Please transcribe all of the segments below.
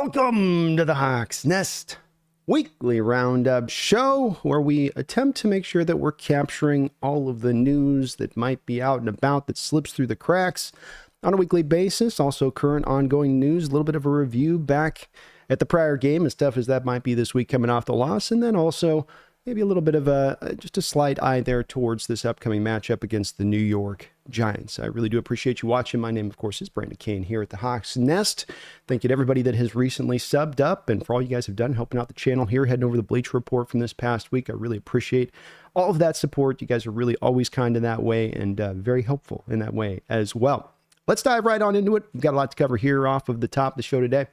Welcome to the Hawks Nest weekly roundup show where we attempt to make sure that we're capturing all of the news that might be out and about that slips through the cracks on a weekly basis. Also current ongoing news, a little bit of a review back at the prior game as tough as that might be this week coming off the loss, and then also maybe a little bit of just a slight eye there towards this upcoming matchup against the New York Giants. I really do appreciate you watching. My name, of course, is Brandon Kane here at the Hawks Nest. Thank you to everybody that has recently subbed up and for all you guys have done helping out the channel here, heading over the Bleacher Report from this past week. I really appreciate all of that support. You guys are really always kind in that way and very helpful in that way as well. Let's dive right on into it. We've got a lot to cover here off of the top of the show today.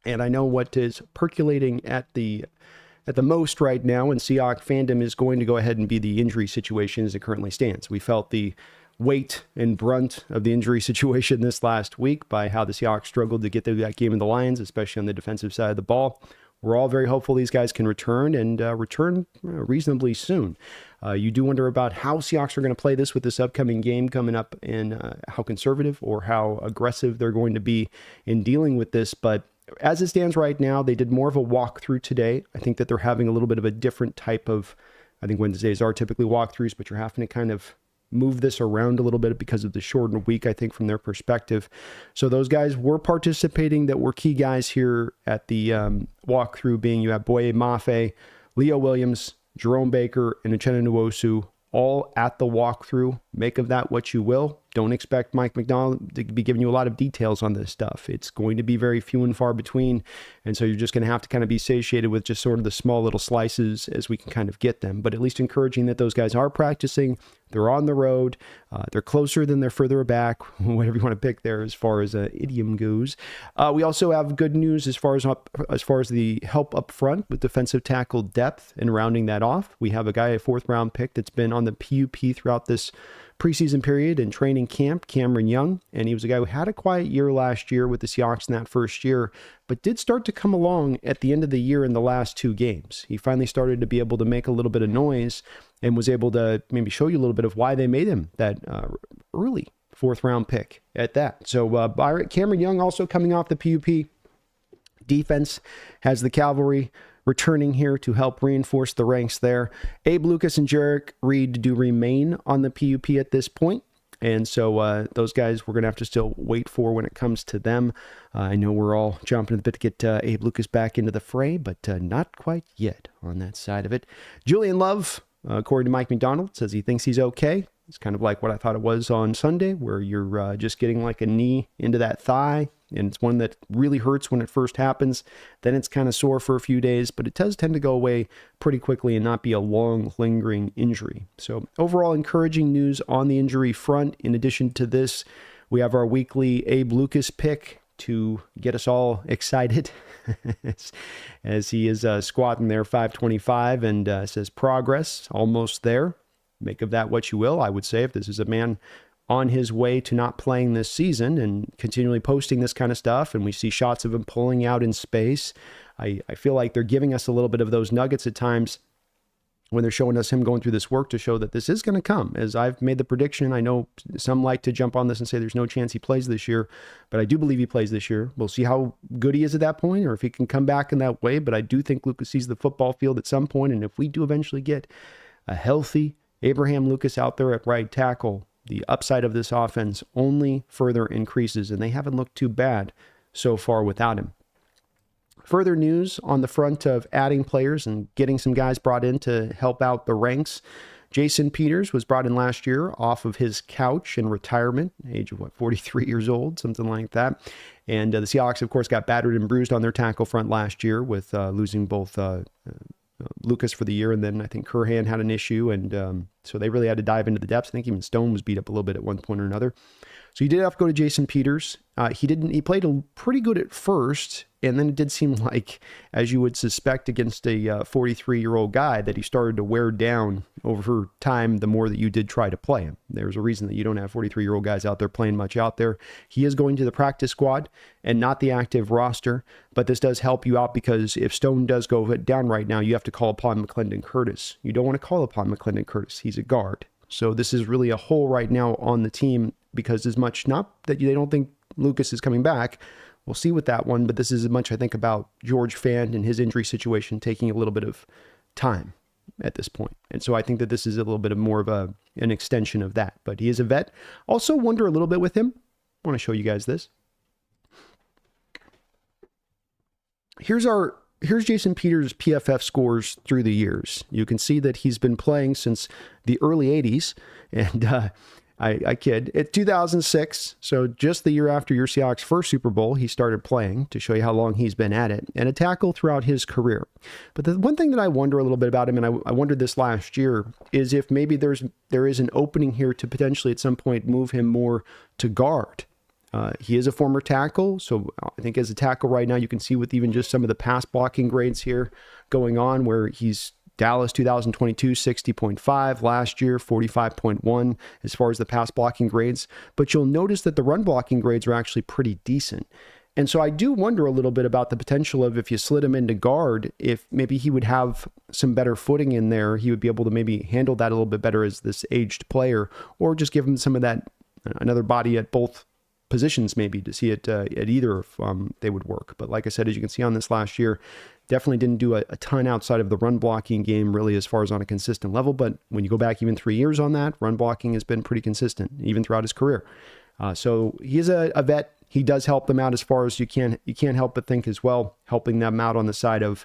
And I know what is percolating at the most right now, and Seahawks fandom is going to go ahead and be the injury situation as it currently stands. We felt the weight and brunt of the injury situation this last week by how the Seahawks struggled to get through that game of the Lions, especially on the defensive side of the ball. We're all very hopeful these guys can return and return reasonably soon. You do wonder about how Seahawks are going to play this with this upcoming game coming up and how conservative or how aggressive they're going to be in dealing with this, but as it stands right now, they did more of a walkthrough today. I think that they're having a little bit of a different type of, I think Wednesdays are typically walkthroughs, but you're having to kind of move this around a little bit because of the shortened week, I think, from their perspective. So those guys were participating that were key guys here at the walkthrough, being you have Boye Mafe, Leo Williams, Jerome Baker, and Uchenna Nwosu, all at the walkthrough. Make of that what you will. Don't expect Mike McDonald to be giving you a lot of details on this stuff. It's going to be very few and far between. And so you're just going to have to kind of be satiated with just sort of the small little slices as we can kind of get them. But at least encouraging that those guys are practicing. They're on the road. They're closer than they're further back, whatever you want to pick there as far as idiom goes. We also have good news as far as the help up front with defensive tackle depth and rounding that off. We have a guy, a 4th round pick that's been on the PUP throughout this preseason period and training camp, Cameron Young, and he was a guy who had a quiet year last year with the Seahawks in that first year, but did start to come along at the end of the year in the last 2 games. He finally started to be able to make a little bit of noise and was able to maybe show you a little bit of why they made him that early 4th round pick at that. So Cameron Young also coming off the PUP. Defense has the cavalry returning here to help reinforce the ranks there. Abe Lucas and Jarek Reed do remain on the PUP at this point. And so those guys we're going to have to still wait for when it comes to them. I know we're all jumping at the bit to get Abe Lucas back into the fray, but not quite yet on that side of it. Julian Love, according to Mike McDonald, says he thinks he's okay. It's kind of like what I thought it was on Sunday, where you're just getting like a knee into that thigh. And it's one that really hurts when it first happens. Then it's kind of sore for a few days, but it does tend to go away pretty quickly and not be a long, lingering injury. So overall, encouraging news on the injury front. In addition to this, we have our weekly Abe Lucas pick to get us all excited as he is squatting there 525 and says progress, almost there. Make of that what you will. I would say if this is a man on his way to not playing this season and continually posting this kind of stuff, and we see shots of him pulling out in space, I feel like they're giving us a little bit of those nuggets at times when they're showing us him going through this work to show that this is going to come. As I've made the prediction, I know some like to jump on this and say there's no chance he plays this year, but I do believe he plays this year. We'll see how good he is at that point or if he can come back in that way, but I do think Lucas sees the football field at some point, and if we do eventually get a healthy Abraham Lucas out there at right tackle, the upside of this offense only further increases, and they haven't looked too bad so far without him. Further news on the front of adding players and getting some guys brought in to help out the ranks. Jason Peters was brought in last year off of his couch in retirement, age of 43 years old, something like that. And the Seahawks, of course, got battered and bruised on their tackle front last year with losing both Lucas for the year, and then I think Curhan had an issue, and so they really had to dive into the depths. I think even Stone was beat up a little bit at one point or another. So you did have to go to Jason Peters. He played pretty good at first, and then it did seem like, as you would suspect against a 43-year-old guy, that he started to wear down over time the more that you did try to play him. There's a reason that you don't have 43-year-old guys out there playing much out there. He is going to the practice squad and not the active roster, but this does help you out because if Stone does go down right now, you have to call upon McClendon Curtis. You don't want to call upon McClendon Curtis. He's a guard. So this is really a hole right now on the team because as much, not that they don't think Lucas is coming back, we'll see with that one. But this is as much, I think, about George Fant and his injury situation taking a little bit of time at this point. And so I think that this is a little bit of more of an extension of that. But he is a vet. Also wonder a little bit with him. I want to show you guys this. Here's Jason Peters' PFF scores through the years. You can see that he's been playing since the early 80s. And I kid. It's 2006, so just the year after your Seahawks' first Super Bowl, he started playing, to show you how long he's been at it, and a tackle throughout his career. But the one thing that I wonder a little bit about him, and I wondered this last year, is if maybe there is an opening here to potentially at some point move him more to guard. He is a former tackle, so I think as a tackle right now, you can see with even just some of the pass blocking grades here going on, where he's Dallas 2022, 60.5. Last year, 45.1 as far as the pass blocking grades. But you'll notice that the run blocking grades are actually pretty decent. And so I do wonder a little bit about the potential of, if you slid him into guard, if maybe he would have some better footing in there. He would be able to maybe handle that a little bit better as this aged player, or just give him some of that, another body at both positions maybe, to see it at either if they would work. But like I said, as you can see on this last year, definitely didn't do a ton outside of the run blocking game really as far as on a consistent level. But when you go back even 3 years on that, run blocking has been pretty consistent even throughout his career. So he is a vet. He does help them out as far as you can't help but think as well, helping them out on the side of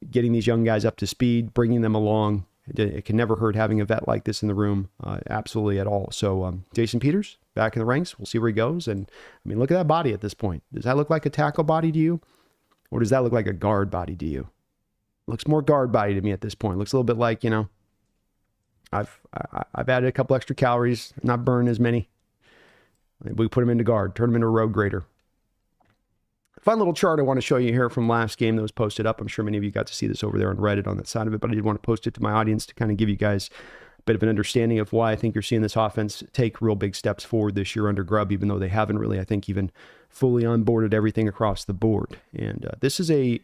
getting these young guys up to speed, bringing them along. It can never hurt having a vet like this in the room, absolutely at all. So Jason Peters, back in the ranks. We'll see where he goes. And I mean, look at that body at this point. Does that look like a tackle body to you? Or does that look like a guard body to you? Looks more guard body to me at this point. Looks a little bit like, I've added a couple extra calories, not burned as many. We put him into guard, turn him into a road grader. Fun little chart I want to show you here from last game that was posted up. I'm sure many of you got to see this over there on Reddit on that side of it, but I did want to post it to my audience to kind of give you guys a bit of an understanding of why I think you're seeing this offense take real big steps forward this year under Grubb, even though they haven't really, I think, even fully onboarded everything across the board. And this is a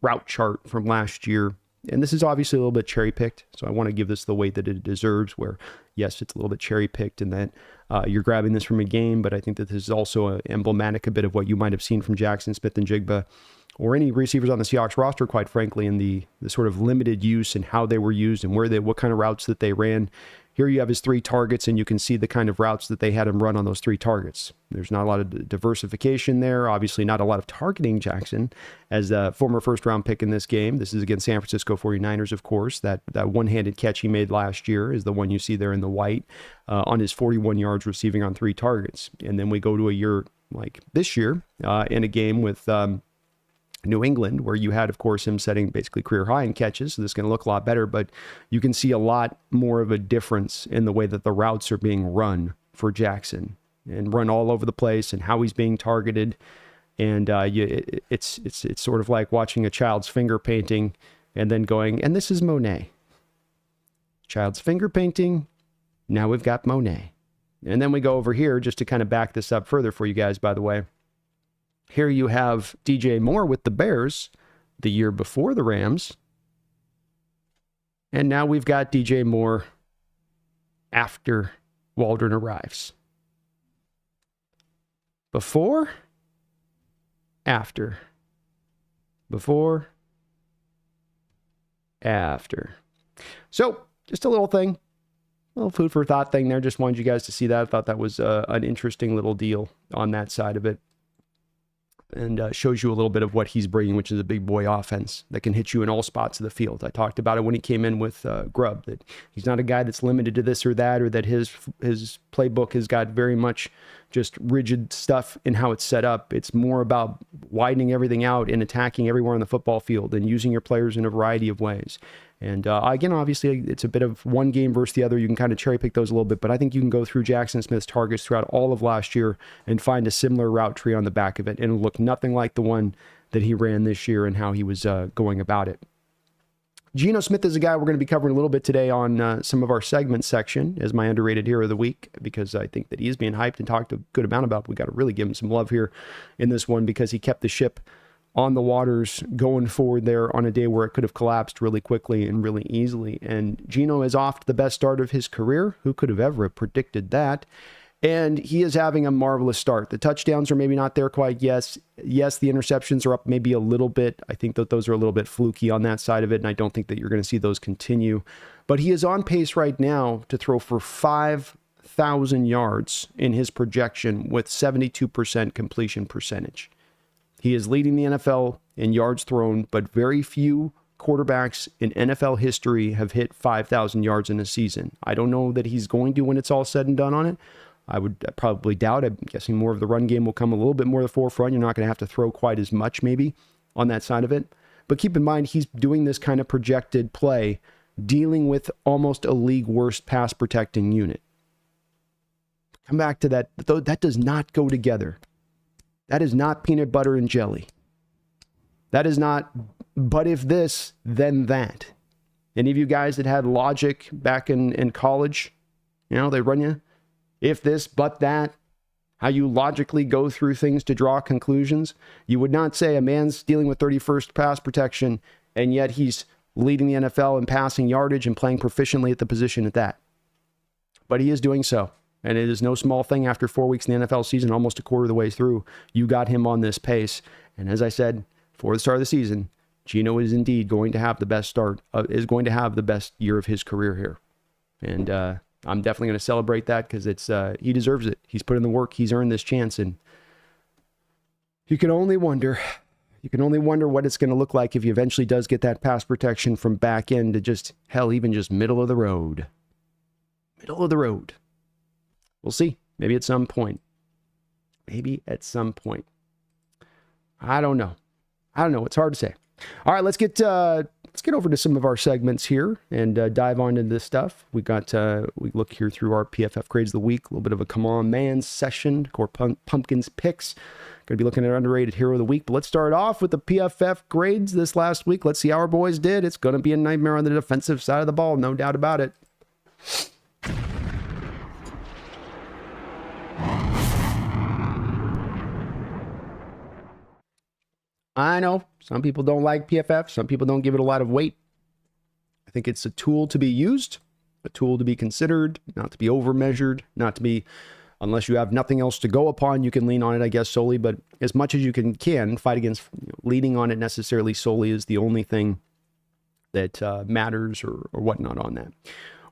route chart from last year. And this is obviously a little bit cherry-picked, so I want to give this the weight that it deserves, where, yes, it's a little bit cherry-picked and that you're grabbing this from a game, but I think that this is also emblematic a bit of what you might have seen from Jackson Smith and Jigba, or any receivers on the Seahawks roster, quite frankly, in the sort of limited use and how they were used and what kind of routes that they ran. Here you have his 3 targets, and you can see the kind of routes that they had him run on those 3 targets. There's not a lot of diversification there. Obviously, not a lot of targeting Jackson as a former first-round pick in this game. This is against San Francisco 49ers, of course. That one-handed catch he made last year is the one you see there in the white on his 41 yards receiving on 3 targets. And then we go to a year like this year in a game with New England, where you had, of course, him setting basically career high in catches. So this is going to look a lot better, but you can see a lot more of a difference in the way that the routes are being run for Jackson, and run all over the place, and how he's being targeted. And it's sort of like watching a child's finger painting and then going, and this is Monet. Child's finger painting. Now we've got Monet. And then we go over here just to kind of back this up further for you guys, by the way. Here you have DJ Moore with the Bears the year before the Rams. And now we've got DJ Moore after Waldron arrives. Before, after. Before, after. So, just a little thing. A little food for thought thing there. Just wanted you guys to see that. I thought that was an interesting little deal on that side of it. And shows you a little bit of what he's bringing, which is a big boy offense that can hit you in all spots of the field. I talked about it when he came in with Grubb, that he's not a guy that's limited to this or that, or that his playbook has got very much just rigid stuff in how it's set up. It's more about widening everything out and attacking everywhere on the football field and using your players in a variety of ways. And again, obviously, it's a bit of one game versus the other. You can kind of cherry pick those a little bit, but I think you can go through Jackson Smith's targets throughout all of last year and find a similar route tree on the back of it, and it'll look nothing like the one that he ran this year and how he was going about it. Geno Smith is a guy we're going to be covering a little bit today on some of our segment section as my underrated hero of the week, because I think that he is being hyped and talked a good amount about. We got to really give him some love here in this one, because he kept the ship on the waters going forward there on a day where it could have collapsed really quickly and really easily. And Geno is off to the best start of his career. Who could have ever predicted that? And he is having a marvelous start. The touchdowns are maybe not there quite yet. Yes, the interceptions are up maybe a little bit. I think that those are a little bit fluky on that side of it, and I don't think that you're going to see those continue. But he is on pace right now to throw for 5,000 yards in his projection with 72% completion percentage. He is leading the NFL in yards thrown, but very few quarterbacks in NFL history have hit 5,000 yards in a season. I don't know that he's going to when it's all said and done on it. I would probably doubt. I'm guessing more of the run game will come a little bit more to the forefront. You're not going to have to throw quite as much maybe on that side of it. But keep in mind, he's doing this kind of projected play, dealing with almost a league worst pass protecting unit. Come back to that. Though that does not go together. That is not peanut butter and jelly. That is not, but if this, then that. Any of you guys that had logic back in college, they run you, if this, but that, how you logically go through things to draw conclusions. You would not say a man's dealing with 31st pass protection, and yet he's leading the NFL in passing yardage and playing proficiently at the position at that. But he is doing so. And it is no small thing after 4 weeks in the NFL season, almost a quarter of the way through, you got him on this pace. And as I said, for the start of the season, Geno is indeed going to have the best is going to have the best year of his career here. And I'm definitely going to celebrate that because he deserves it. He's put in the work. He's earned this chance. And you can only wonder what it's going to look like if he eventually does get that pass protection from back end to even just middle of the road. Middle of the road. We'll see. Maybe at some point. I don't know. It's hard to say. All right, let's get over to some of our segments here and dive on into this stuff. We look here through our PFF grades of the week, a little bit of a come on man session, core pumpkins picks. Going to be looking at underrated hero of the week, but let's start off with the PFF grades this last week. Let's see how our boys did. It's going to be a nightmare on the defensive side of the ball, no doubt about it. I know some people don't like PFF. Some people don't give it a lot of weight. I think it's a tool to be used, a tool to be considered, not to be overmeasured, not to be, unless you have nothing else to go upon, you can lean on it, I guess, solely. But as much as you can fight against leaning on it necessarily solely is the only thing that matters or whatnot on that.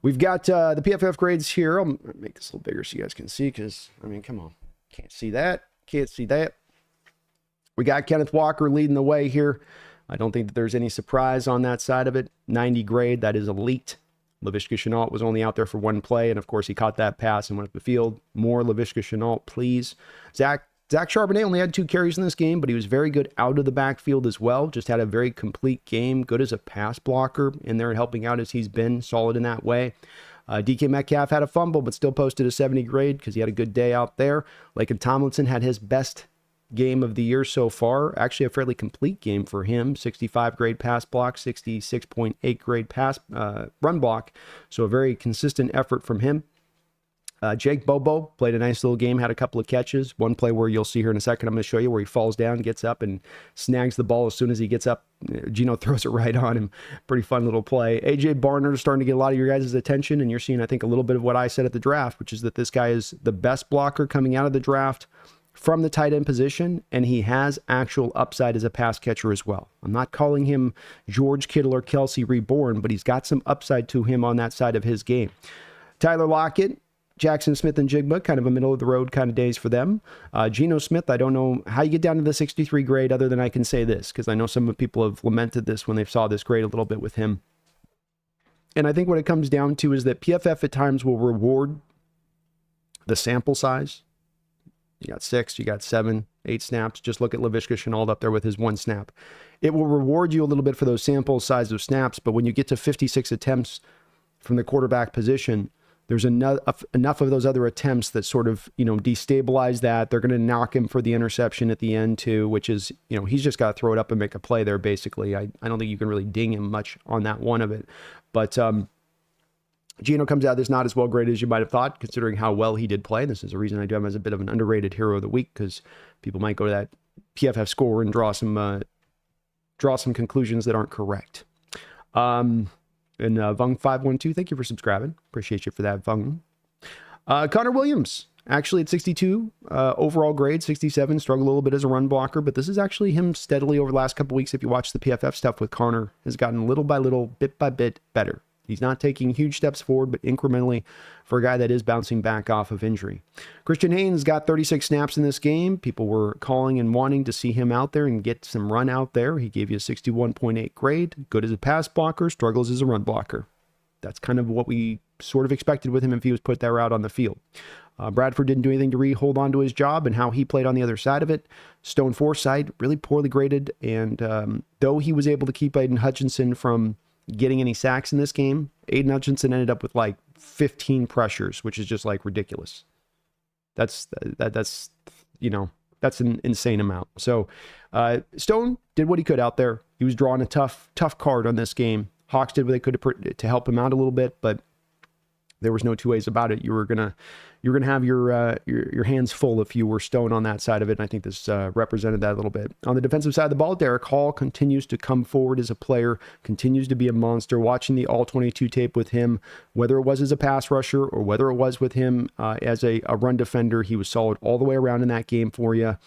We've got the PFF grades here. I'll make this a little bigger so you guys can see because, come on. Can't see that. We got Kenneth Walker leading the way here. I don't think that there's any surprise on that side of it. 90 grade, that is elite. Laviska Shenault was only out there for one play, and of course he caught that pass and went up the field. More Laviska Shenault, please. Zach Charbonnet only had 2 carries in this game, but he was very good out of the backfield as well. Just had a very complete game, good as a pass blocker in there, helping out as he's been, solid in that way. DK Metcalf had a fumble, but still posted a 70 grade because he had a good day out there. Laken Tomlinson had his best game of the year so far. Actually, a fairly complete game for him. 65 grade pass block, 66.8 grade pass run block. So a very consistent effort from him. Jake Bobo played a nice little game, had a couple of catches. One play where you'll see here in a second, I'm going to show you where he falls down, gets up, and snags the ball as soon as he gets up. Geno throws it right on him. Pretty fun little play. AJ Barner is starting to get a lot of your guys' attention, and you're seeing, I think, a little bit of what I said at the draft, which is that this guy is the best blocker coming out of the draft from the tight end position, and he has actual upside as a pass catcher as well. I'm not calling him George Kittle or Kelsey reborn, but he's got some upside to him on that side of his game. Tyler Lockett, Jackson Smith and Jigba, kind of a middle of the road kind of days for them. Geno Smith, I don't know how you get down to the 63 grade other than I can say this, because I know some people have lamented this when they saw this grade a little bit with him. And I think what it comes down to is that PFF at times will reward the sample size. You got 6, you got 7, 8 snaps. Just look at Laviska Shenault up there with his 1 snap. It will reward you a little bit for those sample size of snaps, but when you get to 56 attempts from the quarterback position, there's enough of those other attempts that sort of, destabilize that. They're going to knock him for the interception at the end too, which is, he's just got to throw it up and make a play there, basically. I don't think you can really ding him much on that one of it. But Geno comes out of this not as well graded as you might have thought, considering how well he did play. This is the reason I do him as a bit of an underrated hero of the week, because people might go to that PFF score and draw some conclusions that aren't correct. And Vung512, thank you for subscribing. Appreciate you for that, Vung. Connor Williams actually at 62 overall grade, 67, struggled a little bit as a run blocker, but this is actually him steadily over the last couple weeks. If you watch the PFF stuff with Connor, has gotten little by little, bit by bit better. He's not taking huge steps forward, but incrementally for a guy that is bouncing back off of injury. Christian Haynes got 36 snaps in this game. People were calling and wanting to see him out there and get some run out there. He gave you a 61.8 grade, good as a pass blocker, struggles as a run blocker. That's kind of what we sort of expected with him if he was put there out on the field. Bradford didn't do anything to hold on to his job and how he played on the other side of it. Stone Forsythe, really poorly graded. And though he was able to keep Aiden Hutchinson from getting any sacks in this game, Aiden Hutchinson ended up with like 15 pressures, which is just like ridiculous. That's an insane amount. So Stone did what he could out there. He was drawing a tough card on this game. Hawks did what they could to help him out a little bit, but there was no two ways about it. You were gonna have your hands full if you were Stone on that side of it. And I think this represented that a little bit. On the defensive side of the ball, Derek Hall continues to come forward as a player, continues to be a monster. Watching the All-22 tape with him, whether it was as a pass rusher or whether it was with him as a run defender, he was solid all the way around in that game for you.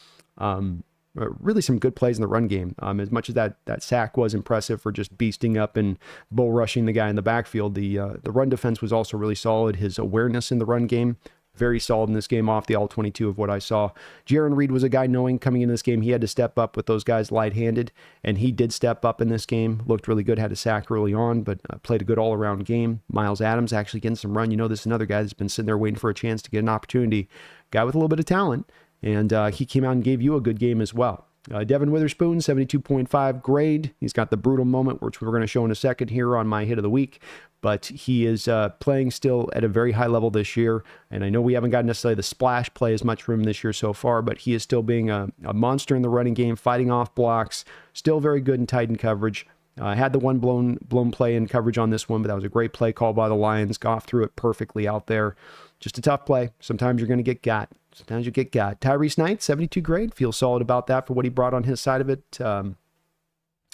Really some good plays in the run game. As much as that sack was impressive for just beasting up and bull rushing the guy in the backfield, the run defense was also really solid. His awareness in the run game, very solid in this game off the All-22 of what I saw. Jaron Reed was a guy knowing coming into this game he had to step up with those guys light-handed, and he did step up in this game. Looked really good, had a sack early on, but played a good all-around game. Miles Adams actually getting some run. This is another guy that's been sitting there waiting for a chance to get an opportunity. Guy with a little bit of talent. And he came out and gave you a good game as well. Devin Witherspoon, 72.5 grade. He's got the brutal moment, which we're going to show in a second here on my hit of the week. But he is playing still at a very high level this year. And I know we haven't got necessarily the splash play as much from him this year so far, but he is still being a monster in the running game, fighting off blocks, still very good in tight end coverage. Had the one blown play in coverage on this one, but that was a great play call by the Lions. Goff threw it perfectly out there. Just a tough play. Sometimes you're going to get got. Sometimes you get got. Tyrese Knight, 72 grade. Feels solid about that for what he brought on his side of it. And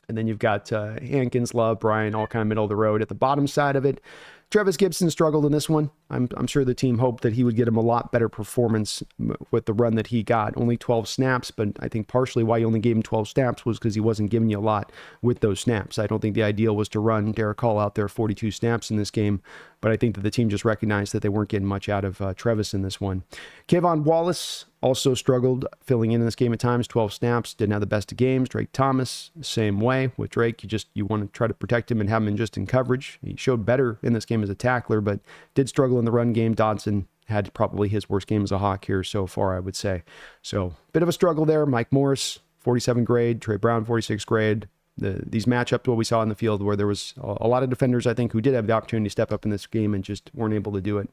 then you've got Hankins, Love, Bryan, all kind of middle of the road. At the bottom side of it, Travis Gibson struggled in this one. I'm sure the team hoped that he would get him a lot better performance with the run that he got. Only 12 snaps, but I think partially why you only gave him 12 snaps was because he wasn't giving you a lot with those snaps. I don't think the ideal was to run Derek Hall out there 42 snaps in this game, but I think that the team just recognized that they weren't getting much out of Travis in this one. Kayvon Wallace also struggled filling in this game at times, 12 snaps, didn't have the best of games. Drake Thomas, same way. With Drake, you want to try to protect him and have him just in coverage. He showed better in this game as a tackler, but did struggle in the run game. Dodson had probably his worst game as a Hawk here so far, I would say. So, bit of a struggle there. Mike Morris, 47 grade. Trey Brown, 46 grade. These match up to what we saw in the field where there was a lot of defenders, I think, who did have the opportunity to step up in this game and just weren't able to do it.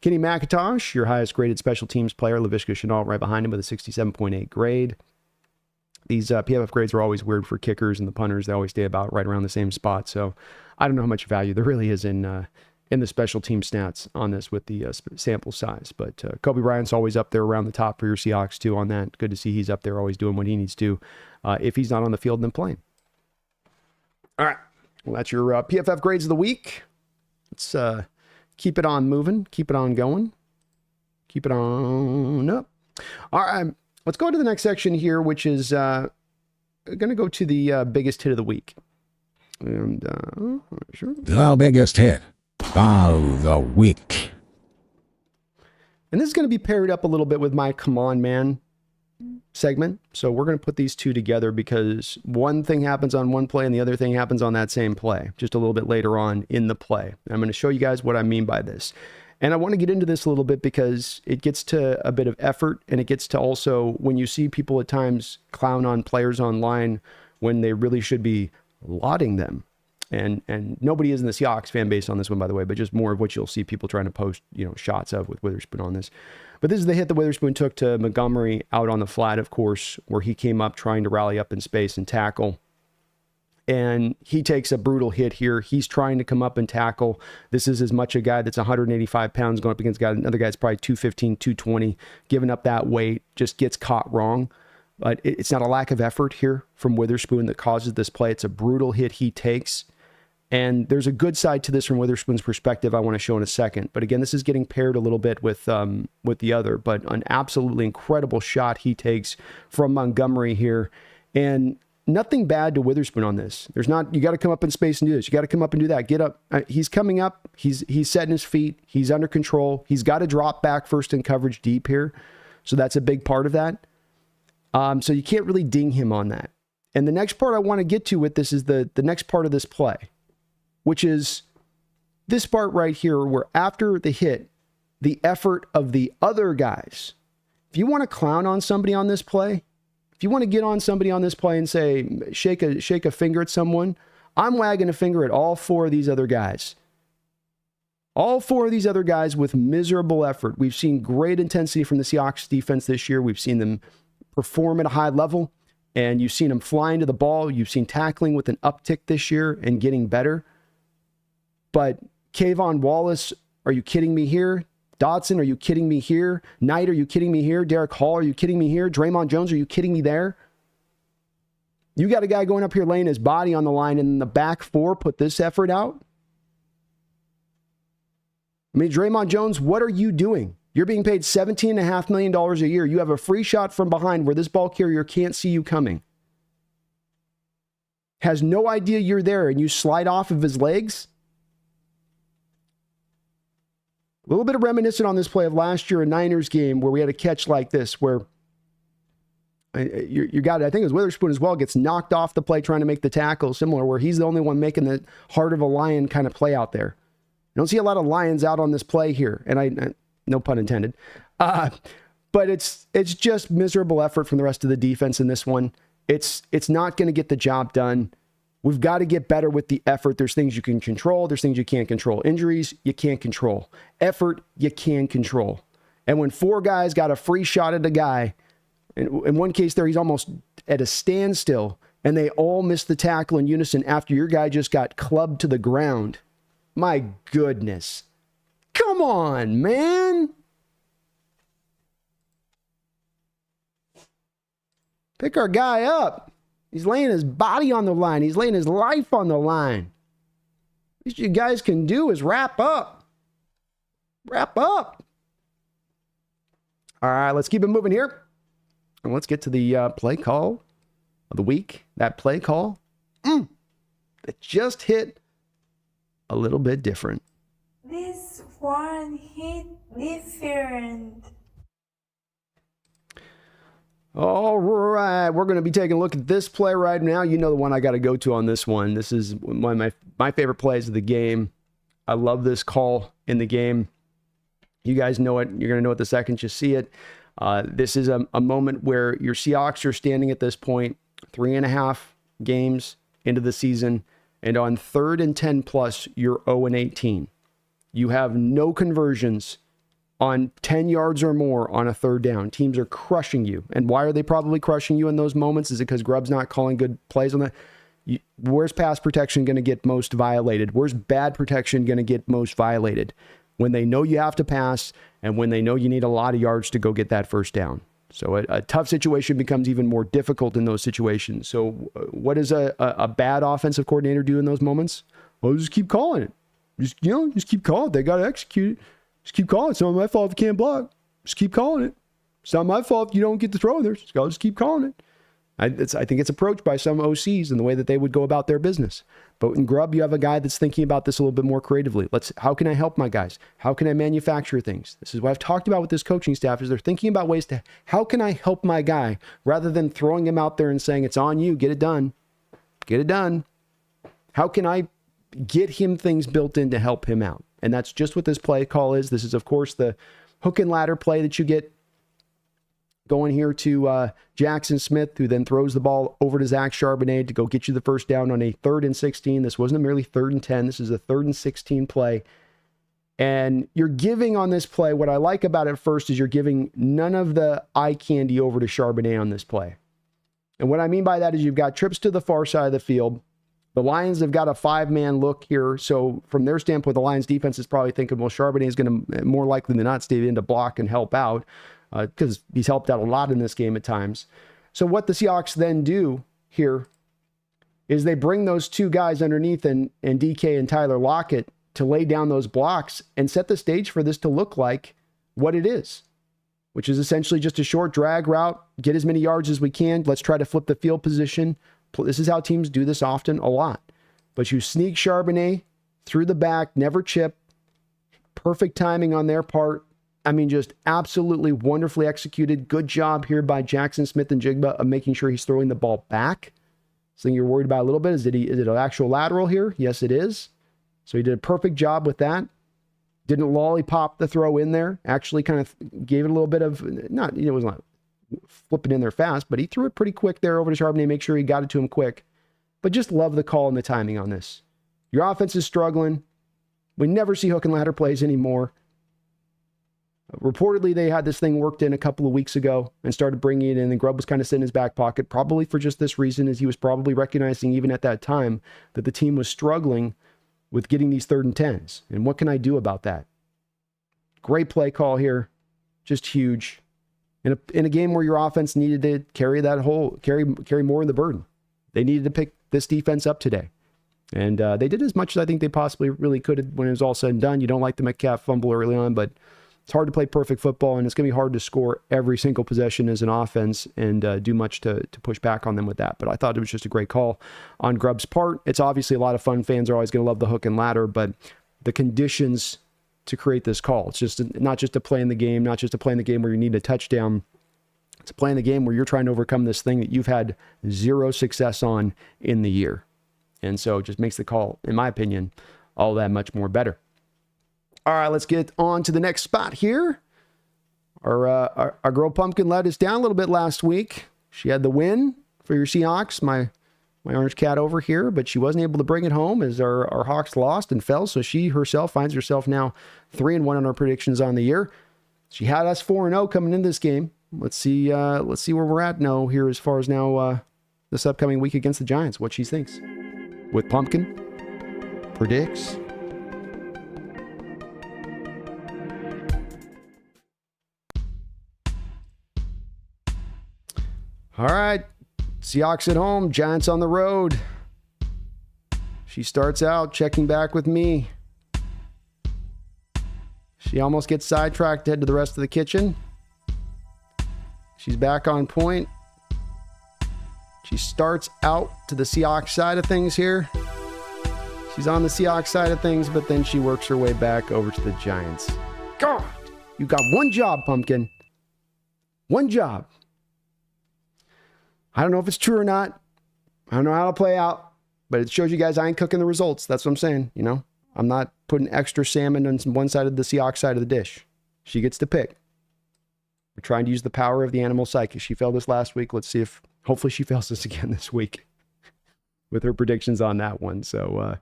Kenny McIntosh, your highest graded special teams player. Laviska Shenault right behind him with a 67.8 grade. These PFF grades are always weird for kickers and the punters. They always stay about right around the same spot. So I don't know how much value there really is in the special team stats on this with the sample size. But Kobe Bryant's always up there around the top for your Seahawks too on that. Good to see he's up there always doing what he needs to if he's not on the field then playing. All right. Well, that's your PFF grades of the week. Let's keep it on moving. Keep it on going. Keep it on up. All right. Let's go to the next section here, which is going to go to the biggest hit of the week. And sure. The biggest hit of the week. And this is going to be paired up a little bit with my Come On Man segment. So we're going to put these two together because one thing happens on one play and the other thing happens on that same play just a little bit later on in the play. And I'm going to show you guys what I mean by this. And I want to get into this a little bit because it gets to a bit of effort and it gets to also when you see people at times clown on players online when they really should be lauding them. And nobody is in the Seahawks fan base on this one, by the way, but just more of what you'll see people trying to post, shots of with Witherspoon on this. But this is the hit that Witherspoon took to Montgomery out on the flat, of course, where he came up trying to rally up in space and tackle. And he takes a brutal hit here. He's trying to come up and tackle. This is as much a guy that's 185 pounds going up against another guy that's probably 215, 220, giving up that weight, just gets caught wrong. But it's not a lack of effort here from Witherspoon that causes this play. It's a brutal hit he takes. And there's a good side to this from Witherspoon's perspective I want to show in a second. But again, this is getting paired a little bit with the other. But an absolutely incredible shot he takes from Montgomery here. And nothing bad to Witherspoon on this. There's not, you got to come up in space and do this. You got to come up and do that. Get up. He's coming up. He's setting his feet. He's under control. He's got to drop back first in coverage deep here. So that's a big part of that. So you can't really ding him on that. And the next part I want to get to with this is the next part of this play, which is this part right here where after the hit, the effort of the other guys. If you want to clown on somebody on this play, if you want to get on somebody on this play and say, shake a finger at someone, I'm wagging a finger at all four of these other guys. All four of these other guys with miserable effort. We've seen great intensity from the Seahawks defense this year. We've seen them perform at a high level, and you've seen them flying to the ball. You've seen tackling with an uptick this year and getting better. But Kayvon Wallace, are you kidding me here? Dotson, are you kidding me here? Knight, are you kidding me here? Derek Hall, are you kidding me here? Draymond Jones, are you kidding me there? You got a guy going up here laying his body on the line, and the back four put this effort out? I mean, Draymond Jones, what are you doing? You're being paid $17.5 million a year. You have a free shot from behind where this ball carrier can't see you coming. Has no idea you're there, and you slide off of his legs? A little bit of reminiscent on this play of last year, a Niners game where we had a catch like this, where you got it. I think it was Witherspoon as well, gets knocked off the play trying to make the tackle, similar, where he's the only one making the heart of a lion kind of play out there. You don't see a lot of lions out on this play here, and I no pun intended. But it's just miserable effort from the rest of the defense in this one. It's not going to get the job done. We've got to get better with the effort. There's things you can control. There's things you can't control. Injuries, you can't control. Effort, you can control. And when four guys got a free shot at a guy, in one case there, he's almost at a standstill, and they all missed the tackle in unison after your guy just got clubbed to the ground. My goodness. Come on, man. Pick our guy up. He's laying his body on the line. He's laying his life on the line. What you guys can do is wrap up. Wrap up. All right, let's keep it moving here. And let's get to the play call of the week. That play call that just hit a little bit different. This one hit different. All right, we're going to be taking a look at this play right now. You know the one I got to go to on this one. This is one of my favorite plays of the game. I love this call in the game. You guys know it. You're going to know it the second you see it. This is a moment where your Seahawks are standing at this point, 3.5 games into the season, and on 3rd and 10 plus, you're 0-18. You have no conversions on 10 yards or more on a 3rd down. Teams are crushing you. And why are they probably crushing you in those moments? Is it because Grubb's not calling good plays on that? Where's pass protection going to get most violated? Where's bad protection going to get most violated? When they know you have to pass and when they know you need a lot of yards to go get that first down. So a tough situation becomes even more difficult in those situations. So what does a bad offensive coordinator do in those moments? Well, just keep calling it. Just keep calling it. They got to execute it. Just keep calling it. It's not my fault if you can't block. Just keep calling it. It's not my fault if you don't get the throw in there. I'll just keep calling it. I think it's approached by some OCs in the way that they would go about their business. But in Grubb, you have a guy that's thinking about this a little bit more creatively. How can I help my guys? How can I manufacture things? This is what I've talked about with this coaching staff, is they're thinking about ways to, how can I help my guy, rather than throwing him out there and saying, it's on you, get it done. Get it done. How can I get him things built in to help him out? And that's just what this play call is. This is, of course, the hook and ladder play that you get going here to Jackson Smith, who then throws the ball over to Zach Charbonnet to go get you the first down on a 3rd and 16. This wasn't a merely 3rd and 10. This is a 3rd and 16 play. And you're giving on this play, what I like about it first is you're giving none of the eye candy over to Charbonnet on this play. And what I mean by that is you've got trips to the far side of the field. The Lions have got a 5-man look here. So from their standpoint, the Lions defense is probably thinking, well, Charbonnet is going to more likely than not stay in to block and help out, because he's helped out a lot in this game at times. So what the Seahawks then do here is they bring those two guys underneath and DK and Tyler Lockett to lay down those blocks and set the stage for this to look like what it is, which is essentially just a short drag route, get as many yards as we can. Let's try to flip the field position. This is how teams do this often, a lot. But you sneak Charbonnet through the back, never chip. Perfect timing on their part. I mean, just absolutely wonderfully executed. Good job here by Jackson Smith and Jigba of making sure he's throwing the ball back. Something you're worried about a little bit. Is it an actual lateral here? Yes, it is. So he did a perfect job with that. Didn't lollipop the throw in there. Actually kind of gave it a little bit of, not, it was not flipping in there fast, but he threw it pretty quick there over to Charbonnet, make sure he got it to him quick. But just love the call and the timing on this. Your offense is struggling. We never see hook and ladder plays anymore. Reportedly, they had this thing worked in a couple of weeks ago and started bringing it in, and Grubb was kind of sitting in his back pocket, probably for just this reason, as he was probably recognizing even at that time that the team was struggling with getting these 3rd and 10s. And what can I do about that? Great play call here. Just huge. In a game where your offense needed to carry more of the burden. They needed to pick this defense up today. And they did as much as I think they possibly really could when it was all said and done. You don't like the Metcalf fumble early on, but it's hard to play perfect football, and it's going to be hard to score every single possession as an offense and do much to push back on them with that. But I thought it was just a great call on Grubb's part. It's obviously a lot of fun. Fans are always going to love the hook and ladder, but the conditions to create this call, it's just not just to play in the game, not just to play in the game where you need a touchdown. It's playing the game where you're trying to overcome this thing that you've had zero success on in the year. And so it just makes the call, in my opinion, all that much more better. All right, let's get on to the next spot here. Our girl Pumpkin let us down a little bit last week. She had the win for your Seahawks, my orange cat over here, but she wasn't able to bring it home as our Hawks lost and fell. So she herself finds herself now 3-1 on our predictions on the year. She had us 4-0 coming into this game. Let's see where we're at now here as far as now this upcoming week against the Giants, what she thinks. With Pumpkin predicts. All right, Seahawks at home, Giants on the road. She starts out checking back with me. She almost gets sidetracked to head to the rest of the kitchen. She's back on point. She starts out to the Seahawks side of things here. She's on the Seahawks side of things, but then she works her way back over to the Giants. God, you got one job, Pumpkin. One job. I don't know if it's true or not. I don't know how it'll play out, but it shows you guys I ain't cooking the results. That's what I'm saying, you know. I'm not putting extra salmon on one side of the Seahawks side of the dish. She gets to pick. We're trying to use the power of the animal psyche. She failed this last week. Let's see if, hopefully she fails this again this week with her predictions on that one. So,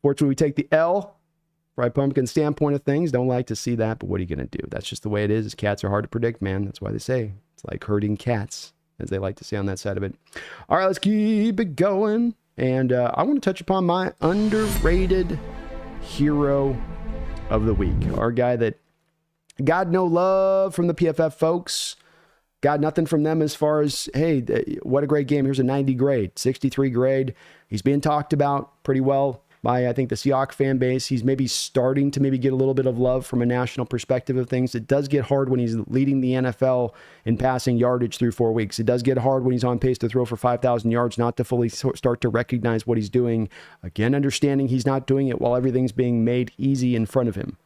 fortunately, we take the L. Right, Pumpkin standpoint of things. Don't like to see that, but what are you going to do? That's just the way it is. Cats are hard to predict, man. That's why they say it's like herding cats, as they like to say on that side of it. All right, let's keep it going. And I want to touch upon my underrated hero of the week. Our guy that got no love from the PFF folks. Got nothing from them as far as, hey, what a great game. Here's a 90 grade, 63 grade. He's being talked about pretty well by, I think, the Seahawks fan base. He's maybe starting to maybe get a little bit of love from a national perspective of things. It does get hard when he's leading the NFL in passing yardage through 4 weeks. It does get hard when he's on pace to throw for 5,000 yards, not to fully start to recognize what he's doing. Again, understanding he's not doing it while everything's being made easy in front of him.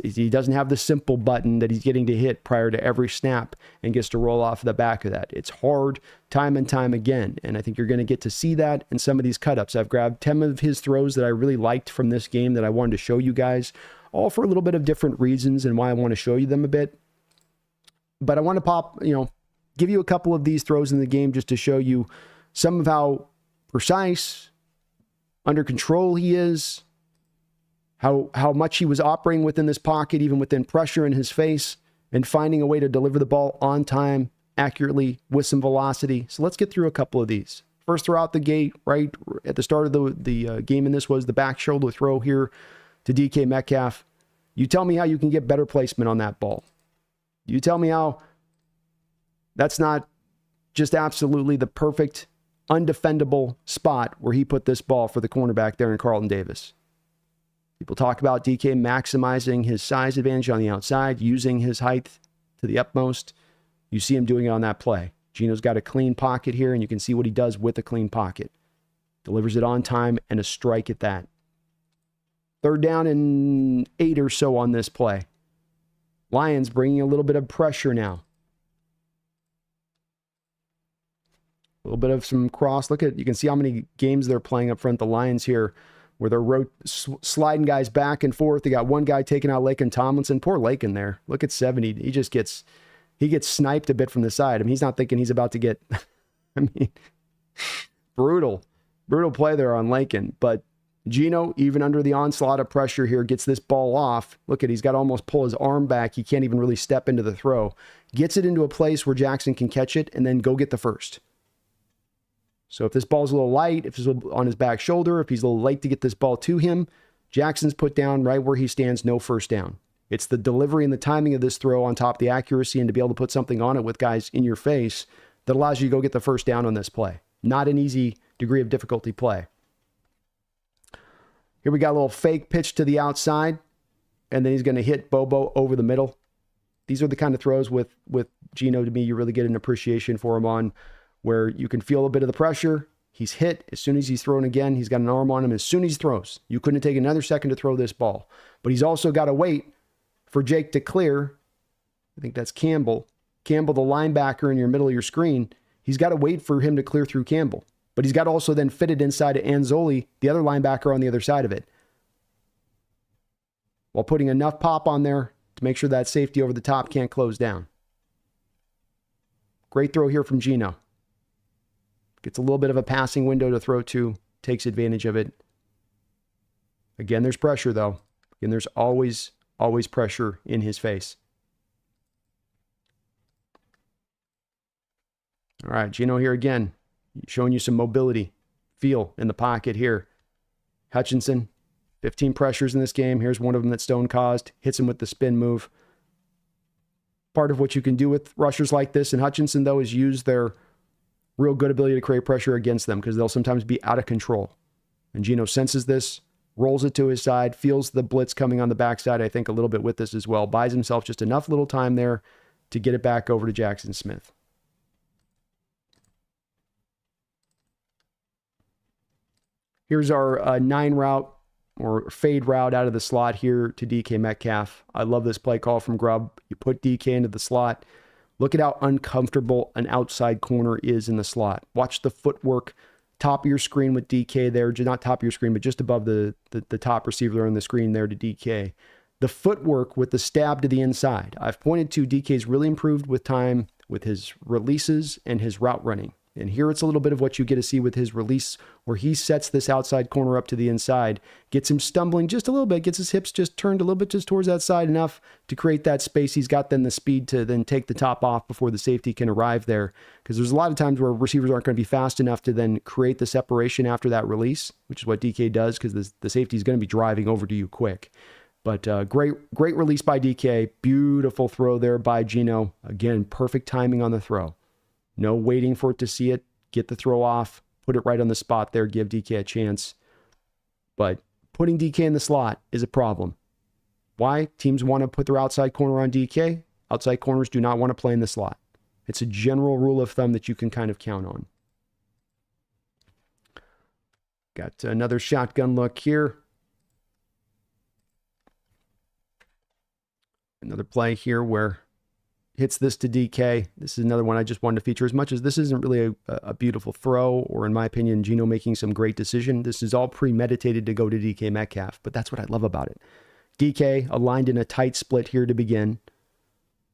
He doesn't have the simple button that he's getting to hit prior to every snap and gets to roll off the back of that. It's hard time and time again, and I think you're going to get to see that in some of these cut-ups. I've grabbed 10 of his throws that I really liked from this game that I wanted to show you guys, all for a little bit of different reasons and why I want to show you them a bit. But I want to give you a couple of these throws in the game just to show you some of how precise, under control he is, how much he was operating within this pocket, even within pressure in his face, and finding a way to deliver the ball on time, accurately, with some velocity. So let's get through a couple of these. First throw out the gate, right at the start of the game in this was the back shoulder throw here to DK Metcalf. You tell me how you can get better placement on that ball. You tell me how that's not just absolutely the perfect undefendable spot where he put this ball for the cornerback there in Carlton Davis. People talk about DK maximizing his size advantage on the outside, using his height to the utmost. You see him doing it on that play. Geno's got a clean pocket here, and you can see what he does with a clean pocket. Delivers it on time and a strike at that. 3rd down and 8 or so on this play. Lions bringing a little bit of pressure now. A little bit of some cross. Look at, you can see how many games they're playing up front, the Lions here, where they're sliding guys back and forth. They got one guy taking out Laken Tomlinson. Poor Laken there. Look at 70. He gets sniped a bit from the side. I mean, he's not thinking he's about to get, I mean, brutal play there on Laken. But Geno, even under the onslaught of pressure here, gets this ball off. Look at, he's got to almost pull his arm back. He can't even really step into the throw. Gets it into a place where Jackson can catch it and then go get the first. So if this ball's a little light, if it's on his back shoulder, if he's a little late to get this ball to him, Jackson's put down right where he stands, no first down. It's the delivery and the timing of this throw on top of the accuracy and to be able to put something on it with guys in your face that allows you to go get the first down on this play. Not an easy degree of difficulty play. Here we got a little fake pitch to the outside, and then he's going to hit Bobo over the middle. These are the kind of throws with Geno, to me, you really get an appreciation for him on, where you can feel a bit of the pressure. He's hit. As soon as he's thrown again, he's got an arm on him. As soon as he throws, you couldn't take another second to throw this ball. But he's also got to wait for Jake to clear. I think that's Campbell. Campbell, the linebacker in your middle of your screen, he's got to wait for him to clear through Campbell. But he's got to also then fit it inside to Anzoli, the other linebacker on the other side of it, while putting enough pop on there to make sure that safety over the top can't close down. Great throw here from Geno. Gets a little bit of a passing window to throw to, takes advantage of it. Again, there's pressure, though. Again, there's always pressure in his face. All right, Geno here again, showing you some mobility, feel in the pocket here. Hutchinson, 15 pressures in this game. Here's one of them that Stone caused. Hits him with the spin move. Part of what you can do with rushers like this, and Hutchinson, though, is use their real good ability to create pressure against them because they'll sometimes be out of control. And Geno senses this, rolls it to his side, feels the blitz coming on the backside, I think, a little bit with this as well. Buys himself just enough little time there to get it back over to Jackson Smith. Here's our 9 route or fade route out of the slot here to DK Metcalf. I love this play call from Grubb. You put DK into the slot. Look at how uncomfortable an outside corner is in the slot. Watch the footwork, top of your screen with DK there. Not top of your screen, but just above the top receiver on the screen there to DK. The footwork with the stab to the inside. I've pointed to DK's really improved with time with his releases and his route running. And here it's a little bit of what you get to see with his release, where he sets this outside corner up to the inside, gets him stumbling just a little bit, gets his hips just turned a little bit just towards that side enough to create that space. He's got then the speed to then take the top off before the safety can arrive there. Because there's a lot of times where receivers aren't going to be fast enough to then create the separation after that release, which is what DK does because the safety is going to be driving over to you quick. But great release by DK. Beautiful throw there by Geno. Again, perfect timing on the throw. No waiting for it to see it. Get the throw off. Put it right on the spot there. Give DK a chance. But putting DK in the slot is a problem. Why? Teams want to put their outside corner on DK. Outside corners do not want to play in the slot. It's a general rule of thumb that you can kind of count on. Got another shotgun look here. Another play here where hits this to DK. This is another one I just wanted to feature. As much as this isn't really a beautiful throw, or in my opinion, Geno making some great decision, this is all premeditated to go to DK Metcalf. But that's what I love about it. DK aligned in a tight split here to begin.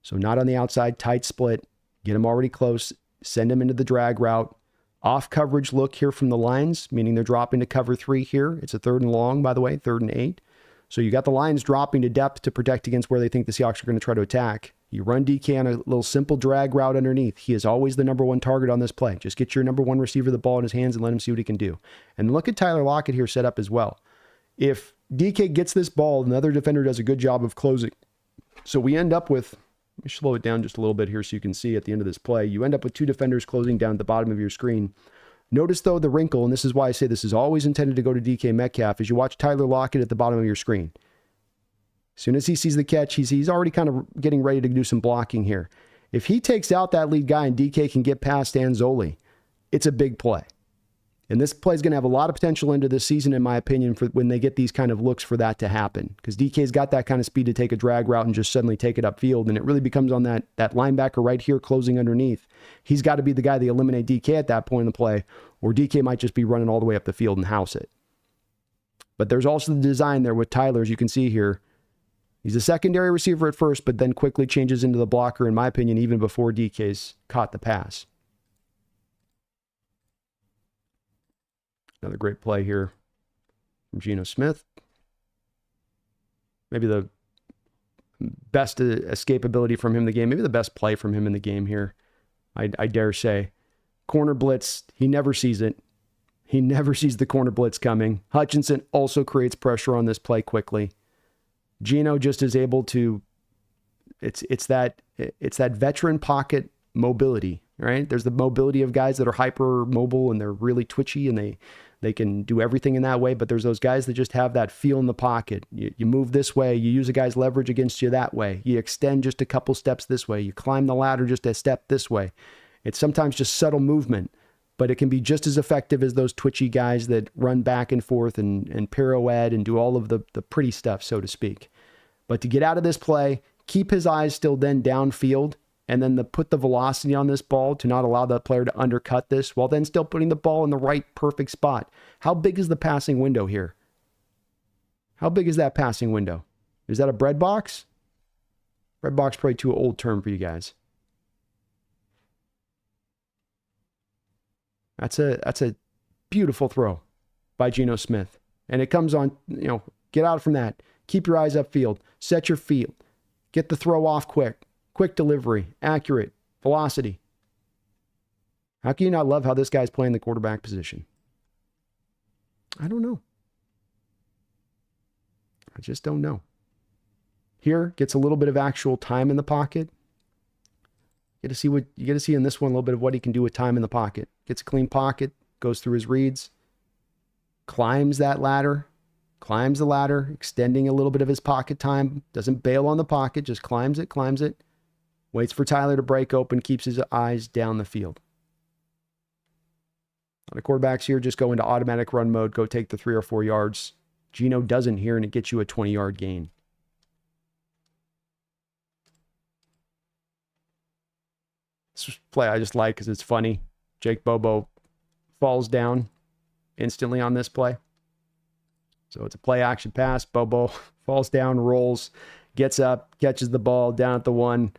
So not on the outside, tight split. Get him already close. Send him into the drag route. Off coverage look here from the Lions, meaning they're dropping to cover 3 here. It's a 3rd and long, by the way, 3rd and 8. So you got the Lions dropping to depth to protect against where they think the Seahawks are going to try to attack. You run DK on a little simple drag route underneath. He is always the number 1 target on this play. Just get your number 1 receiver the ball in his hands and let him see what he can do. And look at Tyler Lockett here set up as well. If DK gets this ball, another defender does a good job of closing. So we end up with, let me slow it down just a little bit here so you can see at the end of this play, you end up with 2 defenders closing down at the bottom of your screen. Notice, though, the wrinkle, and this is why I say this is always intended to go to DK Metcalf, is you watch Tyler Lockett at the bottom of your screen. As soon as he sees the catch, he's already kind of getting ready to do some blocking here. If he takes out that lead guy and DK can get past Anzoli, it's a big play. And this play is going to have a lot of potential into this season, in my opinion, for when they get these kind of looks for that to happen. Because DK's got that kind of speed to take a drag route and just suddenly take it upfield. And it really becomes on that linebacker right here closing underneath. He's got to be the guy to eliminate DK at that point in the play, or DK might just be running all the way up the field and house it. But there's also the design there with Tyler, as you can see here. He's a secondary receiver at first, but then quickly changes into the blocker, in my opinion, even before DK's caught the pass. Another great play here from Geno Smith. Maybe the best escapability from him in the game. Maybe the best play from him in the game here, I dare say. Corner blitz, he never sees it. He never sees the corner blitz coming. Hutchinson also creates pressure on this play quickly. Geno just is able to, it's that veteran pocket mobility, right? There's the mobility of guys that are hyper mobile and they're really twitchy and they can do everything in that way, but there's those guys that just have that feel in the pocket. You move this way, you use a guy's leverage against you that way. You extend just a couple steps this way. You climb the ladder just a step this way. It's sometimes just subtle movement, but it can be just as effective as those twitchy guys that run back and forth and pirouette and do all of the pretty stuff, so to speak. But to get out of this play, keep his eyes still then downfield, and then put the velocity on this ball to not allow that player to undercut this, while then still putting the ball in the right perfect spot. How big is the passing window here? How big is that passing window? Is that a bread box? Bread box probably too old term for you guys. That's a beautiful throw by Geno Smith. And it comes on, get out from that. Keep your eyes upfield. Set your feet. Get the throw off quick. Quick delivery. Accurate. Velocity. How can you not love how this guy's playing the quarterback position? I don't know. I just don't know. Here, gets a little bit of actual time in the pocket. You get to see in this one a little bit of what he can do with time in the pocket. Gets a clean pocket, goes through his reads, climbs that ladder, climbs the ladder, extending a little bit of his pocket time, doesn't bail on the pocket, just climbs it, waits for Tyler to break open, keeps his eyes down the field. A lot of quarterbacks here just go into automatic run mode, go take the 3 or 4 yards. Geno doesn't here, and it gets you a 20-yard gain. This play I just like because it's funny. Jake Bobo falls down instantly on this play. So it's a play action pass. Bobo falls down, rolls, gets up, catches the ball down at the 1.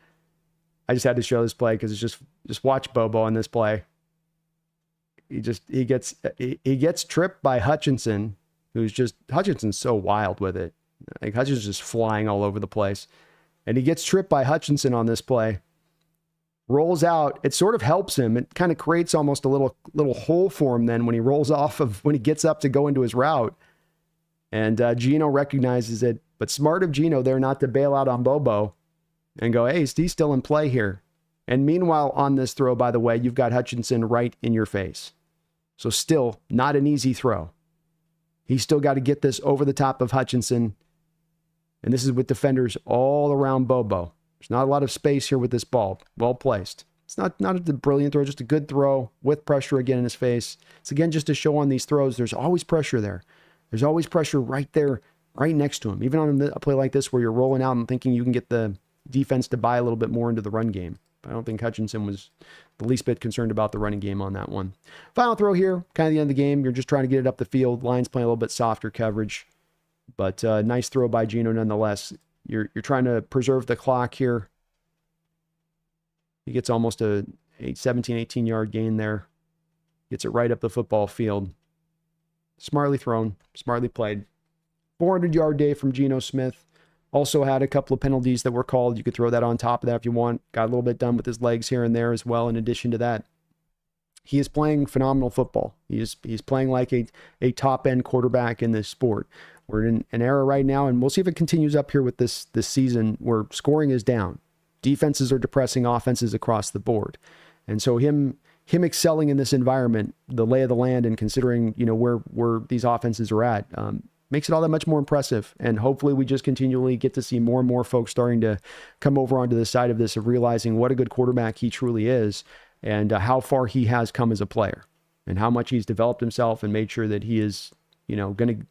I just had to show this play because it's just watch Bobo on this play. He gets tripped by Hutchinson, Hutchinson's so wild with it. Like Hutchinson's just flying all over the place. And he gets tripped by Hutchinson on this play. Rolls out. It sort of helps him. It kind of creates almost a little hole for him then when he rolls off of, when he gets up to go into his route. And Geno recognizes it, but smart of Geno there not to bail out on Bobo and go, hey, he's still in play here. And meanwhile, on this throw, by the way, you've got Hutchinson right in your face. So still not an easy throw. He's still got to get this over the top of Hutchinson. And this is with defenders all around Bobo. There's not a lot of space here with this ball. Well placed. It's not a brilliant throw, just a good throw with pressure again in his face. It's again just to show on these throws, there's always pressure there. There's always pressure right there, right next to him. Even on a play like this where you're rolling out and thinking you can get the defense to buy a little bit more into the run game. I don't think Hutchinson was the least bit concerned about the running game on that one. Final throw here, kind of the end of the game. You're just trying to get it up the field. Lions playing a little bit softer coverage. But nice throw by Geno nonetheless. You're trying to preserve the clock here. He gets almost a 17, 18-yard gain there. Gets it right up the football field. Smartly thrown, smartly played. 400-yard day from Geno Smith. Also had a couple of penalties that were called. You could throw that on top of that if you want. Got a little bit done with his legs here and there as well. In addition to that, he is playing phenomenal football. He's playing like a top-end quarterback in this sport. We're in an era right now, and we'll see if it continues up here with this season, where scoring is down. Defenses are depressing offenses across the board. And so him him excelling in this environment, the lay of the land, and considering, where these offenses are at, makes it all that much more impressive. And hopefully we just continually get to see more and more folks starting to come over onto the side of this, of realizing what a good quarterback he truly is, and how far he has come as a player, and how much he's developed himself and made sure that he is, going to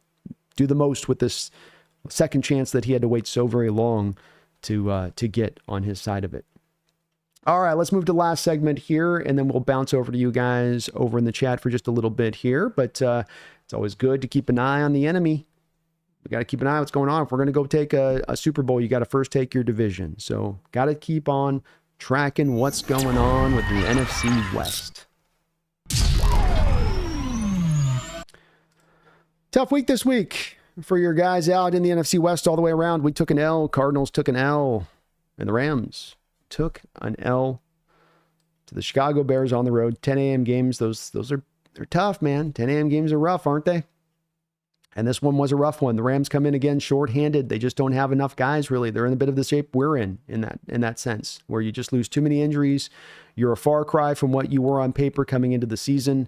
do the most with this second chance that he had to wait so very long to get on his side of it. All right, let's move to the last segment here, and then we'll bounce over to you guys over in the chat for just a little bit here. But it's always good to keep an eye on the enemy. We got to keep an eye on what's going on. If we're going to go take a Super Bowl, you got to first take your division. So got to keep on tracking what's going on with the NFC West. Tough week this week for your guys out in the NFC West all the way around. We took an L. Cardinals took an L. And the Rams took an L to the Chicago Bears on the road. 10 a.m. games. They're tough, man. 10 a.m. games are rough, aren't they? And this one was a rough one. The Rams come in again shorthanded. They just don't have enough guys, really. They're in a bit of the shape we're in that sense, where you just lose too many injuries. You're a far cry from what you were on paper coming into the season.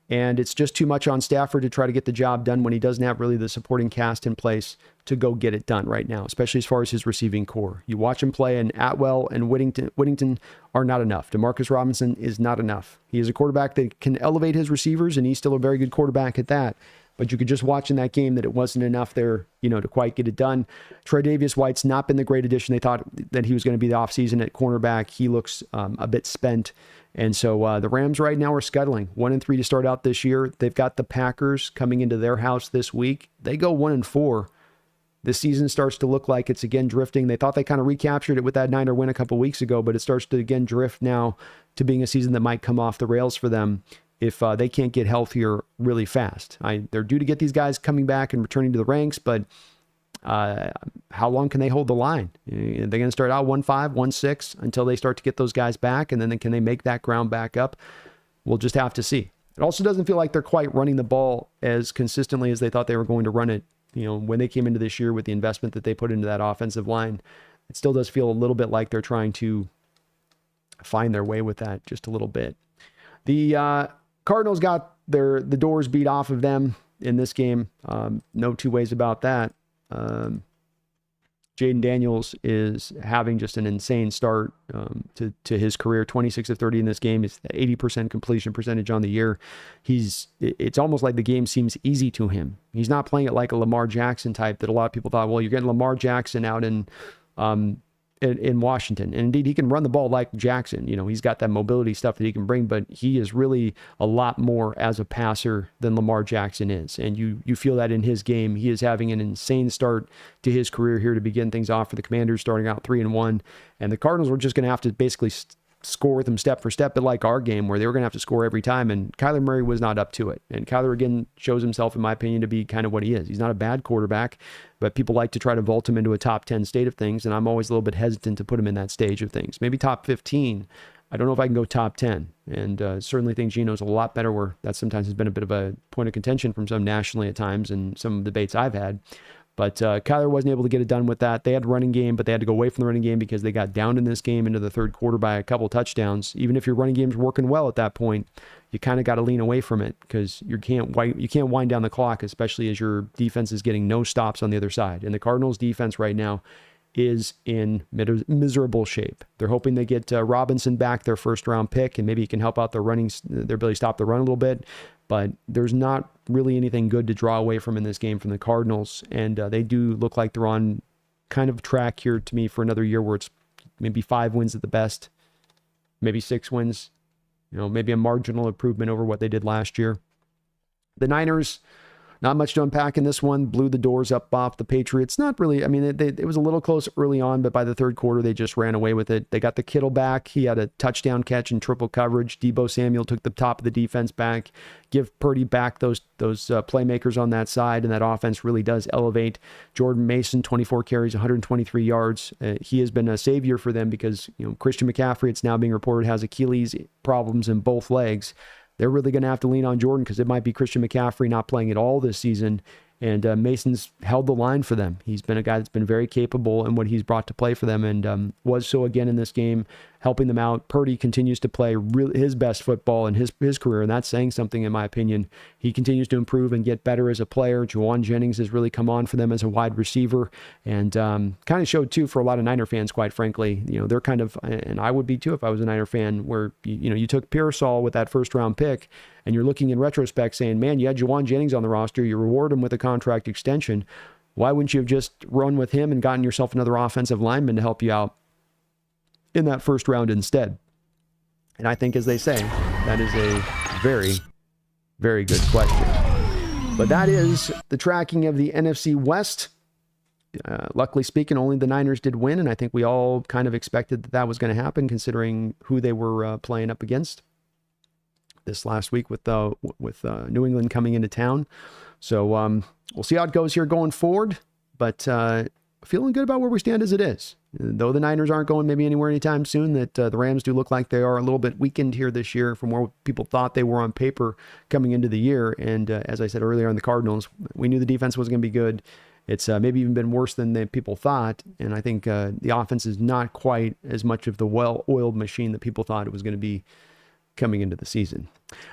And it's just too much on Stafford to try to get the job done when he doesn't have really the supporting cast in place to go get it done right now, especially as far as his receiving core. You watch him play, and Atwell and Whittington are not enough. Demarcus Robinson is not enough. He is a quarterback that can elevate his receivers, and he's still a very good quarterback at that. But you could just watch in that game that it wasn't enough there, to quite get it done. Tre'Davious White's not been the great addition. They thought that he was going to be the offseason at cornerback. He looks a bit spent. And so the Rams right now are scuttling 1-3 to start out this year. They've got the Packers coming into their house this week. They go 1-4. This season starts to look like it's again drifting. They thought they kind of recaptured it with that Niner win a couple weeks ago, but it starts to again drift now to being a season that might come off the rails for them if they can't get healthier really fast. They're due to get these guys coming back and returning to the ranks, but how long can they hold the line? They're going to start out 1-5, 1-6 until they start to get those guys back, and then can they make that ground back up? We'll just have to see. It also doesn't feel like they're quite running the ball as consistently as they thought they were going to run it. When they came into this year with the investment that they put into that offensive line, it still does feel a little bit like they're trying to find their way with that just a little bit. The Cardinals got the doors beat off of them in this game. No two ways about that. Jaden Daniels is having just an insane start to his career. 26 of 30 in this game. Is 80% completion percentage on the year. It's almost like the game seems easy to him. He's not playing it like a Lamar Jackson type that a lot of people thought, well, you're getting Lamar Jackson out in Washington. And indeed, he can run the ball like Jackson. He's got that mobility stuff that he can bring, but he is really a lot more as a passer than Lamar Jackson is. And you feel that in his game. He is having an insane start to his career here to begin things off for the Commanders, starting out 3-1. And the Cardinals were just going to have to basically score with them step for step, but like our game where they were going to have to score every time, and Kyler Murray was not up to it. And Kyler, again, shows himself, in my opinion, to be kind of what he is. He's not a bad quarterback, but people like to try to vault him into a top 10 state of things, and I'm always a little bit hesitant to put him in that stage of things. Maybe top 15. I don't know if I can go top 10, and certainly think Geno's a lot better, where that sometimes has been a bit of a point of contention from some nationally at times and some debates I've had. But Kyler wasn't able to get it done with that. They had a running game, but they had to go away from the running game because they got down in this game into the third quarter by a couple touchdowns. Even if your running game's working well at that point, you kind of got to lean away from it because you can't wind down the clock, especially as your defense is getting no stops on the other side. And the Cardinals' defense right now is in miserable shape. They're hoping they get Robinson back, their first-round pick, and maybe he can help out their ability to stop the run a little bit. But there's not really anything good to draw away from in this game from the Cardinals. And they do look like they're on kind of track here to me for another year where it's maybe 5 wins at the best, maybe 6 wins, maybe a marginal improvement over what they did last year. The Niners, not much to unpack in this one. Blew the doors up off the Patriots. Not really. I mean, it was a little close early on, but by the third quarter, they just ran away with it. They got the Kittle back. He had a touchdown catch in triple coverage. Deebo Samuel took the top of the defense back. Give Purdy back those playmakers on that side, and that offense really does elevate. Jordan Mason, 24 carries, 123 yards. He has been a savior for them because Christian McCaffrey, it's now being reported, has Achilles problems in both legs. They're really going to have to lean on Jordan because it might be Christian McCaffrey not playing at all this season, And Mason's held the line for them. He's been a guy that's been very capable in what he's brought to play for them, and was so again in this game, helping them out. Purdy continues to play his best football in his career, and that's saying something in my opinion. He continues to improve and get better as a player. Juwan Jennings has really come on for them as a wide receiver, and kind of showed too for a lot of Niner fans, quite frankly. They're kind of, and I would be too if I was a Niner fan, where you took Pearsall with that first round pick, and you're looking in retrospect saying, man, you had Juwan Jennings on the roster, you reward him with a contract extension. Why wouldn't you have just run with him and gotten yourself another offensive lineman to help you out in that first round instead? And I think, as they say, that is a very, very good question. But that is the tracking of the NFC West. Luckily speaking, only the Niners did win, and I think we all kind of expected that was going to happen, considering who they were playing up against this last week with New England coming into town. So we'll see how it goes here going forward, but feeling good about where we stand as it is. Though the Niners aren't going maybe anywhere anytime soon, that the Rams do look like they are a little bit weakened here this year from where people thought they were on paper coming into the year. And as I said earlier on the Cardinals, we knew the defense was going to be good. It's maybe even been worse than people thought. And I think the offense is not quite as much of the well-oiled machine that people thought it was going to be coming into the season.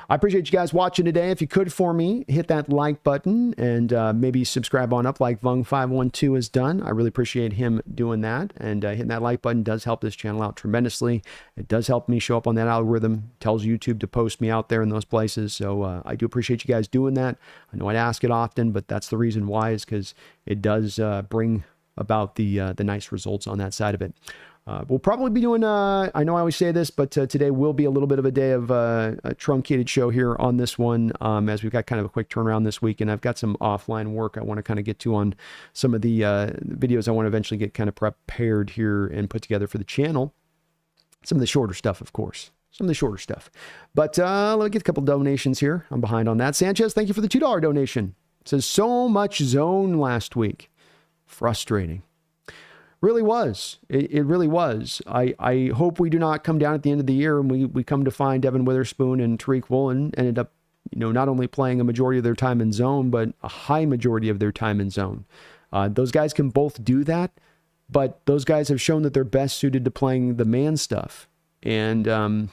I appreciate you guys watching today. If you could for me, hit that like button and maybe subscribe on up like Vung512 has done. I really appreciate him doing that. And hitting that like button does help this channel out tremendously. It does help me show up on that algorithm. Tells YouTube to post me out there in those places. So I do appreciate you guys doing that. I know I'd ask it often, but that's the reason why, is because it does bring about the nice results on that side of it. We'll probably be doing, I know I always say this, but today will be a little bit of a day of a truncated show here on this one, as we've got kind of a quick turnaround this week, and I've got some offline work I want to kind of get to on some of the videos I want to eventually get kind of prepared here and put together for the channel. Some of the shorter stuff, of course. Some of the shorter stuff. But let me get a couple donations here. I'm behind on that. Sanchez, thank you for the $2 donation. It says, so much zone last week. Frustrating. Really was. It really was. I hope we do not come down at the end of the year and we come to find Devin Witherspoon and Tariq Woolen ended up, not only playing a majority of their time in zone, but a high majority of their time in zone. Those guys can both do that, but those guys have shown that they're best suited to playing the man stuff. And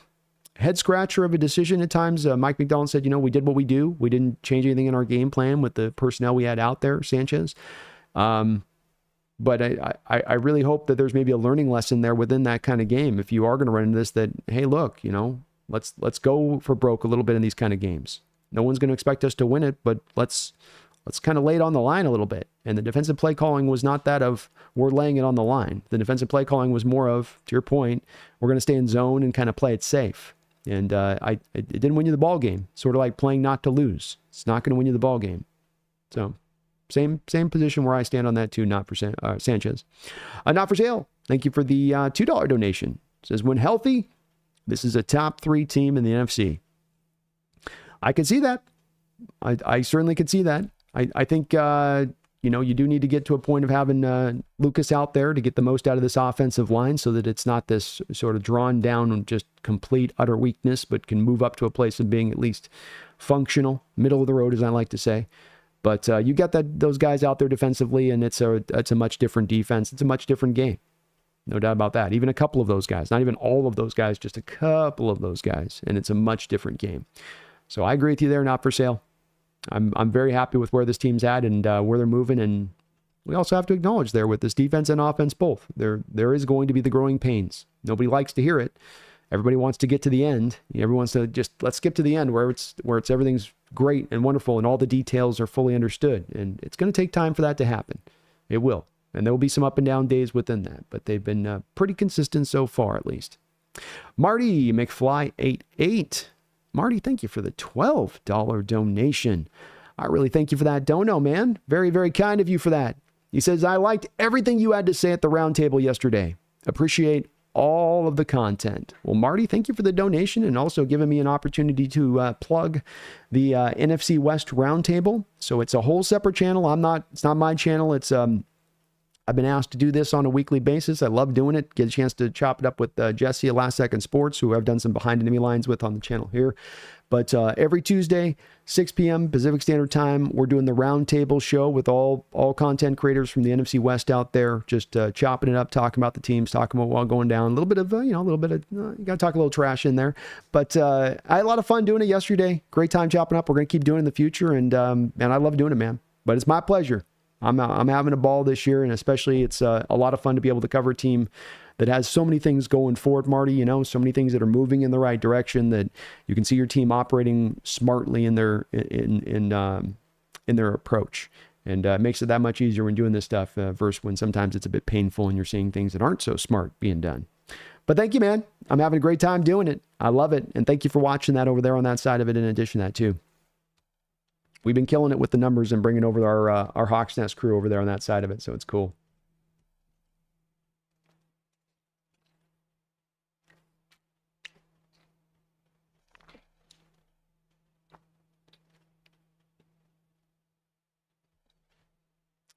head scratcher of a decision at times. Mike McDonald said, we did what we do. We didn't change anything in our game plan with the personnel we had out there, Sanchez. But I really hope that there's maybe a learning lesson there within that kind of game. If you are going to run into this, that, hey, look, let's go for broke a little bit in these kind of games. No one's going to expect us to win it, but let's kind of lay it on the line a little bit. And the defensive play calling was not that of we're laying it on the line. The defensive play calling was more of, to your point, we're going to stay in zone and kind of play it safe. And it didn't win you the ball game. Sort of like playing not to lose. It's not going to win you the ball game. So same position where I stand on that too, not for Sanchez. Not for sale. Thank you for the $2 donation. It says, when healthy, this is a top 3 team in the NFC. I can see that. I certainly could see that. I think, you do need to get to a point of having Lucas out there to get the most out of this offensive line so that it's not this sort of drawn down, just complete, utter weakness, but can move up to a place of being at least functional, middle of the road, as I like to say. But you got those guys out there defensively, and it's a much different defense. It's a much different game. No doubt about that. Even a couple of those guys, not even all of those guys, just a couple of those guys, and it's a much different game. So I agree with you there, not for sale. I'm very happy with where this team's at and where they're moving, and we also have to acknowledge there with this defense and offense both, there is going to be the growing pains. Nobody likes to hear it. Everybody wants to get to the end. Everyone wants to just, let's skip to the end where it's everything's great and wonderful and all the details are fully understood. And it's going to take time for that to happen. It will. And there will be some up and down days within that, but they've been pretty consistent so far, at least. Marty McFly 88. Marty, thank you for the $12 donation. I really thank you for that dono, man. Very, very kind of you for that. He says, I liked everything you had to say at the roundtable yesterday. Appreciate all of the content. Well, Marty, thank you for the donation and also giving me an opportunity to plug the NFC West Roundtable. So it's a whole separate channel. It's not my channel. It's I've been asked to do this on a weekly basis. I love doing it. Get a chance to chop it up with Jesse at Last Second Sports, who I've done some behind enemy lines with on the channel here. But every Tuesday, 6 p.m. Pacific Standard Time, we're doing the roundtable show with all content creators from the NFC West out there, just chopping it up, talking about the teams, talking about what going down. A little bit of, you got to talk a little trash in there. But I had a lot of fun doing it yesterday. Great time chopping up. We're going to keep doing it in the future. And I love doing it, man. But it's my pleasure. I'm having a ball this year, and especially it's a lot of fun to be able to cover a team that has so many things going forward, Marty, so many things that are moving in the right direction, that you can see your team operating smartly in their approach. And it makes it that much easier when doing this stuff versus when sometimes it's a bit painful and you're seeing things that aren't so smart being done. But thank you, man. I'm having a great time doing it. I love it. And thank you for watching that over there on that side of it in addition to that too. We've been killing it with the numbers and bringing over our Hawks Nest crew over there on that side of it. So it's cool.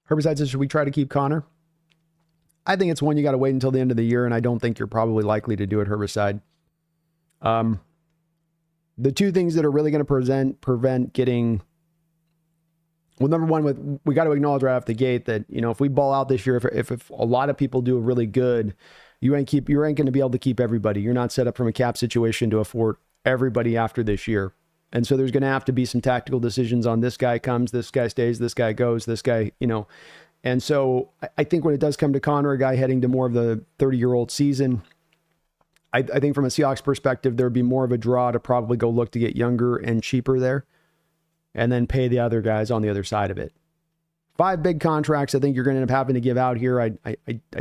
Herbicide says, should we try to keep Connor? I think it's one you got to wait until the end of the year, and I don't think you're probably likely to do it, Herbicide. The two things that are really going to prevent getting... Well, number one, we got to acknowledge right off the gate that, if we ball out this year, if a lot of people do really good, you ain't going to be able to keep everybody. You're not set up from a cap situation to afford everybody after this year. And so there's going to have to be some tactical decisions on this guy comes, this guy stays, this guy goes, this guy, And so I think when it does come to Connor, a guy heading to more of the 30-year-old season, I think from a Seahawks perspective, there'd be more of a draw to probably go look to get younger and cheaper there and then pay the other guys on the other side of it. 5 big contracts I think you're going to end up having to give out here. I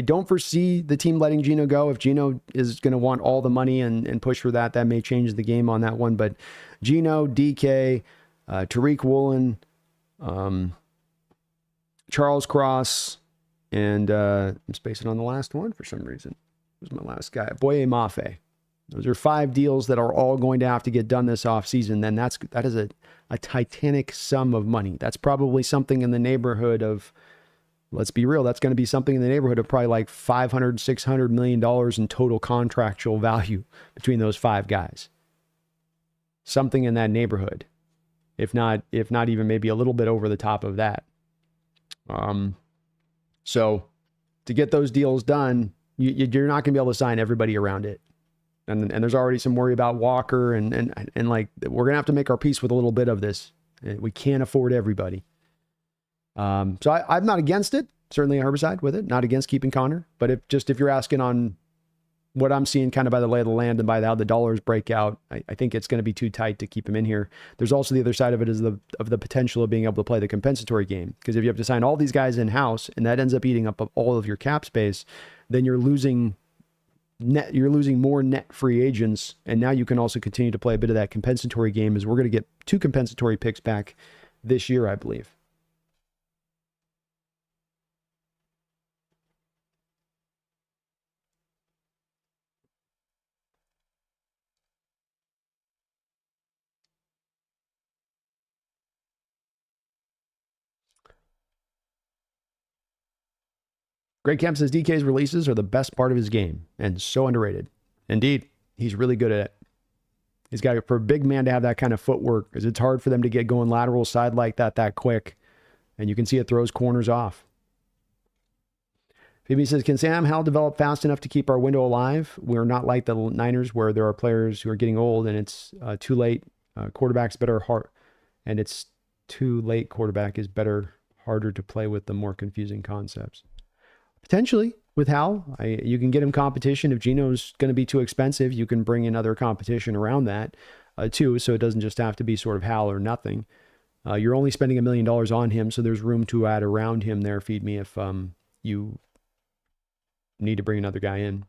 don't foresee the team letting Geno go. If Geno is going to want all the money and push for that may change the game on that one. But Geno, DK, Tariq Woolen, Charles Cross, and I'm spacing on the last one for some reason. Who's my last guy? Boye Mafe. Those are 5 deals that are all going to have to get done this offseason. Then that is a titanic sum of money. That's probably something in the neighborhood of, let's be real, that's going to be something in the neighborhood of probably like $500, $600 million in total contractual value between those 5 guys. Something in that neighborhood, if not even maybe a little bit over the top of that. So to get those deals done, you're not going to be able to sign everybody around it. And there's already some worry about Walker and like, we're going to have to make our peace with a little bit of this. We can't afford everybody. So I'm not against it. Certainly a Herbicide with it. Not against keeping Connor. But if you're asking on what I'm seeing kind of by the lay of the land and by how the dollars break out, I think it's going to be too tight to keep him in here. There's also the other side of it is the potential of being able to play the compensatory game. Because if you have to sign all these guys in-house and that ends up eating up all of your cap space, then you're losing more net free agents, and now you can also continue to play a bit of that compensatory game, as we're going to get 2 compensatory picks back this year, I believe. Greg Kemp says DK's releases are the best part of his game and so underrated. Indeed, he's really good at it. He's got, for a big man to have that kind of footwork, because it's hard for them to get going lateral side like that quick. And you can see it throws corners off. Phoebe says, can Sam Howell develop fast enough to keep our window alive? We're not like the Niners where there are players who are getting old and it's too late. Quarterback's better, and it's too late. Quarterback is better, harder to play with the more confusing concepts. Potentially with Hal, you can get him competition. If Geno's going to be too expensive, you can bring in other competition around that too. So it doesn't just have to be sort of Hal or nothing. You're only spending $1 million on him, so there's room to add around him there. Feed me if you need to bring another guy in.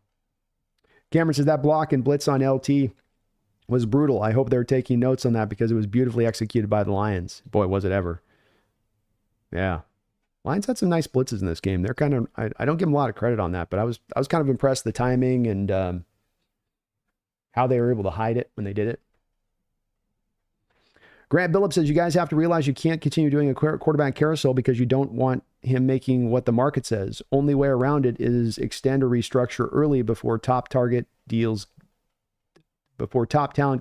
Cameron says that block and blitz on LT was brutal. I hope they're taking notes on that because it was beautifully executed by the Lions. Boy, was it ever. Yeah. Lions had some nice blitzes in this game. They're kind of, I don't give them a lot of credit on that, but I was kind of impressed the timing and how they were able to hide it when they did it. Grant Billups says, you guys have to realize you can't continue doing a quarterback carousel because you don't want him making what the market says. Only way around it is extend or restructure early before top talent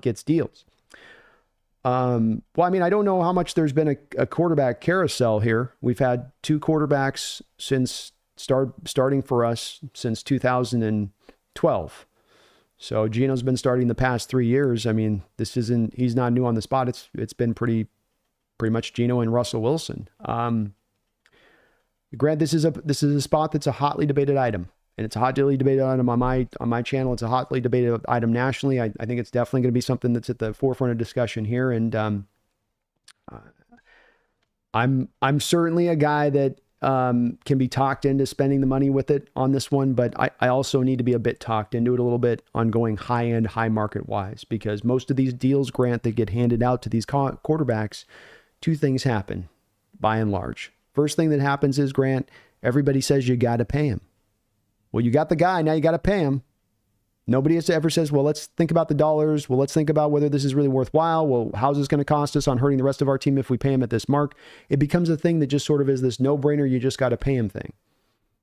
gets deals. Well, I mean, I don't know how much there's been a quarterback carousel here. We've had 2 quarterbacks since starting for us since 2012. So Geno's been starting the past 3 years. I mean, he's not new on the spot. It's been pretty much Geno and Russell Wilson. Grant, this is a spot that's a hotly debated item, and it's a hotly debated item on my channel. It's a hotly debated item nationally. I think it's definitely going to be something that's at the forefront of discussion here. And I'm certainly a guy that can be talked into spending the money with it on this one, but I also need to be a bit talked into it a little bit on going high-end, high market wise, because most of these deals, Grant, that get handed out to these quarterbacks, 2 things happen by and large. First thing that happens is, Grant, everybody says you got to pay him. Well, you got the guy, now you got to pay him. Nobody ever says, well, let's think about the dollars. Well, let's think about whether this is really worthwhile. Well, how's this going to cost us on hurting the rest of our team if we pay him at this mark? It becomes a thing that just sort of is this no-brainer, you just got to pay him thing.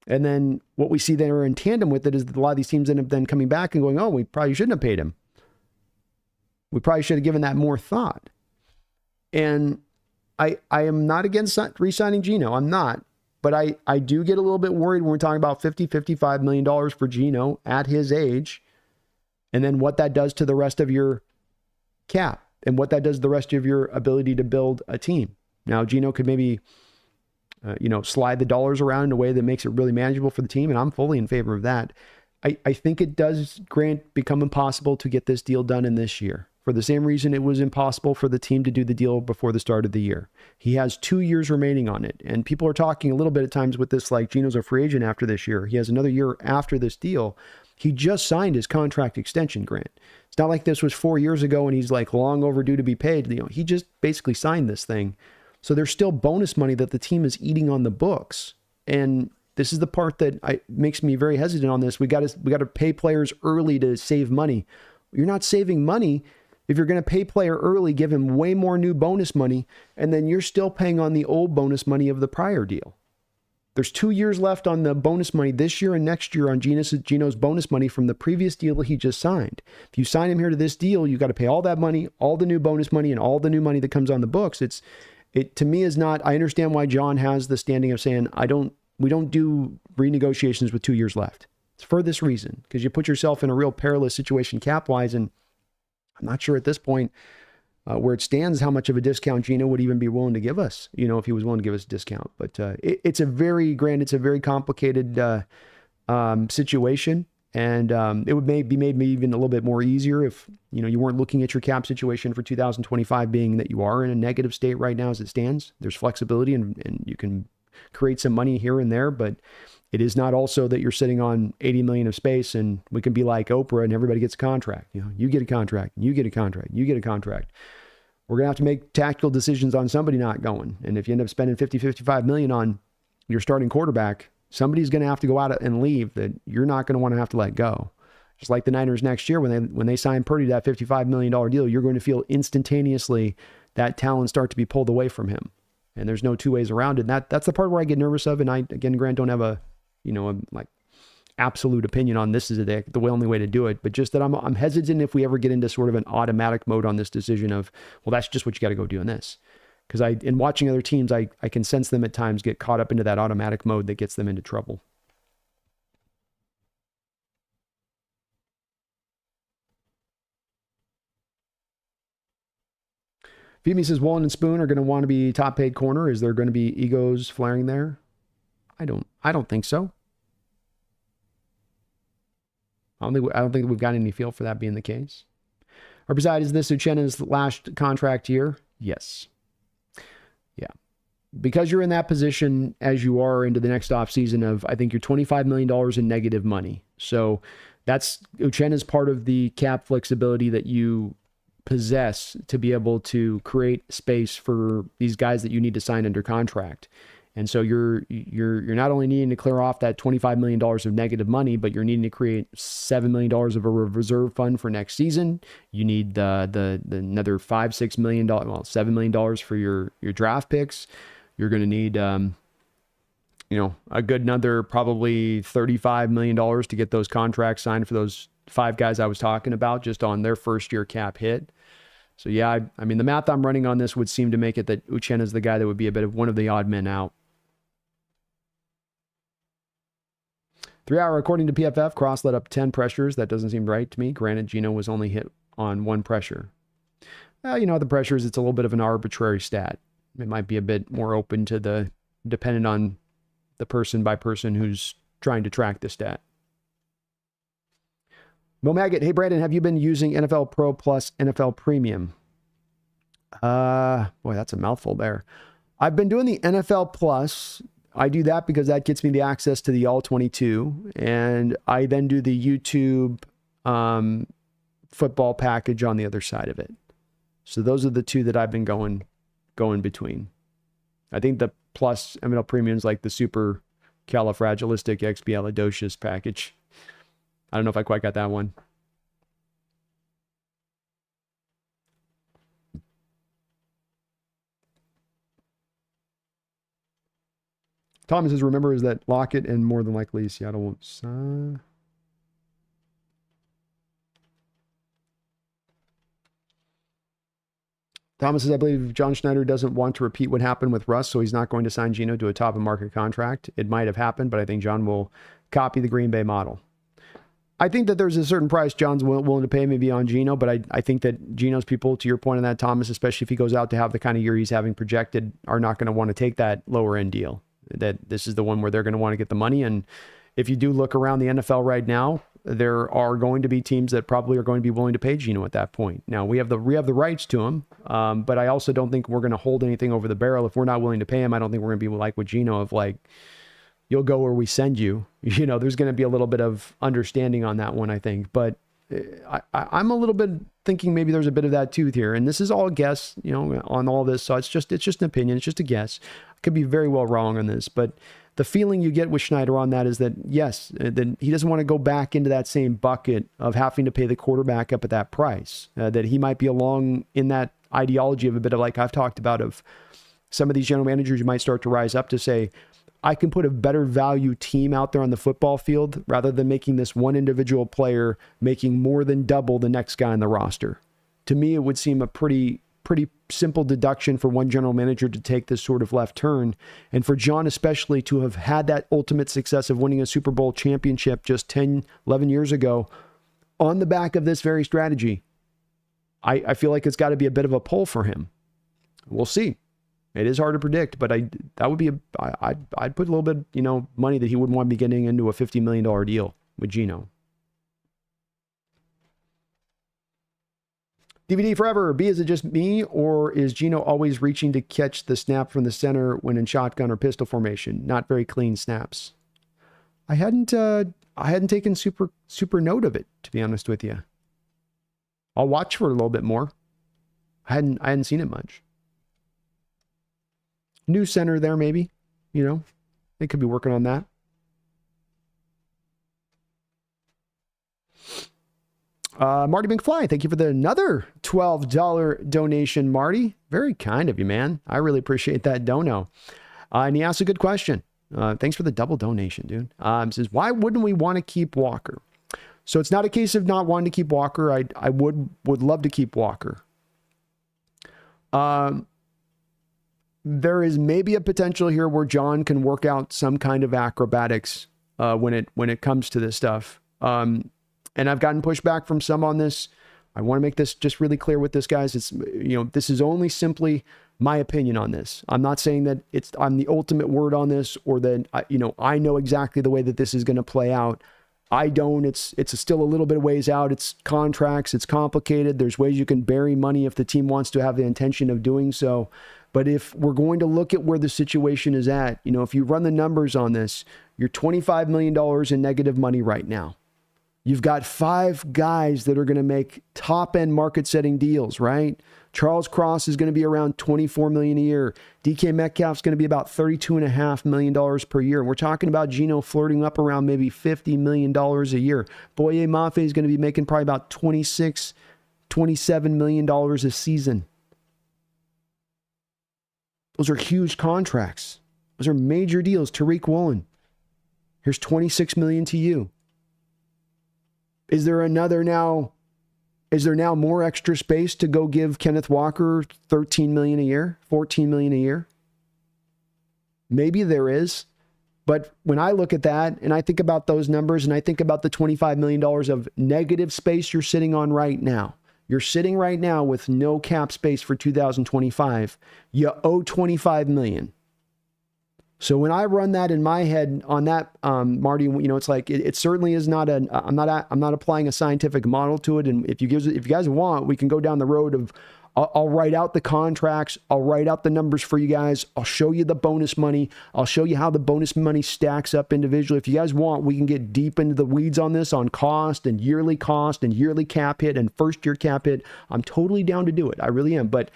And then what we see there in tandem with it is that a lot of these teams end up then coming back and going, oh, we probably shouldn't have paid him. We probably should have given that more thought. And I am not against re-signing Geno. I'm not. But I do get a little bit worried when we're talking about $55 million for Geno at his age. And then what that does to the rest of your cap and what that does to the rest of your ability to build a team. Now, Geno could maybe, slide the dollars around in a way that makes it really manageable for the team. And I'm fully in favor of that. I think it does, Grant, become impossible to get this deal done in this year for the same reason it was impossible for the team to do the deal before the start of the year. He has 2 years remaining on it. And people are talking a little bit at times with this, like Geno's a free agent after this year. He has another year after this deal. He just signed his contract extension, Grant. It's not like this was 4 years ago and he's like long overdue to be paid. He just basically signed this thing. So there's still bonus money that the team is eating on the books. And this is the part that makes me very hesitant on this. We got to pay players early to save money. You're not saving money if you're going to pay player early, give him way more new bonus money, and then you're still paying on the old bonus money of the prior deal. There's 2 years left on the bonus money this year and next year on Geno's bonus money from the previous deal that he just signed. If you sign him here to this deal, you got to pay all that money, all the new bonus money, and all the new money that comes on the books. It to me is not. I understand why John has the standing of saying we don't do renegotiations with 2 years left. It's for this reason, because you put yourself in a real perilous situation cap wise, and I'm not sure at this point where it stands how much of a discount Geno would even be willing to give us, if he was willing to give us a discount. But it's a very complicated situation. And it would be made even a little bit more easier if, you weren't looking at your cap situation for 2025 being that you are in a negative state right now as it stands. There's flexibility and you can create some money here and there, but it is not also that you're sitting on 80 million of space and we can be like Oprah and everybody gets a contract. You get a contract, you get a contract, you get a contract. We're going to have to make tactical decisions on somebody not going. And if you end up spending 55 million on your starting quarterback, somebody's going to have to go out and leave that you're not going to want to have to let go. Just like the Niners next year, when they sign Purdy to that $55 million deal, you're going to feel instantaneously that talent start to be pulled away from him. And there's no two ways around it. And that's the part where I get nervous of. And I, again, Grant, don't have a absolute opinion on this is the only way to do it. But just that I'm hesitant if we ever get into sort of an automatic mode on this decision of, well, that's just what you got to go do in this. Because in watching other teams, I can sense them at times get caught up into that automatic mode that gets them into trouble. Femi says Wallen and Spoon are going to want to be top paid corner. Is there going to be egos flaring there? I don't think so. I don't think we've got any feel for that being the case. Or beside, is this Uchenna's last contract year? Yes. Yeah. Because you're in that position as you are into the next offseason of, I think you're $25 million in negative money. So that's Uchenna's part of the cap flexibility that you possess to be able to create space for these guys that you need to sign under contract. And so you're not only needing to clear off that $25 million of negative money, but you're needing to create $7 million of a reserve fund for next season. You need the another $5-6 million, well, $7 million for your draft picks. You're going to need a good another probably $35 million to get those contracts signed for those 5 guys I was talking about just on their first year cap hit. So yeah, I mean the math I'm running on this would seem to make it that Uchenna is the guy that would be a bit of one of the odd men out. 3 hour, according to PFF, Cross let up 10 pressures. That doesn't seem right to me. Granted, Geno was only hit on 1 pressure. The pressures, it's a little bit of an arbitrary stat. It might be a bit more open to dependent on the person by person who's trying to track the stat. Mo Maggot, hey Brandon, have you been using NFL Pro Plus NFL Premium? Boy, that's a mouthful there. I've been doing the NFL Plus. I do that because that gets me the access to the All 22, and I then do the YouTube football package on the other side of it. So those are the 2 that I've been going between. I think the Plus NFL Premium is like the super califragilistic expialidocious package. I don't know if I quite got that one. Thomas says, remember, is that Lockett and more than likely Seattle won't sign. Thomas says, I believe John Schneider doesn't want to repeat what happened with Russ, so he's not going to sign Geno to a top of market contract. It might have happened, but I think John will copy the Green Bay model. I think that there's a certain price John's willing to pay maybe on Geno, but I think that Geno's people, to your point on that, Thomas, especially if he goes out to have the kind of year he's having projected, are not going to want to take that lower end deal. That this is the one where they're going to want to get the money. And if you do look around the NFL right now, there are going to be teams that probably are going to be willing to pay Geno at that point. Now we have the rights to him, but I also don't think we're going to hold anything over the barrel. If we're not willing to pay him, I don't think we're going to be like with Geno of like, you'll go where we send you. There's going to be a little bit of understanding on that one, I think. But I'm a little bit thinking maybe there's a bit of that tooth here, and this is all a guess, on all this. So it's just an opinion. It's just a guess. I could be very well wrong on this, but the feeling you get with Schneider on that is that yes, that he doesn't want to go back into that same bucket of having to pay the quarterback up at that price. That he might be along in that ideology of a bit of like I've talked about of some of these general managers who might start to rise up to say, I can put a better value team out there on the football field rather than making this one individual player making more than double the next guy on the roster. To me, it would seem a pretty simple deduction for one general manager to take this sort of left turn. And for John especially to have had that ultimate success of winning a Super Bowl championship just 10, 11 years ago on the back of this very strategy, I feel like it's got to be a bit of a pull for him. We'll see. It is hard to predict, but I'd put a little bit, money that he wouldn't want to be getting into a $50 million deal with Geno. DVD forever. B, is it just me, or is Geno always reaching to catch the snap from the center when in shotgun or pistol formation? Not very clean snaps. I hadn't taken super note of it, to be honest with you. I'll watch for a little bit more. I hadn't seen it much. New center there, maybe. They could be working on that. Marty McFly, thank you for another $12 donation, Marty. Very kind of you, man. I really appreciate that dono. And he asked a good question. Thanks for the double donation, dude. Says, why wouldn't we want to keep Walker? So it's not a case of not wanting to keep Walker. I would love to keep Walker. There is maybe a potential here where John can work out some kind of acrobatics when it comes to this stuff. And I've gotten pushback from some on this. I want to make this just really clear with this, guys. It's, this is only simply my opinion on this. I'm not saying that I'm the ultimate word on this, or that, I know exactly the way that this is going to play out. I don't. It's still a little bit of ways out. It's contracts. It's complicated. There's ways you can bury money if the team wants to have the intention of doing so. But if we're going to look at where the situation is at, if you run the numbers on this, you're $25 million in negative money right now. You've got 5 guys that are going to make top-end market-setting deals, right? Charles Cross is going to be around $24 million a year. DK Metcalf's going to be about $32.5 million per year. And we're talking about Geno flirting up around maybe $50 million a year. Boye Mafe is going to be making probably about $26, $27 million a season. Those are huge contracts. Those are major deals. Tariq Woolen, here's $26 million to you. Is there now more extra space to go give Kenneth Walker $13 million a year, $14 million a year? Maybe there is. But when I look at that and I think about those numbers and I think about the $25 million of negative space you're sitting on right now, you're sitting right now with no cap space for 2025. You owe $25 million. So when I run that in my head on that, Marty, you know, it's like it certainly is not I'm not applying a scientific model to it. And if you guys want, we can go down the road of I'll write out the contracts, I'll write out the numbers for you guys, I'll show you the bonus money, I'll show you how the bonus money stacks up individually. If you guys want, we can get deep into the weeds on this, on cost and yearly cap hit and first year cap hit. I'm totally down to do it. I really am. But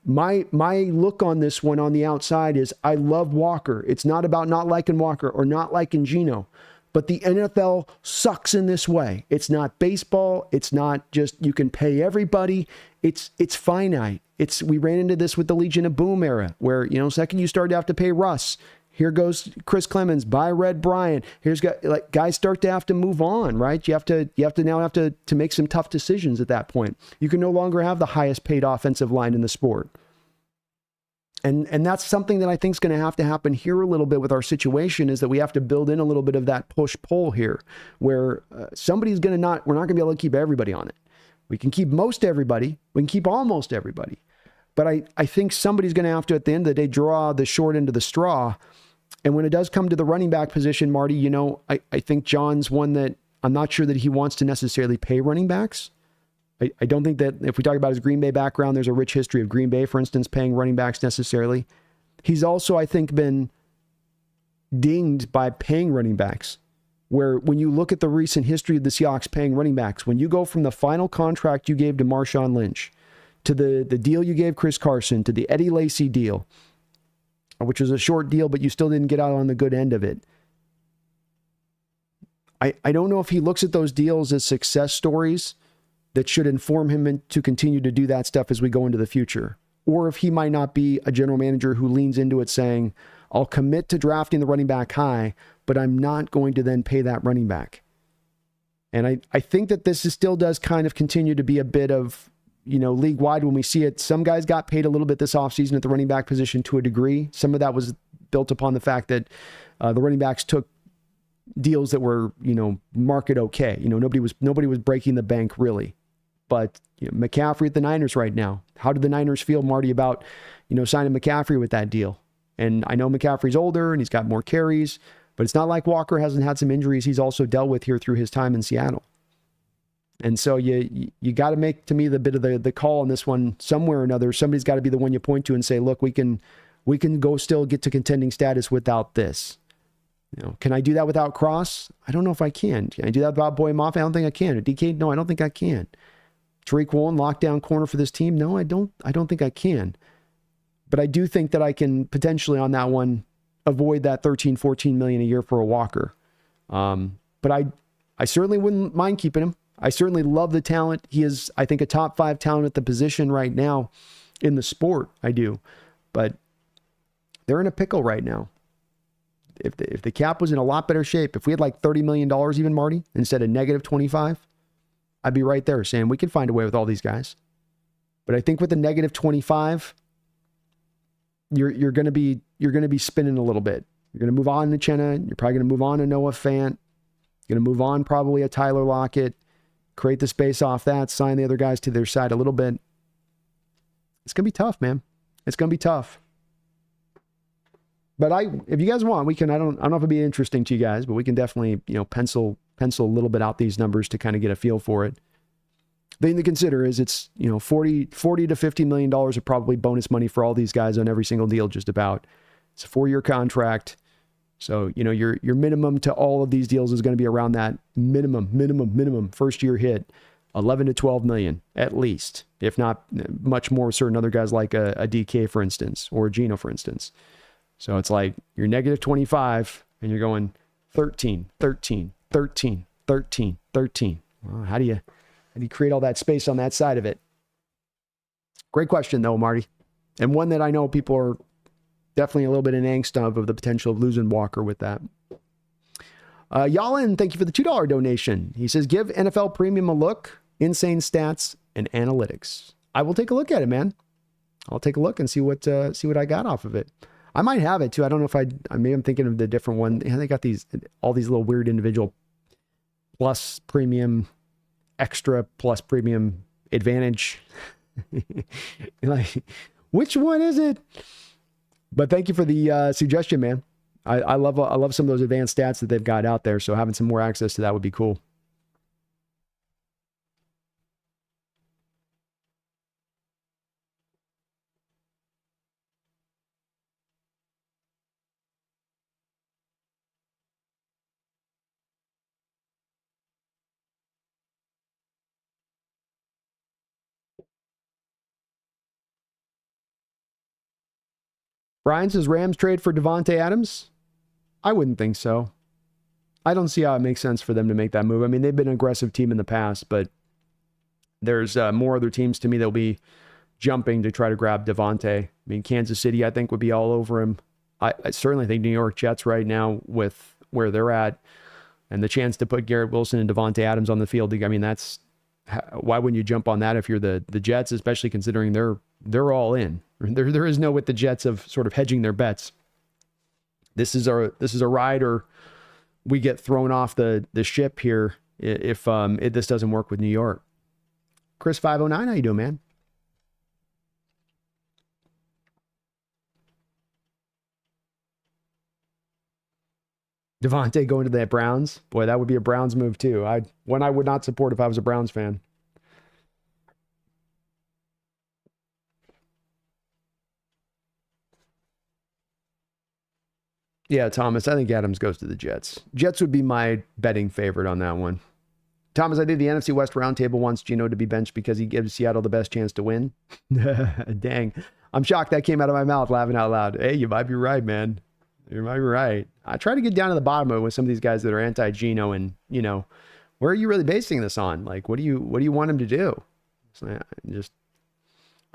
my look on this one on the outside is I love Walker. It's not about not liking Walker or not liking Geno, but the NFL sucks in this way. It's not baseball. It's not just you can pay everybody. It's finite. We ran into this with the Legion of Boom era where, you know, second you start to have to pay Russ. Here goes Chris Clemens, buy Red Bryant. Guys start to have to move on, right? You have to now make some tough decisions at that point. You can no longer have the highest paid offensive line in the sport. And that's something that I think is going to happen here a little bit with our situation, is that we have to build in a little bit of that push-pull here where we're not going to be able to keep everybody on it. We can keep most everybody. We can keep almost everybody. But I think somebody's going to have to, at the end of the day, draw the short end of the straw. And when it does come to the running back position, Marty, you know, I think John's one that I'm not sure that he wants to necessarily pay running backs. I don't think that if we talk about his Green Bay background, there's a rich history of Green Bay, for instance, paying running backs necessarily. He's also, I think, been dinged by paying running backs, where when you look at the recent history of the Seahawks paying running backs, when you go from the final contract you gave to Marshawn Lynch, to the deal you gave Chris Carson, to the Eddie Lacy deal, which was a short deal, but you still didn't get out on the good end of it. I don't know if he looks at those deals as success stories that should inform him to continue to do that stuff as we go into the future. Or if he might not be a general manager who leans into it saying, I'll commit to drafting the running back high, but I'm not going to then pay that running back. And I think that this still does kind of continue to be a bit of, you know, league-wide when we see it. Some guys got paid a little bit this offseason at the running back position to a degree. Some of that was built upon the fact that the running backs took deals that were, you know, market okay. You know, nobody was breaking the bank really. But you know, McCaffrey at the Niners right now. How did the Niners feel, Marty, about, you know, signing McCaffrey with that deal? And I know McCaffrey's older and he's got more carries, but it's not like Walker hasn't had some injuries he's also dealt with here through his time in Seattle. And so you got to make, to me, the bit of the call on this one somewhere or another. Somebody's got to be the one you point to and say, look, we can go still get to contending status without this. You know, can I do that without Cross? I don't know if I can. Can I do that without Boye Mafe? I don't think I can. DK? No, I don't think I can. Tariq Woolen, lockdown corner for this team? No, I don't think I can. But I do think that I can potentially on that one avoid that $13-14 million a year for a Walker. But I certainly wouldn't mind keeping him. I certainly love the talent. He is, I think, a top 5 talent at the position right now in the sport. I do. But they're in a pickle right now. If the cap was in a lot better shape, if we had like $30 million even, Marty, instead of negative 25, I'd be right there saying we can find a way with all these guys. But I think with the negative 25, you're going to be spinning a little bit. You're going to move on to Chenna. You're probably going to move on to Noah Fant. You're going to move on probably a Tyler Lockett, create the space off that, sign the other guys to their side a little bit. It's going to be tough, man. It's going to be tough. But if you guys want, we can, I don't know if it'd be interesting to you guys, but we can definitely, you know, pencil a little bit out these numbers to kind of get a feel for it. The thing to consider is it's, you know, $40 to $50 million of probably bonus money for all these guys on every single deal, just about. It's a 4-year contract. So, you know, your minimum to all of these deals is going to be around that minimum first year hit, 11 to 12 million at least, if not much more with certain other guys like a DK, for instance, or a Geno, for instance. So it's like you're negative 25 and you're going 13. Well, how do you create all that space on that side of it? Great question though, Marty. And one that I know people are definitely a little bit in angst of the potential of losing Walker with that. Yalin, thank you for the $2 donation. He says, give NFL Premium a look, insane stats and analytics. I will take a look at it, man. I'll take a look and see what I got off of it. I might have it too. I don't know if maybe I'm thinking of the different one. They got all these little weird individual plus premium, extra plus premium advantage. Like, which one is it? But thank you for the suggestion, man. I love some of those advanced stats that they've got out there. So having some more access to that would be cool. Brian says Rams trade for Devontae Adams. I wouldn't think so. I don't see how it makes sense for them to make that move. I mean, they've been an aggressive team in the past, but there's more other teams to me that'll be jumping to try to grab Devontae. I mean, Kansas City, I think, would be all over him. I certainly think New York Jets right now with where they're at and the chance to put Garrett Wilson and Devontae Adams on the field. I mean, why wouldn't you jump on that if you're the Jets, especially considering they're all in. There is no with the Jets of sort of hedging their bets. This is a ride or we get thrown off the ship here if this doesn't work with New York. Chris 509, how you doing, man? Devontae going to the Browns? Boy, that would be a Browns move too. One I would not support if I was a Browns fan. Yeah, Thomas, I think Adams goes to the Jets. Jets would be my betting favorite on that one. Thomas, I think the NFC West roundtable wants Geno to be benched because he gives Seattle the best chance to win. Dang. I'm shocked that came out of my mouth laughing out loud. Hey, you might be right, man. You might be right. I try to get down to the bottom of it with some of these guys that are anti-Geno and, you know, where are you really basing this on? Like, what do you want him to do? It's just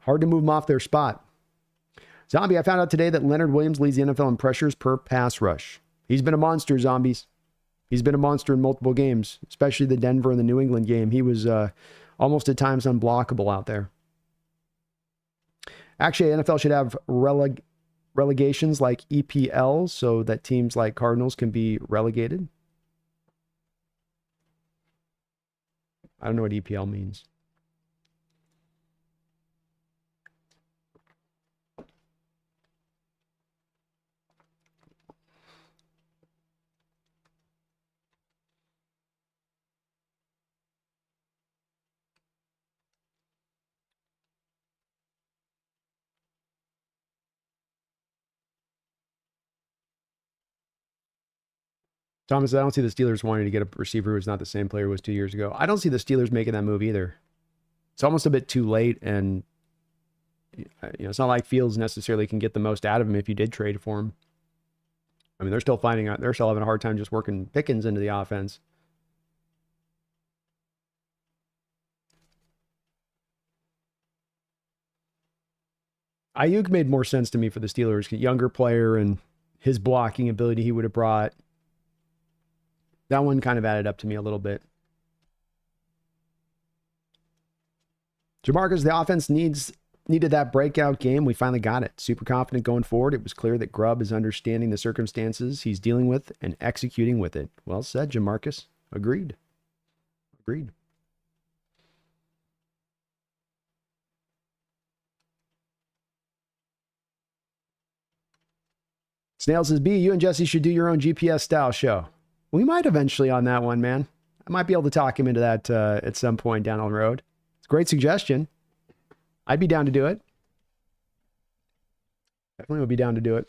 hard to move them off their spot. Zombie, I found out today that Leonard Williams leads the NFL in pressures per pass rush. He's been a monster, Zombies. He's been a monster in multiple games, especially the Denver and the New England game. He was almost at times unblockable out there. Actually, NFL should have relegations like EPL so that teams like Cardinals can be relegated. I don't know what EPL means. Thomas, I don't see the Steelers wanting to get a receiver who's not the same player who was 2 years ago. I don't see the Steelers making that move either. It's almost a bit too late, and it's not like Fields necessarily can get the most out of him if you did trade for him. I mean, they're still having a hard time just working Pickens into the offense. Ayuk made more sense to me for the Steelers. Younger player and his blocking ability he would have brought. That one kind of added up to me a little bit. Jamarcus, the offense needed that breakout game. We finally got it. Super confident going forward. It was clear that Grubb is understanding the circumstances he's dealing with and executing with it. Well said, Jamarcus. Agreed. Snail says, B, you and Jesse should do your own GPS style show. We might eventually on that one, man. I might be able to talk him into that at some point down the road. It's a great suggestion. I'd be down to do it. Definitely would be down to do it.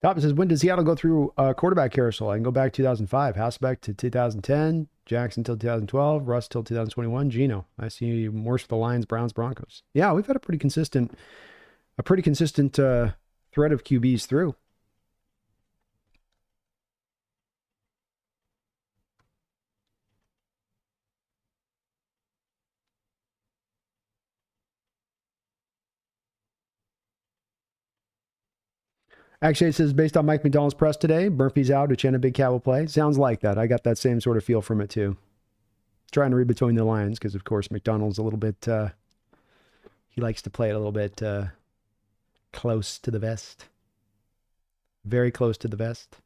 Top says, when does Seattle go through a quarterback carousel? I can go back 2005, Hasselbeck to 2010, Jackson till 2012, Russ till 2021, Geno. I see worse for the Lions, Browns, Broncos. Yeah, we've had a pretty consistent thread of QBs through. Actually, it says, based on Mike McDonald's press today, Murphy's out, Uchenna Big Cat will play. Sounds like that. I got that same sort of feel from it, too. Trying to read between the lines, because, of course, McDonald's a little bit, he likes to play it a little bit close to the vest. Very close to the vest.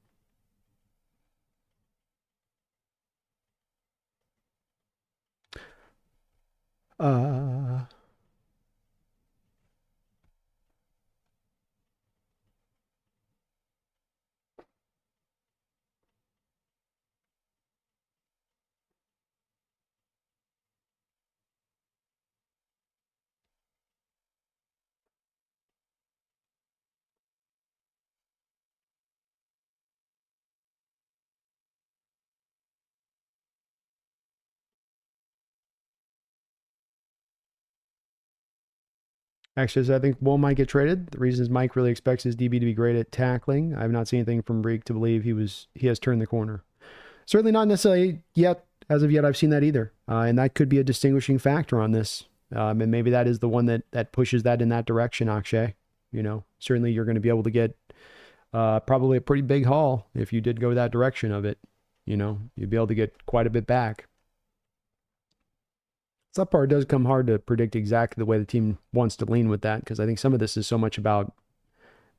Actually, I think Will might get traded. The reason is Mike really expects his DB to be great at tackling. I have not seen anything from Reek to believe he has turned the corner. Certainly not necessarily yet. As of yet, I've seen that either. And that could be a distinguishing factor on this. And maybe that is the one that pushes that in that direction, Akshay. Certainly you're going to be able to get probably a pretty big haul if you did go that direction of it. You'd be able to get quite a bit back. That part does come hard to predict exactly the way the team wants to lean with that, because I think some of this is so much about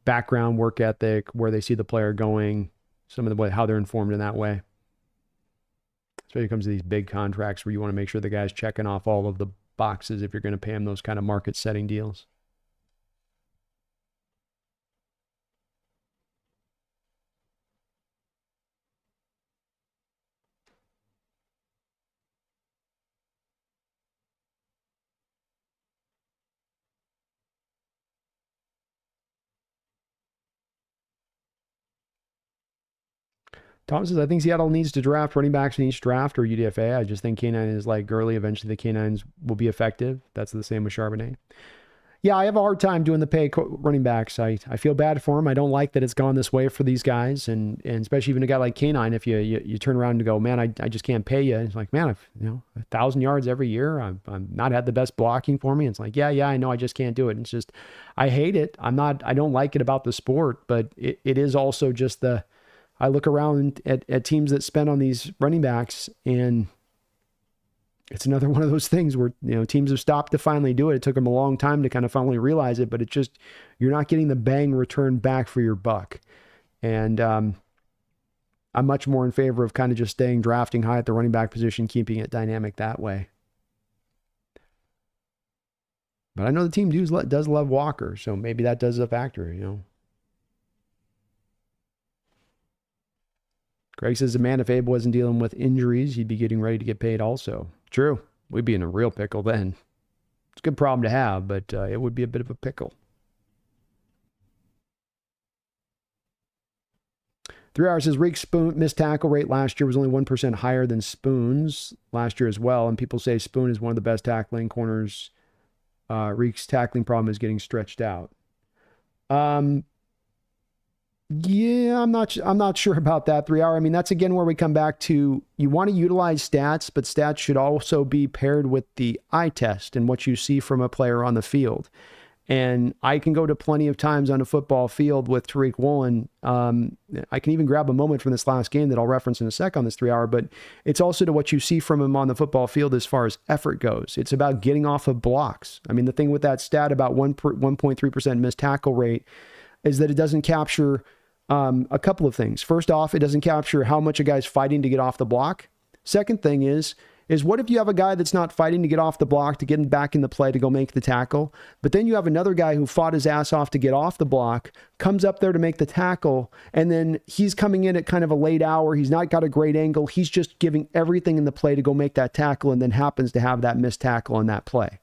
background, work ethic, where they see the player going, some of the way how they're informed in that way. Especially when it comes to these big contracts where you want to make sure the guy's checking off all of the boxes if you're going to pay him those kind of market setting deals. Tom says, I think Seattle needs to draft running backs in each draft or UDFA. I just think K9 is like Gurley. Eventually the K9s will be effective. That's the same with Charbonnet. Yeah, I have a hard time doing the pay running backs. I feel bad for him. I don't like that it's gone this way for these guys. And especially even a guy like K9, if you turn around and go, man, I just can't pay you. It's like, man, I've 1,000 yards every year. I've not had the best blocking for me. It's like, yeah, I know I just can't do it. It's just, I hate it. I don't like it about the sport, but it is also just I look around at teams that spend on these running backs, and it's another one of those things where, teams have stopped to finally do it. It took them a long time to kind of finally realize it, but it just, you're not getting the bang return back for your buck. And I'm much more in favor of kind of just drafting high at the running back position, keeping it dynamic that way. But I know the team does love Walker, so maybe that does a factor, Greg says, man, if Abe wasn't dealing with injuries, he'd be getting ready to get paid also. True. We'd be in a real pickle then. It's a good problem to have, but it would be a bit of a pickle. 3 Hours says, Reek's missed tackle rate last year was only 1% higher than Spoon's last year as well. And people say Spoon is one of the best tackling corners. Reek's tackling problem is getting stretched out. Yeah, I'm not sure about that 3 hour. I mean, that's again where we come back to, you want to utilize stats, but stats should also be paired with the eye test and what you see from a player on the field. And I can go to plenty of times on a football field with Tariq Woolen. I can even grab a moment from this last game that I'll reference in a sec on this 3 hour, but it's also to what you see from him on the football field as far as effort goes. It's about getting off of blocks. I mean, the thing with that stat about 1.3% missed tackle rate is that it doesn't capture a couple of things. First off, it doesn't capture how much a guy's fighting to get off the block. Second thing is what if you have a guy that's not fighting to get off the block, to get back in the play, to go make the tackle, but then you have another guy who fought his ass off to get off the block, comes up there to make the tackle, and then he's coming in at kind of a late hour. He's not got a great angle. He's just giving everything in the play to go make that tackle, and then happens to have that missed tackle on that play.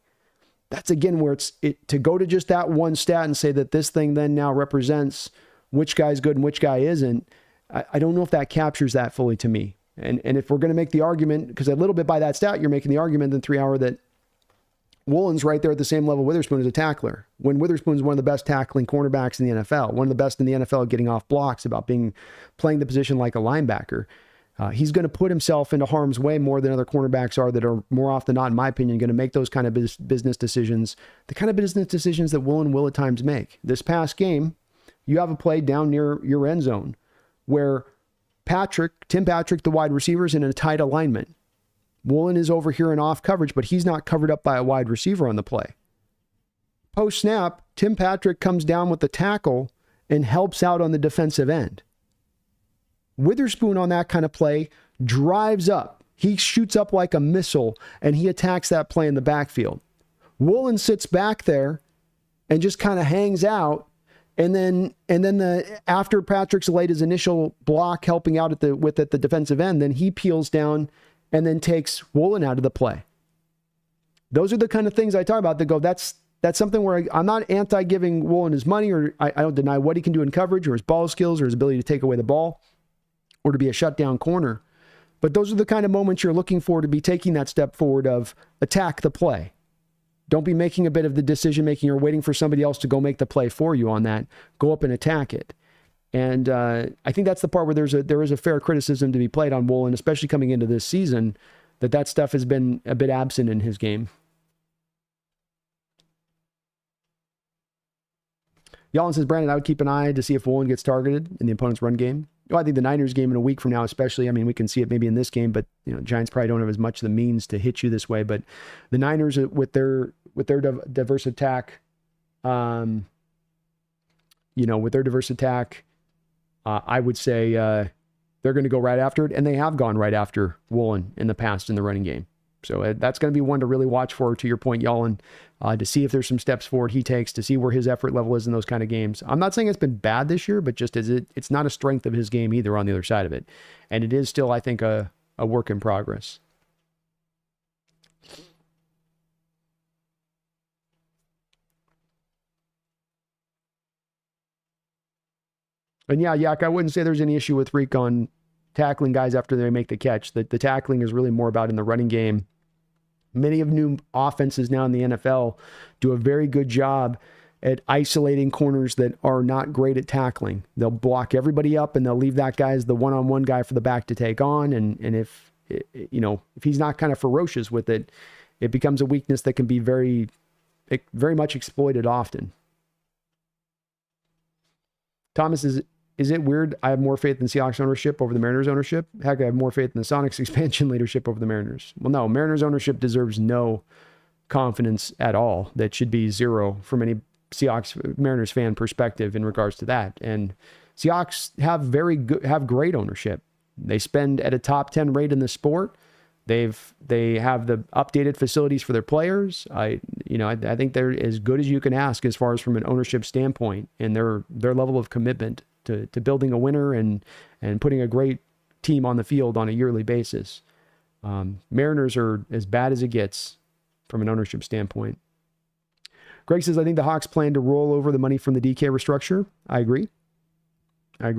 That's again where to go to just that one stat and say that this thing then now represents which guy's good and which guy isn't, I don't know if that captures that fully to me. And if we're going to make the argument, because a little bit by that stat, you're making the argument in 3 hour that Woolen's right there at the same level Witherspoon as a tackler. When Witherspoon's one of the best tackling cornerbacks in the NFL, one of the best in the NFL at getting off blocks, about playing the position like a linebacker. He's going to put himself into harm's way more than other cornerbacks are that are more often than not, in my opinion, going to make those kind of business decisions, the kind of business decisions that Woolen will at times make. This past game, you have a play down near your end zone where Tim Patrick, the wide receiver, is in a tight alignment. Woolen is over here in off coverage, but he's not covered up by a wide receiver on the play. Post snap, Tim Patrick comes down with the tackle and helps out on the defensive end. Witherspoon on that kind of play drives up. He shoots up like a missile and he attacks that play in the backfield. Woolen sits back there and just kind of hangs out. And then after Patrick's laid his initial block helping out at the defensive end, then he peels down and then takes Woolen out of the play. Those are the kind of things I talk about that go, that's something where I'm not anti-giving Woolen his money, or I don't deny what he can do in coverage or his ball skills or his ability to take away the ball or to be a shutdown corner. But those are the kind of moments you're looking for to be taking that step forward of attack the play. Don't be making a bit of the decision-making or waiting for somebody else to go make the play for you on that. Go up and attack it. And I think that's the part where there is a fair criticism to be played on Woolen, especially coming into this season, that stuff has been a bit absent in his game. Yalin says, Brandon, I would keep an eye to see if Woolen gets targeted in the opponent's run game. Well, I think the Niners game in a week from now, especially, I mean, we can see it maybe in this game, but Giants probably don't have as much of the means to hit you this way. But the Niners with their diverse attack, with their diverse attack, I would say they're going to go right after it, and they have gone right after Woolen in the past in the running game. So that's going to be one to really watch for, to your point, Yalin, to see if there's some steps forward he takes, to see where his effort level is in those kind of games. I'm not saying it's been bad this year, but just it's not a strength of his game either on the other side of it. And it is still, I think, a work in progress. And yeah, Yak, I wouldn't say there's any issue with Reek on tackling guys after they make the catch. The tackling is really more about in the running game. Many of new offenses now in the NFL do a very good job at isolating corners that are not great at tackling. They'll block everybody up and they'll leave that guy as the one-on-one guy for the back to take on. And if he's not kind of ferocious with it, it becomes a weakness that can be very, very much exploited often. Thomas, is it weird I have more faith in Seahawks ownership over the Mariners ownership? Heck, I have more faith in the Sonics expansion leadership over the Mariners. Well, no, Mariners ownership deserves no confidence at all. That should be zero from any Seahawks Mariners fan perspective in regards to that. And Seahawks have great ownership. They spend at a top 10 rate in the sport. They have the updated facilities for their players. I think they're as good as you can ask as far as from an ownership standpoint, and their level of commitment to building a winner and putting a great team on the field on a yearly basis. Mariners are as bad as it gets from an ownership standpoint. Greg says, I think the Hawks plan to roll over the money from the DK restructure. I agree. I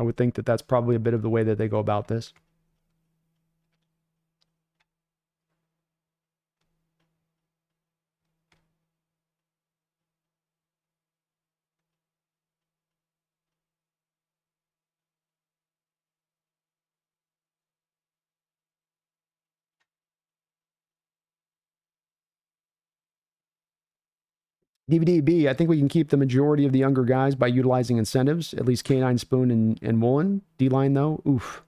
would think that that's probably a bit of the way that they go about this. DVDB, I think we can keep the majority of the younger guys by utilizing incentives, at least K9, Spoon, and Woolen. D-line, though, oof.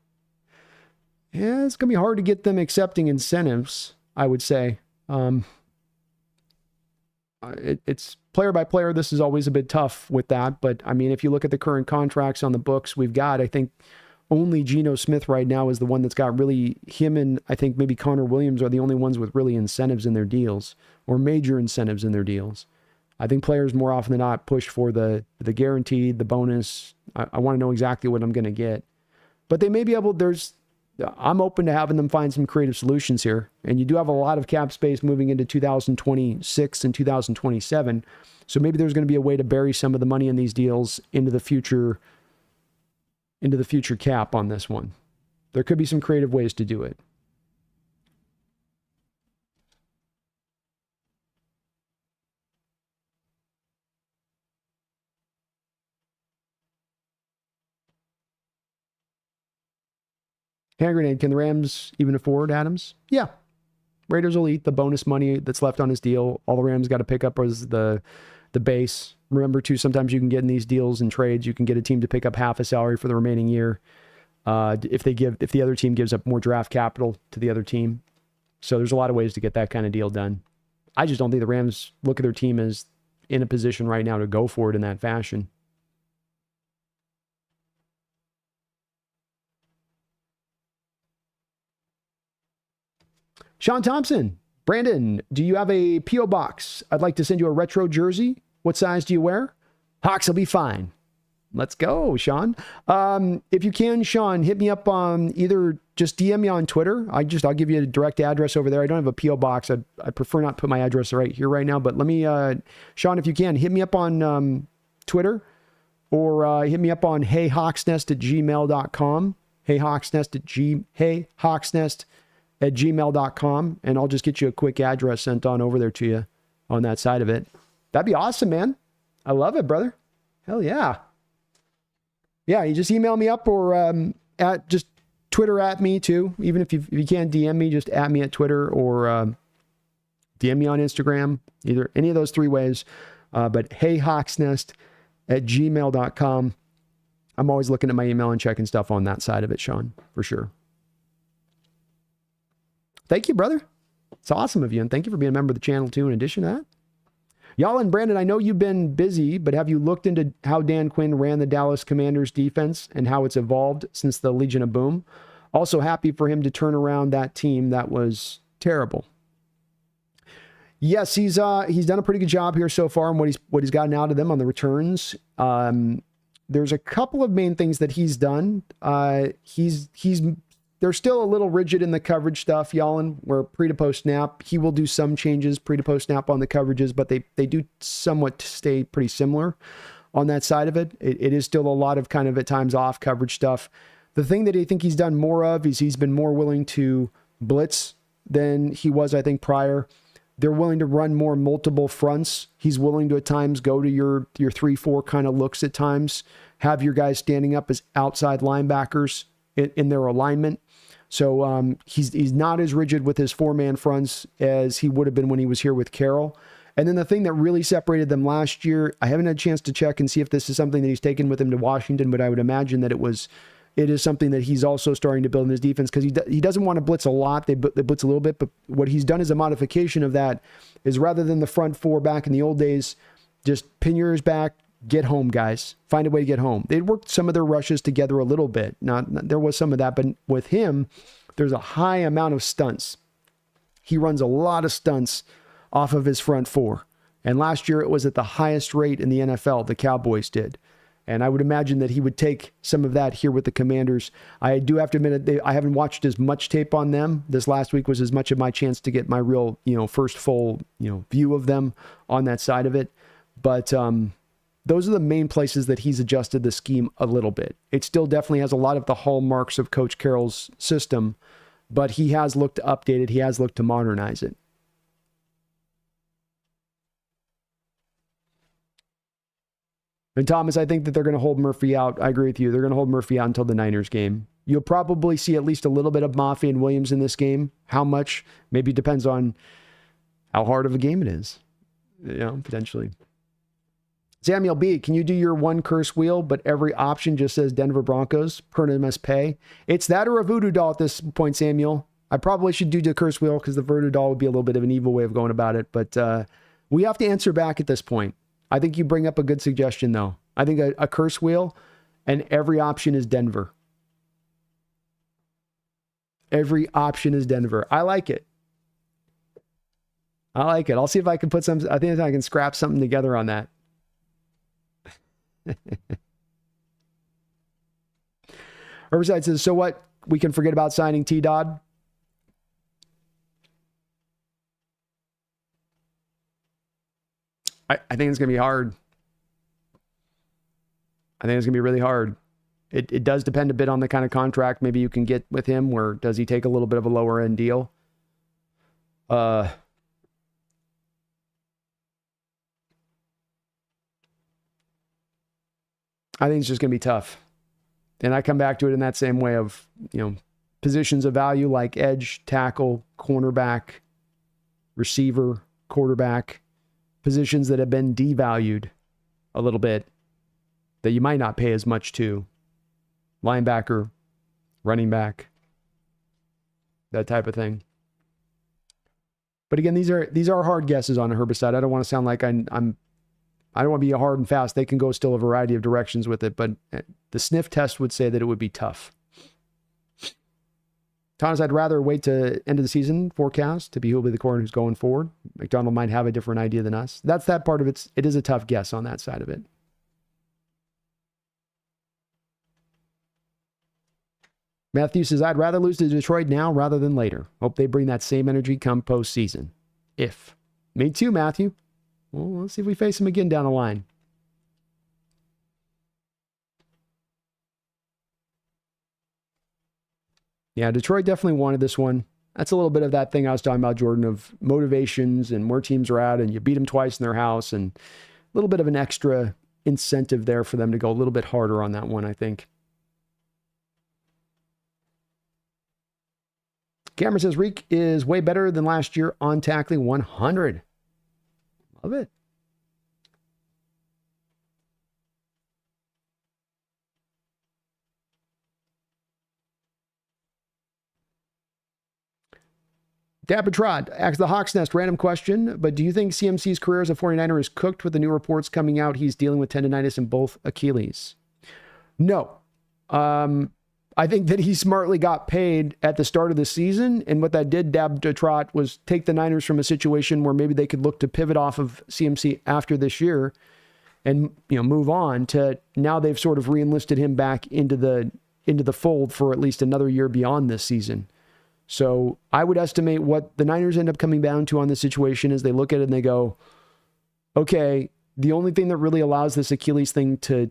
Yeah, it's going to be hard to get them accepting incentives, I would say. It's player by player. This is always a bit tough with that. But, I mean, if you look at the current contracts on the books we've got, I think only Geno Smith right now is the one that's got really, him and I think maybe Connor Williams are the only ones with really incentives in their deals, or major incentives in their deals. I think players more often than not push for the guaranteed, the bonus. I want to know exactly what I'm going to get. But they may be able, I'm open to having them find some creative solutions here. And you do have a lot of cap space moving into 2026 and 2027. So maybe there's going to be a way to bury some of the money in these deals into the future cap on this one. There could be some creative ways to do it. Hand grenade, can the Rams even afford Adams? Yeah. Raiders will eat the bonus money that's left on his deal. All the Rams got to pick up was the base. Remember, too, sometimes you can get in these deals and trades, you can get a team to pick up half a salary for the remaining year if the other team gives up more draft capital to the other team. So there's a lot of ways to get that kind of deal done. I just don't think the Rams look at their team as in a position right now to go for it in that fashion. Sean Thompson, Brandon, do you have a P.O. box? I'd like to send you a retro jersey. What size do you wear? Hawks will be fine. Let's go, Sean. If you can, Sean, hit me up on either just DM me on Twitter. I'll give you a direct address over there. I don't have a P.O. box. I prefer not put my address right here right now, but let me, Sean, if you can, hit me up on Twitter or hit me up on heyhawksnest@gmail.com. heyhawksnest@gmail.com, and I'll just get you a quick address sent on over there to you on that side of it. That'd be awesome, man. I love it, brother. Hell yeah. Yeah, you just email me up or at just Twitter at me too. Even if you can't DM me, just at me at Twitter or DM me on Instagram. Either any of those three ways. But heyhawksnest@gmail.com. I'm always looking at my email and checking stuff on that side of it, Sean, for sure. Thank you, brother. It's awesome of you. And thank you for being a member of the channel, too, in addition to that. Y'all and Brandon, I know you've been busy, but have you looked into how Dan Quinn ran the Dallas Commanders defense and how it's evolved since the Legion of Boom? Also happy for him to turn around that team that was terrible. Yes, he's done a pretty good job here so far on what he's gotten out of them on the returns. There's a couple of main things that he's done. They're still a little rigid in the coverage stuff, y'all, and where pre to post snap, he will do some changes pre to post snap on the coverages, but they do somewhat stay pretty similar on that side of it. It is still a lot of kind of at times off coverage stuff. The thing that I think he's done more of is he's been more willing to blitz than he was, I think, prior. They're willing to run more multiple fronts. He's willing to at times go to your 3-4 kind of looks at times, have your guys standing up as outside linebackers in their alignment. So he's not as rigid with his 4-man fronts as he would have been when he was here with Carroll. And then the thing that really separated them last year, I haven't had a chance to check and see if this is something that he's taken with him to Washington, but I would imagine that it is something that he's also starting to build in his defense because he doesn't want to blitz a lot. They blitz a little bit, but what he's done as a modification of that is rather than the front 4 back in the old days, just pin your ears back, get home, guys. Find a way to get home. They'd worked some of their rushes together a little bit. There was some of that, but with him, there's a high amount of stunts. He runs a lot of stunts off of his front 4. And last year, it was at the highest rate in the NFL, the Cowboys did. And I would imagine that he would take some of that here with the Commanders. I do have to admit that I haven't watched as much tape on them. This last week was as much of my chance to get my real, first full, view of them on that side of it. But those are the main places that he's adjusted the scheme a little bit. It still definitely has a lot of the hallmarks of Coach Carroll's system, but he has looked to update it. He has looked to modernize it. And Thomas, I think that they're going to hold Murphy out. I agree with you. They're going to hold Murphy out until the Niners game. You'll probably see at least a little bit of Mafi and Williams in this game. How much? Maybe it depends on how hard of a game it is. Potentially. Samuel B., can you do your one curse wheel, but every option just says Denver Broncos? Perna must pay. It's that or a voodoo doll at this point, Samuel. I probably should do the curse wheel because the voodoo doll would be a little bit of an evil way of going about it. But we have to answer back at this point. I think you bring up a good suggestion, though. I think a curse wheel and every option is Denver. Every option is Denver. I like it. I'll see if I can put some. I think I can scrap something together on that. Riverside says, so what? We can forget about signing T-Dodd? I think it's going to be hard. I think it's going to be really hard. It does depend a bit on the kind of contract maybe you can get with him, where does he take a little bit of a lower end deal? I think it's just going to be tough. And I come back to it in that same way of, positions of value like edge, tackle, cornerback, receiver, quarterback, positions that have been devalued a little bit that you might not pay as much to. Linebacker, running back, that type of thing. But again, these are hard guesses on a herbicide. I don't want to sound like I don't want to be hard and fast. They can go still a variety of directions with it, but the sniff test would say that it would be tough. Thomas, I'd rather wait to end of the season forecast to be who will be the corner who's going forward. McDonald might have a different idea than us. That's that part of it. It is a tough guess on that side of it. Matthew says, I'd rather lose to Detroit now rather than later. Hope they bring that same energy come postseason. If. Me too, Matthew. Well, let's see if we face them again down the line. Yeah, Detroit definitely wanted this one. That's a little bit of that thing I was talking about, Jordan, of motivations and where teams are at, and you beat them twice in their house, and a little bit of an extra incentive there for them to go a little bit harder on that one, I think. Cameron says, Reek is way better than last year on tackling 100. Love it. Dapatrod asks the Hawks Nest random question, but do you think CMC's career as a 49er is cooked with the new reports coming out he's dealing with tendonitis in both Achilles? No. I think that he smartly got paid at the start of the season, and what that did, Dapatrod, was take the Niners from a situation where maybe they could look to pivot off of CMC after this year and move on to now they've sort of re-enlisted him back into the fold for at least another year beyond this season. So I would estimate what the Niners end up coming down to on this situation is they look at it and they go, okay, the only thing that really allows this Achilles thing to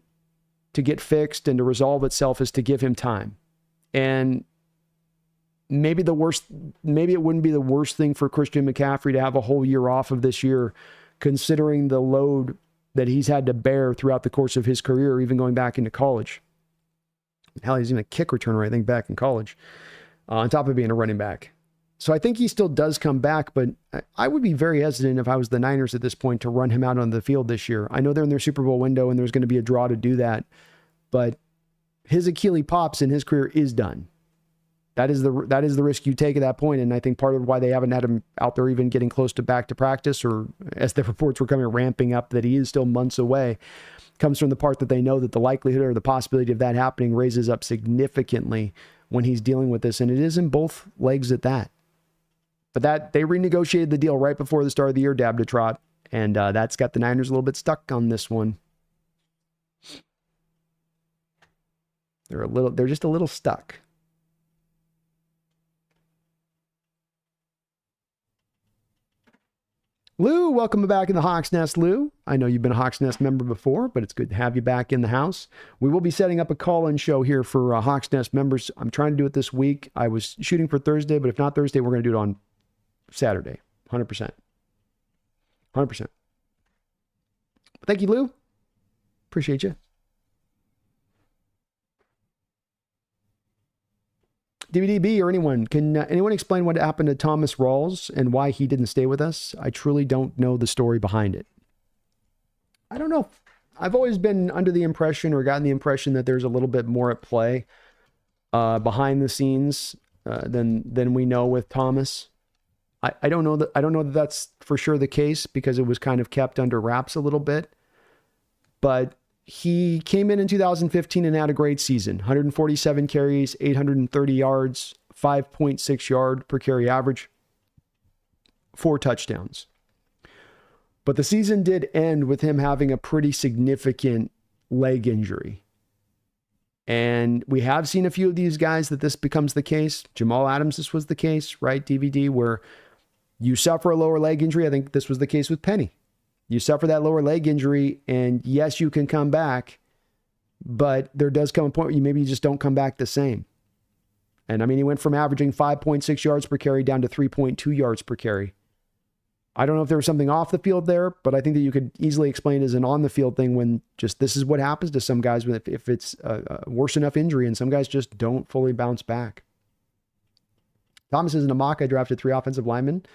get fixed and to resolve itself is to give him time. And maybe it wouldn't be the worst thing for Christian McCaffrey to have a whole year off of this year, considering the load that he's had to bear throughout the course of his career, even going back into college. Hell, he's even a kick returner, I think, back in college. On top of being a running back. So I think he still does come back, but I would be very hesitant if I was the Niners at this point to run him out on the field this year. I know they're in their Super Bowl window and there's going to be a draw to do that, but his Achilles pops and his career is done. That is the risk you take at that point, and I think part of why they haven't had him out there even getting close to back to practice, or as the reports were coming ramping up that he is still months away, comes from the part that they know that the likelihood or the possibility of that happening raises up significantly when he's dealing with this, and it is in both legs at that. But that they renegotiated the deal right before the start of the year, Dapatrod, and that's got the Niners a little bit stuck on this one. They're just a little stuck. Lou, welcome back in the Hawks Nest, Lou. I know you've been a Hawks Nest member before, but it's good to have you back in the house. We will be setting up a call-in show here for Hawks Nest members. I'm trying to do it this week. I was shooting for Thursday, but if not Thursday, we're going to do it on Saturday. 100%. 100%. Thank you, Lou. Appreciate you. DVDB or anyone, can anyone explain what happened to Thomas Rawls and why he didn't stay with us? I truly don't know the story behind it. I don't know. I've always been under the impression or gotten the impression that there's a little bit more at play behind the scenes than we know with Thomas. I don't know that that's for sure the case because it was kind of kept under wraps a little bit. But he came in 2015 and had a great season. 147 carries, 830 yards, 5.6 yard per carry average, 4 touchdowns. But the season did end with him having a pretty significant leg injury. And we have seen a few of these guys that this becomes the case. Jamal Adams, this was the case, right? DVD, where you suffer a lower leg injury. I think this was the case with Penny. You suffer that lower leg injury, and yes, you can come back, but there does come a point where maybe you just don't come back the same. And I mean, he went from averaging 5.6 yards per carry down to 3.2 yards per carry. I don't know if there was something off the field there, but I think that you could easily explain it as an on the field thing when just this is what happens to some guys if it's a worse enough injury, and some guys just don't fully bounce back. Thomas is in a mock. I drafted 3 offensive linemen,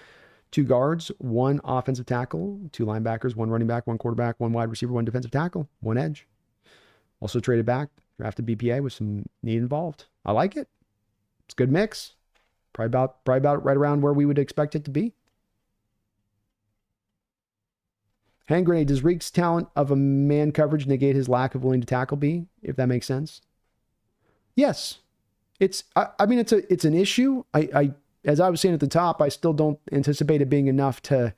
2 guards, 1 offensive tackle, 2 linebackers, 1 running back, 1 quarterback, 1 wide receiver, 1 defensive tackle, 1 edge. Also traded back, drafted BPA with some need involved. I like it. It's a good mix. Probably about right around where we would expect it to be. Hand grenade, does Reek's talent of a man coverage negate his lack of willing to tackle B, if that makes sense? Yes. I mean, it's an issue. I as I was saying at the top, I still don't anticipate it being enough to,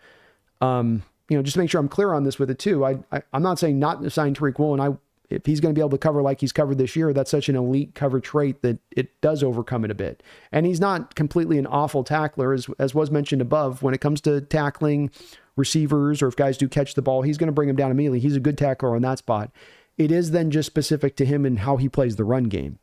just make sure I'm clear on this with it too. I'm not saying not to sign Tariq Woolen. If he's going to be able to cover like he's covered this year, that's such an elite cover trait that it does overcome it a bit. And he's not completely an awful tackler, as was mentioned above. When it comes to tackling receivers, or if guys do catch the ball, he's going to bring them down immediately. He's a good tackler on that spot. It is then just specific to him and how he plays the run game.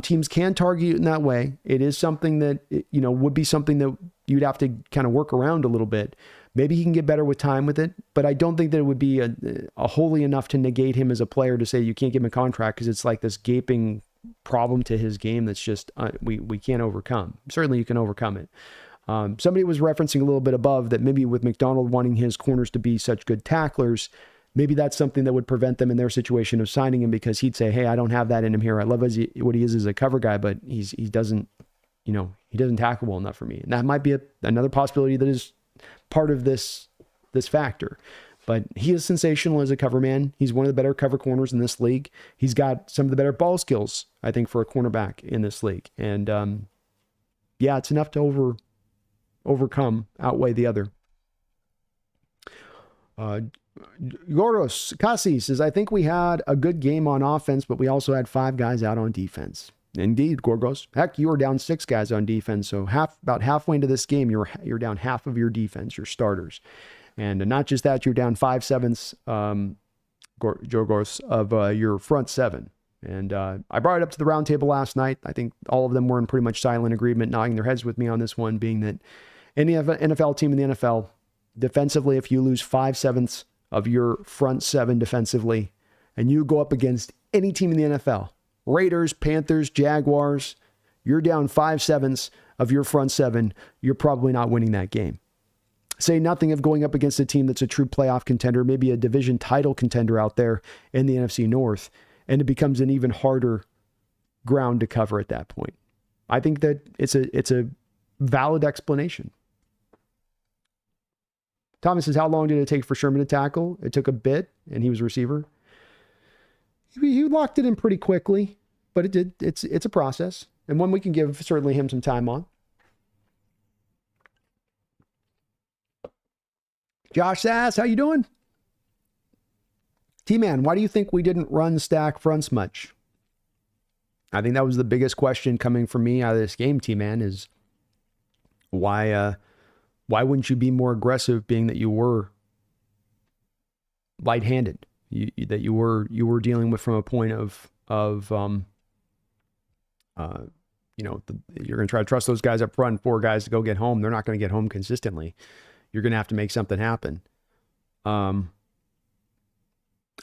Teams can target you in that way. It is something that, would be something that you'd have to kind of work around a little bit. Maybe he can get better with time with it, but I don't think that it would be a wholly enough to negate him as a player to say you can't give him a contract, because it's like this gaping problem to his game that's just we can't overcome. Certainly you can overcome it. Somebody was referencing a little bit above that maybe with McDonald wanting his corners to be such good tacklers, maybe that's something that would prevent them in their situation of signing him, because he'd say, hey, I don't have that in him here. I love what he is as a cover guy, but he doesn't tackle well enough for me. And that might be another possibility that is part of this factor. But he is sensational as a cover man. He's one of the better cover corners in this league. He's got some of the better ball skills, I think, for a cornerback in this league. And it's enough to outweigh the other. Goros Kasi says, I think we had a good game on offense, but we also had 5 guys out on defense. Indeed, Gorgos. Heck, you were down 6 guys on defense. So about halfway into this game, you're down half of your defense, your starters. And not just that, you're down 5/7 Gorgos of your front 7. And I brought it up to the round table last night. I think all of them were in pretty much silent agreement, nodding their heads with me on this one, being that any NFL team in the NFL, defensively, if you lose 5/7 of your front 7 defensively, and you go up against any team in the NFL, Raiders, Panthers, Jaguars, you're down 5/7 of your front 7, you're probably not winning that game. Say nothing of going up against a team that's a true playoff contender, maybe a division title contender out there in the NFC North, and it becomes an even harder ground to cover at that point. I think that it's a valid explanation. Thomas says, how long did it take for Sherman to tackle? It took a bit, and he was a receiver. He locked it in pretty quickly, but it did. It's a process, and one we can give certainly him some time on. Josh Sass, how you doing? T-Man, why do you think we didn't run stack fronts much? I think that was the biggest question coming from me out of this game, T-Man, is why wouldn't you be more aggressive, being that you were light-handed? That you were dealing with from a point of you're going to try to trust those guys up front, 4 guys to go get home. They're not going to get home consistently. You're going to have to make something happen. I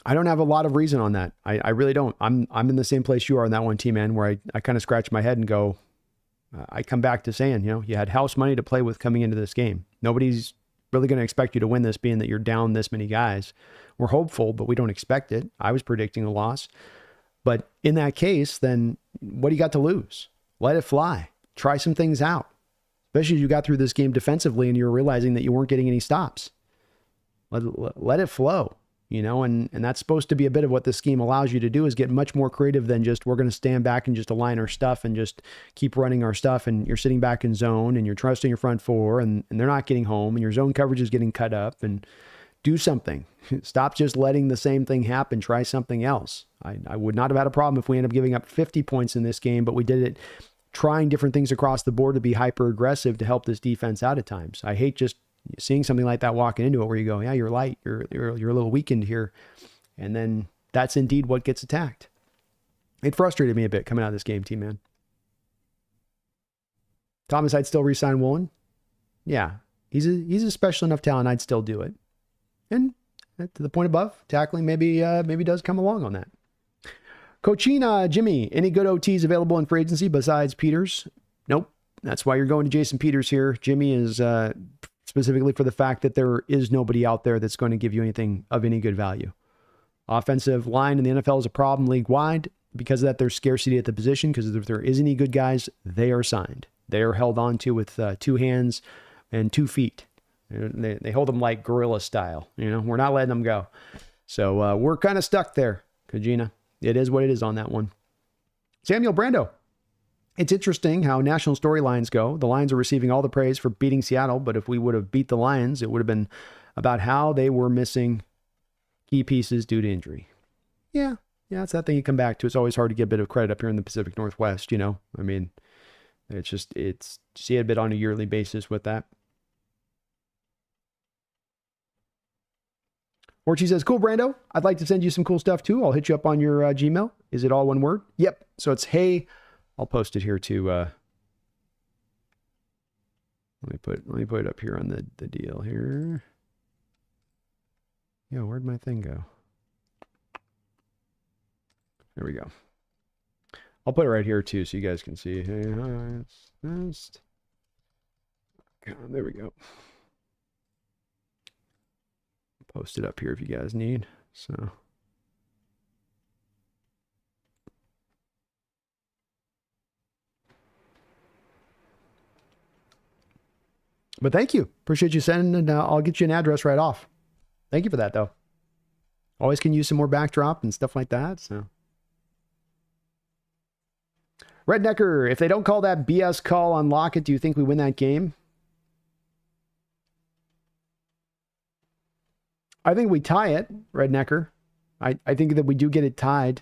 don't have a lot of reason on that. I really don't. I'm in the same place you are on that one, T-Man, where I kind of scratch my head and go, I come back to saying, you had house money to play with coming into this game. Nobody's really going to expect you to win this, being that you're down this many guys. We're hopeful, but we don't expect it. I was predicting a loss. But in that case, then what do you got to lose? Let it fly. Try some things out. Especially as you got through this game defensively and you're realizing that you weren't getting any stops. Let it flow, and that's supposed to be a bit of what this scheme allows you to do, is get much more creative than just, we're going to stand back and just align our stuff and just keep running our stuff, and you're sitting back in zone and you're trusting your front 4 and they're not getting home and your zone coverage is getting cut up. And do something. Stop just letting the same thing happen. Try something else. I would not have had a problem if we end up giving up 50 points in this game, but we did it trying different things across the board to be hyper aggressive to help this defense out at times. I hate just seeing something like that walking into it where you go, yeah, you're light, you're a little weakened here. And then that's indeed what gets attacked. It frustrated me a bit coming out of this game, T-Man. Thomas, I'd still re-sign Woolen. Yeah, he's a special enough talent, I'd still do it. And to the point above, tackling maybe does come along on that. Coachina, Jimmy, any good OTs available in free agency besides Peters? Nope. That's why you're going to Jason Peters here. Jimmy is specifically for the fact that there is nobody out there that's going to give you anything of any good value. Offensive line in the NFL is a problem league-wide. Because of that, there's scarcity at the position, because if there is any good guys, they are signed. They are held on to with 2 hands and 2 feet. They hold them like gorilla style. We're not letting them go. So we're kind of stuck there, Kajina. It is what it is on that one. Samuel Brando. It's interesting how national storylines go. The Lions are receiving all the praise for beating Seattle, but if we would have beat the Lions, it would have been about how they were missing key pieces due to injury. Yeah, it's that thing you come back to. It's always hard to get a bit of credit up here in the Pacific Northwest, I mean, it's see it a bit on a yearly basis with that. Orchie says, cool, Brando. I'd like to send you some cool stuff too. I'll hit you up on your Gmail. Is it all one word? Yep. So it's hey. I'll post it here too. Let me put it up here on the deal here. Yo, where'd my thing go? There we go. I'll put it right here too so you guys can see. Hey, hi, it's Nest. There we go. Post it up here if you guys need. So. But thank you. Appreciate you sending, and I'll get you an address right off. Thank you for that, though. Always can use some more backdrop and stuff like that. So, Rednecker, if they don't call that BS call on Lockett, do you think we win that game? I think we tie it, Rednecker. I think that we do get it tied.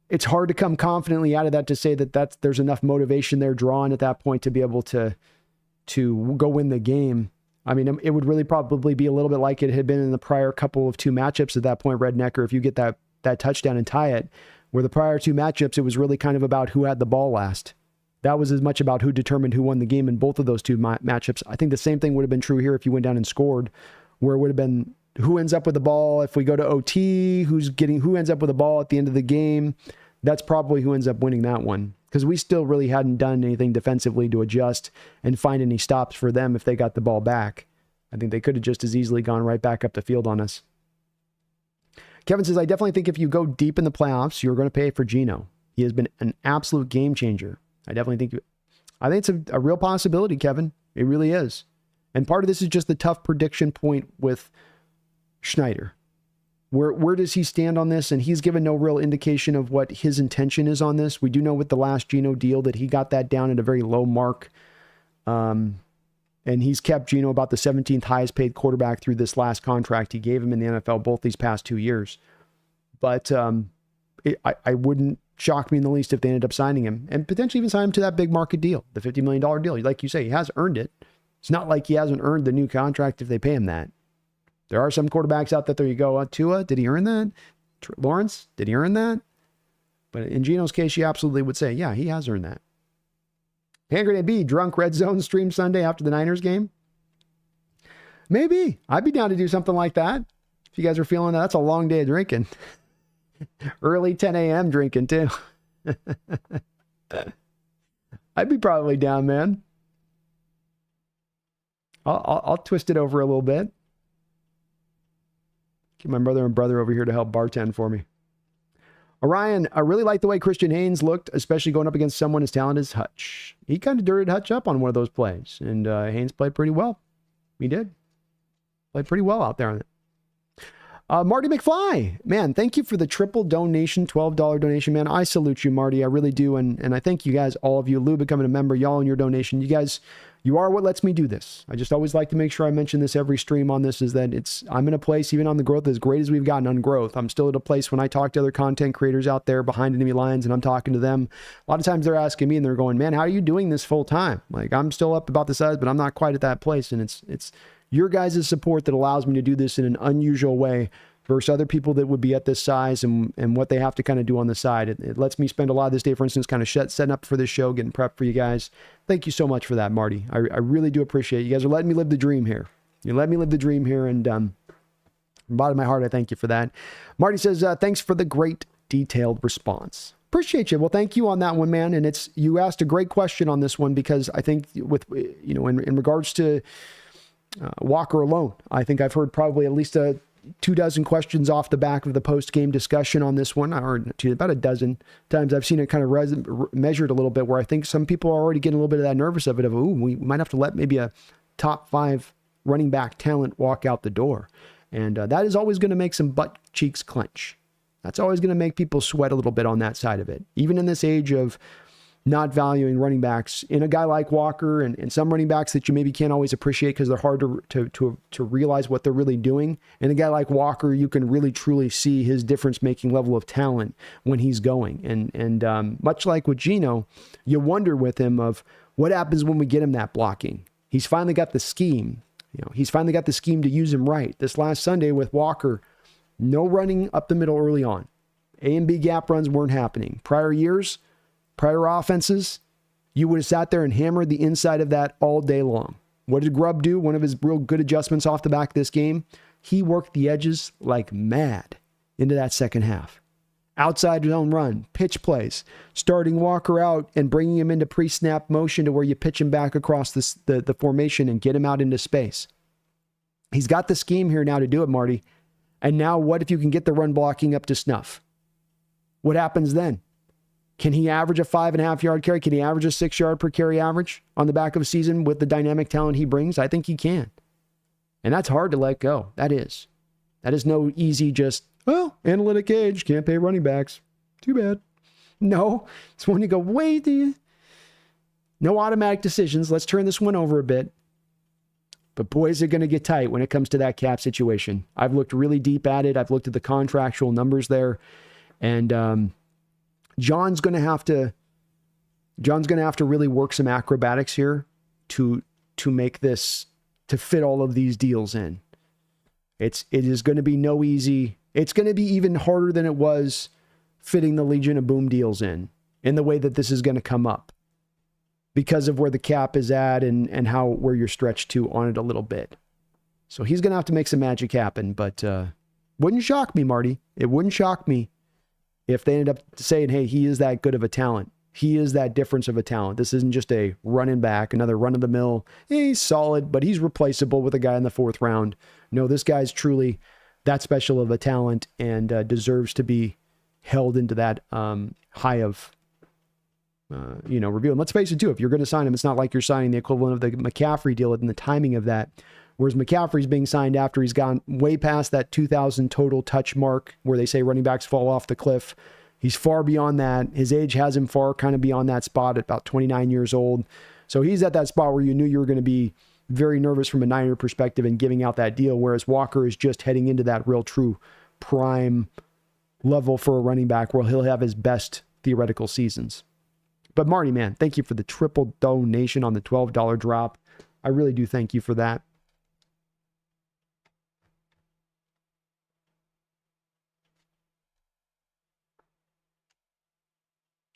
It's hard to come confidently out of that to say that there's enough motivation there drawn at that point to be able to go win the game. I mean, it would really probably be a little bit like it had been in the prior couple of 2 matchups at that point, Rednecker, if you get that touchdown and tie it, where the prior 2 matchups, it was really kind of about who had the ball last. That was as much about who determined who won the game in both of those 2 matchups. I think the same thing would have been true here if you went down and scored, where it would have been who ends up with the ball if we go to OT, who ends up with the ball at the end of the game. That's probably who ends up winning that one, because we still really hadn't done anything defensively to adjust and find any stops for them if they got the ball back. I think they could have just as easily gone right back up the field on us. Kevin says, I definitely think if you go deep in the playoffs, you're going to pay for Geno. He has been an absolute game changer. I think it's a real possibility, Kevin. It really is. And part of this is just the tough prediction point with Schneider. Where does he stand on this? And he's given no real indication of what his intention is on this. We do know with the last Geno deal that he got that down at a very low mark. And he's kept Geno about the 17th highest paid quarterback through this last contract he gave him in the NFL both these past 2 years. But I wouldn't shock me in the least if they ended up signing him and potentially even sign him to that big market deal, the $50 million deal. Like you say, he has earned it. It's not like he hasn't earned the new contract if they pay him that. There are some quarterbacks out there you go, Tua, did he earn that? Lawrence, did he earn that? But in Geno's case, you absolutely would say, yeah, he has earned that. Hand Grenade B, drunk Red Zone stream Sunday after the Niners game? Maybe. I'd be down to do something like that. If you guys are feeling that, that's a long day of drinking. Early 10 a.m. drinking, too. I'd be probably down, man. I'll twist it over a little bit. Get my mother and brother over here to help bartend for me. Orion, I really like the way Christian Haynes looked, especially going up against someone as talented as Hutch. He kind of dirted Hutch up on one of those plays, and Haynes played pretty well. He did. Played pretty well out there on it. Marty McFly, man, thank you for the triple donation, $12 donation, man. I salute you, Marty. I really do. And I thank you guys, all of you. Lou becoming a member, y'all and your donation. You guys, you are what lets me do this. I just always like to make sure I mention this every stream on this, is that I'm in a place, even on the growth, as great as we've gotten on growth, I'm still at a place when I talk to other content creators out there behind enemy lines and I'm talking to them. A lot of times they're asking me and they're going, man, how are you doing this full time? Like, I'm still up about the size, but I'm not quite at that place. And it's your guys' support that allows me to do this in an unusual way versus other people that would be at this size and what they have to kind of do on the side. It lets me spend a lot of this day, for instance, kind of setting up for this show, getting prepped for you guys. Thank you so much for that, Marty. I really do appreciate it. You guys are letting me live the dream here. You let me live the dream here, and from the bottom of my heart, I thank you for that. Marty says, thanks for the great detailed response. Appreciate you. Well, thank you on that one, man. And you asked a great question on this one, because I think with, in regards to Walker alone, I think I've heard probably at least 24 questions off the back of the post-game discussion on this one, or about a dozen times I've seen it kind of measured a little bit, where I think some people are already getting a little bit of that nervous of it, we might have to let maybe a top 5 running back talent walk out the door. And that is always going to make some butt cheeks clench. That's always going to make people sweat a little bit on that side of it. Even in this age of not valuing running backs, in a guy like Walker and some running backs that you maybe can't always appreciate because they're hard to realize what they're really doing. And a guy like Walker, you can really truly see his difference-making level of talent when he's going. And much like with Geno, you wonder with him of what happens when we get him that blocking. He's finally got the scheme. He's finally got the scheme to use him right. This last Sunday with Walker, no running up the middle early on. A and B gap runs weren't happening. Prior years, prior offenses, you would have sat there and hammered the inside of that all day long. What did Grubb do? One of his real good adjustments off the back of this game, he worked the edges like mad into that second half. Outside zone run, pitch plays, starting Walker out and bringing him into pre-snap motion to where you pitch him back across the formation and get him out into space. He's got the scheme here now to do it, Marty. And now what if you can get the run blocking up to snuff? What happens then? Can he average a 5.5 yard carry? Can he average a 6 yard per carry average on the back of a season with the dynamic talent he brings? I think he can. And that's hard to let go. That is. That is no easy just, well, analytic age, can't pay running backs. Too bad. No, it's when you go, wait, no automatic decisions. Let's turn this one over a bit. But boys are going to get tight when it comes to that cap situation. I've looked really deep at it. I've looked at the contractual numbers there. And John's going to have to really work some acrobatics here to make this, to fit all of these deals in. It is going to be no easy. It's going to be even harder than it was fitting the Legion of Boom deals in the way that this is going to come up, because of where the cap is at and where you're stretched to on it a little bit. So he's going to have to make some magic happen, but wouldn't shock me, Marty. It wouldn't shock me if they ended up saying, hey, he is that good of a talent. He is that difference of a talent. This isn't just a running back, another run of the mill. He's solid, but he's replaceable with a guy in the 4th round. No, this guy's truly that special of a talent and deserves to be held into that high of, review. And let's face it too, if you're going to sign him, it's not like you're signing the equivalent of the McCaffrey deal and the timing of that. Whereas McCaffrey's being signed after he's gone way past that 2,000 total touch mark where they say running backs fall off the cliff. He's far beyond that. His age has him far kind of beyond that spot at about 29 years old. So he's at that spot where you knew you were going to be very nervous from a Niner perspective in giving out that deal, whereas Walker is just heading into that real true prime level for a running back where he'll have his best theoretical seasons. But Marty, man, thank you for the triple donation on the $12 drop. I really do thank you for that.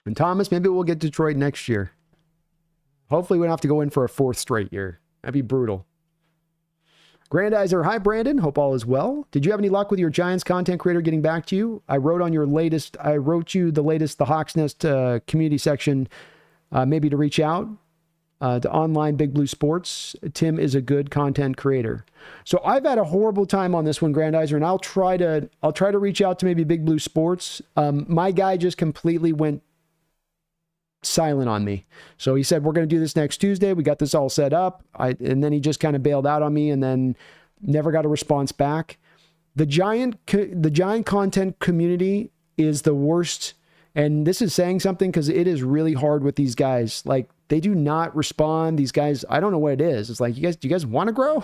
And Thomas, maybe we'll get Detroit next year. Hopefully we don't have to go in for a 4th straight year. That'd be brutal. Grandizer, hi Brandon, hope all is well. Did you have any luck with your Giants content creator getting back to you? I wrote you the latest, the Hawks Nest community section, maybe to reach out to online Big Blue Sports. Tim is a good content creator. So I've had a horrible time on this one, Grandizer, and I'll try to reach out to maybe Big Blue Sports. My guy just completely went silent on me. So he said, we're going to do this next Tuesday. We got this all set up. And then he just kind of bailed out on me and then never got a response back. The giant content community is the worst. And this is saying something because it is really hard with these guys. Like, they do not respond. These guys, I don't know what it is. It's like, do you guys want to grow?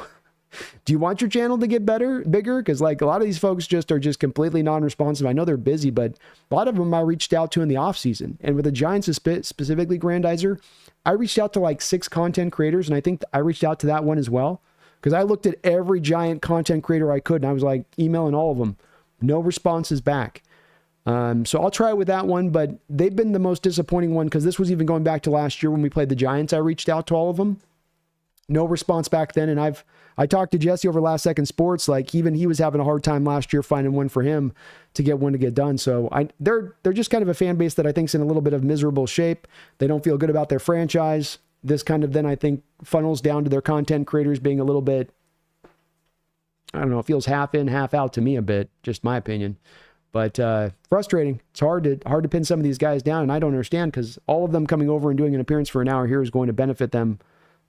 Do you want your channel to get bigger? Because like a lot of these folks are just completely non-responsive. I know they're busy, but a lot of them I reached out to in the off season. And with the Giants specifically, Grandizer, I reached out to like 6 content creators, and I think I reached out to that one as well. Because I looked at every giant content creator I could, and I was like emailing all of them. No responses back. So I'll try it with that one, but they've been the most disappointing one because this was even going back to last year when we played the Giants. I reached out to all of them. No response back then. And I talked to Jesse over Last Second Sports. Like, even he was having a hard time last year finding one for him to get done. So they're just kind of a fan base that I think is in a little bit of miserable shape. They don't feel good about their franchise. This kind of then I think funnels down to their content creators being a little bit, I don't know, it feels half in, half out to me a bit, just my opinion. But frustrating. It's hard to pin some of these guys down, and I don't understand because all of them coming over and doing an appearance for an hour here is going to benefit them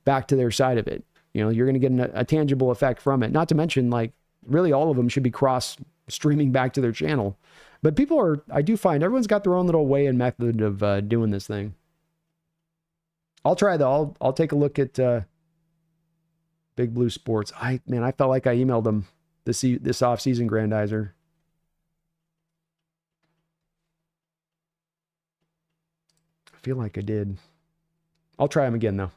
back to their side of it. You know, you're going to get a tangible effect from it. Not to mention, like, really all of them should be cross-streaming back to their channel. But people are, I do find, everyone's got their own little way and method of doing this thing. I'll try though. I'll take a look at Big Blue Sports. I felt like I emailed them this off-season, Grandizer. I feel like I did. I'll try them again though.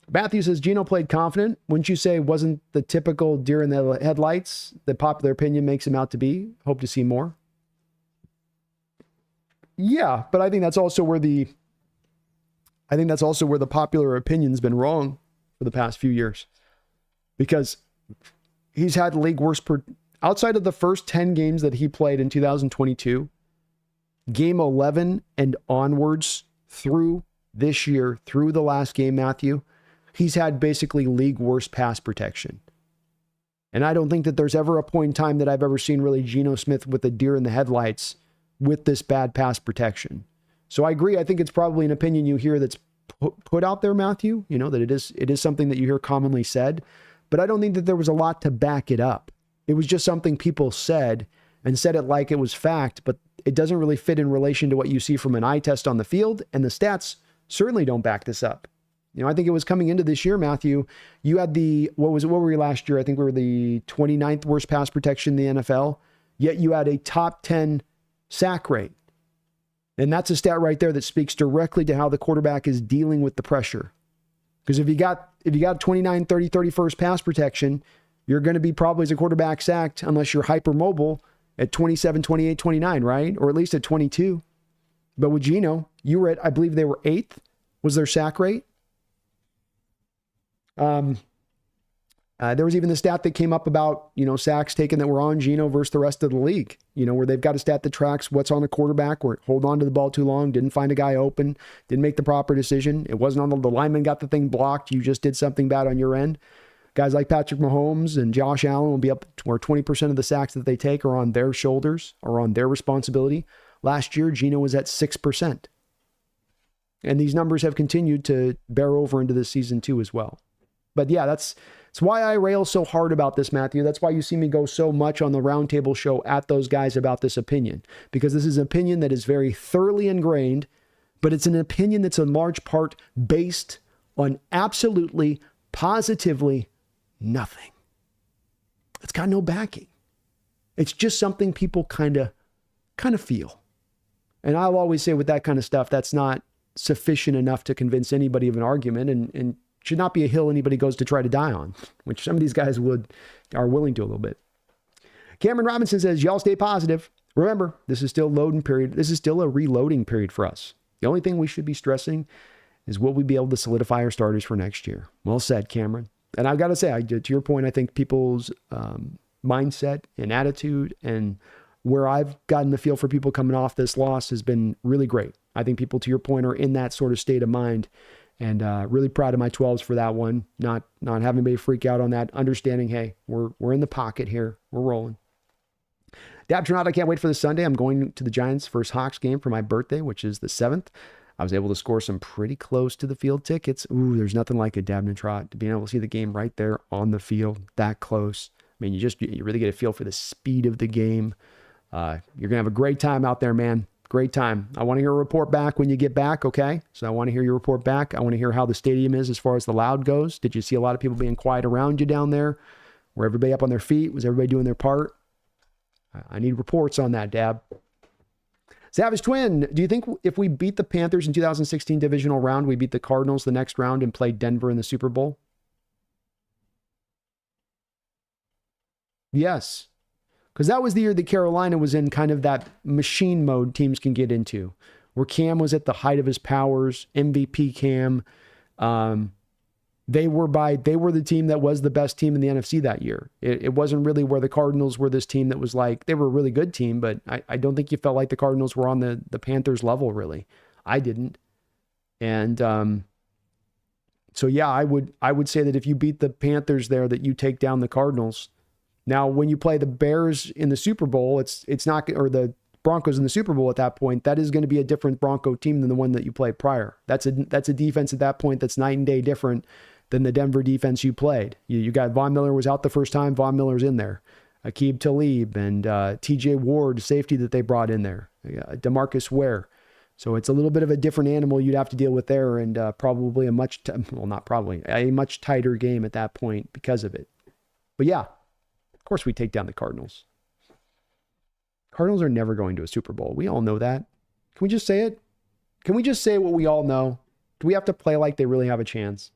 Matthew says, Geno played confident. Wouldn't you say wasn't the typical deer in the headlights that popular opinion makes him out to be? Hope to see more. Yeah, but I think that's also where the popular opinion's been wrong for the past few years. Because he's had the league worst outside of the first 10 games that he played in 2022, game 11 and onwards through this year, through the last game, Matthew, he's had basically league worst pass protection. And I don't think that there's ever a point in time that I've ever seen really Geno Smith with a deer in the headlights with this bad pass protection. So I agree. I think it's probably an opinion you hear that's put out there, Matthew, you know, that it is something that you hear commonly said, but I don't think that there was a lot to back it up. It was just something people said and said it like it was fact, but it doesn't really fit in relation to what you see from an eye test on the field, and the stats certainly don't back this up. You know, I think it was coming into this year, Matthew, you had what were we last year? I think we were the 29th worst pass protection in the NFL, yet you had a top 10 sack rate. And that's a stat right there that speaks directly to how the quarterback is dealing with the pressure. Because if you got 29, 30, 31st pass protection, you're going to be probably as a quarterback sacked, unless you're hyper mobile, at 27, 28, 29, right? Or at least at 22. But with Geno, you were at, I believe they were 8th, was their sack rate. There was even the stat that came up about, you know, sacks taken that were on Geno versus the rest of the league, you know, where they've got a stat that tracks what's on the quarterback, where hold on to the ball too long, didn't find a guy open, didn't make the proper decision. It wasn't on the lineman got the thing blocked. You just did something bad on your end. Guys like Patrick Mahomes and Josh Allen will be up to where 20% of the sacks that they take are on their shoulders or on their responsibility. Last year, Geno was at 6%. And these numbers have continued to bear over into this season too as well. But yeah, that's why I rail so hard about this, Matthew. That's why you see me go so much on the Roundtable show at those guys about this opinion, because this is an opinion that is very thoroughly ingrained, but it's an opinion that's in large part based on absolutely, positively nothing. It's got no backing. It's just something people kind of feel. And I'll always say with that kind of stuff, that's not sufficient enough to convince anybody of an argument, and should not be a hill anybody goes to try to die on, which some of these guys are willing to a little bit. Cameron Robinson says, y'all stay positive. Remember, this is still loading period. This is still a reloading period for us. The only thing we should be stressing is will we be able to solidify our starters for next year? Well said, Cameron. And I've got to say, to your point, I think people's mindset and attitude and where I've gotten the feel for people coming off this loss has been really great. I think people, to your point, are in that sort of state of mind. And really proud of my 12s for that one. Not having anybody freak out on that. Understanding, hey, we're in the pocket here. We're rolling. Dab Tronado, I can't wait for this Sunday. I'm going to the Giants' first Hawks game for my birthday, which is the 7th. I was able to score some pretty close to the field tickets. Ooh, there's nothing like a Dabney Trot, to being able to see the game right there on the field, that close. I mean, you really get a feel for the speed of the game. You're going to have a great time out there, man. Great time. I want to hear a report back when you get back, okay? So I want to hear your report back. I want to hear how the stadium is as far as the loud goes. Did you see a lot of people being quiet around you down there? Were everybody up on their feet? Was everybody doing their part? I need reports on that, Dab. Savage Twin, do you think if we beat the Panthers in 2016 divisional round, we beat the Cardinals the next round and played Denver in the Super Bowl? Yes. Because that was the year that Carolina was in kind of that machine mode teams can get into, where Cam was at the height of his powers, MVP Cam. They were the team that was the best team in the NFC that year. It wasn't really where the Cardinals were this team that was like, they were a really good team, but I don't think you felt like the Cardinals were on the Panthers level, really. I didn't. And so yeah, I would say that if you beat the Panthers there, that you take down the Cardinals. Now, when you play the Bears in the Super Bowl, it's not, or the Broncos in the Super Bowl at that point, that is going to be a different Bronco team than the one that you played prior. That's a defense at that point that's night and day different than the Denver defense you played. You got Von Miller was out the first time. Von Miller's in there. Aqib Talib and TJ Ward, safety that they brought in there. DeMarcus Ware. So it's a little bit of a different animal you'd have to deal with there, and probably a much tighter game at that point because of it. But yeah, of course we take down the Cardinals. Cardinals are never going to a Super Bowl. We all know that. Can we just say it? Can we just say what we all know? Do we have to play like they really have a chance?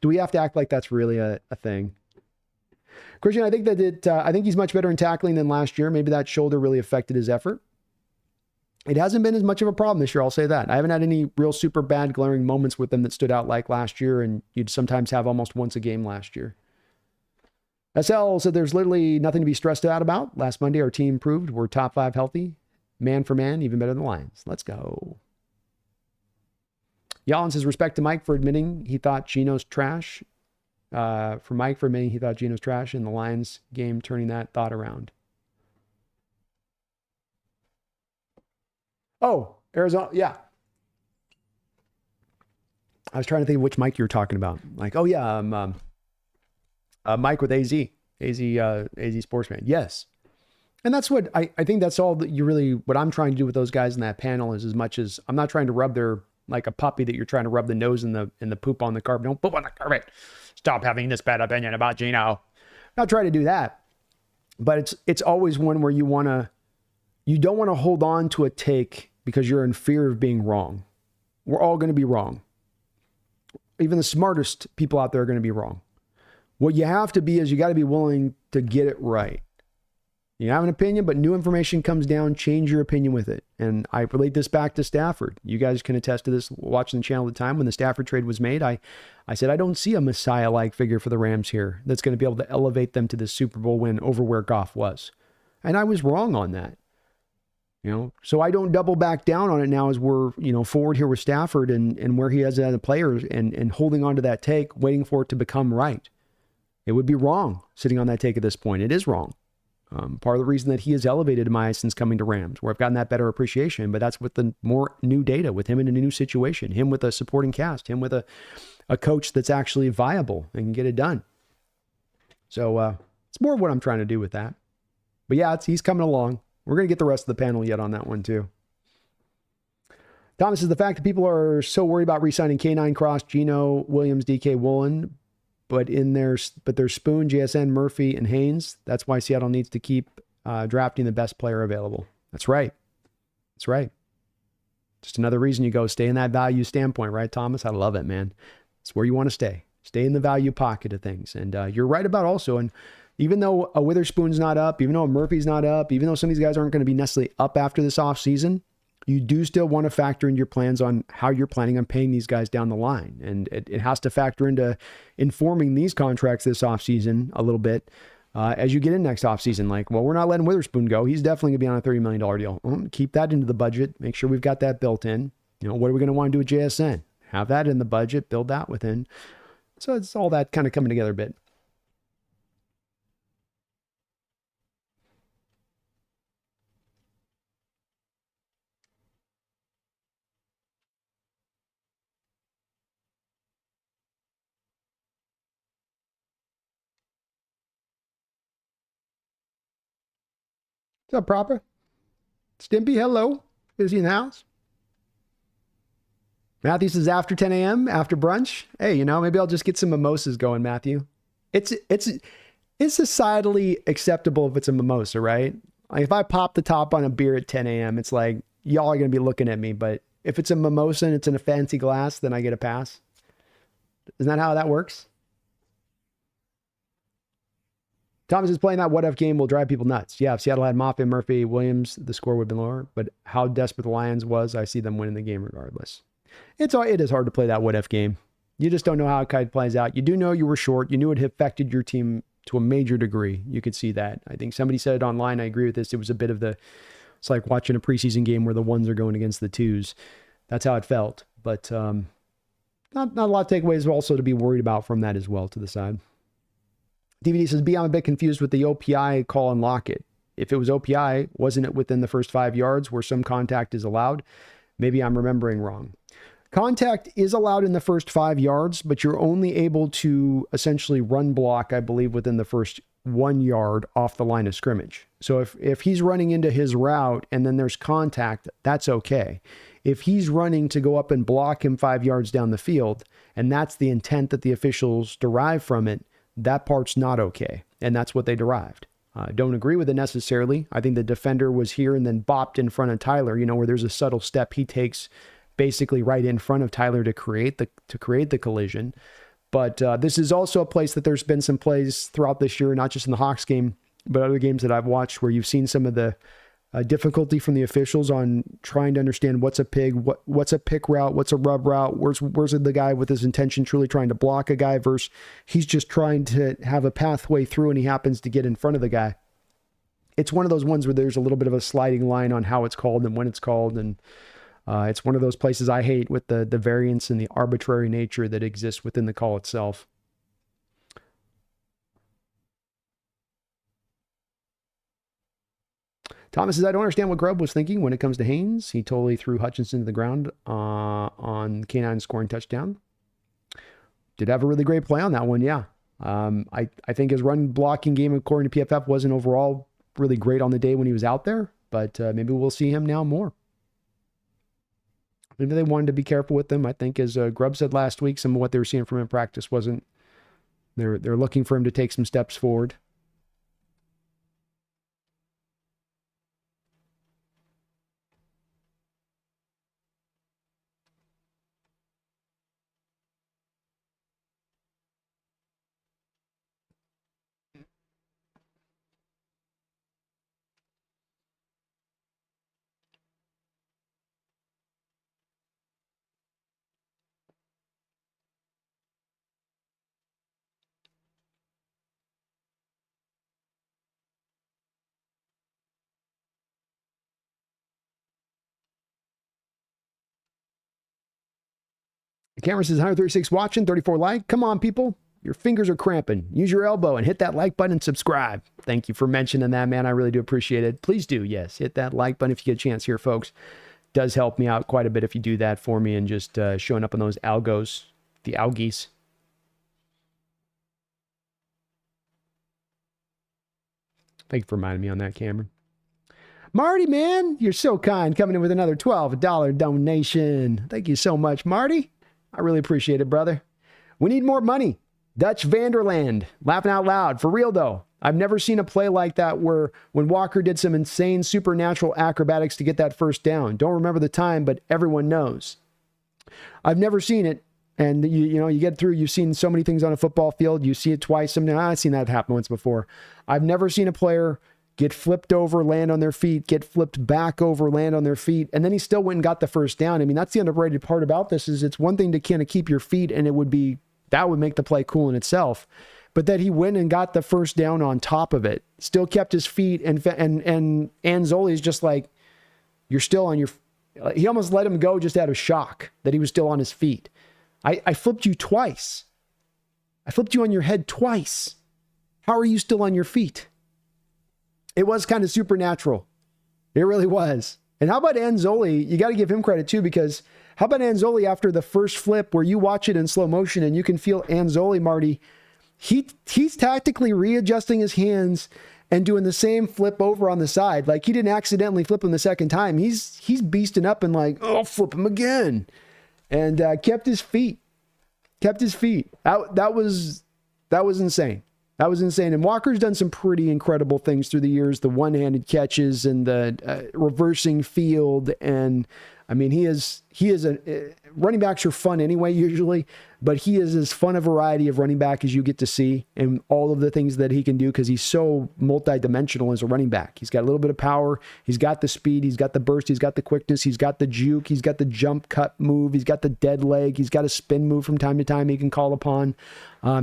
Do we have to act like that's really a thing? Christian, I think I think he's much better in tackling than last year. Maybe that shoulder really affected his effort. It hasn't been as much of a problem this year, I'll say that. I haven't had any real super bad glaring moments with them that stood out like last year, and you'd sometimes have almost once a game last year. SL said there's literally nothing to be stressed out about. Last Monday, our team proved we're top 5 healthy. Man for man, even better than the Lions. Let's go. Yalin says, respect to Mike for admitting he thought Geno's trash. For Mike for admitting he thought Geno's trash in the Lions game, turning that thought around. Oh, Arizona. Yeah. I was trying to think of which Mike you were talking about. Like, oh yeah, Mike with AZ Sportsman. Yes. And that's what I think that's all that you really, what I'm trying to do with those guys in that panel is as much as I'm not trying to rub their, like a puppy that you're trying to rub the nose and the poop on the carpet. Don't poop on the carpet. Stop having this bad opinion about Geno. I'm not trying to do that, but it's always one where you don't want to hold on to a take because you're in fear of being wrong. We're all going to be wrong. Even the smartest people out there are going to be wrong. What you have to be is you got to be willing to get it right. You have an opinion, but new information comes down, change your opinion with it. And I relate this back to Stafford. You guys can attest to this watching the channel at the time when the Stafford trade was made. I said, I don't see a Messiah-like figure for the Rams here that's going to be able to elevate them to the Super Bowl win over where Goff was. And I was wrong on that. So I don't double back down on it now as we're, forward here with Stafford and where he has as a player and holding on to that take, waiting for it to become right. It would be wrong sitting on that take at this point. It is wrong. Part of the reason that he is elevated in my eyes since coming to Rams, where I've gotten that better appreciation, but that's with the more new data, with him in a new situation, him with a supporting cast, him with a coach that's actually viable and can get it done. So it's more of what I'm trying to do with that. But yeah, he's coming along. We're going to get the rest of the panel yet on that one too. Thomas says the fact that people are so worried about re-signing K9 Cross, Geno, Williams, DK Woolen, but there's Spoon, JSN, Murphy, and Haynes. That's why Seattle needs to keep drafting the best player available. That's right. That's right. Just another reason you go stay in that value standpoint, right, Thomas? I love it, man. It's where you want to stay. Stay in the value pocket of things. And you're right about also, and even though a Witherspoon's not up, even though a Murphy's not up, even though some of these guys aren't going to be necessarily up after this offseason, you do still want to factor in your plans on how you're planning on paying these guys down the line. And it has to factor into informing these contracts this offseason a little bit as you get in next offseason. Like, well, we're not letting Witherspoon go. He's definitely going to be on a $30 million deal. Keep that into the budget. Make sure we've got that built in. What are we going to want to do with JSN? Have that in the budget. Build that within. So it's all that kind of coming together a bit. What's up, Proper? Stimpy, hello. Is he in the house? Matthew says after 10 a.m., after brunch. Hey, maybe I'll just get some mimosas going, Matthew. It's societally acceptable if it's a mimosa, right? Like if I pop the top on a beer at 10 a.m., it's like, y'all are going to be looking at me. But if it's a mimosa and it's in a fancy glass, then I get a pass. Isn't that how that works? Thomas is playing that what-if game will drive people nuts. Yeah, if Seattle had Moffitt, Murphy, Williams, the score would have been lower. But how desperate the Lions was, I see them winning the game regardless. It is hard to play that what-if game. You just don't know how it kind of plays out. You do know you were short. You knew it affected your team to a major degree. You could see that. I think somebody said it online. I agree with this. It was a bit of it's like watching a preseason game where the ones are going against the twos. That's how it felt. But not a lot of takeaways also to be worried about from that as well to the side. DVD says, I'm a bit confused with the OPI call and Lockett. If it was OPI, wasn't it within the first 5 yards where some contact is allowed? Maybe I'm remembering wrong. Contact is allowed in the first 5 yards, but you're only able to essentially run block, I believe, within the first 1 yard off the line of scrimmage. So if he's running into his route and then there's contact, that's okay. If he's running to go up and block him 5 yards down the field, and that's the intent that the officials derive from it, that part's not okay. And that's what they derived. Don't agree with it necessarily. I think the defender was here and then bopped in front of Tyler, where there's a subtle step he takes basically right in front of Tyler to create the collision. But this is also a place that there's been some plays throughout this year, not just in the Hawks game, but other games that I've watched where you've seen some of the difficulty from the officials on trying to understand what's a pig, what's a pick route, what's a rub route, where's the guy with his intention truly trying to block a guy versus he's just trying to have a pathway through and he happens to get in front of the guy. It's one of those ones where there's a little bit of a sliding line on how it's called and when it's called, and it's one of those places I hate with the variance and the arbitrary nature that exists within the call itself. Thomas says, I don't understand what Grubb was thinking when it comes to Haynes. He totally threw Hutchinson to the ground on K9 scoring touchdown. Did have a really great play on that one, yeah. I think his run blocking game, according to PFF, wasn't overall really great on the day when he was out there, but maybe we'll see him now more. Maybe they wanted to be careful with him. I think, as Grubb said last week, some of what they were seeing from him in practice wasn't. They're looking for him to take some steps forward. The camera says 136 watching, 34 like. Come on, people. Your fingers are cramping. Use your elbow and hit that like button and subscribe. Thank you for mentioning that, man. I really do appreciate it. Please do, yes. Hit that like button if you get a chance here, folks. Does help me out quite a bit if you do that for me and just showing up on those algos, the algies. Thank you for reminding me on that, Cameron. Marty, man, you're so kind. Coming in with another $12 donation. Thank you so much, Marty. I really appreciate it, brother. We need more money. Dutch Vanderland. Laughing out loud. For real, though. I've never seen a play like that where when Walker did some insane supernatural acrobatics to get that first down. Don't remember the time, but everyone knows. I've never seen it. And you get through, you've seen so many things on a football field. You see it twice. I've seen that happen once before. I've never seen a player get flipped over, land on their feet, get flipped back over, land on their feet, and then he still went and got the first down. I mean, that's the underrated part about this is it's one thing to kind of keep your feet, and that would make the play cool in itself. But that he went and got the first down on top of it, still kept his feet, and Anzoli's just like, you're still on your. He almost let him go just out of shock that he was still on his feet. I flipped you twice. I flipped you on your head twice. How are you still on your feet? It was kind of supernatural. It really was. And how about Anzoli? You got to give him credit too, because how about Anzoli after the first flip where you watch it in slow motion and you can feel Anzoli, Marty, he's tactically readjusting his hands and doing the same flip over on the side. Like, he didn't accidentally flip him the second time. He's beasting up and like, oh, I'll flip him again. And kept his feet. That was insane. That was insane. And Walker's done some pretty incredible things through the years. The one-handed catches and the reversing field. And I mean, he is running backs are fun anyway, usually, but he is as fun a variety of running back as you get to see, and all of the things that he can do, because he's so multidimensional as a running back. He's got a little bit of power. He's got the speed. He's got the burst. He's got the quickness. He's got the juke. He's got the jump cut move. He's got the dead leg. He's got a spin move from time to time he can call upon.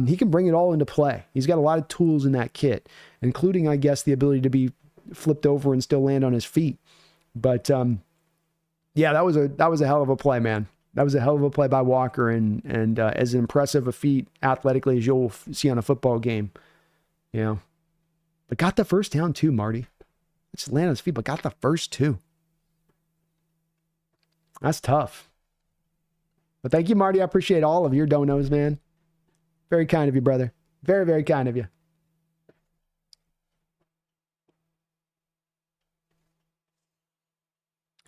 He can bring it all into play. He's got a lot of tools in that kit, including, I guess, the ability to be flipped over and still land on his feet. But yeah, that was a hell of a play, man. That was a hell of a play by Walker, and as impressive a feat athletically as you'll see on a football game. You know, but got the first down too, Marty. It's land on his feet, but got the first two. That's tough. But thank you, Marty. I appreciate all of your donos, man. Very kind of you, brother. Very, very kind of you.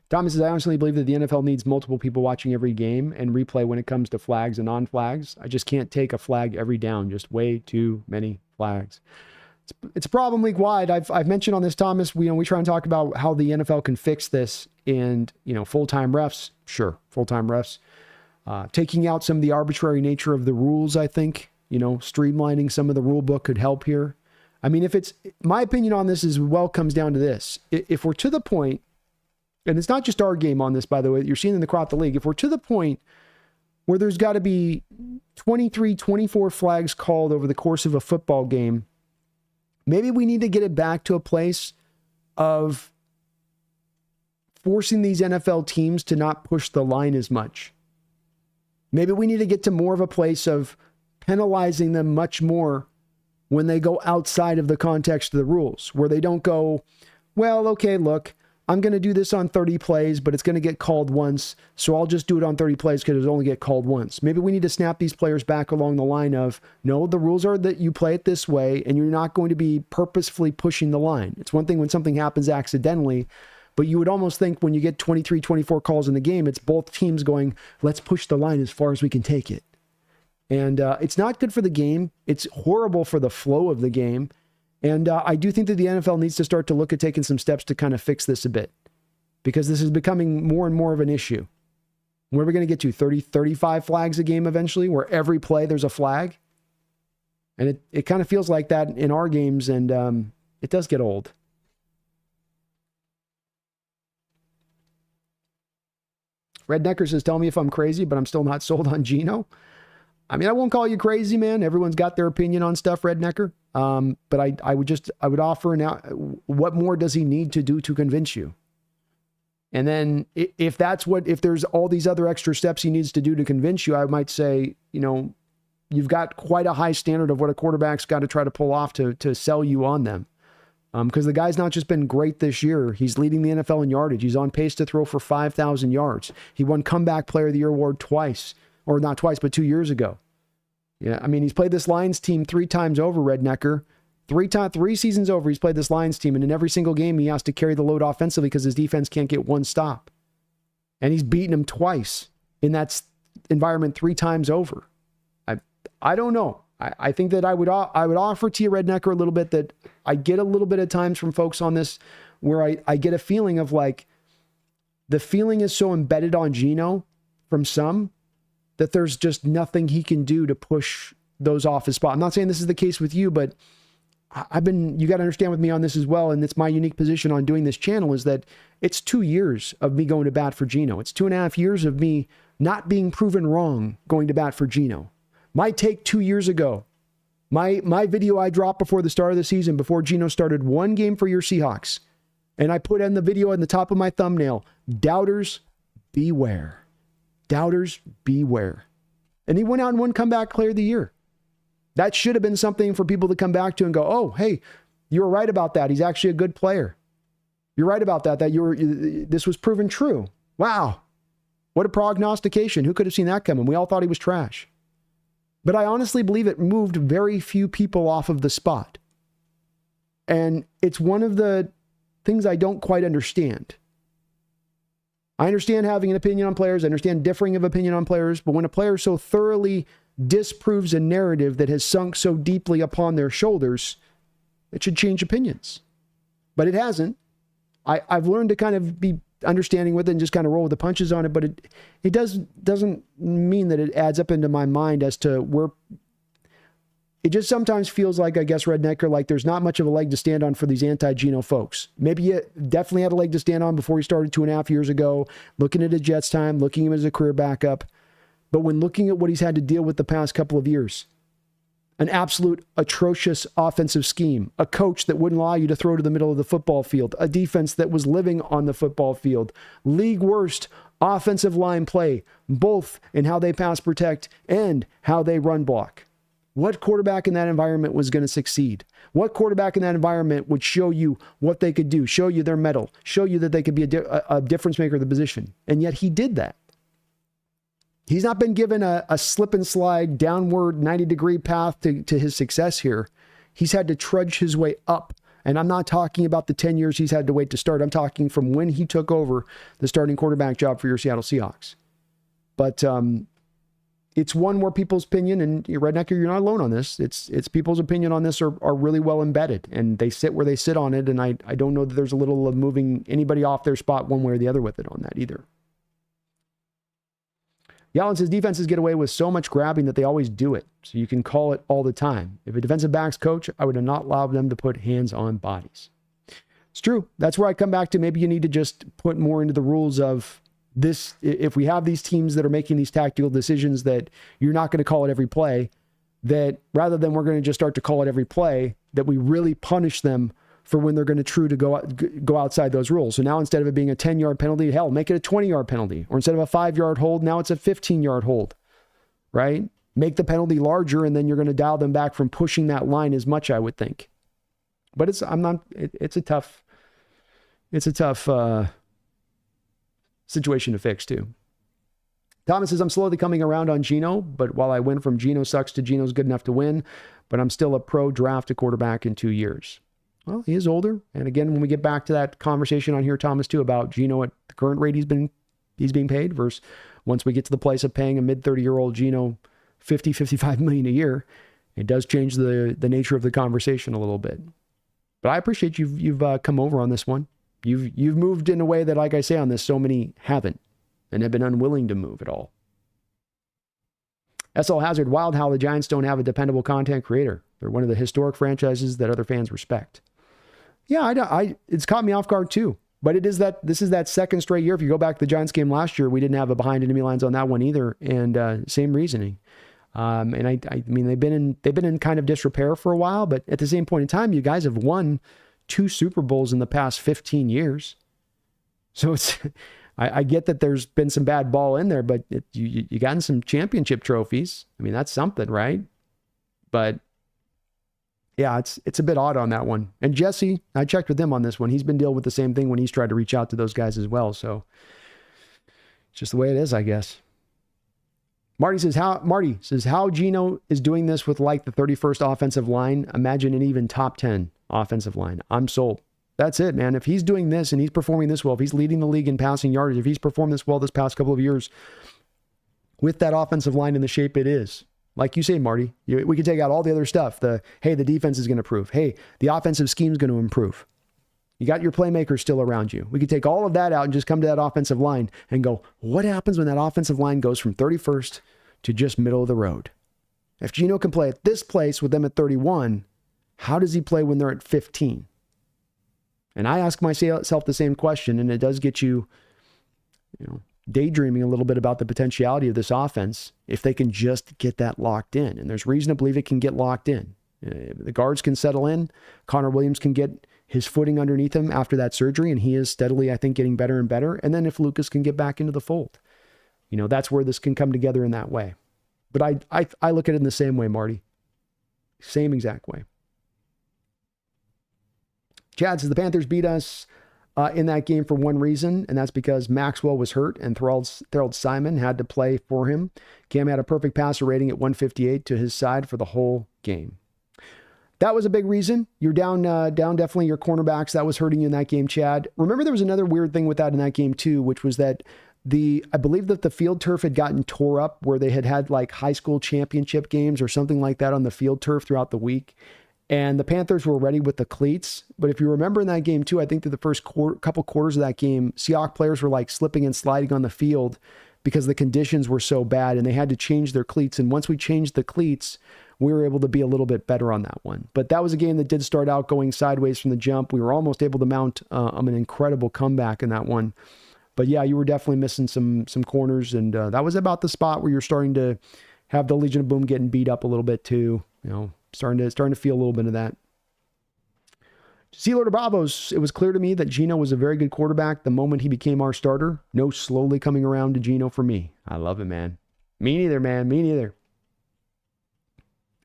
Thomas says, I honestly believe that the NFL needs multiple people watching every game and replay when it comes to flags and non-flags. I just can't take a flag every down. Just way too many flags. It's a problem league-wide. I've mentioned on this, Thomas, we try and talk about how the NFL can fix this, and, full-time refs. Sure, full-time refs. Taking out some of the arbitrary nature of the rules, I think. Streamlining some of the rule book could help here. I mean, my opinion on this comes down to this. If we're to the point, and it's not just our game on this, by the way, you're seeing in the crowd the league. If we're to the point where there's got to be 23, 24 flags called over the course of a football game, maybe we need to get it back to a place of forcing these NFL teams to not push the line as much. Maybe we need to get to more of a place of penalizing them much more when they go outside of the context of the rules, where they don't go, well, okay, look, I'm going to do this on 30 plays, but it's going to get called once, so I'll just do it on 30 plays because it'll only get called once. Maybe we need to snap these players back along the line of, no, the rules are that you play it this way, and you're not going to be purposefully pushing the line. It's one thing when something happens accidentally, but you would almost think when you get 23, 24 calls in the game, it's both teams going, let's push the line as far as we can take it. And it's not good for the game. It's horrible for the flow of the game. And I do think that the NFL needs to start to look at taking some steps to kind of fix this a bit, because this is becoming more and more of an issue. Where are we going to get to? 30, 35 flags a game eventually, where every play there's a flag? And it kind of feels like that in our games, and it does get old. Red Necker says, tell me if I'm crazy, but I'm still not sold on Geno. I mean, I won't call you crazy, man. Everyone's got their opinion on stuff, Red Necker. But I would offer now, what more does he need to do to convince you? And then if there's all these other extra steps he needs to do to convince you, I might say, you've got quite a high standard of what a quarterback's got to try to pull off to sell you on them. Because the guy's not just been great this year. He's leading the NFL in yardage. He's on pace to throw for 5,000 yards. He won Comeback Player of the Year award twice, or not twice, but 2 years ago. Yeah, I mean, he's played this Lions team 3 times over, Red Necker. 3 seasons over, he's played this Lions team, and in every single game, he has to carry the load offensively because his defense can't get one stop. And he's beaten him twice in that environment 3 times over. I don't know. I think that I would offer to you, Red Necker, a little bit that I get a little bit of times from folks on this where I get a feeling of like the feeling is so embedded on Geno from some that there's just nothing he can do to push those off his spot. I'm not saying this is the case with you, but you got to understand with me on this as well. And it's my unique position on doing this channel is that it's 2 years of me going to bat for Geno. It's 2.5 years of me not being proven wrong going to bat for Geno. My take 2 years ago, my video I dropped before the start of the season, before Geno started one game for your Seahawks, and I put in the video on the top of my thumbnail, doubters beware. Doubters beware. And he went out and won Comeback Player of the Year. That should have been something for people to come back to and go, oh, hey, you were right about that. He's actually a good player. You're right about that this was proven true. Wow. What a prognostication. Who could have seen that coming? We all thought he was trash. But I honestly believe it moved very few people off of the spot. And it's one of the things I don't quite understand. I understand having an opinion on players. I understand differing of opinion on players. But when a player so thoroughly disproves a narrative that has sunk so deeply upon their shoulders, it should change opinions. But it hasn't. I've learned to kind of be understanding with it and just kind of roll with the punches on it. But it doesn't mean that it adds up into my mind as to where. It just sometimes feels like, I guess, Rednecker, like there's not much of a leg to stand on for these anti-Geno folks. Maybe you definitely had a leg to stand on before he started 2.5 years ago, looking at his Jets time, looking at him as a career backup. But when looking at what he's had to deal with the past couple of years, an absolute atrocious offensive scheme, a coach that wouldn't allow you to throw to the middle of the football field, a defense that was living on the football field, league worst offensive line play, both in how they pass protect and how they run block. What quarterback in that environment was going to succeed? What quarterback in that environment would show you what they could do, show you their mettle, show you that they could be a difference maker of the position? And yet he did that. He's not been given a slip and slide downward 90-degree path to his success here. He's had to trudge his way up. And I'm not talking about the 10 years he's had to wait to start. I'm talking from when he took over the starting quarterback job for your Seattle Seahawks. But it's one where people's opinion, and Rednecker, you're not alone on this. It's people's opinion on this are really well embedded, and they sit where they sit on it. And I don't know that there's a little of moving anybody off their spot one way or the other with it on that either. Yellen says defenses get away with so much grabbing that they always do it. So you can call it all the time. If a defensive backs coach, I would not allow them to put hands on bodies. It's true. That's where I come back to maybe you need to just put more into the rules of this. If we have these teams that are making these tactical decisions that you're not going to call it every play, that rather than we're going to just start to call it every play, that we really punish them for when they're going to go outside those rules. So now instead of it being a 10-yard penalty, hell, make it a 20-yard penalty. Or instead of a 5-yard hold, now it's a 15-yard hold, right? Make the penalty larger, and then you're going to dial them back from pushing that line as much, I would think. But it's a tough situation to fix too. Thomas says, I'm slowly coming around on Geno, but while I went from Geno sucks to Geno's good enough to win, but I'm still a pro draft a quarterback in 2 years. Well, he is older. And again, when we get back to that conversation on here, Thomas, too, about Geno at the current rate he's being paid versus once we get to the place of paying a mid-30-year-old Geno $55 million a year, it does change the nature of the conversation a little bit. But I appreciate you've come over on this one. You've moved in a way that, like I say on this, so many haven't and have been unwilling to move at all. SL Hazard, wild how the Giants don't have a dependable content creator. They're one of the historic franchises that other fans respect. Yeah, it's caught me off guard too. But this is that second straight year. If you go back to the Giants game last year, we didn't have a behind enemy lines on that one either. And same reasoning. And I mean, they've been in kind of disrepair for a while, but at the same point in time, you guys have won 2 Super Bowls in the past 15 years. So I get that there's been some bad ball in there, but you gotten some championship trophies. I mean, that's something, right? But yeah, it's a bit odd on that one. And Jesse, I checked with him on this one. He's been dealing with the same thing when he's tried to reach out to those guys as well. So it's just the way it is, I guess. Marty says how Geno is doing this with like the 31st offensive line. Imagine an even top 10 offensive line. I'm sold. That's it, man. If he's doing this and he's performing this well, if he's leading the league in passing yardage, if he's performed this well this past couple of years with that offensive line in the shape it is, like you say, Marty, we could take out all the other stuff. The defense is going to improve. Hey, the offensive scheme is going to improve. You got your playmakers still around you. We could take all of that out and just come to that offensive line and go, what happens when that offensive line goes from 31st to just middle of the road? If Geno can play at this place with them at 31, how does he play when they're at 15? And I ask myself the same question, and it does get you daydreaming a little bit about the potentiality of this offense if they can just get that locked in. And there's reason to believe it can get locked in. The guards can settle in. Connor Williams can get his footing underneath him after that surgery, and he is steadily, I think, getting better and better. And then if Lucas can get back into the fold, that's where this can come together in that way. But I look at it in the same way, Marty. Same exact way. Chad says the Panthers beat us in that game for one reason, and that's because Maxwell was hurt and Thorold Simon had to play for him. Cam had a perfect passer rating at 158 to his side for the whole game. that was a big reason. You're down definitely your cornerbacks. That was hurting you in that game, Chad. Remember, there was another weird thing with that in that game too, which was that I believe that the field turf had gotten tore up where they had like high school championship games or something like that on the field turf throughout the week. And the Panthers were ready with the cleats. But if you remember in that game too, I think that the first couple quarters of that game, Seahawks players were like slipping and sliding on the field because the conditions were so bad and they had to change their cleats. And once we changed the cleats, we were able to be a little bit better on that one. But that was a game that did start out going sideways from the jump. We were almost able to mount an incredible comeback in that one. But yeah, you were definitely missing some corners. And that was about the spot where you're starting to have the Legion of Boom getting beat up a little bit too. You know, starting to feel a little bit of that. Sea Lord of Bravos, it was clear to me that Geno was a very good quarterback the moment he became our starter. No slowly coming around to Geno for me. I love it, man. Me neither, man. Me neither.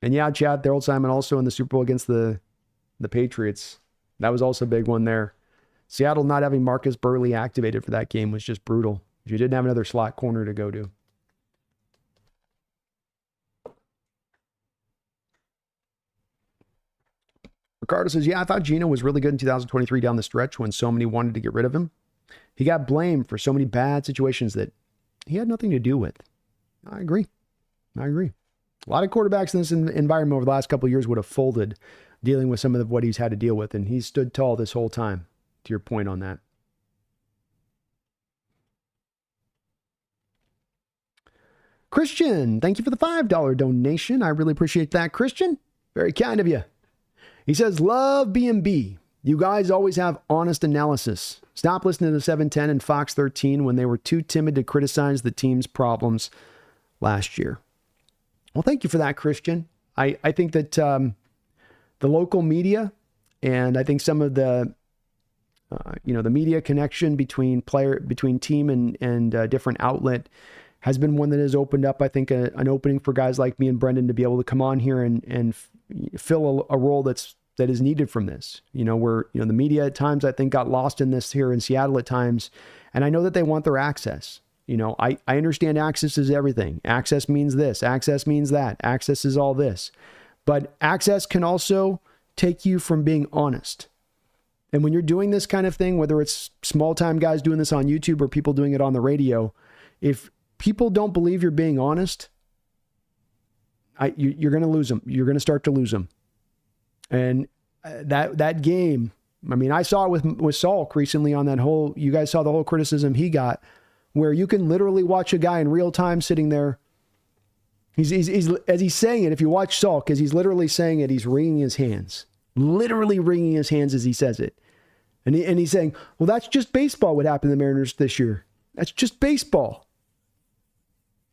And yeah, Chad, Daryl Simon also in the Super Bowl against the Patriots. That was also a big one there. Seattle not having Marcus Burley activated for that game was just brutal. You didn't have another slot corner to go to. Ricardo says, yeah, I thought Geno was really good in 2023 down the stretch when so many wanted to get rid of him. He got blamed for so many bad situations that he had nothing to do with. I agree. A lot of quarterbacks in this environment over the last couple of years would have folded dealing with some of what he's had to deal with, and he's stood tall this whole time, to your point on that. Christian, thank you for the $5 donation. I really appreciate that, Christian. Very kind of you. He says, love B&B. You guys always have honest analysis. Stop listening to 710 and Fox 13 when they were too timid to criticize the team's problems last year. Well, thank you for that, Christian. I think that the local media and I think some of the the media connection between team and different outlet has been one that has opened up, I think, an opening for guys like me and Brendan to be able to come on here and fill a role that is needed from this. Where the media at times I think got lost in this here in Seattle at times, and I know that they want their access. I understand access is everything. Access means this. Access means that. Access is all this. But access can also take you from being honest. And when you're doing this kind of thing, whether it's small-time guys doing this on YouTube or people doing it on the radio, if people don't believe you're being honest, you're going to lose them. You're going to start to lose them. And that game, I mean, I saw it with Salk recently on that whole, you guys saw the whole criticism he got, where you can literally watch a guy in real time sitting there. He's as he's saying it, if you watch Salk, as he's literally saying it, he's wringing his hands. Literally wringing his hands as he says it. And he's saying, well, that's just baseball what happened to the Mariners this year. That's just baseball.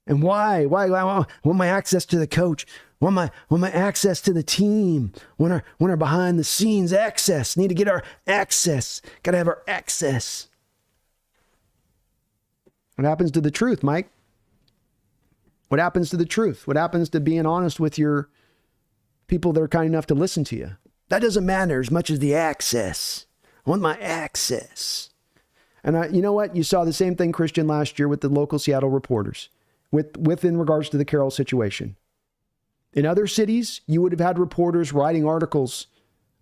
And why? I want my access to the coach. Want my access to the team. Want our behind the scenes access. Need to get our access. Got to have our access. What happens to the truth, Mike? What happens to the truth? What happens to being honest with your people that are kind enough to listen to you? That doesn't matter as much as the access. I want my access. And you know what? You saw the same thing, Christian, last year with the local Seattle reporters, in regards to the Carroll situation. In other cities, you would have had reporters writing articles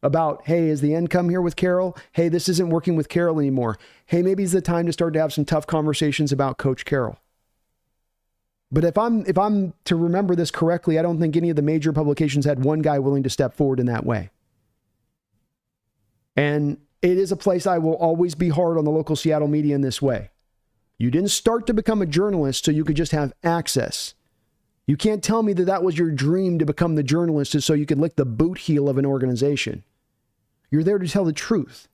about, hey, is the end come here with Carroll? Hey, this isn't working with Carroll anymore. Hey, maybe it's the time to start to have some tough conversations about Coach Carroll. But if I'm to remember this correctly, I don't think any of the major publications had one guy willing to step forward in that way. And it is a place I will always be hard on the local Seattle media in this way. You didn't start to become a journalist so you could just have access. You can't tell me that was your dream to become the journalist is so you could lick the boot heel of an organization. You're there to tell the truth.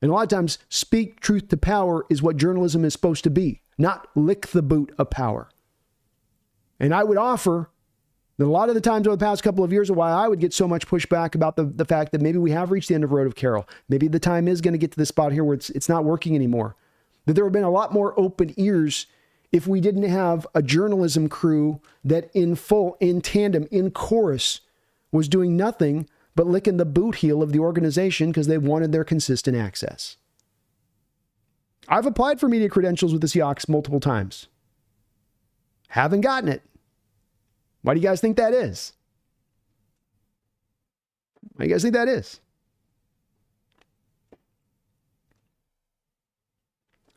And a lot of times, speak truth to power is what journalism is supposed to be, not lick the boot of power. And I would offer that a lot of the times over the past couple of years, why I would get so much pushback about the fact that maybe we have reached the end of the road of Carroll. Maybe the time is going to get to this spot here where it's not working anymore. That there have been a lot more open ears if we didn't have a journalism crew that in tandem, in chorus, was doing nothing but licking the boot heel of the organization because they wanted their consistent access. I've applied for media credentials with the Seahawks multiple times. Haven't gotten it. Why do you guys think that is? How do you guys think that is?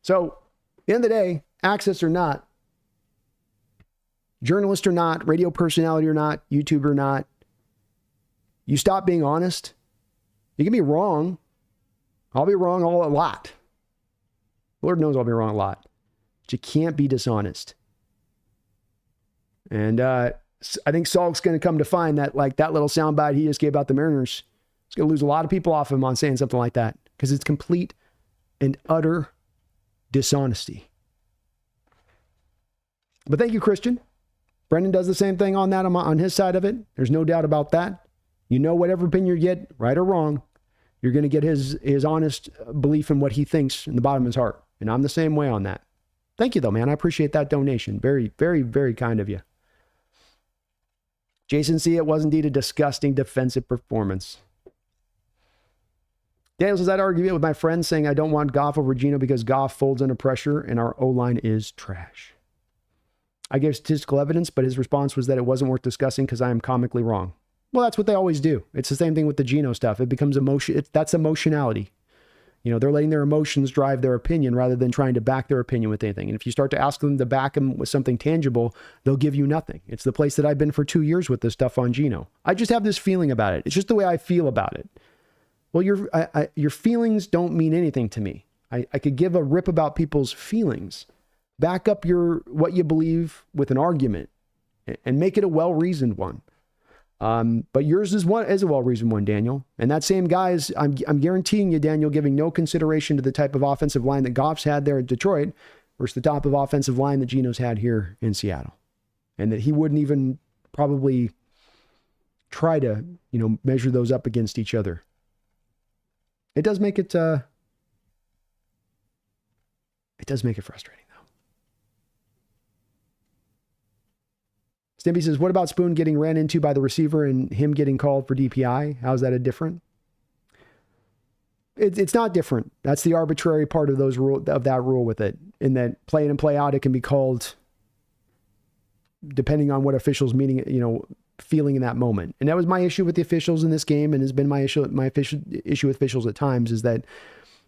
So, at the end of the day, access or not, journalist or not, radio personality or not, YouTuber or not, you stop being honest. You can be wrong. I'll be wrong a lot. Lord knows I'll be wrong a lot. But you can't be dishonest. And I think Salk's going to come to find that, like, that little soundbite he just gave about the Mariners, he's going to lose a lot of people off him on saying something like that, because it's complete and utter dishonesty. But thank you, Christian. Brendan does the same thing on that, on his side of it. There's no doubt about that. You know, whatever opinion you get, right or wrong, you're going to get his honest belief in what he thinks in the bottom of his heart. And I'm the same way on that. Thank you, though, man. I appreciate that donation. Very, very, very kind of you. Jason C., it was indeed a disgusting defensive performance. Daniel says, I'd argue it with my friend saying I don't want Goff over Geno because Goff folds under pressure and our O-line is trash. I gave statistical evidence, but his response was that it wasn't worth discussing because I am comically wrong. Well, that's what they always do. It's the same thing with the Geno stuff. It becomes emotion. That's emotionality. You know, they're letting their emotions drive their opinion rather than trying to back their opinion with anything. And if you start to ask them to back them with something tangible, they'll give you nothing. It's the place that I've been for 2 years with this stuff on Geno. I just have this feeling about it. It's just the way I feel about it. Well, your feelings don't mean anything to me. I could give a rip about people's feelings. Back up what you believe with an argument and make it a well-reasoned one. But yours is a well-reasoned one, Daniel. And that same guy is, I'm guaranteeing you, Daniel, giving no consideration to the type of offensive line that Goff's had there at Detroit versus the type of offensive line that Geno's had here in Seattle. And that he wouldn't even probably try to, measure those up against each other. It does make it frustrating, though. Stimpy says, what about Spoon getting ran into by the receiver and him getting called for DPI? How's that different? It's not different. That's the arbitrary part of that rule with it. In that play in and play out, it can be called depending on what officials feeling in that moment. And that was my issue with the officials in this game, and has been my issue with officials at times, is that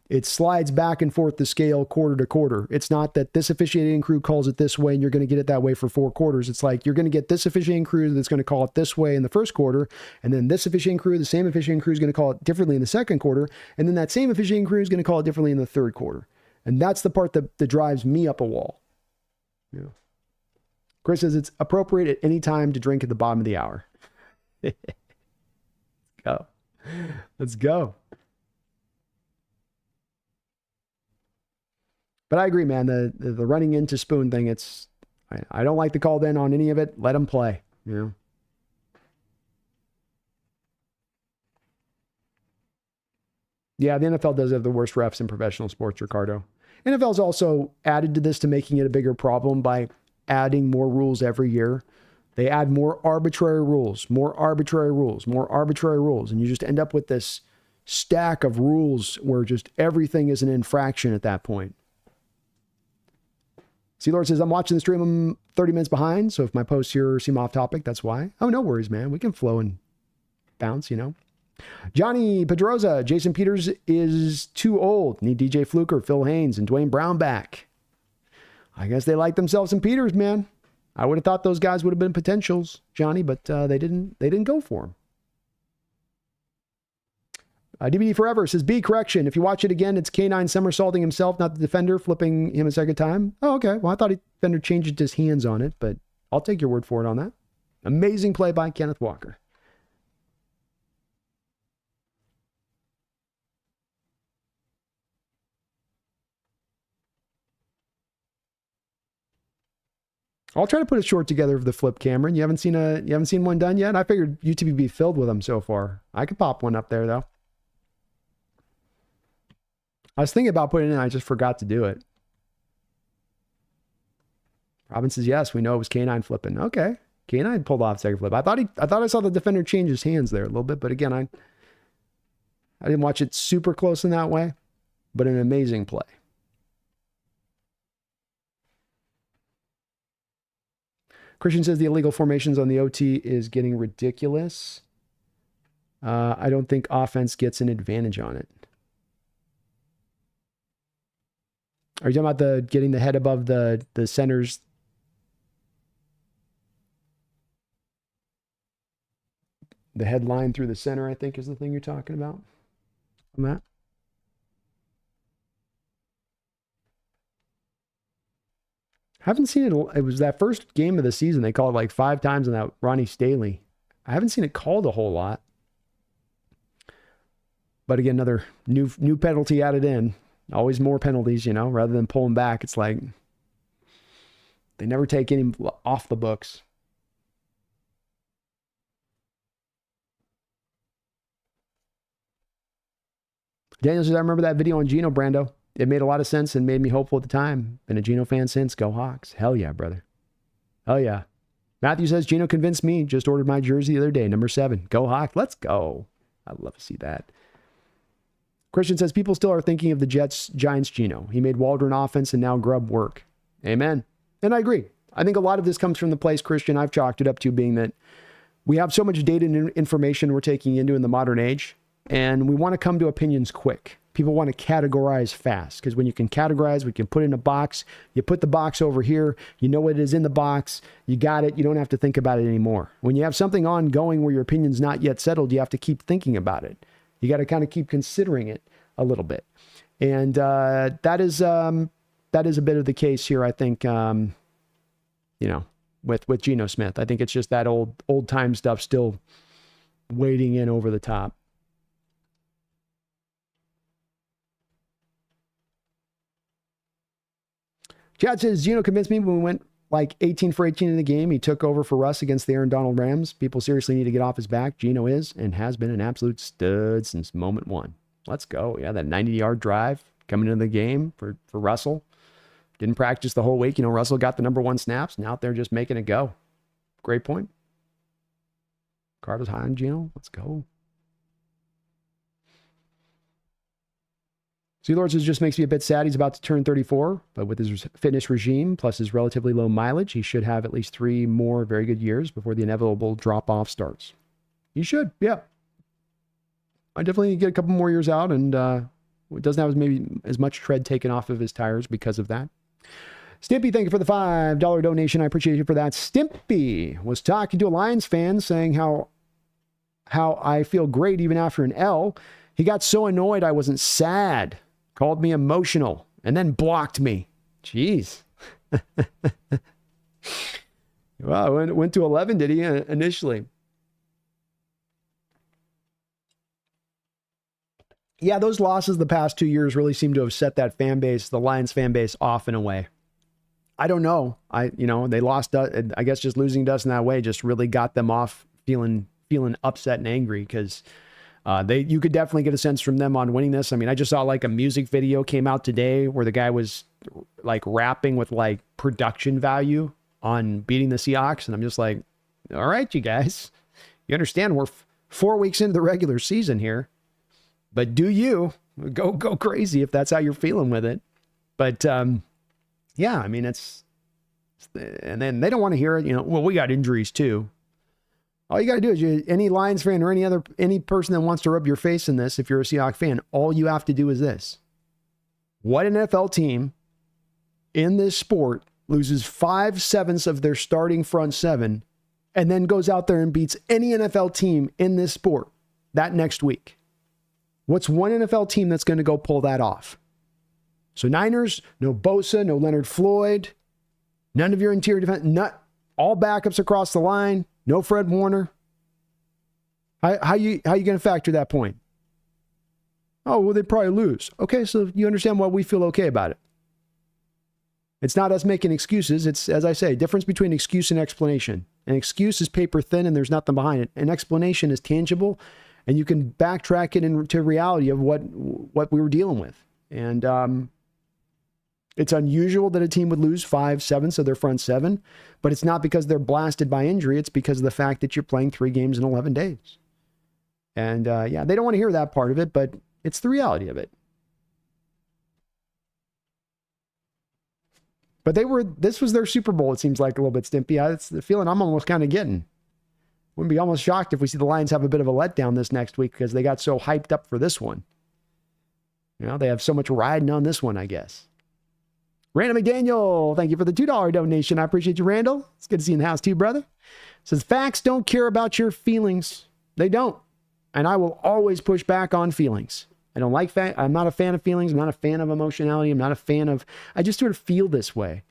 it slides back and forth the scale quarter to quarter. It's not that this officiating crew calls it this way and you're going to get it that way for 4 quarters. It's like you're going to get this officiating crew that's going to call it this way in the first quarter, and then this officiating crew, the same officiating crew, is going to call it differently in the second quarter, and then that same officiating crew is going to call it differently in the third quarter. And that's the part that drives me up a wall. Yeah. Chris says it's appropriate at any time to drink at the bottom of the hour. Let's go. But I agree, man. The running into Spoon thing, I don't like the call then on any of it. Let them play. Yeah, the NFL does have the worst refs in professional sports, Ricardo. NFL's also added to this to making it a bigger problem by adding more rules every year. They add more arbitrary rules, and you just end up with this stack of rules where just everything is an infraction at that point. C-Lord says, I'm watching the stream. I'm 30 minutes behind, so if my posts here seem off topic, that's why. Oh, no worries, man. We can flow and bounce, Johnny Pedroza, Jason Peters is too old. Need DJ Fluker, Phil Haynes, and Dwayne Brown back. I guess they like themselves some Peters, man. I would have thought those guys would have been potentials, Johnny, but they didn't go for him. DVD Forever says, B, correction. If you watch it again, it's K9 somersaulting himself, not the defender, flipping him a second time. Oh, okay. Well, I thought the defender changed his hands on it, but I'll take your word for it on that. Amazing play by Kenneth Walker. I'll try to put a short together of the flip, Cameron. You haven't seen one done yet? I figured YouTube would be filled with them so far. I could pop one up there, though. I was thinking about putting it in. I just forgot to do it. Robin says, yes, we know it was K9 flipping. Okay. K9 pulled off second flip. I thought I saw the defender change his hands there a little bit, but again, I didn't watch it super close in that way, but an amazing play. Christian says the illegal formations on the OT is getting ridiculous. I don't think offense gets an advantage on it. Are you talking about the getting the head above the centers? The headline through the center, I think, is the thing you're talking about. Matt? Haven't seen it. It was that first game of the season. They called it like 5 times in that Ronnie Staley. I haven't seen it called a whole lot. But again, another new penalty added in. Always more penalties, you know, rather than pulling back. It's like they never take any off the books. Daniel says, I remember that video on Geno, Brando. It made a lot of sense and made me hopeful at the time. Been a Geno fan since. Go Hawks. Hell yeah, brother. Hell yeah. Matthew says, Geno convinced me. Just ordered my jersey the other day. Number 7. Go Hawks. Let's go. I'd love to see that. Christian says, people still are thinking of the Giants Geno. He made Waldron offense and now Grubb work. Amen. And I agree. I think a lot of this comes from the place, Christian, I've chalked it up to being that we have so much data and information we're taking into in the modern age, and we want to come to opinions quick. People want to categorize fast, because when you can categorize, we can put in a box. You put the box over here. You know what is in the box. You got it. You don't have to think about it anymore. When you have something ongoing where your opinion's not yet settled, you have to keep thinking about it. You got to kind of keep considering it a little bit. And that is a bit of the case here, I think, you know, with Geno Smith. I think it's just that old time stuff still wading in over the top. Chad says, Geno convinced me when we went like 18 for 18 in the game. He took over for Russ against the Aaron Donald Rams. People seriously need to get off his back. Geno is and has been an absolute stud since moment one. Let's go. Yeah, that 90-yard drive coming into the game for Russell. Didn't practice the whole week. You know, Russell got the number 1 snaps. Now they're just making it go. Great point. Carter's high on Geno. Let's go. Sea Lord says, just makes me a bit sad. He's about to turn 34, but with his fitness regime plus his relatively low mileage, he should have at least 3 more very good years before the inevitable drop-off starts. He should, yeah. I definitely get a couple more years out, and it doesn't have maybe as much tread taken off of his tires because of that. Stimpy, thank you for the $5 donation. I appreciate you for that. Stimpy was talking to a Lions fan saying how I feel great even after an L. He got so annoyed I wasn't sad. Called me emotional, and then blocked me. Jeez. Well, went to 11, did he, initially? Yeah, those losses the past 2 years really seem to have set that fan base, the Lions fan base, off in a way. I don't know. They lost. I guess just losing to us in that way just really got them off feeling upset and angry, because you could definitely get a sense from them on winning this. I mean, I just saw like a music video came out today where the guy was like rapping with like production value on beating the Seahawks, and I'm just like, all right, you guys, you understand we're 4 weeks into the regular season here. But do you go crazy if that's how you're feeling with it. But yeah, I mean, and then they don't want to hear it. You know, well, we got injuries too. All you got to do is any Lions fan or any person that wants to rub your face in this, if you're a Seahawks fan, all you have to do is this. What NFL team in this sport loses 5/7 of their starting front 7 and then goes out there and beats any NFL team in this sport that next week? What's one NFL team that's going to go pull that off? So Niners, no Bosa, no Leonard Floyd, none of your interior defense, all backups across the line, no Fred Warner. How you going to factor that point? Oh, well, they probably lose. Okay, so you understand why we feel okay about it. It's not us making excuses. It's, as I say, difference between excuse and explanation. An excuse is paper thin and there's nothing behind it. An explanation is tangible, and you can backtrack it into reality of what we were dealing with. And it's unusual that a team would lose 5/7 of their front 7, but it's not because they're blasted by injury. It's because of the fact that you're playing 3 games in 11 days. And yeah, they don't want to hear that part of it, but it's the reality of it. But this was their Super Bowl, it seems like, a little bit, Stimpy. That's the feeling I'm almost kind of getting. Wouldn't be almost shocked if we see the Lions have a bit of a letdown this next week because they got so hyped up for this one. You know, they have so much riding on this one, I guess. Randall McDaniel, thank you for the $2 donation. I appreciate you, Randall. It's good to see you in the house too, brother. Says, facts don't care about your feelings. They don't. And I will always push back on feelings. I'm not a fan of feelings. I'm not a fan of emotionality. I'm not a fan of, I just sort of feel this way.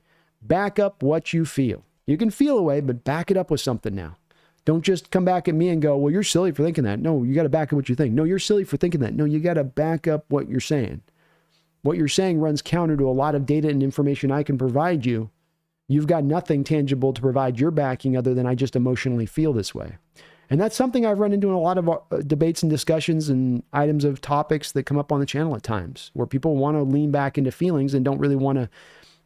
Back up what you feel. You can feel a way, but back it up with something now. Don't just come back at me and go, well, you're silly for thinking that. No, you got to back up what you think. No, you're silly for thinking that. No, you got to back up what you're saying. What you're saying runs counter to a lot of data and information I can provide you. You've got nothing tangible to provide your backing other than I just emotionally feel this way. And that's something I've run into in a lot of debates and discussions and items of topics that come up on the channel at times, where people want to lean back into feelings and don't really want to,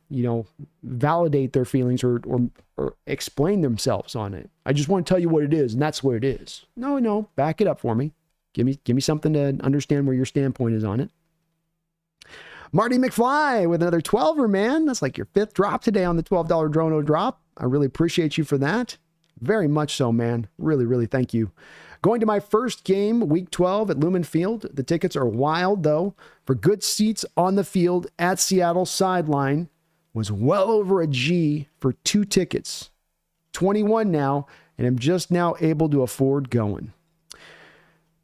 you know, validate their feelings or explain themselves on it. I just want to tell you what it is, and that's what it is. No, back it up for me. Give me something to understand where your standpoint is on it. Marty McFly with another 12er, man. That's like your 5th drop today on the $12 Drono drop. I really appreciate you for that. Very much so, man. Really, really thank you. Going to my first game, week 12 at Lumen Field. The tickets are wild, though. For good seats on the field at Seattle sideline was well over a G for 2 tickets. 21 now, and I'm just now able to afford going.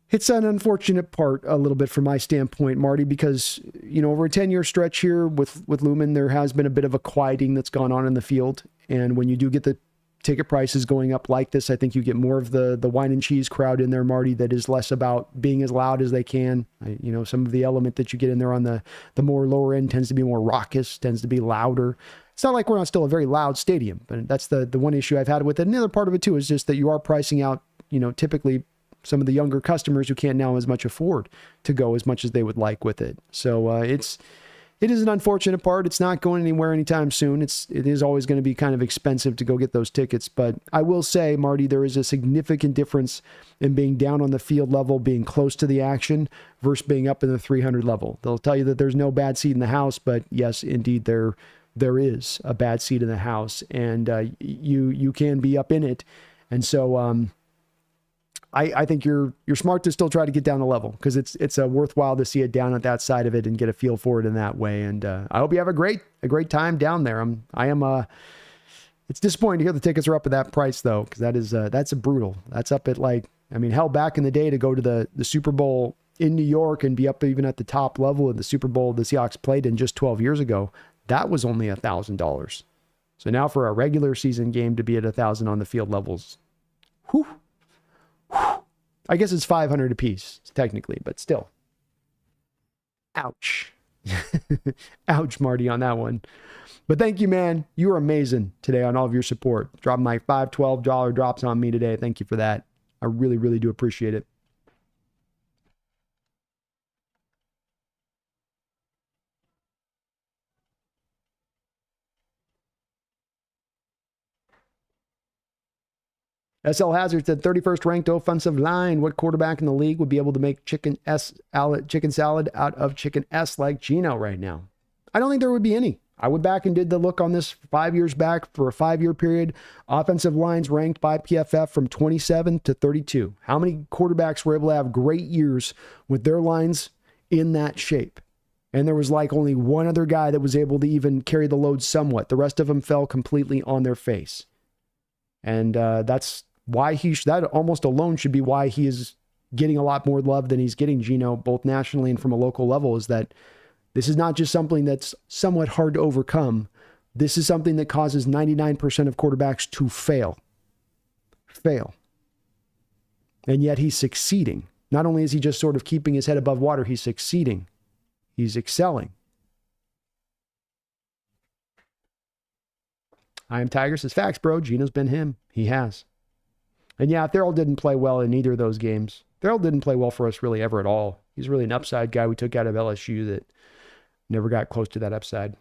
It's an unfortunate part a little bit from my standpoint, Marty, because, you know, over a 10-year stretch here with Lumen, there has been a bit of a quieting that's gone on in the field. And when you do get the ticket prices going up like this, I think you get more of the wine and cheese crowd in there, Marty, that is less about being as loud as they can. You know, some of the element that you get in there on the more lower end tends to be more raucous, tends to be louder. It's not like we're not still a very loud stadium, but that's the one issue I've had with it. And the other part of it too is just that you are pricing out, you know, typically some of the younger customers who can't now as much afford to go as much as they would like with it. So it is an unfortunate part. It's not going anywhere anytime soon. It is always going to be kind of expensive to go get those tickets. But I will say, Marty, there is a significant difference in being down on the field level, being close to the action versus being up in the 300 level. They'll tell you that there's no bad seat in the house, but yes, indeed, there is a bad seat in the house, and you can be up in it. And so I think you're smart to still try to get down the level, because it's worthwhile to see it down at that side of it and get a feel for it in that way. And I hope you have a great time down there. It's disappointing to hear the tickets are up at that price though, because that's a brutal. That's up at hell, back in the day to go to the Super Bowl in New York and be up even at the top level of the Super Bowl the Seahawks played in just 12 years ago, that was only $1,000. So now for a regular season game to be at $1,000 on the field levels, whew. I guess it's 500 a piece technically, but still. Ouch. Ouch, Marty, on that one. But thank you, man. You were amazing today on all of your support. Dropping my $5, $12 drops on me today. Thank you for that. I really, really do appreciate it. SL Hazard said 31st ranked offensive line. What quarterback in the league would be able to make chicken salad out of chicken S like Geno right now? I don't think there would be any. I went back and did the look on this 5 years back for a 5-year period. Offensive lines ranked by PFF from 27 to 32. How many quarterbacks were able to have great years with their lines in that shape? And there was like only one other guy that was able to even carry the load somewhat. The rest of them fell completely on their face. And that's why that almost alone should be why he is getting a lot more love than he's getting, Geno, both nationally and from a local level, is that this is not just something that's somewhat hard to overcome. This is something that causes 99% of quarterbacks to fail. And yet he's succeeding. Not only is he just sort of keeping his head above water, he's succeeding. He's excelling. I am Tiger says, facts, bro. Geno's been him. He has. And yeah, Therrell didn't play well in either of those games. Therrell didn't play well for us really ever at all. He's really an upside guy we took out of LSU that never got close to that upside.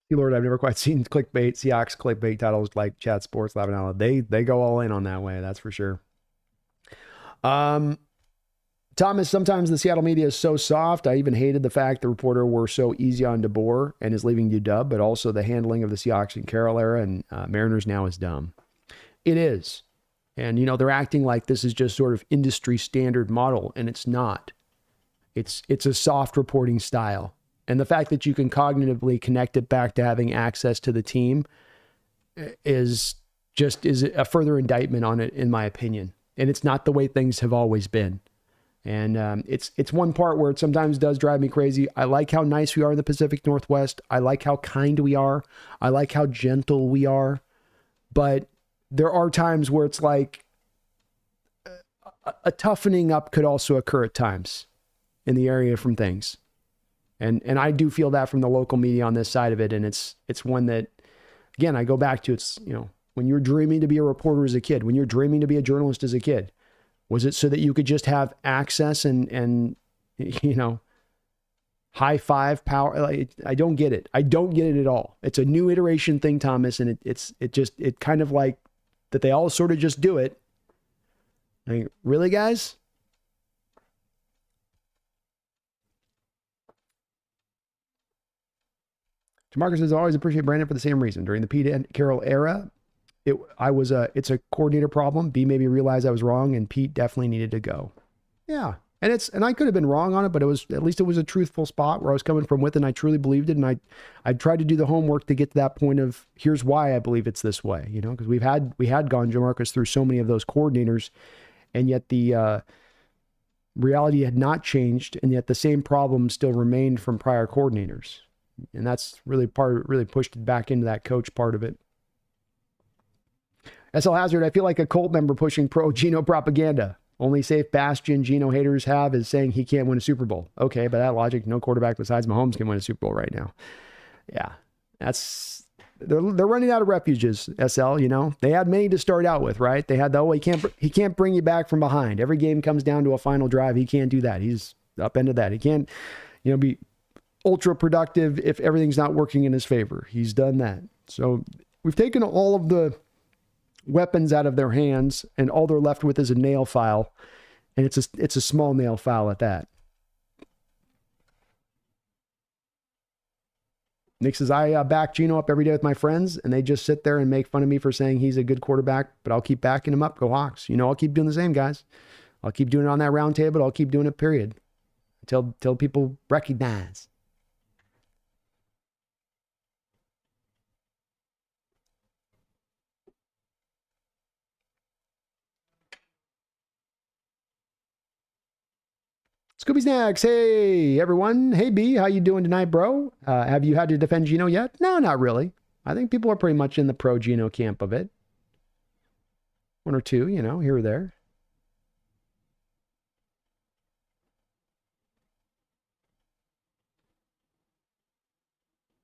Lord, I've never quite seen clickbait, Seahawks clickbait titles like Chat Sports, laughing out loud. They go all in on that way. That's for sure. Thomas, sometimes the Seattle media is so soft. I even hated the fact the reporter were so easy on DeBoer and is leaving UW, but also the handling of the Seahawks and Carroll era and Mariners now is dumb. It is. And, they're acting like this is just sort of industry standard model, and it's not. It's a soft reporting style. And the fact that you can cognitively connect it back to having access to the team is a further indictment on it, in my opinion. And it's not the way things have always been. And it's one part where it sometimes does drive me crazy. I like how nice we are in the Pacific Northwest. I like how kind we are. I like how gentle we are. But there are times where it's like a toughening up could also occur at times in the area from things. And I do feel that from the local media on this side of it. And it's one that, again, I go back to, it's, when you're dreaming to be a reporter as a kid, when you're dreaming to be a journalist as a kid, was it so that you could just have access and high five power? Like, I don't get it. I don't get it at all. It's a new iteration thing, Thomas. And it kind of like that they all sort of just do it. Like, really, guys? DeMarcus says, I always appreciate Brandon for the same reason. During the Pete Carroll era, it's a coordinator problem. B made me realize I was wrong, and Pete definitely needed to go. Yeah. And I could have been wrong on it, but at least it was a truthful spot where I was coming from with, and I truly believed it. And I tried to do the homework to get to that point of here's why I believe it's this way, because we had gone DeMarcus through so many of those coordinators, and yet the reality had not changed, and yet the same problem still remained from prior coordinators. And that's really pushed it back into that coach part of it. SL Hazard, I feel like a cult member pushing pro Geno propaganda. Only safe bastion Geno haters have is saying he can't win a Super Bowl. Okay, by that logic, no quarterback besides Mahomes can win a Super Bowl right now. Yeah, they're running out of refuges, SL, They had many to start out with, right? They had he can't bring you back from behind. Every game comes down to a final drive. He can't do that. He's upended that. He can't, be ultra productive if everything's not working in his favor. He's done that. So we've taken all of the weapons out of their hands, and all they're left with is a nail file, and it's a small nail file at that. Nick says, I back Geno up every day with my friends, and they just sit there and make fun of me for saying he's a good quarterback, but I'll keep backing him up. Go Hawks. I'll keep doing the same, guys. I'll keep doing it on that round table. I'll keep doing it, period, until people recognize. Scooby Snacks, hey everyone. Hey B, how you doing tonight, bro? Have you had to defend Geno yet? No, not really. I think people are pretty much in the pro Geno camp of it. One or two, here or there.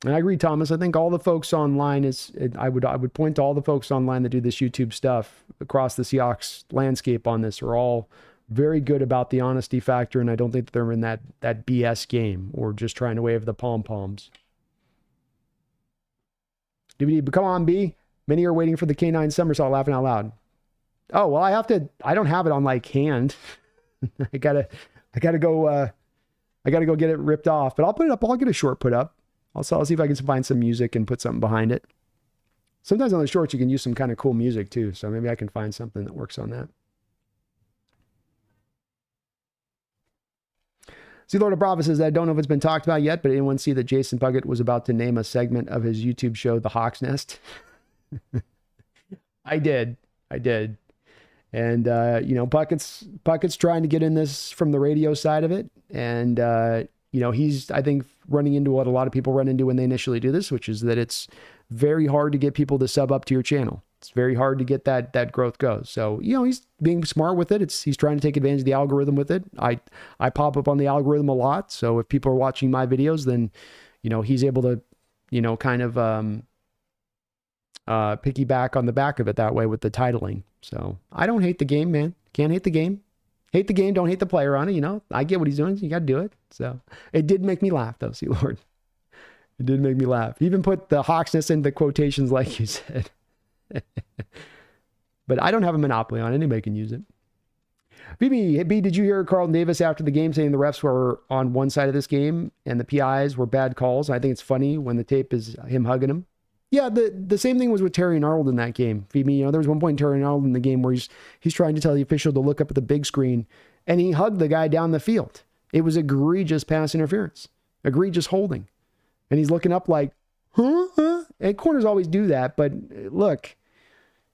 And I agree, Thomas. I think all the folks online I would point to all the folks online that do this YouTube stuff across the Seahawks landscape on this are all very good about the honesty factor, and I don't think they're in that BS game or just trying to wave the pom-poms. DVD, but come on, B. Many are waiting for the K9 somersault, laughing out loud. Oh, well, I don't have it on like hand. I gotta go get it ripped off, but I'll put it up. I'll get a short put up. I'll see if I can find some music and put something behind it. Sometimes on the shorts, you can use some kind of cool music too. So maybe I can find something that works on that. See, Lord of Brava says, I don't know if it's been talked about yet, but anyone see that Jason Puckett was about to name a segment of his YouTube show, The Hawks Nest? I did. And, Puckett's trying to get in this from the radio side of it. And, he's, I think, running into what a lot of people run into when they initially do this, which is that it's very hard to get people to sub up to your channel. It's very hard to get that growth goes. So, he's being smart with it. He's trying to take advantage of the algorithm with it. I pop up on the algorithm a lot. So if people are watching my videos, then, he's able to, kind of piggyback on the back of it that way with the titling. So I don't hate the game, man. Can't hate the game. Hate the game, don't hate the player on it. I get what he's doing. So you got to do it. So it did make me laugh though, see Lord. It did make me laugh. He even put the Hawksness in the quotations like you said. But I don't have a monopoly on it. Anybody can use it. B, did you hear Carlton Davis after the game saying the refs were on one side of this game and the PIs were bad calls? I think it's funny when the tape is him hugging him. Yeah, the same thing was with Terry and Arnold in that game. Phoebe, there was one point in Terry and Arnold in the game where he's trying to tell the official to look up at the big screen, and he hugged the guy down the field. It was egregious pass interference, egregious holding. And he's looking up like, huh? And corners always do that, but look,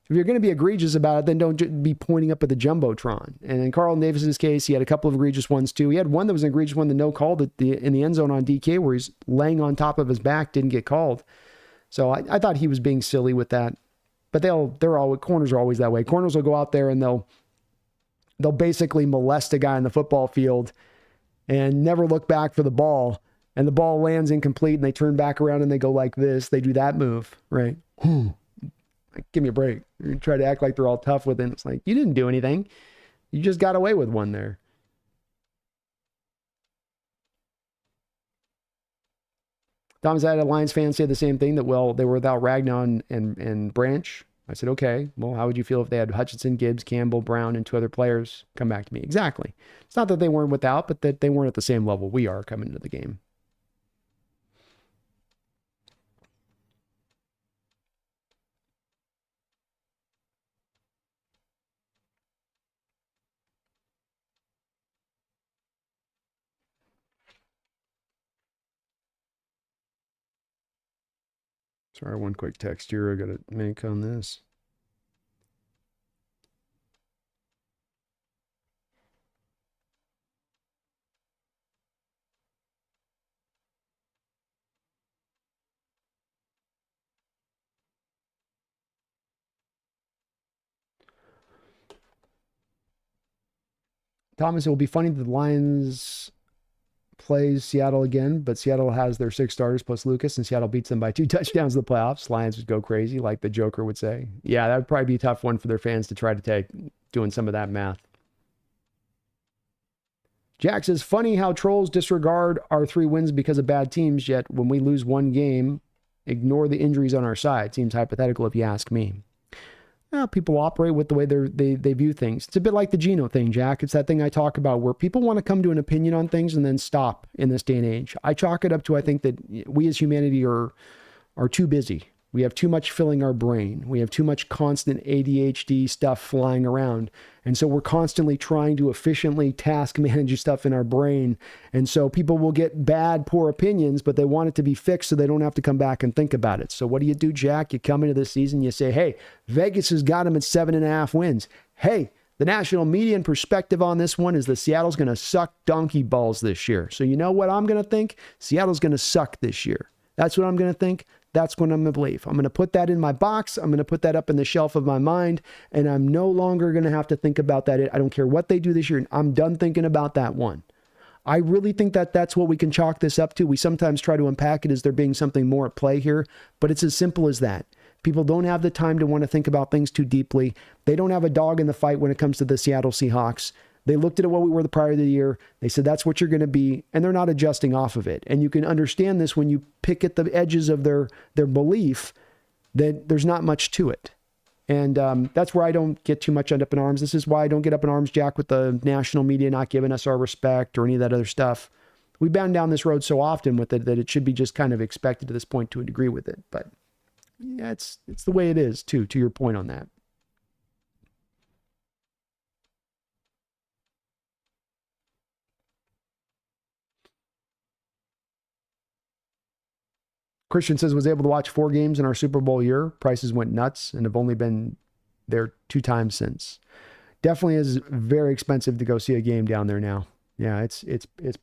if you're going to be egregious about it, then don't be pointing up at the Jumbotron. And in Carlton Davis's case, he had a couple of egregious ones too. He had one that was an egregious one, the no call in the end zone on DK where he's laying on top of his back, didn't get called. So I thought he was being silly with that. But corners are always that way. Corners will go out there and they'll basically molest a guy in the football field and never look back for the ball. And the ball lands incomplete and they turn back around and they go like this. They do that move, right? Like, give me a break. You try to act like they're all tough with it. It's like, you didn't do anything. You just got away with one there. Thomas, I had a Lions fan say the same thing, that, well, they were without Ragnar and Branch. I said, okay, well, how would you feel if they had Hutchinson, Gibbs, Campbell, Brown, and two other players? Come back to me. Exactly. It's not that they weren't without, but that they weren't at the same level we are coming into the game. Sorry, one quick text here I got to make on this. Thomas, it will be funny that the Lions plays Seattle again, but Seattle has their 6 starters plus Lucas, and Seattle beats them by 2 touchdowns in the playoffs. Lions would go crazy, like the Joker would say. Yeah, that would probably be a tough one for their fans to try to take, doing some of that math. Jack says, funny how trolls disregard our 3 wins because of bad teams, yet when we lose one game, ignore the injuries on our side. Seems hypothetical if you ask me. Well, people operate with the way they view things. It's a bit like the Geno thing, Jack. It's that thing I talk about where people want to come to an opinion on things and then stop in this day and age. I chalk it up to, I think that we as humanity are too busy. We have too much filling our brain. We have too much constant ADHD stuff flying around. And so we're constantly trying to efficiently task manage stuff in our brain. And so people will get bad, poor opinions, but they want it to be fixed so they don't have to come back and think about it. So what do, Jack? You come into this season, you say, hey, Vegas has got them at 7.5 wins. Hey, the national media and perspective on this one is that Seattle's going to suck donkey balls this year. So you know what I'm going to think? Seattle's going to suck this year. That's what I'm going to think. That's what I'm going to believe. I'm going to put that in my box. I'm going to put that up in the shelf of my mind, and I'm no longer going to have to think about that. I don't care what they do this year. I'm done thinking about that one. I really think that that's what we can chalk this up to. We sometimes try to unpack it as there being something more at play here, but it's as simple as that. People don't have the time to want to think about things too deeply. They don't have a dog in the fight when it comes to the Seattle Seahawks. They looked at what we were the prior of the year. They said, that's what you're going to be. And they're not adjusting off of it. And you can understand this when you pick at the edges of their belief that there's not much to it. And that's where I don't get too much up in arms. This is why I don't get up in arms, Jack, with the national media not giving us our respect or any of that other stuff. We've been down this road so often with it that it should be just kind of expected to this point to a degree with it. But yeah, it's the way it is too, to your point on that. Christian says, was able to watch 4 games in our Super Bowl year. Prices went nuts and have only been there 2 times since. Definitely is very expensive to go see a game down there now. Yeah, it's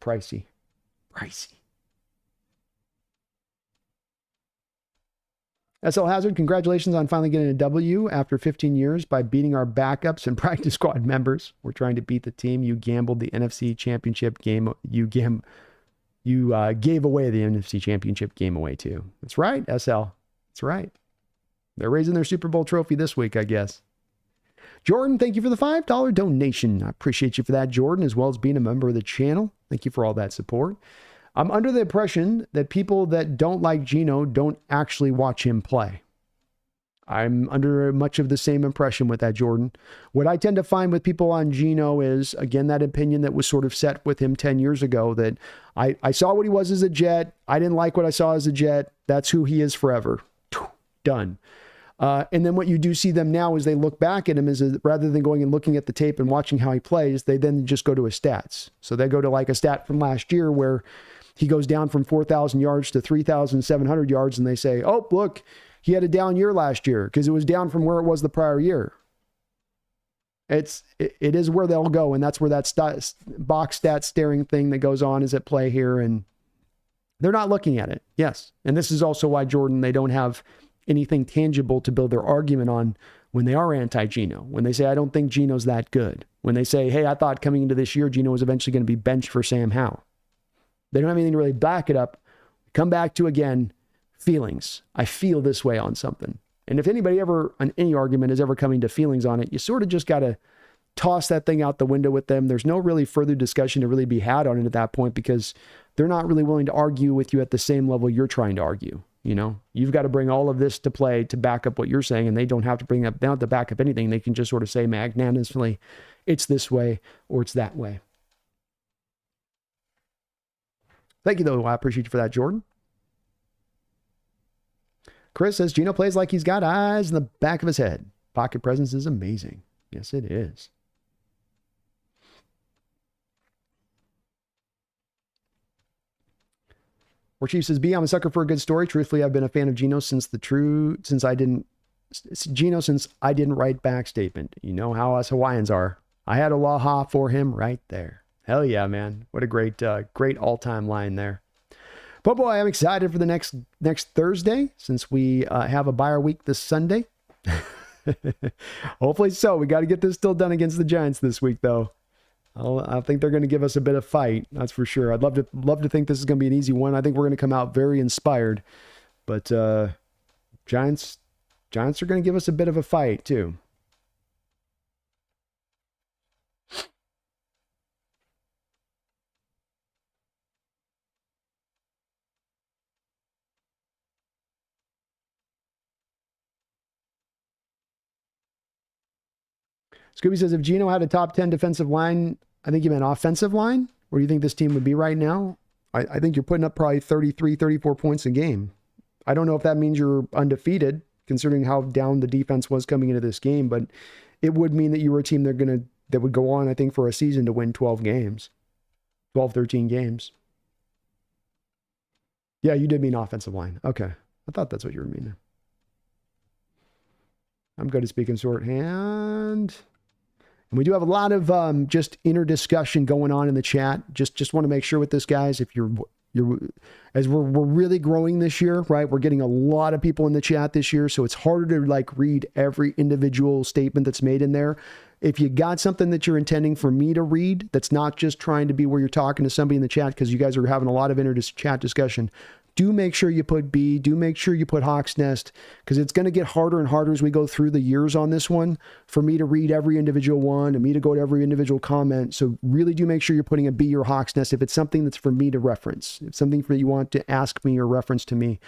pricey. Pricey. SL Hazard, congratulations on finally getting a W after 15 years by beating our backups and practice squad members. We're trying to beat the team. You gambled the NFC Championship game. You gave away the NFC Championship game away too. That's right, SL. That's right. They're raising their Super Bowl trophy this week, I guess. Jordan, thank you for the $5 donation. I appreciate you for that, Jordan, as well as being a member of the channel. Thank you for all that support. I'm under the impression that people that don't like Geno don't actually watch him play. I'm under much of the same impression with that, Jordan. What I tend to find with people on Geno is, again, that opinion that was sort of set with him 10 years ago, that I saw what he was as a Jet. I didn't like what I saw as a Jet. That's who he is forever. Done. And then what you do see them now is they look back at him rather than going and looking at the tape and watching how he plays, they then just go to his stats. So they go to like a stat from last year where he goes down from 4,000 yards to 3,700 yards, and they say, oh, look, he had a down year last year because it was down from where it was the prior year. It is where they'll go, and that's where that box stat staring thing that goes on is at play here, and they're not looking at it. Yes, and this is also why, Jordan, they don't have anything tangible to build their argument on when they are anti-Geno. When they say, I don't think Geno's that good. When they say, hey, I thought coming into this year, Geno was eventually going to be benched for Sam Howell. They don't have anything to really back it up. Come back to, again, feelings. I feel this way on something. And if anybody ever, on any argument is ever coming to feelings on it, you sort of just got to toss that thing out the window with them. There's no really further discussion to really be had on it at that point because they're not really willing to argue with you at the same level you're trying to argue. You know, you've got to bring all of this to play to back up what you're saying, and they don't have to bring up, they don't have to back up anything. They can just sort of say magnanimously, it's this way or it's that way. Thank you, though. I appreciate you for that, Jordan. Chris says, Geno plays like he's got eyes in the back of his head. Pocket presence is amazing. Yes, it is. War Chief says, B, I'm a sucker for a good story. Truthfully, I've been a fan of Geno since I didn't write back statement. You know how us Hawaiians are. I had aloha for him right there. Hell yeah, man. What a great all-time line there. But boy, I'm excited for the next Thursday since we have a bye week this Sunday. Hopefully so. We got to get this still done against the Giants this week, though. I think they're going to give us a bit of fight. That's for sure. I'd love to think this is going to be an easy one. I think we're going to come out very inspired. But Giants are going to give us a bit of a fight too. Scooby says, if Geno had a top 10 defensive line, I think you meant offensive line. Where do you think this team would be right now? I think you're putting up probably 33, 34 points a game. I don't know if that means you're undefeated, considering how down the defense was coming into this game, but it would mean that you were a team that would go on, I think, for a season to win 12 games. 12, 13 games. Yeah, you did mean offensive line. Okay. I thought that's what you were meaning. I'm good at speaking shorthand. And we do have a lot of just inner discussion going on in the chat. Just want to make sure with this, guys, if you're as we're really growing this year, right? We're getting a lot of people in the chat this year, so it's harder to like read every individual statement that's made in there. If you got something that you're intending for me to read, that's not just trying to be where you're talking to somebody in the chat because you guys are having a lot of chat discussion, do make sure you put B, do make sure you put Hawks Nest, because it's going to get harder and harder as we go through the years on this one for me to read every individual one and me to go to every individual comment. So really do make sure you're putting a B or Hawks Nest if it's something that's for me to reference. If something that you want to ask me or reference to me.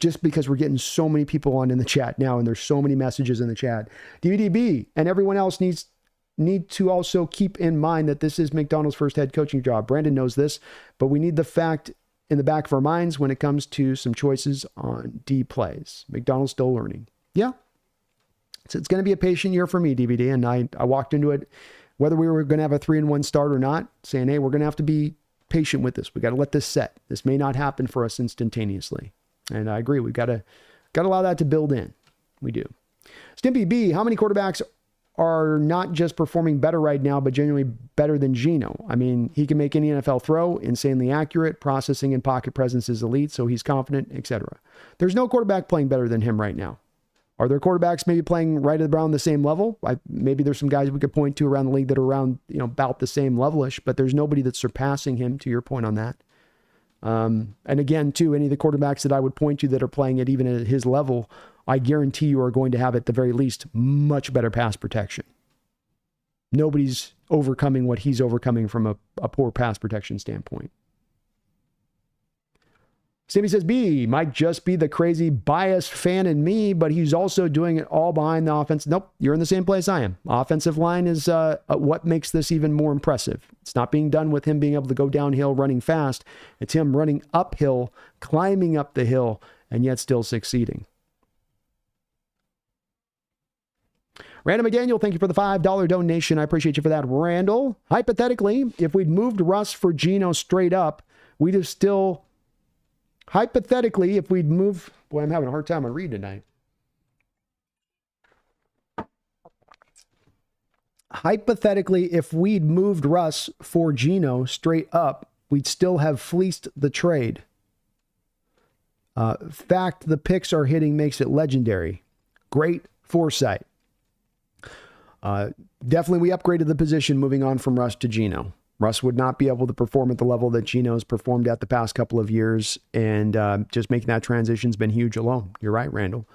Just because we're getting so many people on in the chat now and there's so many messages in the chat. DVDB and everyone else need to also keep in mind that this is McDonald's first head coaching job. Brandon knows this, but we need the fact in the back of our minds when it comes to some choices on D plays. McDonald's still learning. Yeah. So it's going to be a patient year for me, DVD. And I walked into it, whether we were going to have a 3-1 start or not, saying, hey, we're going to have to be patient with this. We got to let this set. This may not happen for us instantaneously. And I agree. We've got to allow that to build in. We do. Stimpy B, how many quarterbacks are not just performing better right now, but genuinely better than Geno? I mean, he can make any NFL throw, insanely accurate, processing and pocket presence is elite, so he's confident, etc. There's no quarterback playing better than him right now. Are there quarterbacks maybe playing right around the same level? Maybe there's some guys we could point to around the league that are around, about the same level-ish, but there's nobody that's surpassing him, to your point on that. And again, too, any of the quarterbacks that I would point to that are playing at even at his level, I guarantee you are going to have, at the very least, much better pass protection. Nobody's overcoming what he's overcoming from a poor pass protection standpoint. Sammy says, B, might just be the crazy biased fan in me, but he's also doing it all behind the offense. Nope, you're in the same place I am. Offensive line is what makes this even more impressive. It's not being done with him being able to go downhill running fast. It's him running uphill, climbing up the hill, and yet still succeeding. Randall McDaniel, thank you for the $5 donation. I appreciate you for that, Randall. Hypothetically, if we'd moved Russ for Geno straight up, we'd have still... Hypothetically, if we'd move... Boy, I'm having a hard time on reading tonight. Hypothetically, if we'd moved Russ for Geno straight up, we'd still have fleeced the trade. Fact the picks are hitting makes it legendary. Great foresight. Definitely we upgraded the position moving on from Russ to Geno. Russ would not be able to perform at the level that Geno's performed at the past couple of years, and just making that transition has been huge alone. You're right, Randall.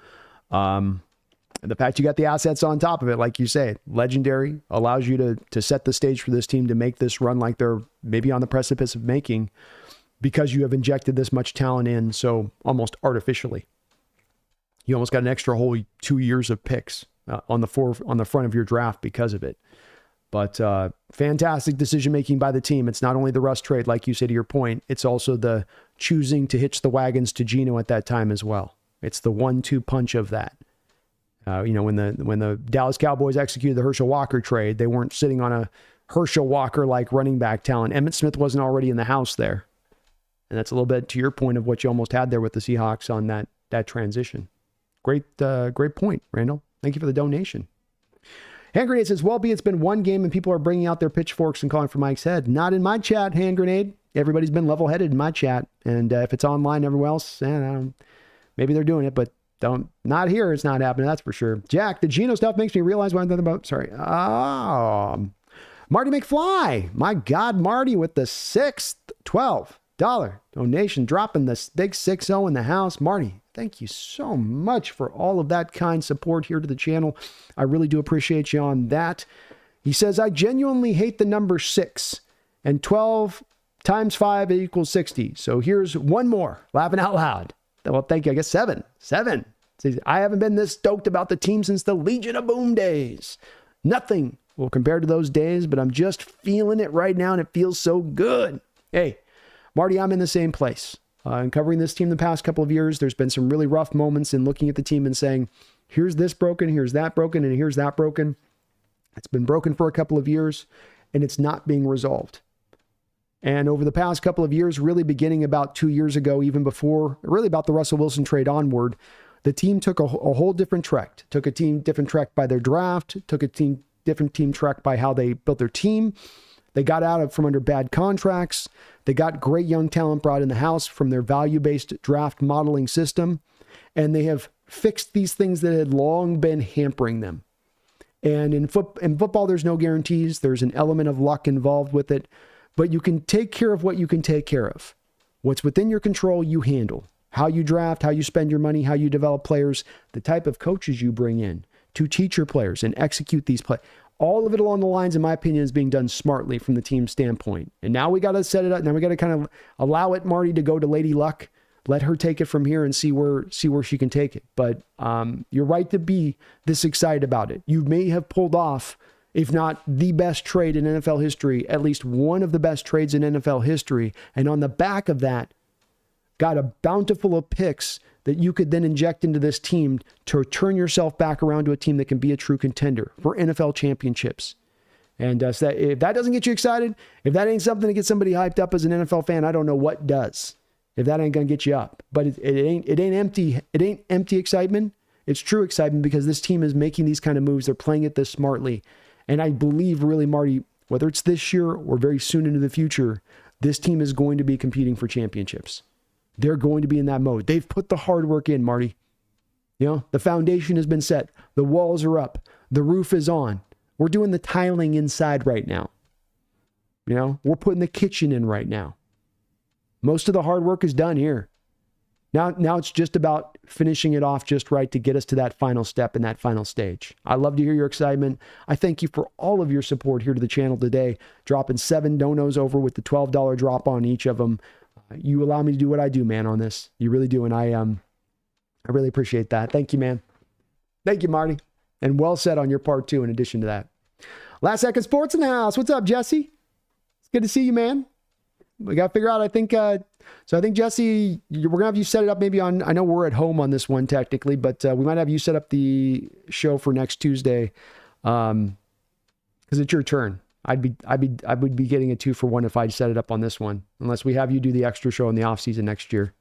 The fact you got the assets on top of it, like you say, legendary, allows you to set the stage for this team to make this run like they're maybe on the precipice of making, because you have injected this much talent in so almost artificially. You almost got an extra whole 2 years of picks on the front of your draft because of it. But fantastic decision-making by the team. It's not only the Russ trade, like you said to your point, it's also the choosing to hitch the wagons to Geno at that time as well. It's the 1-2 punch of that. When the Dallas Cowboys executed the Herschel Walker trade, they weren't sitting on a Herschel Walker-like running back talent. Emmitt Smith wasn't already in the house there. And that's a little bit to your point of what you almost had there with the Seahawks on that transition. Great point, Randall. Thank you for the donation. Hand Grenade says, well, it's been one game and people are bringing out their pitchforks and calling for Mike's head. Not in my chat, Hand Grenade. Everybody's been level-headed in my chat. And if it's online everywhere else, maybe they're doing it, but not here. It's not happening, that's for sure. Jack, the Geno stuff makes me realize what I'm talking about. Sorry. Marty McFly. My God, Marty with the $6th $12 donation, dropping the big 6-0 in the house. Marty, thank you so much for all of that kind support here to the channel. I really do appreciate you on that. He says, I genuinely hate the number 6, and 12 times 5 equals 60. So here's one more, laughing out loud. Well, thank you. I guess 7. I haven't been this stoked about the team since the Legion of Boom days. Nothing will compare to those days, but I'm just feeling it right now, and it feels so good. Hey, Marty, I'm in the same place. In covering this team the past couple of years, there's been some really rough moments in looking at the team and saying, here's this broken, here's that broken, and here's that broken. It's been broken for a couple of years, and it's not being resolved. And over the past couple of years, really beginning about 2 years ago, even before, really about the Russell Wilson trade onward, the team took a whole different trek. Took a team different trek by their draft, took a different team trek by how they built their team. They got out from under bad contracts. They got great young talent brought in the house from their value-based draft modeling system. And they have fixed these things that had long been hampering them. And in football, there's no guarantees. There's an element of luck involved with it. But you can take care of what you can take care of. What's within your control, you handle. How you draft, how you spend your money, how you develop players, the type of coaches you bring in to teach your players and execute these plays. All of it along the lines, in my opinion, is being done smartly from the team's standpoint. And now we got to set it up. Now we got to kind of allow it, Marty, to go to Lady Luck. Let her take it from here and see where she can take it. But you're right to be this excited about it. You may have pulled off, if not the best trade in NFL history, at least one of the best trades in NFL history. And on the back of that, got a bountiful of picks that you could then inject into this team to turn yourself back around to a team that can be a true contender for NFL championships. And so if that doesn't get you excited, if that ain't something to get somebody hyped up as an NFL fan, I don't know what does. If that ain't gonna get you up, but it ain't empty excitement. It's true excitement because this team is making these kind of moves. They're playing it this smartly, and I believe really, Marty, whether it's this year or very soon into the future, this team is going to be competing for championships. They're going to be in that mode. They've put the hard work in, Marty. You know, the foundation has been set. The walls are up. The roof is on. We're doing the tiling inside right now. You know, we're putting the kitchen in right now. Most of the hard work is done here. Now it's just about finishing it off just right to get us to that final step and that final stage. I love to hear your excitement. I thank you for all of your support here to the channel today. Dropping 7 donos over with the $12 drop on each of them. you allow me to do what I do, man, on this. You really do. And I really appreciate that. Thank you, man. Thank you, Marty. And well said on your part, too, in addition to that. Last Second Sports in the house. What's up, Jesse? It's good to see you, man. We got to figure out, I think, so I think, Jesse, we're going to have you set it up maybe on, I know we're at home on this one technically, but we might have you set up the show for next Tuesday because it's your turn. I would be getting a 2-for-1 if I set it up on this one, unless we have you do the extra show in the off season next year.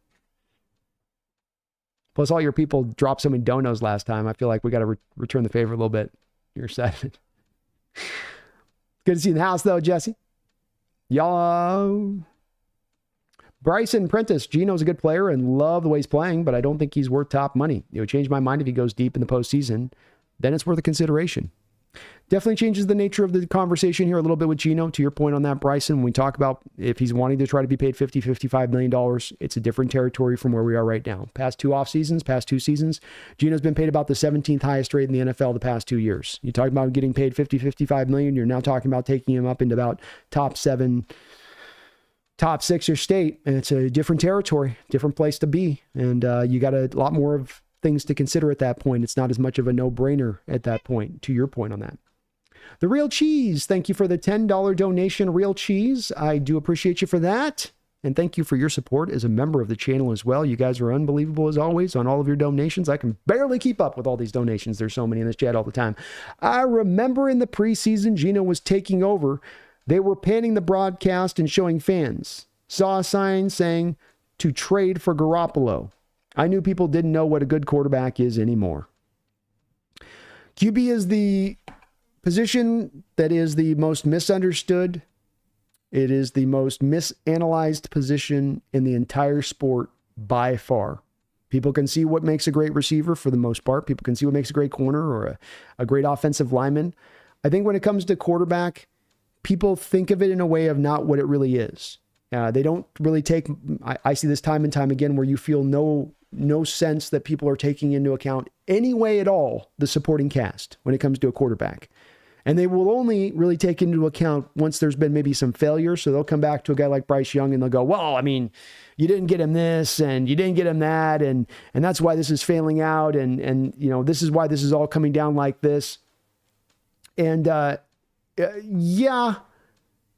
Plus, all your people dropped so many donos last time. I feel like we got to return the favor a little bit. You're set. Good to see you in the house, though, Jesse. Y'all. Bryson Prentice. Geno's a good player and love the way he's playing, but I don't think he's worth top money. It would change my mind if he goes deep in the postseason. Then it's worth a consideration. Definitely changes the nature of the conversation here a little bit with Geno. To your point on that, Bryson, when we talk about if he's wanting to try to be paid $55 million, it's a different territory from where we are right now. Past two seasons, Geno's been paid about the 17th highest rate in the NFL the past 2 years. You talk about getting paid $55 million, you're now talking about taking him up into about top 7, top 6 your state, and it's a different territory, different place to be. And you got a lot more of things to consider at that point. It's not as much of a no-brainer at that point, to your point on that. The Real Cheese, thank you for the $10 donation, Real Cheese. I do appreciate you for that. And thank you for your support as a member of the channel as well. You guys are unbelievable as always on all of your donations. I can barely keep up with all these donations. There's so many in this chat all the time. I remember in the preseason, Geno was taking over. They were panning the broadcast and showing fans. Saw a sign saying to trade for Garoppolo. I knew people didn't know what a good quarterback is anymore. QB is the position that is the most misunderstood. It is the most misanalyzed position in the entire sport by far. People can see what makes a great receiver for the most part. People can see what makes a great corner or a great offensive lineman. I think when it comes to quarterback, people think of it in a way of not what it really is. They don't really take, I see this time and time again where you feel no sense that people are taking into account any way at all the supporting cast when it comes to a quarterback. And they will only really take into account once there's been maybe some failure. So they'll come back to a guy like Bryce Young and they'll go, well, I mean, you didn't get him this and you didn't get him that. And that's why this is failing out. And you know, this is why this is all coming down like this. And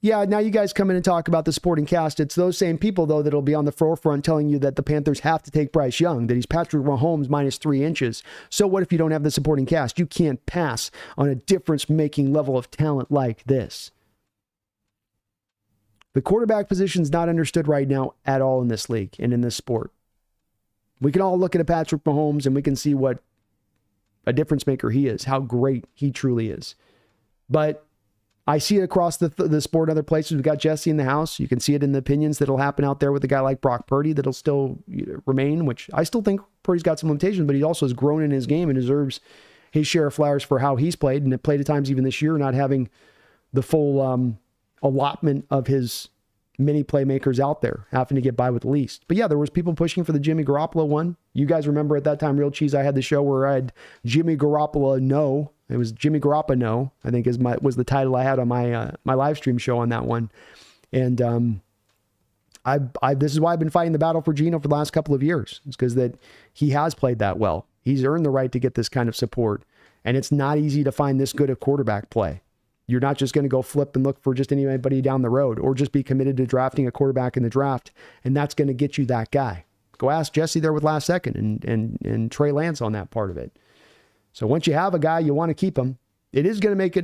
yeah, now you guys come in and talk about the supporting cast. It's those same people, though, that'll be on the forefront telling you that the Panthers have to take Bryce Young, that he's Patrick Mahomes minus 3 inches. So what if you don't have the supporting cast? You can't pass on a difference-making level of talent like this. The quarterback position is not understood right now at all in this league and in this sport. We can all look at a Patrick Mahomes and we can see what a difference maker he is, how great he truly is. But I see it across the sport in other places. We've got Jesse in the house. You can see it in the opinions that'll happen out there with a guy like Brock Purdy that'll still remain, which I still think Purdy's got some limitations, but he also has grown in his game and deserves his share of flowers for how he's played. And played at times even this year, not having the full allotment of his many playmakers out there, having to get by with the least. But yeah, there was people pushing for the Jimmy Garoppolo one. You guys remember at that time, Real Cheese, I had the show where I had Jimmy Garoppolo no. It was Jimmy Garoppolo no, I think was the title I had on my my live stream show on that one. And this is why I've been fighting the battle for Geno for the last couple of years. It's because that he has played that well. He's earned the right to get this kind of support. And it's not easy to find this good of quarterback play. You're not just going to go flip and look for just anybody down the road or just be committed to drafting a quarterback in the draft. And that's going to get you that guy. Go ask Jesse there with Last Second and Trey Lance on that part of it. So once you have a guy, you want to keep him. It is going to make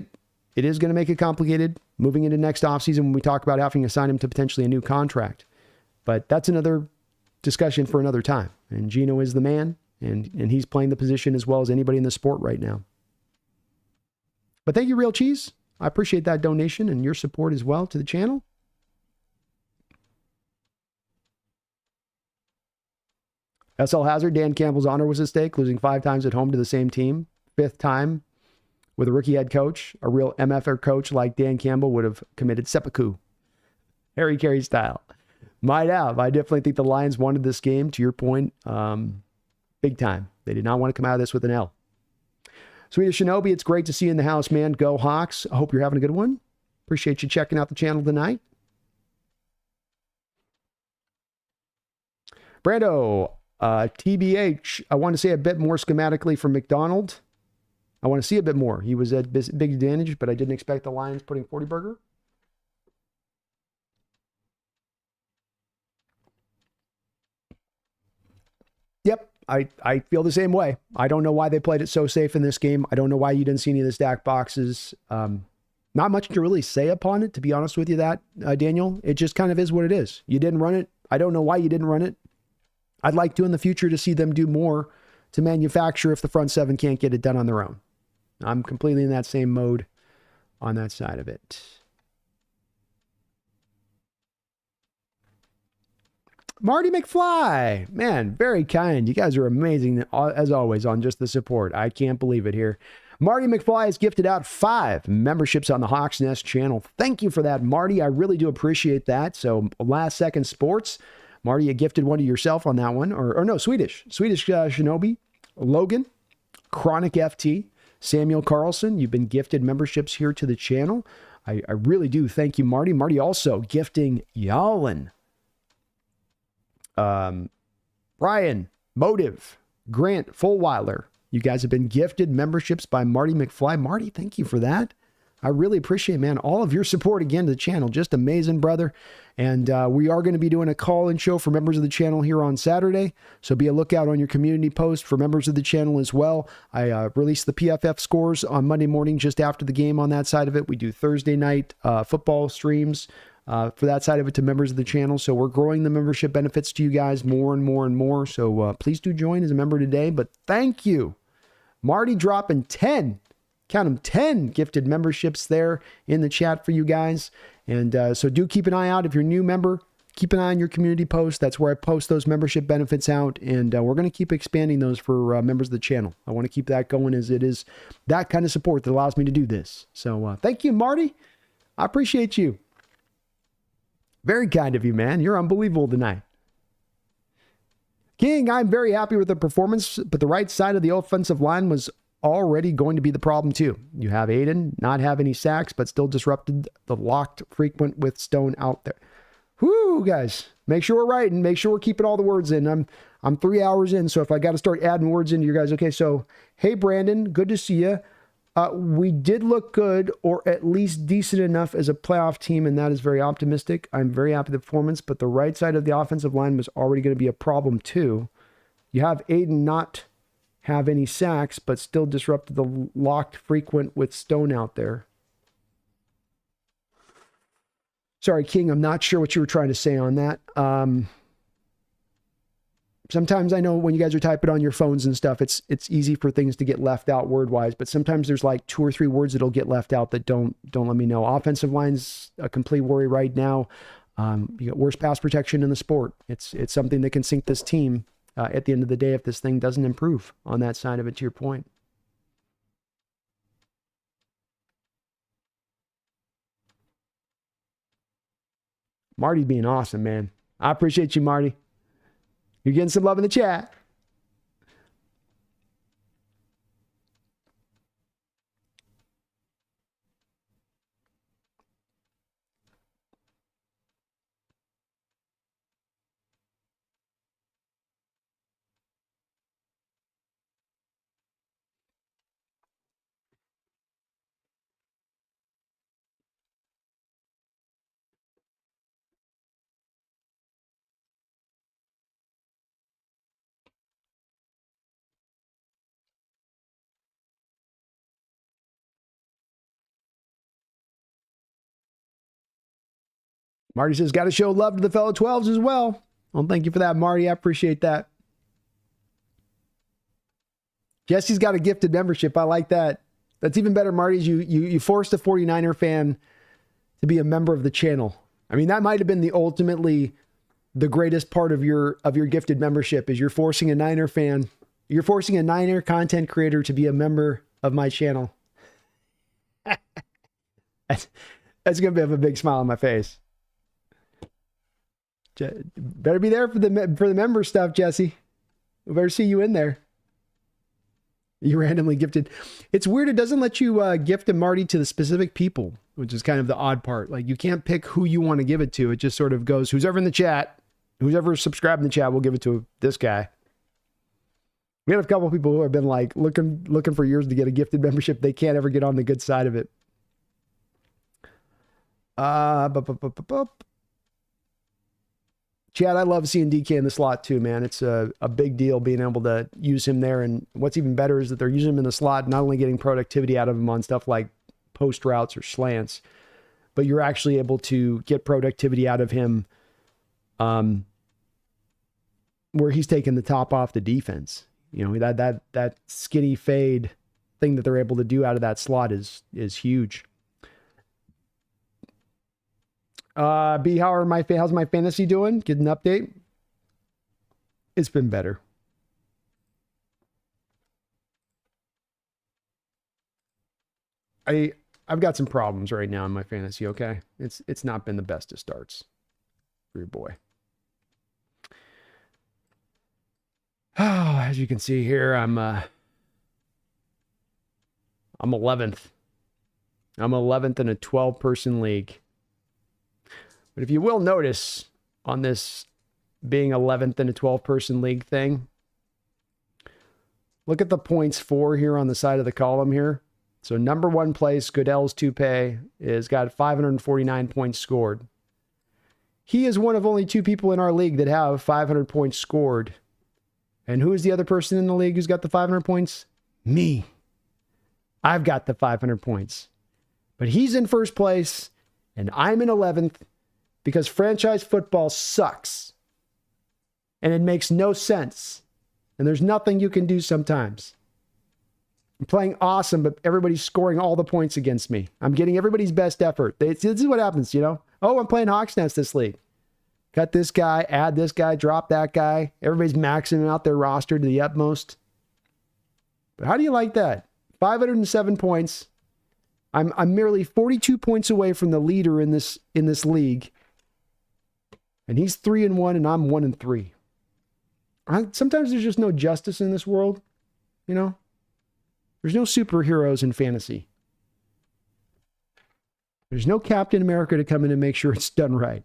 it complicated moving into next offseason when we talk about having to sign him to potentially a new contract. But that's another discussion for another time. And Geno is the man, and he's playing the position as well as anybody in the sport right now. But thank you, Real Cheese. I appreciate that donation and your support as well to the channel. SL Hazard, Dan Campbell's honor was at stake, losing 5 times at home to the same team. 5th time with a rookie head coach. A real MFR coach like Dan Campbell would have committed seppuku. Harry Carey style. Might have. I definitely think the Lions wanted this game, to your point, big time. They did not want to come out of this with an L. Swedish Shinobi, it's great to see you in the house, man. Go Hawks. I hope you're having a good one. Appreciate you checking out the channel tonight. Brando, TBH, I want to say a bit more schematically from McDonald. I want to see a bit more. He was at big advantage, but I didn't expect the Lions putting 40 burger. Yep, I feel the same way. I don't know why they played it so safe in this game. I don't know why you didn't see any of the stack boxes. Not much to really say upon it, to be honest with you, Daniel. It just kind of is what it is. You didn't run it. I don't know why you didn't run it. I'd like to in the future to see them do more to manufacture if the front seven can't get it done on their own. I'm completely in that same mode on that side of it. Marty McFly, man, very kind. You guys are amazing, as always, on just the support. I can't believe it here. Marty McFly has gifted out 5 memberships on the Hawks Nest channel. Thank you for that, Marty. I really do appreciate that. So, Last Second Sports, Marty, you gifted one to yourself on that one. Or no, Swedish Shinobi, Logan, Chronic FT, Samuel Carlson. You've been gifted memberships here to the channel. I really do thank you, Marty. Marty also gifting Yalin. Brian, Motive, Grant, Fullweiler. You guys have been gifted memberships by Marty McFly. Marty, thank you for that. I really appreciate, man, all of your support again to the channel. Just amazing, brother. And we are going to be doing a call-in show for members of the channel here on Saturday. So be a lookout on your community post for members of the channel as well. I release the PFF scores on Monday morning just after the game on that side of it. We do Thursday night football streams for that side of it to members of the channel. So we're growing the membership benefits to you guys more and more and more. So please do join as a member today. But thank you. Marty dropping 10. Count them, 10 gifted memberships there in the chat for you guys. And so do keep an eye out. If you're a new member, keep an eye on your community post. That's where I post those membership benefits out. And we're going to keep expanding those for members of the channel. I want to keep that going, as it is that kind of support that allows me to do this. So thank you, Marty. I appreciate you. Very kind of you, man. You're unbelievable tonight. King, I'm very happy with the performance, but the right side of the offensive line was already going to be the problem too. You have Aiden not have any sacks, but still disrupted the locked frequent with Stone out there. Whoo, guys, make sure we're writing, make sure we're keeping all the words in. I'm 3 hours in, so if I got to start adding words into you guys. Okay, so, hey, Brandon, good to see you. We did look good, or at least decent enough as a playoff team, and that is very optimistic. I'm very happy with the performance, but the right side of the offensive line was already going to be a problem too. You have Aiden not have any sacks, but still disrupted the locked frequent with Stone out there. Sorry, King, I'm not sure what you were trying to say on that. Sometimes I know when you guys are typing on your phones and stuff, it's easy for things to get left out word-wise, but sometimes there's like 2 or 3 words that'll get left out that don't let me know. Offensive line's a complete worry right now. You got worst pass protection in the sport. It's something that can sink this team at the end of the day if this thing doesn't improve on that side of it, to your point. Marty being awesome, man. I appreciate you, Marty. You're getting some love in the chat. Marty says, got to show love to the fellow 12s as well. Well, thank you for that, Marty. I appreciate that. Jesse's got a gifted membership. I like that. That's even better, Marty. You forced a 49er fan to be a member of the channel. I mean, that might have been ultimately the greatest part of your gifted membership, is you're forcing a Niner fan. You're forcing a Niner content creator to be a member of my channel. That's going to have a big smile on my face. Better be there for the member stuff, Jesse. We better see you in there. You randomly gifted. It's weird. It doesn't let you gift a Marty to the specific people, which is kind of the odd part. Like, you can't pick who you want to give it to. It just sort of goes, who's ever in the chat, Whoever subscribed in the chat, we'll give it to this guy. We have a couple of people who have been like looking for years to get a gifted membership. They can't ever get on the good side of it. Chad, I love seeing DK in the slot too, man. It's a big deal being able to use him there. And what's even better is that they're using him in the slot, not only getting productivity out of him on stuff like post routes or slants, but you're actually able to get productivity out of him where he's taking the top off the defense. You know, that skinny fade thing that they're able to do out of that slot is huge. B, how's my fantasy doing? Get an update. It's been better. I've got some problems right now in my fantasy, okay? It's not been the best of starts for your boy. Oh, as you can see here, I'm 11th. I'm 11th in a 12-person league. But if you will notice on this being 11th in a 12-person league thing, look at the points for here on the side of the column here. So number one place, Goodell's Toupee, is got 549 points scored. He is one of only two people in our league that have 500 points scored. And who is the other person in the league who's got the 500 points? Me. I've got the 500 points. But he's in first place, and I'm in 11th because franchise football sucks. And it makes no sense. And there's nothing you can do sometimes. I'm playing awesome, but everybody's scoring all the points against me. I'm getting everybody's best effort. This is what happens, you know? Oh, I'm playing Hawks Nest this league. Cut this guy, add this guy, drop that guy. Everybody's maxing out their roster to the utmost. But how do you like that? 507 points. I'm merely 42 points away from the leader in this league. And he's 3-1 and I'm 1-3. Sometimes there's just no justice in this world, you know? There's no superheroes in fantasy. There's no Captain America to come in and make sure it's done right.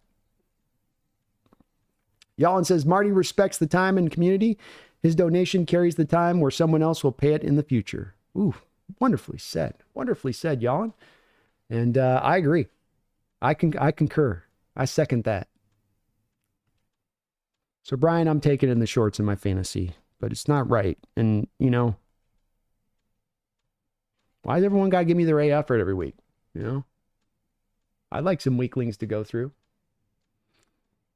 Yalin says, Marty respects the time and community. His donation carries the time where someone else will pay it in the future. Ooh, wonderfully said. Wonderfully said, Yalin. And I agree. I concur. I second that. So, Brian, I'm taking in the shorts in my fantasy, but it's not right. And, you know, why does everyone got to give me their A effort every week? You know, I'd like some weaklings to go through.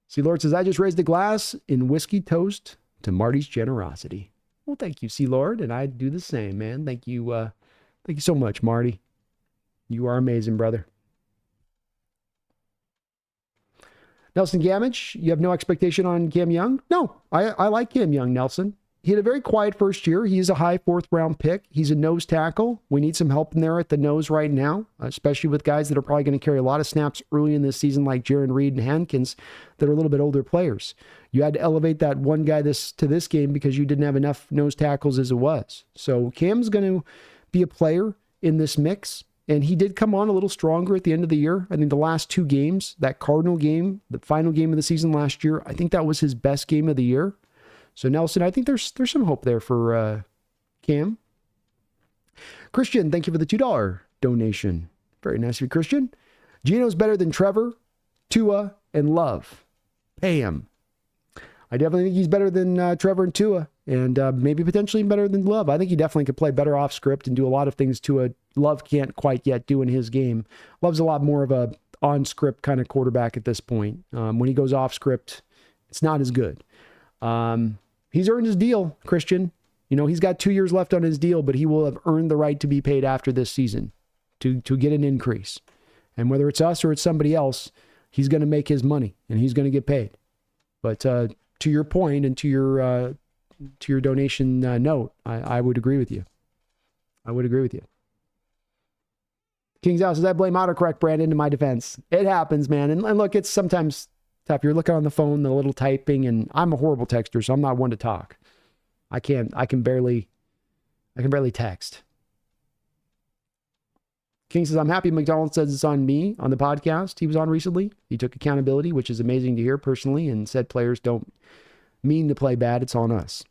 C. Lord says, I just raised a glass in whiskey toast to Marty's generosity. Well, thank you, C. Lord. And I do the same, man. Thank you so much, Marty. You are amazing, brother. Nelson Gamage, you have no expectation on Cam Young? No, I like Cam Young, Nelson. He had a very quiet first year. He is a high fourth-round pick. He's a nose tackle. We need some help in there at the nose right now, especially with guys that are probably going to carry a lot of snaps early in this season, like Jaron Reed and Hankins, that are a little bit older players. You had to elevate that one guy to this game because you didn't have enough nose tackles as it was. So Cam's going to be a player in this mix, and he did come on a little stronger at the end of the year. I think the last two games, that Cardinal game, the final game of the season last year, I think that was his best game of the year. So, Nelson, I think there's some hope there for Cam. Christian, thank you for the $2 donation. Very nice of you, Christian. Geno's better than Trevor, Tua, and Love. Pay him. I definitely think he's better than Trevor and Tua, and maybe potentially better than Love. I think he definitely could play better off script and do a lot of things Tua Love can't quite yet do in his game. Love's a lot more of a on-script kind of quarterback at this point. When he goes off script, it's not as good. He's earned his deal, Christian. You know, he's got 2 years left on his deal, but he will have earned the right to be paid after this season to get an increase. And whether it's us or it's somebody else, he's going to make his money and he's going to get paid. But to your point and to your donation note, I would agree with you. I would agree with you. King's House says, I blame autocorrect, Brandon, in my defense. It happens, man. And look, it's sometimes tough. You're looking on the phone, the little typing, and I'm a horrible texter, so I'm not one to talk. I can barely text. King says, I'm happy McDonald says it's on me on the podcast he was on recently. He took accountability, which is amazing to hear personally, and said players don't mean to play bad. It's on us.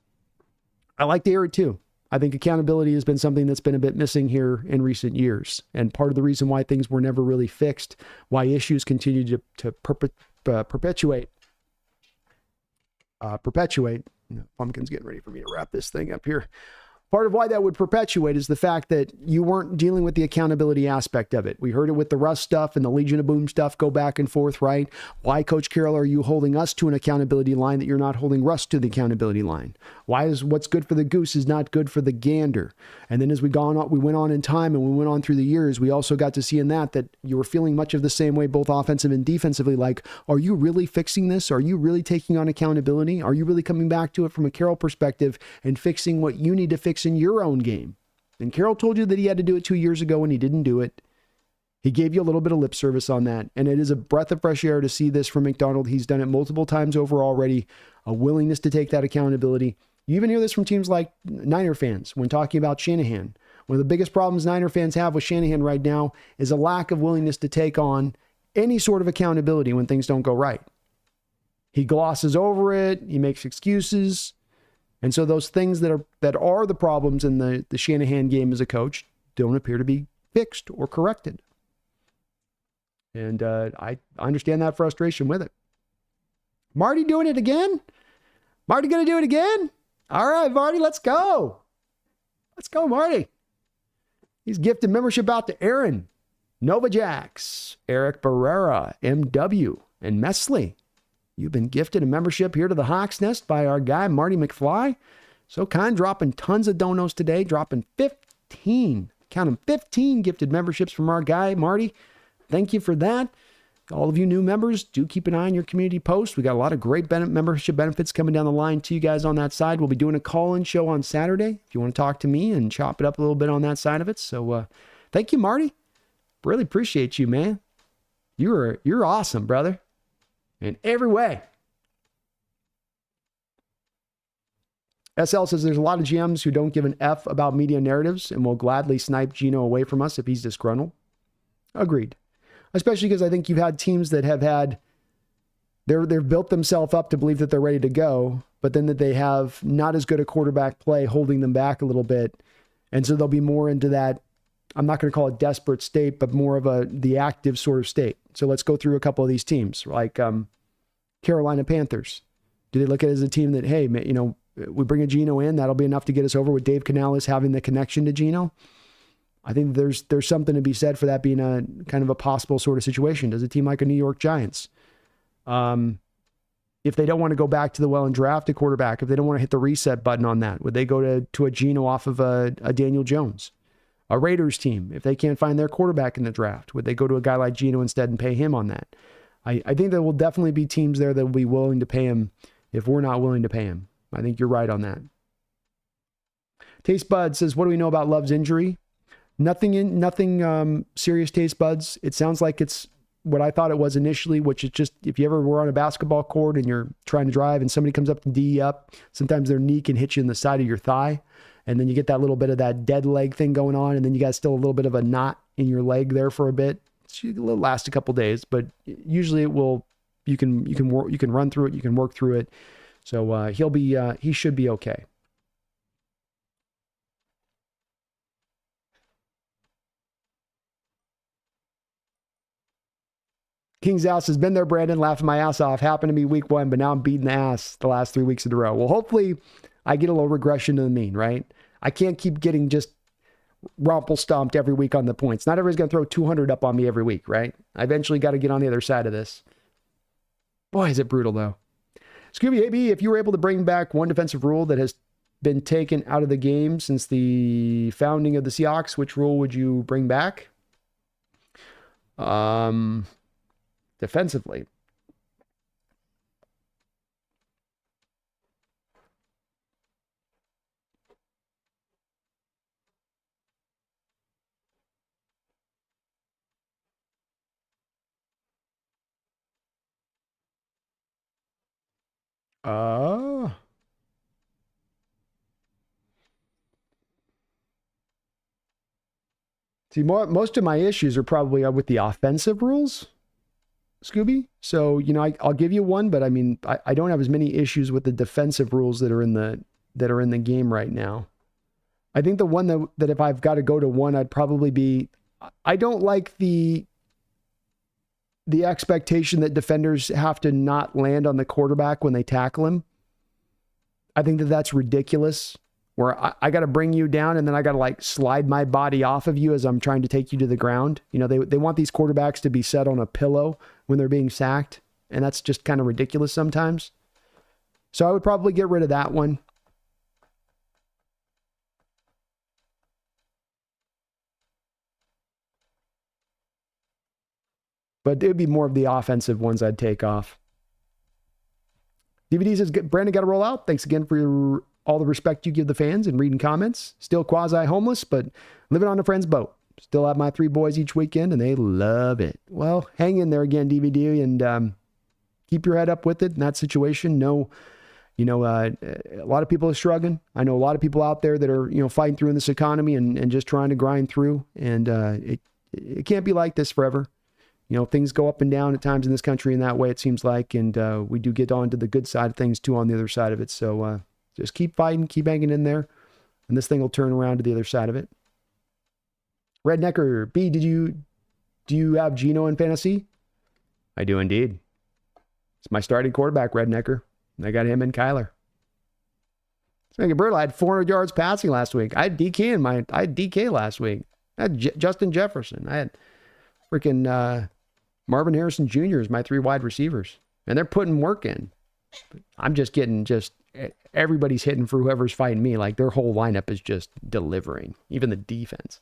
I like to hear it too. I think accountability has been something that's been a bit missing here in recent years. And part of the reason why things were never really fixed, why issues continue to perpetuate. Pumpkin's getting ready for me to wrap this thing up here. Part of why that would perpetuate is the fact that you weren't dealing with the accountability aspect of it. We heard it with the Russ stuff and the Legion of Boom stuff go back and forth, right? Why, Coach Carroll, are you holding us to an accountability line that you're not holding Russ to the accountability line? Why is what's good for the goose is not good for the gander? And then as we went on in time and we went on through the years, we also got to see in that you were feeling much of the same way, both offensive and defensively, like, are you really fixing this? Are you really taking on accountability? Are you really coming back to it from a Carroll perspective and fixing what you need to fix in your own game? And Carroll told you that he had to do it 2 years ago and he didn't do it. He gave you a little bit of lip service on that. And it is a breath of fresh air to see this from McDonald. He's done it multiple times over already, a willingness to take that accountability. You even hear this from teams like Niner fans when talking about Shanahan. One of the biggest problems Niner fans have with Shanahan right now is a lack of willingness to take on any sort of accountability when things don't go right. He glosses over it. He makes excuses. And so those things that are the problems in the Shanahan game as a coach don't appear to be fixed or corrected. And I understand that frustration with it. Marty doing it again? Marty going to do it again? All right, Marty, let's go. Let's go, Marty. He's gifted membership out to Aaron, Nova Jax, Eric Barrera, MW, and Mesley. You've been gifted a membership here to the Hawks Nest by our guy, Marty McFly. So kind, dropping tons of donos today, dropping 15, count them, 15 gifted memberships from our guy, Marty. Thank you for that. All of you new members, do keep an eye on your community posts. We got a lot of great membership benefits coming down the line to you guys on that side. We'll be doing a call-in show on Saturday if you want to talk to me and chop it up a little bit on that side of it. So thank you, Marty. Really appreciate you, man. You're awesome, brother. In every way. SL says there's a lot of GMs who don't give an F about media narratives and will gladly snipe Geno away from us if he's disgruntled. Agreed. Especially because I think you've had teams that have they've built themselves up to believe that they're ready to go, but then that they have not as good a quarterback play holding them back a little bit. And so they'll be more into that, I'm not going to call it desperate state, but more of the active sort of state. So let's go through a couple of these teams, like Carolina Panthers. Do they look at it as a team that, hey, we bring a Geno in, that'll be enough to get us over with Dave Canales having the connection to Geno? I think there's something to be said for that being a kind of a possible sort of situation. Does a team like a New York Giants, if they don't want to go back to the well and draft a quarterback, if they don't want to hit the reset button on that, would they go to a Geno off of a Daniel Jones? A Raiders team, if they can't find their quarterback in the draft, would they go to a guy like Geno instead and pay him on that? I think there will definitely be teams there that will be willing to pay him if we're not willing to pay him. I think you're right on that. Taste Bud says, what do we know about Love's injury? Nothing serious, Taste Buds. It sounds like it's what I thought it was initially, which is just if you ever were on a basketball court and you're trying to drive and somebody comes up to D you up, sometimes their knee can hit you in the side of your thigh. And then you get that little bit of that dead leg thing going on. And then you got still a little bit of a knot in your leg there for a bit. It'll last a couple days, but usually it will, you can run through it. You can work through it. So he should be okay. King's House has been there, Brandon, laughing my ass off. Happened to me week 1, but now I'm beating the ass the last 3 weeks in a row. Well, hopefully I get a little regression to the mean, right? I can't keep getting just rumple stomped every week on the points. Not everybody's going to throw 200 up on me every week, right? I eventually got to get on the other side of this. Boy, is it brutal, though. Scooby AB, if you were able to bring back one defensive rule that has been taken out of the game since the founding of the Seahawks, which rule would you bring back? Defensively. See, most of my issues are probably with the offensive rules, Scooby. So, I'll give you one, but I mean, I don't have as many issues with the defensive rules that are in the game right now. I think the one that if I've got to go to one, I'd probably be, I don't like the expectation that defenders have to not land on the quarterback when they tackle him. I think that that's ridiculous, where I got to bring you down and then I got to like slide my body off of you as I'm trying to take you to the ground. They want these quarterbacks to be set on a pillow when they're being sacked, and that's just kind of ridiculous sometimes. So I would probably get rid of that one. But it would be more of the offensive ones I'd take off. DVD says, Brandon, got to roll out. Thanks again for all the respect you give the fans and reading comments. Still quasi-homeless, but living on a friend's boat. Still have my 3 boys each weekend, and they love it. Well, hang in there again, DVD, and keep your head up with it in that situation. No, a lot of people are struggling. I know a lot of people out there that are, fighting through in this economy and just trying to grind through. And it can't be like this forever. Things go up and down at times in this country in that way, it seems like. And we do get on to the good side of things, too, on the other side of it. So just keep fighting, keep hanging in there, and this thing will turn around to the other side of it. Rednecker, B, do you have Geno in fantasy? I do indeed. It's my starting quarterback, Rednecker. I got him and Kyler. Speaking of brutal, I had 400 yards passing last week. I had DK last week. I had Justin Jefferson. I had freaking Marvin Harrison Jr. as my 3 wide receivers. And they're putting work in. I'm just getting everybody's hitting for whoever's fighting me. Like, their whole lineup is just delivering. Even the defense.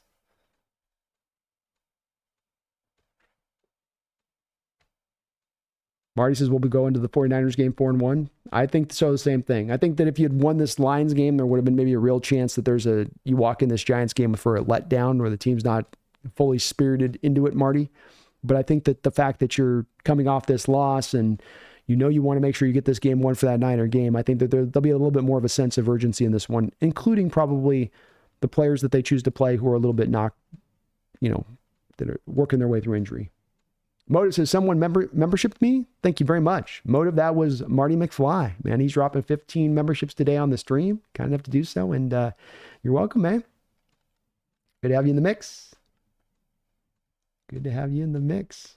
Marty says we'll be going to the 49ers game 4-1. I think so, the same thing. I think that if you had won this Lions game, there would have been maybe a real chance that you walk in this Giants game for a letdown where the team's not fully spirited into it, Marty. But I think that the fact that you're coming off this loss and you want to make sure you get this game won for that Niner game, I think that there'll be a little bit more of a sense of urgency in this one, including probably the players that they choose to play who are a little bit knocked, that are working their way through injury. Motive says, someone membershiped me? Thank you very much. Motive, that was Marty McFly. Man, he's dropping 15 memberships today on the stream. Kind enough to do so. And you're welcome, man. Good to have you in the mix. Good to have you in the mix.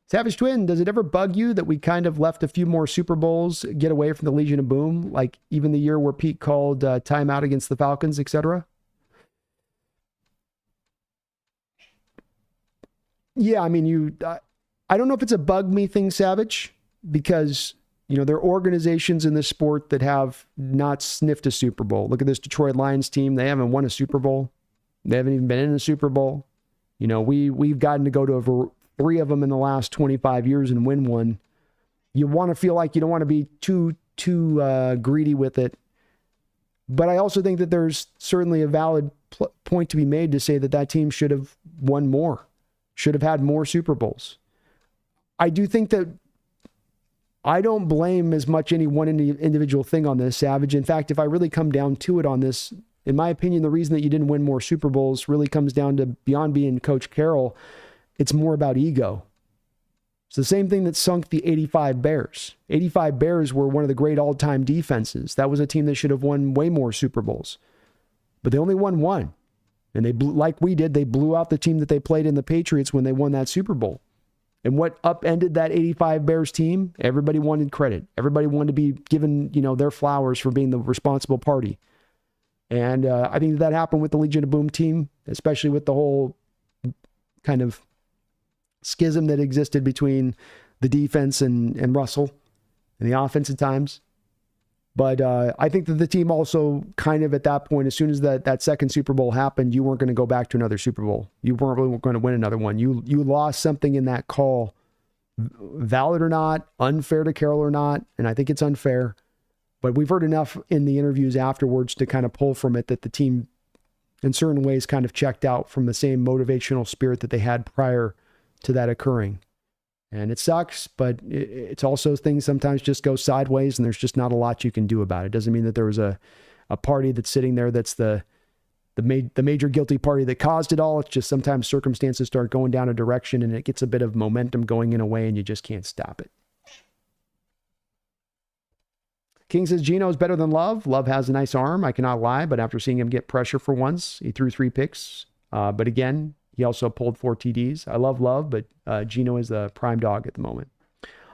Savage Twin, does it ever bug you that we kind of left a few more Super Bowls get away from the Legion of Boom? Like even the year where Pete called timeout against the Falcons, etc.? Yeah, I mean, I don't know if it's a bug me thing, Savage, because, there are organizations in this sport that have not sniffed a Super Bowl. Look at this Detroit Lions team. They haven't won a Super Bowl. They haven't even been in a Super Bowl. We've gotten to go to over 3 of them in the last 25 years and win one. You want to feel like you don't want to be too greedy with it. But I also think that there's certainly a valid point to be made to say that team should have won more. Should have had more Super Bowls. I do think that I don't blame as much any one individual thing on this, Savage. In fact, if I really come down to it on this, in my opinion, the reason that you didn't win more Super Bowls really comes down to beyond being Coach Carroll. It's more about ego. It's the same thing that sunk the 85 Bears. 85 Bears were one of the great all-time defenses. That was a team that should have won way more Super Bowls. But they only won one. And they like we did, they blew out the team that they played in, the Patriots, when they won that Super Bowl. And what upended that 85 Bears team? Everybody wanted credit. Everybody wanted to be given, their flowers for being the responsible party. And I think that happened with the Legion of Boom team, especially with the whole kind of schism that existed between the defense and Russell and the offense at times. But I think that the team also kind of at that point, as soon as that second Super Bowl happened, you weren't going to go back to another Super Bowl. You weren't really going to win another one. You lost something in that call, valid or not, unfair to Carroll or not, and I think it's unfair. But we've heard enough in the interviews afterwards to kind of pull from it that the team, in certain ways, kind of checked out from the same motivational spirit that they had prior to that occurring. And it sucks, but it's also things sometimes just go sideways and there's just not a lot you can do about it. It doesn't mean that there was a party that's sitting there that's the the major guilty party that caused it all. It's just sometimes circumstances start going down a direction and it gets a bit of momentum going in a way and you just can't stop it. King says Geno is better than Love. Love has a nice arm. I cannot lie, but after seeing him get pressure for once, he threw 3 picks. But again, he also pulled 4 TDs. I love Love, but Geno is the prime dog at the moment.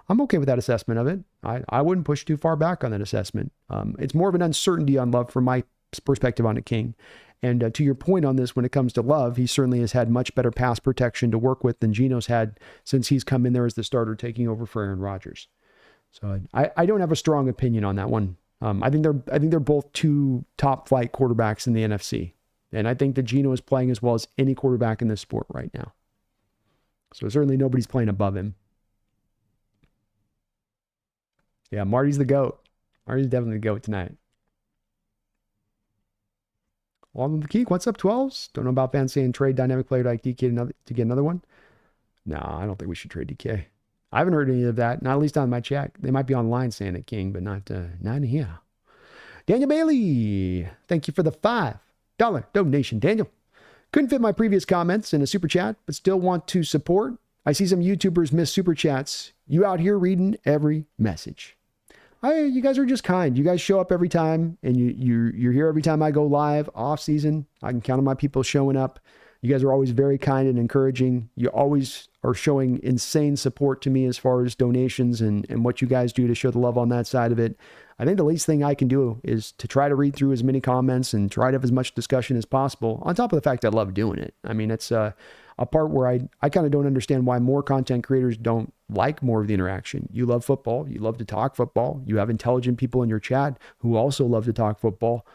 I'm okay with that assessment of it. I wouldn't push too far back on that assessment. It's more of an uncertainty on Love from my perspective on a King. And to your point on this, when it comes to Love, he certainly has had much better pass protection to work with than Geno's had since he's come in there as the starter taking over for Aaron Rodgers. So I don't have a strong opinion on that one. I think they're both 2 top flight quarterbacks in the NFC. And I think that Geno is playing as well as any quarterback in this sport right now. So certainly nobody's playing above him. Yeah, Marty's the GOAT. Marty's definitely the GOAT tonight. Along with the Keek, what's up, 12s? Don't know about fans saying trade dynamic player like DK to get another one. No, I don't think we should trade DK. I haven't heard any of that, not at least on my check. They might be online saying it, King, but not here. Daniel Bailey, thank you for the $5 donation. Daniel, couldn't fit my previous comments in a super chat, but still want to support. I see some YouTubers miss super chats. You out here reading every message. You guys are just kind. You guys show up every time, and you're here every time I go live off season. I can count on my people showing up. You guys are always very kind and encouraging. You always are showing insane support to me as far as donations and what you guys do to show the love on that side of it. I think the least thing I can do is to try to read through as many comments and try to have as much discussion as possible, on top of the fact that I love doing it. I mean, it's a part where I kind of don't understand why more content creators don't like more of the interaction. You love football. You love to talk football. You have intelligent people in your chat who also love to talk football.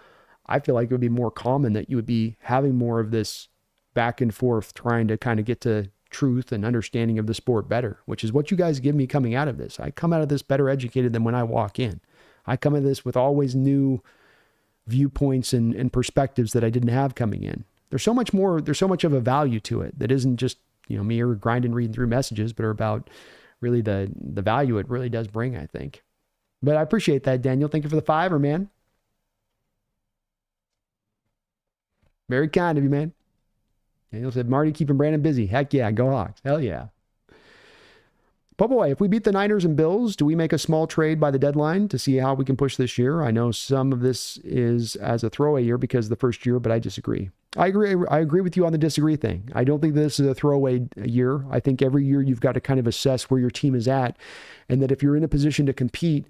I feel like it would be more common that you would be having more of this back and forth, trying to kind of get to truth and understanding of the sport better, which is what you guys give me coming out of this. I come out of this better educated than when I walk in. I come at this with always new viewpoints and perspectives that I didn't have coming in. There's so much more, there's so much of a value to it that isn't just, me or grinding, reading through messages, but are about really the value it really does bring, I think. But I appreciate that, Daniel. Thank you for the $5, man. Very kind of you, man. Daniel said, Marty keeping Brandon busy. Heck yeah, go Hawks. Hell yeah. Boy, if we beat the Niners and Bills, do we make a small trade by the deadline to see how we can push this year? I know some of this is as a throwaway year because of the first year, but I disagree. I agree with you on the disagree thing. I don't think this is a throwaway year. I think every year you've got to kind of assess where your team is at, and that if you're in a position to compete,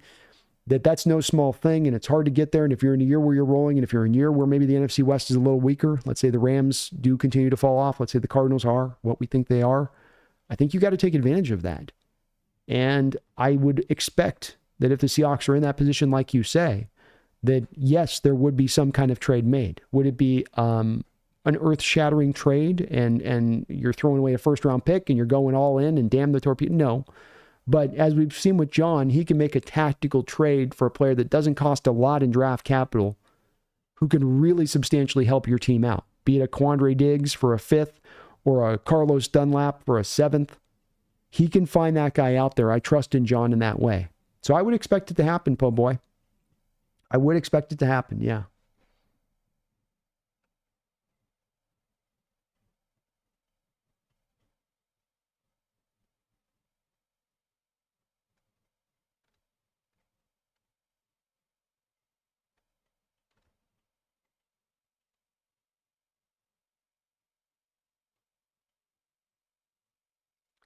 that's no small thing, and it's hard to get there. And if you're in a year where you're rolling, and if you're in a year where maybe the NFC West is a little weaker, let's say the Rams do continue to fall off, let's say the Cardinals are what we think they are, I think you got to take advantage of that. And I would expect that if the Seahawks are in that position, like you say, that yes, there would be some kind of trade made. Would it be an earth-shattering trade and you're throwing away a first-round pick and you're going all in and damn the torpedo? No. But as we've seen with John, he can make a tactical trade for a player that doesn't cost a lot in draft capital, who can really substantially help your team out. Be it a Quandre Diggs for a 5th or a Carlos Dunlap for a 7th. He can find that guy out there. I trust in John in that way. So I would expect it to happen, po' boy. I would expect it to happen, yeah.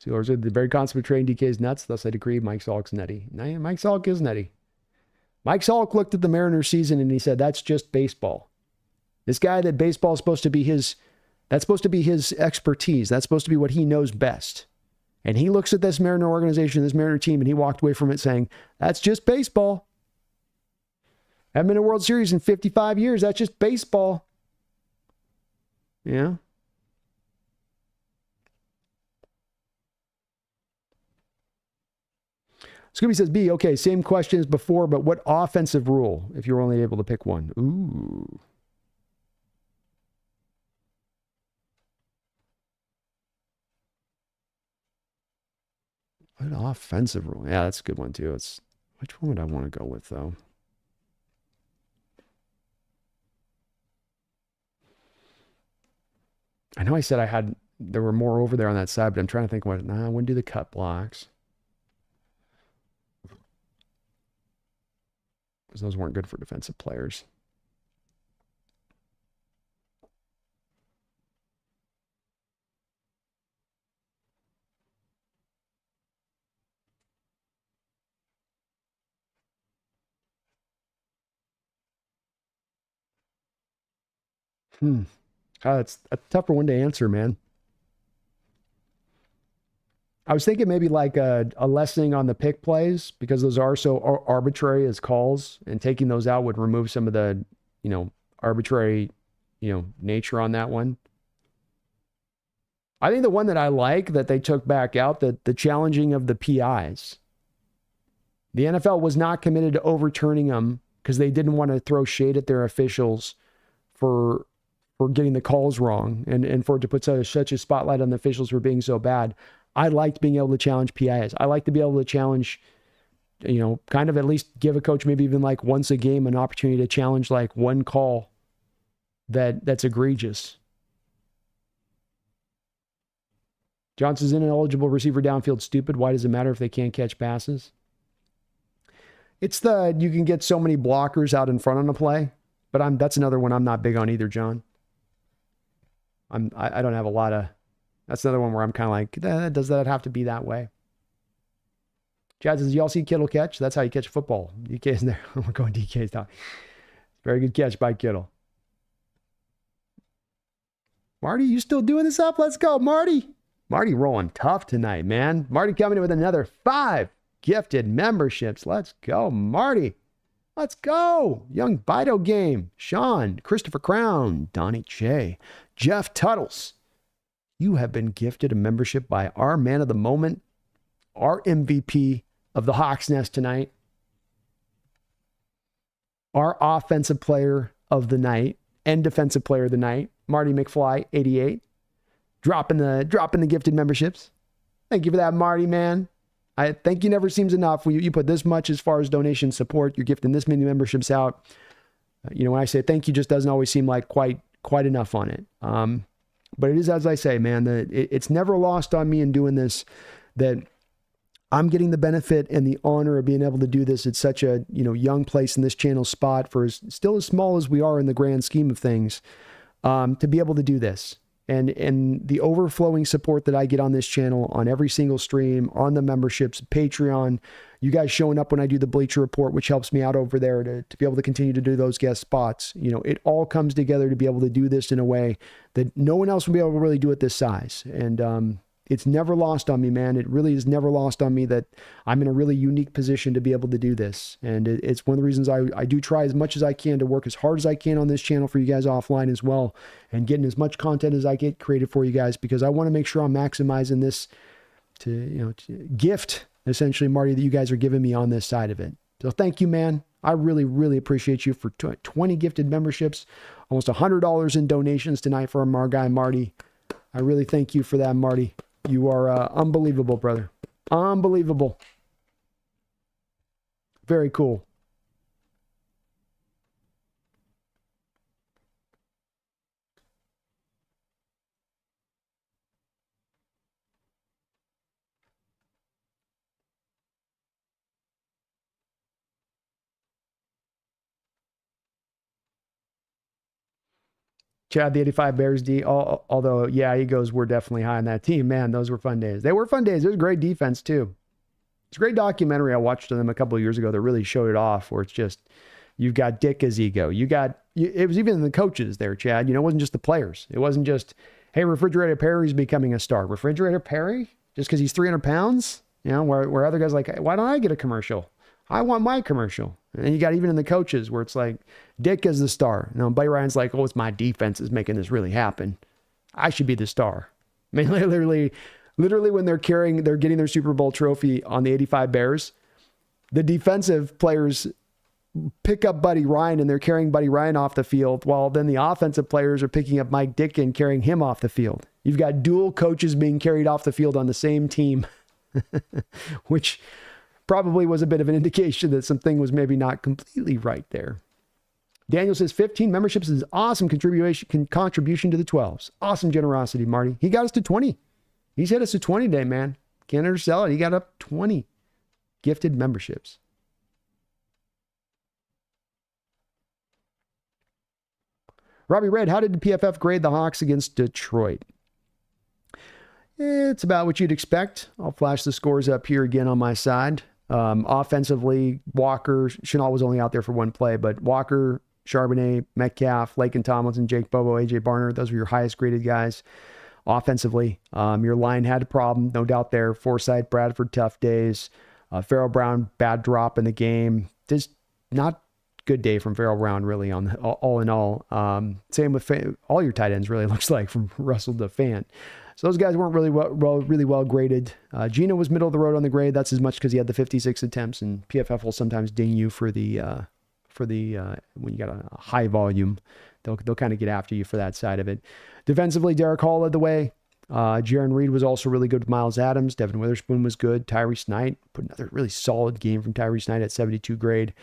Steelers said the very concept of trading DK is nuts. Thus, I agree. Mike Salk's nutty. Mike Salk is nutty. Mike Salk looked at the Mariners season and he said, "That's just baseball." This guy that baseball is supposed to be that's supposed to be his expertise. That's supposed to be what he knows best. And he looks at this Mariner organization, this Mariner team, and he walked away from it saying, "That's just baseball. Haven't been in a World Series in 55 years. That's just baseball." Yeah. Scooby says, B, okay, same question as before, but what offensive rule if you're only able to pick one? Ooh. What offensive rule? Yeah, that's a good one, too. Which one would I want to go with, though? I know I said there were more over there on that side, but I'm trying to think I wouldn't do the cut blocks. Because those weren't good for defensive players. It's a tougher one to answer, man. I was thinking maybe like a lessening on the pick plays, because those are so arbitrary as calls, and taking those out would remove some of the, arbitrary, nature on that one. I think the one that I like that they took back out, the challenging of the PIs. The NFL was not committed to overturning them because they didn't want to throw shade at their officials for getting the calls wrong, and for it to put such a spotlight on the officials for being so bad. I liked being able to challenge PIs. I like to be able to challenge, kind of at least give a coach maybe even like once a game an opportunity to challenge like one call that's egregious. Johnson's ineligible receiver downfield stupid. Why does it matter if they can't catch passes? It's you can get so many blockers out in front on the play, but that's another one I'm not big on either, John. I don't have a lot of. That's another one where I'm kind of like, does that have to be that way? Chad says, y'all see Kittle catch? That's how you catch football. DK's there. We're going DK's down. Very good catch by Kittle. Marty, you still doing this up? Let's go, Marty. Marty rolling tough tonight, man. Marty coming in with another 5 gifted memberships. Let's go, Marty. Let's go. Young Bido Game. Sean, Christopher Crown, Donnie Che, Jeff Tuttles. You have been gifted a membership by our man of the moment, our MVP of the Hawks Nest tonight, our offensive player of the night and defensive player of the night, Marty McFly, 88. Dropping the gifted memberships. Thank you for that, Marty, man. I thank you never seems enough. When you put this much as far as donation support, you're gifting this many memberships out. When I say thank you, just doesn't always seem like quite enough on it. But it is, as I say, man, it's never lost on me in doing this that I'm getting the benefit and the honor of being able to do this at such a young place in this channel spot for still as small as we are in the grand scheme of things, to be able to do this. And the overflowing support that I get on this channel, on every single stream, on the memberships, Patreon, you guys showing up when I do the Bleacher Report, which helps me out over there to be able to continue to do those guest spots. It all comes together to be able to do this in a way that no one else will be able to really do at this size. And it's never lost on me, man. It really is never lost on me that I'm in a really unique position to be able to do this. And it's one of the reasons I do try as much as I can to work as hard as I can on this channel for you guys offline as well, and getting as much content as I get created for you guys, because I want to make sure I'm maximizing this to gift, essentially, Marty, that you guys are giving me on this side of it. So thank you, man. I really, really appreciate you for 20 gifted memberships, almost $100 in donations tonight for our guy, Marty. I really thank you for that, Marty. You are unbelievable, brother. Unbelievable. Very cool. Chad, the 85 Bears D, although, yeah, egos were definitely high on that team. Man, those were fun days. They were fun days. It was great defense, too. It's a great documentary I watched of them a couple of years ago that really showed it off, where it's just, you've got Dick as ego. It was even the coaches there, Chad. It wasn't just the players. It wasn't just, hey, Refrigerator Perry's becoming a star. Refrigerator Perry? Just because he's 300 pounds? Where other guys are like, hey, why don't I get a commercial? I want my commercial. And you got even in the coaches where it's like, Dick is the star. Buddy Ryan's like, oh, it's my defense is making this really happen. I should be the star. I mean, literally when they're getting their Super Bowl trophy on the 85 Bears, the defensive players pick up Buddy Ryan and they're carrying Buddy Ryan off the field, while then the offensive players are picking up Mike Dick and carrying him off the field. You've got dual coaches being carried off the field on the same team, which probably was a bit of an indication that something was maybe not completely right there. Daniel says 15 memberships is awesome contribution to the 12s. Awesome generosity, Marty. He got us to 20. He's hit us to 20 today, man. Can't undersell it. He got up 20 gifted memberships. Robbie Red, how did the PFF grade the Hawks against Detroit? It's about what you'd expect. I'll flash the scores up here again on my side. Offensively, Walker, Chenault was only out there for one play, but Walker, Charbonnet, Metcalf, Laken Tomlinson, Jake Bobo, AJ Barner, those were your highest graded guys. Offensively, your line had a problem, no doubt there. Forsythe, Bradford, tough days. Farrell Brown, bad drop in the game. Just not good day from Farrell Brown, really, on all in all. Same with all your tight ends, really, looks like, from Russell to Fant. So those guys weren't really well graded. Geno was middle of the road on the grade. That's as much because he had the 56 attempts, and PFF will sometimes ding you for the when you got a high volume. They'll kind of get after you for that side of it. Defensively, Derek Hall led the way. Jaron Reed was also really good with Miles Adams. Devin Witherspoon was good. Tyrese Knight put another really solid game from Tyrese Knight at 72 grade.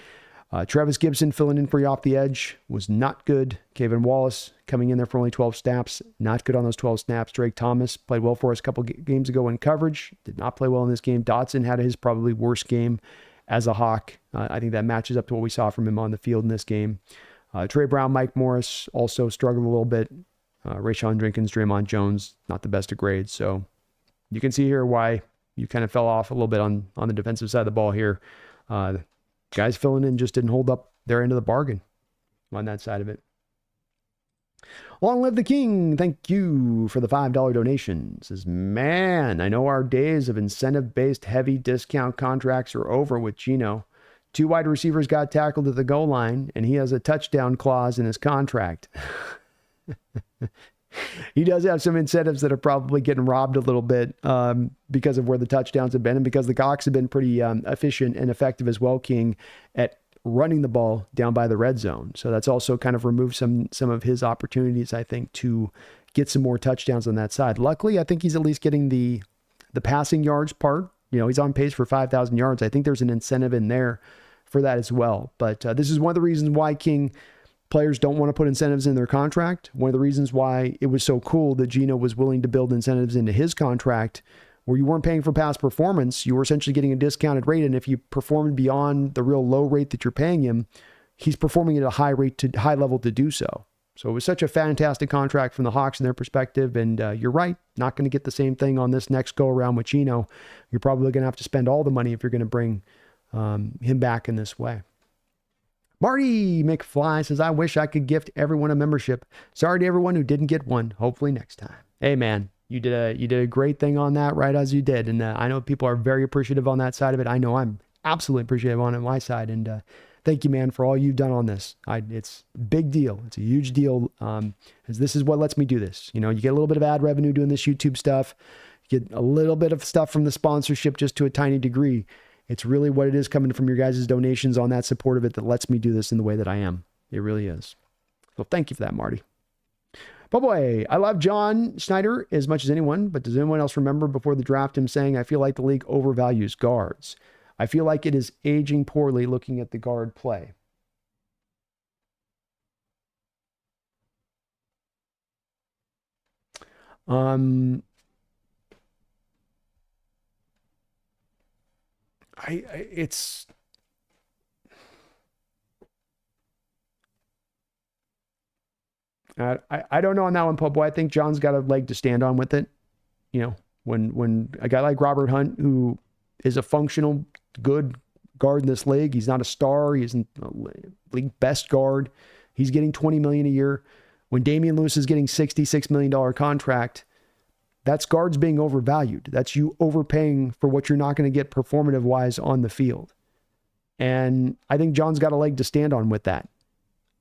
Travis Gibson filling in for you off the edge was not good. Kevin Wallace coming in there for only 12 snaps. Not good on those 12 snaps. Drake Thomas played well for us a couple games ago in coverage. Did not play well in this game. Dotson had his probably worst game as a Hawk. I think that matches up to what we saw from him on the field in this game. Trey Brown, Mike Morris also struggled a little bit. Rayshon Jenkins, Draymond Jones, not the best of grades. So you can see here why you kind of fell off a little bit on the defensive side of the ball here. Guys filling in just didn't hold up their end of the bargain on that side of it. Long live the king. Thank you for the $5 donation. Says, man, I know our days of incentive-based heavy discount contracts are over with Geno. 2 wide receivers got tackled at the goal line, and he has a touchdown clause in his contract. He does have some incentives that are probably getting robbed a little bit because of where the touchdowns have been and because the Hawks have been pretty efficient and effective as well, King, at running the ball down by the red zone. So that's also kind of removed some of his opportunities, I think, to get some more touchdowns on that side. Luckily, I think he's at least getting the passing yards part. You know, he's on pace for 5,000 yards. I think there's an incentive in there for that as well. But this is one of the reasons why, King, players don't want to put incentives in their contract. One of the reasons why it was so cool that Geno was willing to build incentives into his contract where you weren't paying for past performance. You were essentially getting a discounted rate. And if you performed beyond the real low rate that you're paying him, he's performing at a high level to do so. So it was such a fantastic contract from the Hawks in their perspective. And you're right, not going to get the same thing on this next go around with Geno. You're probably going to have to spend all the money if you're going to bring him back in this way. Marty McFly says, I wish I could gift everyone a membership. Sorry to everyone who didn't get one. Hopefully next time. Hey, man, you did a great thing on that, right, as you did. And I know people are very appreciative on that side of it. I know I'm absolutely appreciative on my side. And thank you, man, for all you've done on this. It's a big deal. It's a huge deal. As this is what lets me do this. You know, you get a little bit of ad revenue doing this YouTube stuff. You get a little bit of stuff from the sponsorship just to a tiny degree. It's really what it is coming from your guys' donations on that support of it that lets me do this in the way that I am. It really is. So thank you for that, Marty. But boy, I love John Schneider as much as anyone, but does anyone else remember before the draft him saying, I feel like the league overvalues guards. I feel like it is aging poorly looking at the guard play. I don't know on that one, Popo. I think John's got a leg to stand on with it. You know, when a guy like Robert Hunt, who is a functional, good guard in this league, he's not a star. He isn't a league best guard. He's getting $20 million a year. When Damian Lewis is getting $66 million contract, that's guards being overvalued. That's you overpaying for what you're not going to get performative wise on the field. And I think John's got a leg to stand on with that.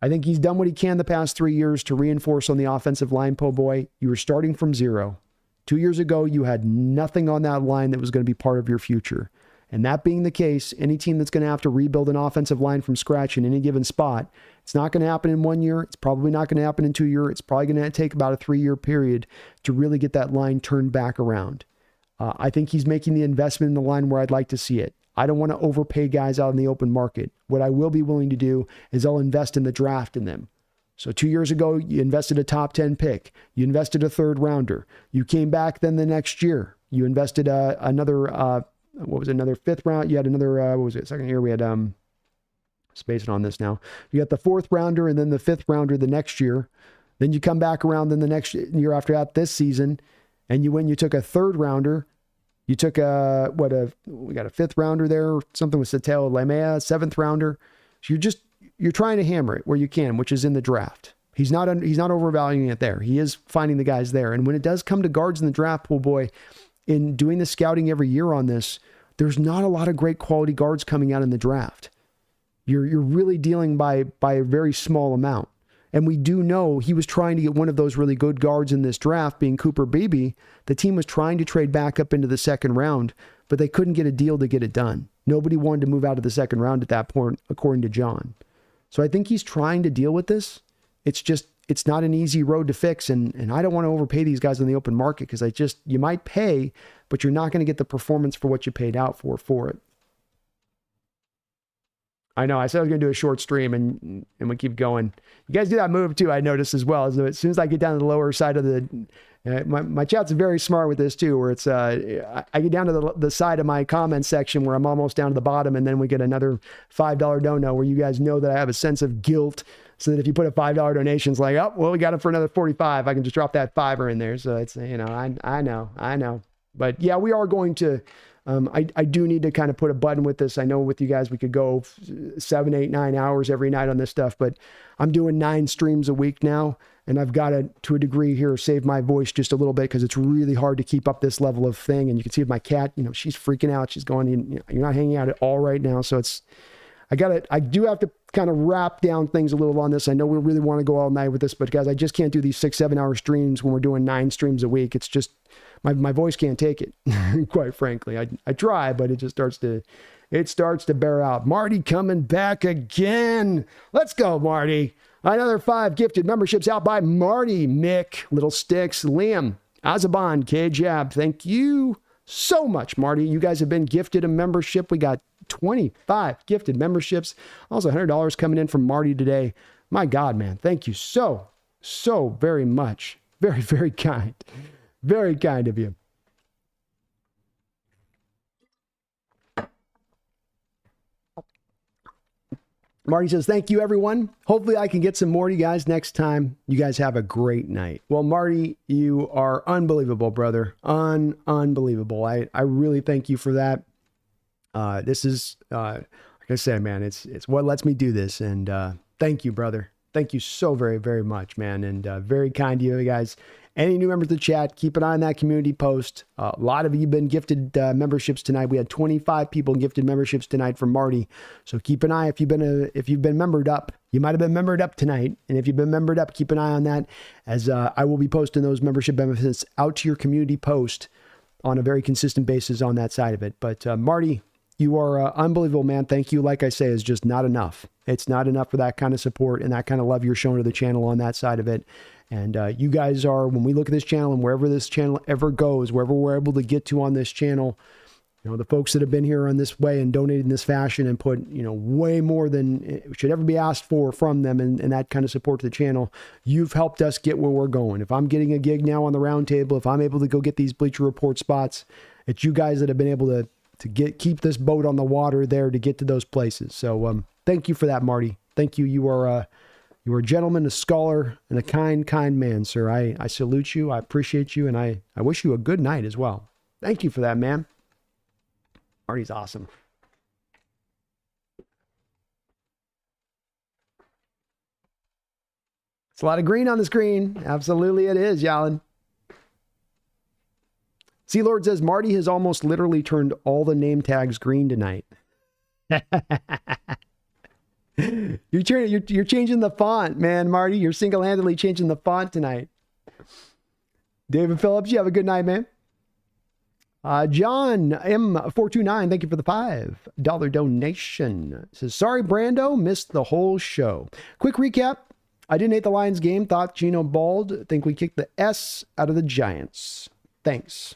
I think he's done what he can the past 3 years to reinforce on the offensive line, po' boy. You were starting from zero. 2 years ago, you had nothing on that line that was going to be part of your future. And that being the case, any team that's going to have to rebuild an offensive line from scratch in any given spot, it's not going to happen in 1 year. It's probably not going to happen in 2 years. It's probably going to take about a 3-year period to really get that line turned back around. I think he's making the investment in the line where I'd like to see it. I don't want to overpay guys out in the open market. What I will be willing to do is I'll invest in the draft in them. So 2 years ago, you invested a top 10 pick. You invested a third rounder. You came back then the next year. You invested another fifth round? You had another, second year? We had, spacing on this now. You got the fourth rounder and then the fifth rounder the next year. Then you come back around then the next year after that, this season, and you took a third rounder. You took we got a fifth rounder there, something with Satel Lamea, seventh rounder. So you're trying to hammer it where you can, which is in the draft. He's not overvaluing it there. He is finding the guys there. And when it does come to guards in the draft pool, boy, in doing the scouting every year on this, there's not a lot of great quality guards coming out in the draft. You're really dealing by a very small amount. And we do know he was trying to get one of those really good guards in this draft, being Cooper Beebe. The team was trying to trade back up into the second round, but they couldn't get a deal to get it done. Nobody wanted to move out of the second round at that point, according to John. So I think he's trying to deal with this. It's not an easy road to fix. And I don't want to overpay these guys in the open market because you might pay, but you're not going to get the performance for what you paid out for it. I know. I said I was going to do a short stream, and we keep going. You guys do that move too. I noticed as well. As soon as I get down to the lower side of the, my chat's very smart with this too. Where it's I get down to the side of my comment section where I'm almost down to the bottom, and then we get another $5 dono where you guys know that I have a sense of guilt. So that if you put a $5 donation, it's like, oh well, we got it for another 45. I can just drop that $5 in there. So it's I know. But yeah, we are going to. I do need to kind of put a button with this. I know with you guys, we could go 7, 8, 9 hours every night on this stuff, but I'm doing 9 streams a week now. And I've got to a degree here, save my voice just a little bit because it's really hard to keep up this level of thing. And you can see with my cat, she's freaking out. She's going, you're not hanging out at all right now. So I do have to kind of wrap down things a little on this. I know we really want to go all night with this, but guys, I just can't do these 6, 7 hour streams when we're doing 9 streams a week. It's just, my voice can't take it, quite frankly. I try, but it just starts to bear out. Marty coming back again. Let's go, Marty. Another 5 gifted memberships out by Marty, Mick, Little Sticks, Liam, Azaban, K-Jab. Thank you so much, Marty. You guys have been gifted a membership. We got 25 gifted memberships. Also $100 coming in from Marty today. My God, man. Thank you so very much. Very, very kind. Very kind of you. Marty says, thank you, everyone. Hopefully I can get some more to you guys next time. You guys have a great night. Well, Marty, you are unbelievable, brother. Unbelievable. I really thank you for that. This is, like I said, man, it's what lets me do this. And thank you, brother. Thank you so very, very much, man. And very kind to you guys. Any new members of the chat, keep an eye on that community post. A lot of you have been gifted memberships tonight. We had 25 people gifted memberships tonight from Marty. So keep an eye if you've been membered up. You might have been membered up tonight. And if you've been membered up, keep an eye on that as I will be posting those membership benefits out to your community post on a very consistent basis on that side of it. But Marty, you are unbelievable, man. Thank you. Like I say, is just not enough. It's not enough for that kind of support and that kind of love you're showing to the channel on that side of it. And you guys are, when we look at this channel and wherever this channel ever goes, wherever we're able to get to on this channel, the folks that have been here on this way and donated in this fashion and put, way more than should ever be asked for from them and that kind of support to the channel, you've helped us get where we're going. If I'm getting a gig now on the round table, if I'm able to go get these Bleacher Report spots, it's you guys that have been able to keep this boat on the water there to get to those places. So thank you for that, Marty. Thank you. You are a gentleman, a scholar, and a kind man, sir. I salute you. I appreciate you. And I wish you a good night as well. Thank you for that, man. Marty's awesome. It's a lot of green on the screen. Absolutely it is, Yalin. Sea Lord says, Marty has almost literally turned all the name tags green tonight. You're changing the font, man, Marty. You're single-handedly changing the font tonight. David Phillips, you have a good night, man. John M429, thank you for the $5 donation. Says, sorry, Brando, missed the whole show. Quick recap. I didn't hate the Lions game. Thought Geno balled. Think we kicked the S out of the Giants. Thanks.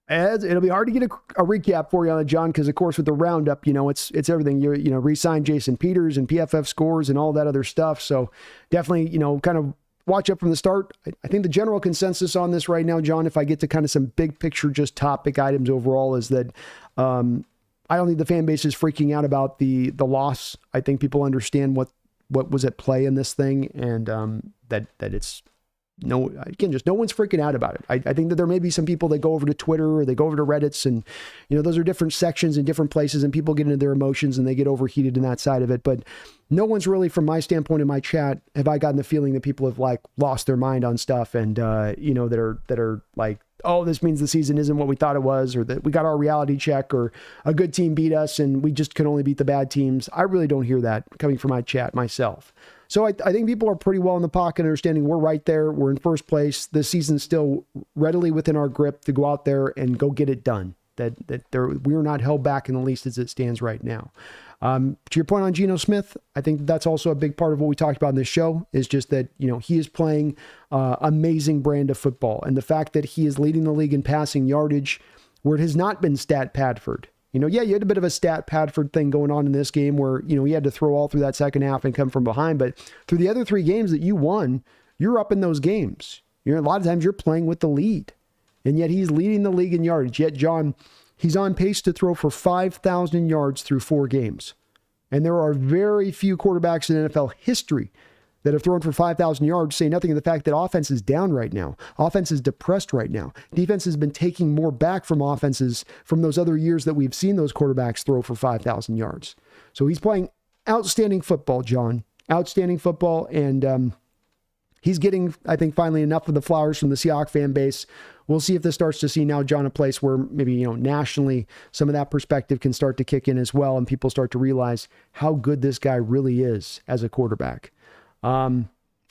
It'll be hard to get a recap for you on it, John, because of course with the roundup, it's everything. You re-signed Jason Peters and PFF scores and all that other stuff. So definitely, kind of watch up from the start. I think the general consensus on this right now, John, if I get to kind of some big picture, just topic items overall, is that I don't think the fan base is freaking out about the loss. I think people understand what was at play in this thing, and that it's. No one's freaking out about it. I think that there may be some people that go over to Twitter or they go over to Reddits, and those are different sections in different places, and people get into their emotions and they get overheated in that side of it. But no one's really, from my standpoint in my chat, have I gotten the feeling that people have like lost their mind on stuff, and that are like, oh, this means the season isn't what we thought it was, or that we got our reality check, or a good team beat us and we just could only beat the bad teams. I really don't hear that coming from my chat myself. So I think people are pretty well in the pocket, understanding we're right there. We're in first place. This season's still readily within our grip to go out there and go get it done. We're not held back, in the least as it stands right now. To your point on Geno Smith, I think that's also a big part of what we talked about in this show, is just that, he is playing amazing brand of football. And the fact that he is leading the league in passing yardage where it has not been stat Padford. You had a bit of a stat Padford thing going on in this game where, he had to throw all through that second half and come from behind. But through the other 3 games that you won, you're up in those games. A lot of times you're playing with the lead. And yet he's leading the league in yardage. Yet, John, he's on pace to throw for 5,000 yards through 4 games. And there are very few quarterbacks in NFL history that have thrown for 5,000 yards, say nothing of the fact that offense is down right now. Offense is depressed right now. Defense has been taking more back from offenses from those other years that we've seen those quarterbacks throw for 5,000 yards. So he's playing outstanding football, John. Outstanding football, and he's getting, I think, finally enough of the flowers from the Seahawks fan base. We'll see if this starts to see now, John, a place where maybe, nationally, some of that perspective can start to kick in as well, and people start to realize how good this guy really is as a quarterback.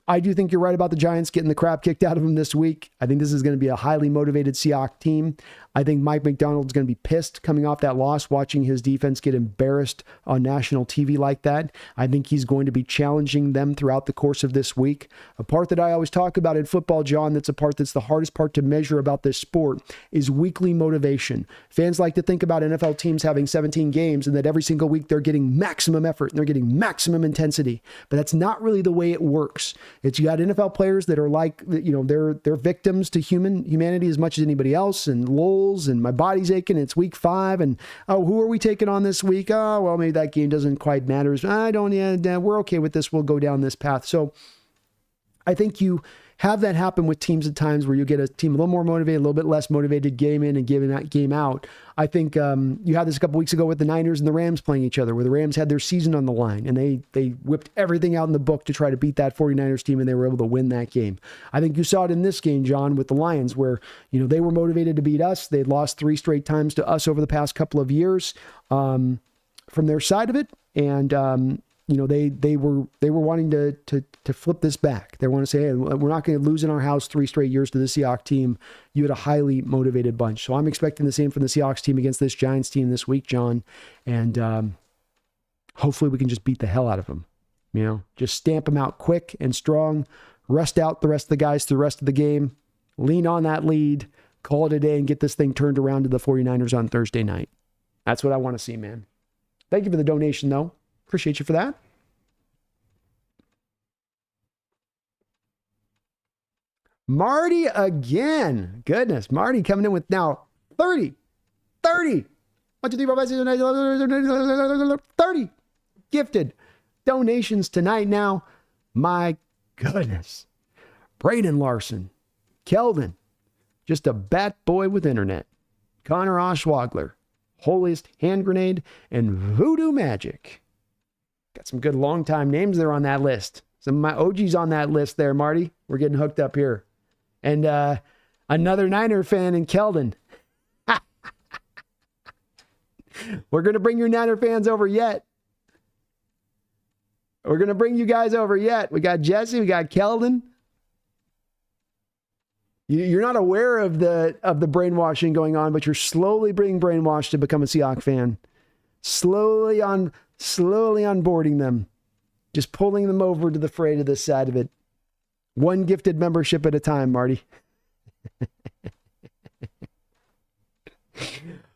I do think you're right about the Giants getting the crap kicked out of them this week. I think this is going to be a highly motivated Seahawks team. I think Mike McDonald's going to be pissed coming off that loss, watching his defense get embarrassed on national TV like that. I think he's going to be challenging them throughout the course of this week. A part that I always talk about in football, John, that's a part that's the hardest part to measure about this sport, is weekly motivation. Fans like to think about NFL teams having 17 games and that every single week they're getting maximum effort and they're getting maximum intensity. But that's not really the way it works. It's, you got NFL players that are like, they're victims to humanity as much as anybody else, and lulls, and my body's aching. It's week 5, and who are we taking on this week? Oh, well, maybe that game doesn't quite matter. We're okay with this. We'll go down this path. So I think you have that happen with teams at times where you get a team a little more motivated, a little bit less motivated, game in and game out. I think you had this a couple weeks ago with the Niners and the Rams playing each other, where the Rams had their season on the line and they whipped everything out in the book to try to beat that 49ers team, and they were able to win that game. I think you saw it in this game, John, with the Lions, where they were motivated to beat us. They'd lost 3 straight times to us over the past couple of years from their side of it, and they were wanting to flip this back. They want to say, hey, we're not going to lose in our house 3 straight years to the Seahawks team. You had a highly motivated bunch. So I'm expecting the same from the Seahawks team against this Giants team this week, John. And hopefully we can just beat the hell out of them. Just stamp them out quick and strong, rest out the rest of the guys through the rest of the game, lean on that lead, call it a day, and get this thing turned around to the 49ers on Thursday night. That's what I want to see, man. Thank you for the donation, though. Appreciate you for that. Marty again. Goodness. Marty coming in with now 30. 1, 2, 3, 4, 5, 6, 7, 8, 9, 30 gifted donations tonight now. My goodness. Braden Larson. Kelvin. Just a bat boy with internet. Connor Oshwagler. Holiest Hand Grenade. And Voodoo Magic. Got some good long-time names there on that list. Some of my OGs on that list there, Marty. We're getting hooked up here. And another Niner fan in Keldon. We're going to bring your Niner fans over yet. We're going to bring you guys over yet. We got Jesse. We got Keldon. You're not aware of the brainwashing going on, but you're slowly being brainwashed to become a Seahawks fan. Slowly onboarding them. Just pulling them over to the fray to this side of it. One gifted membership at a time, Marty.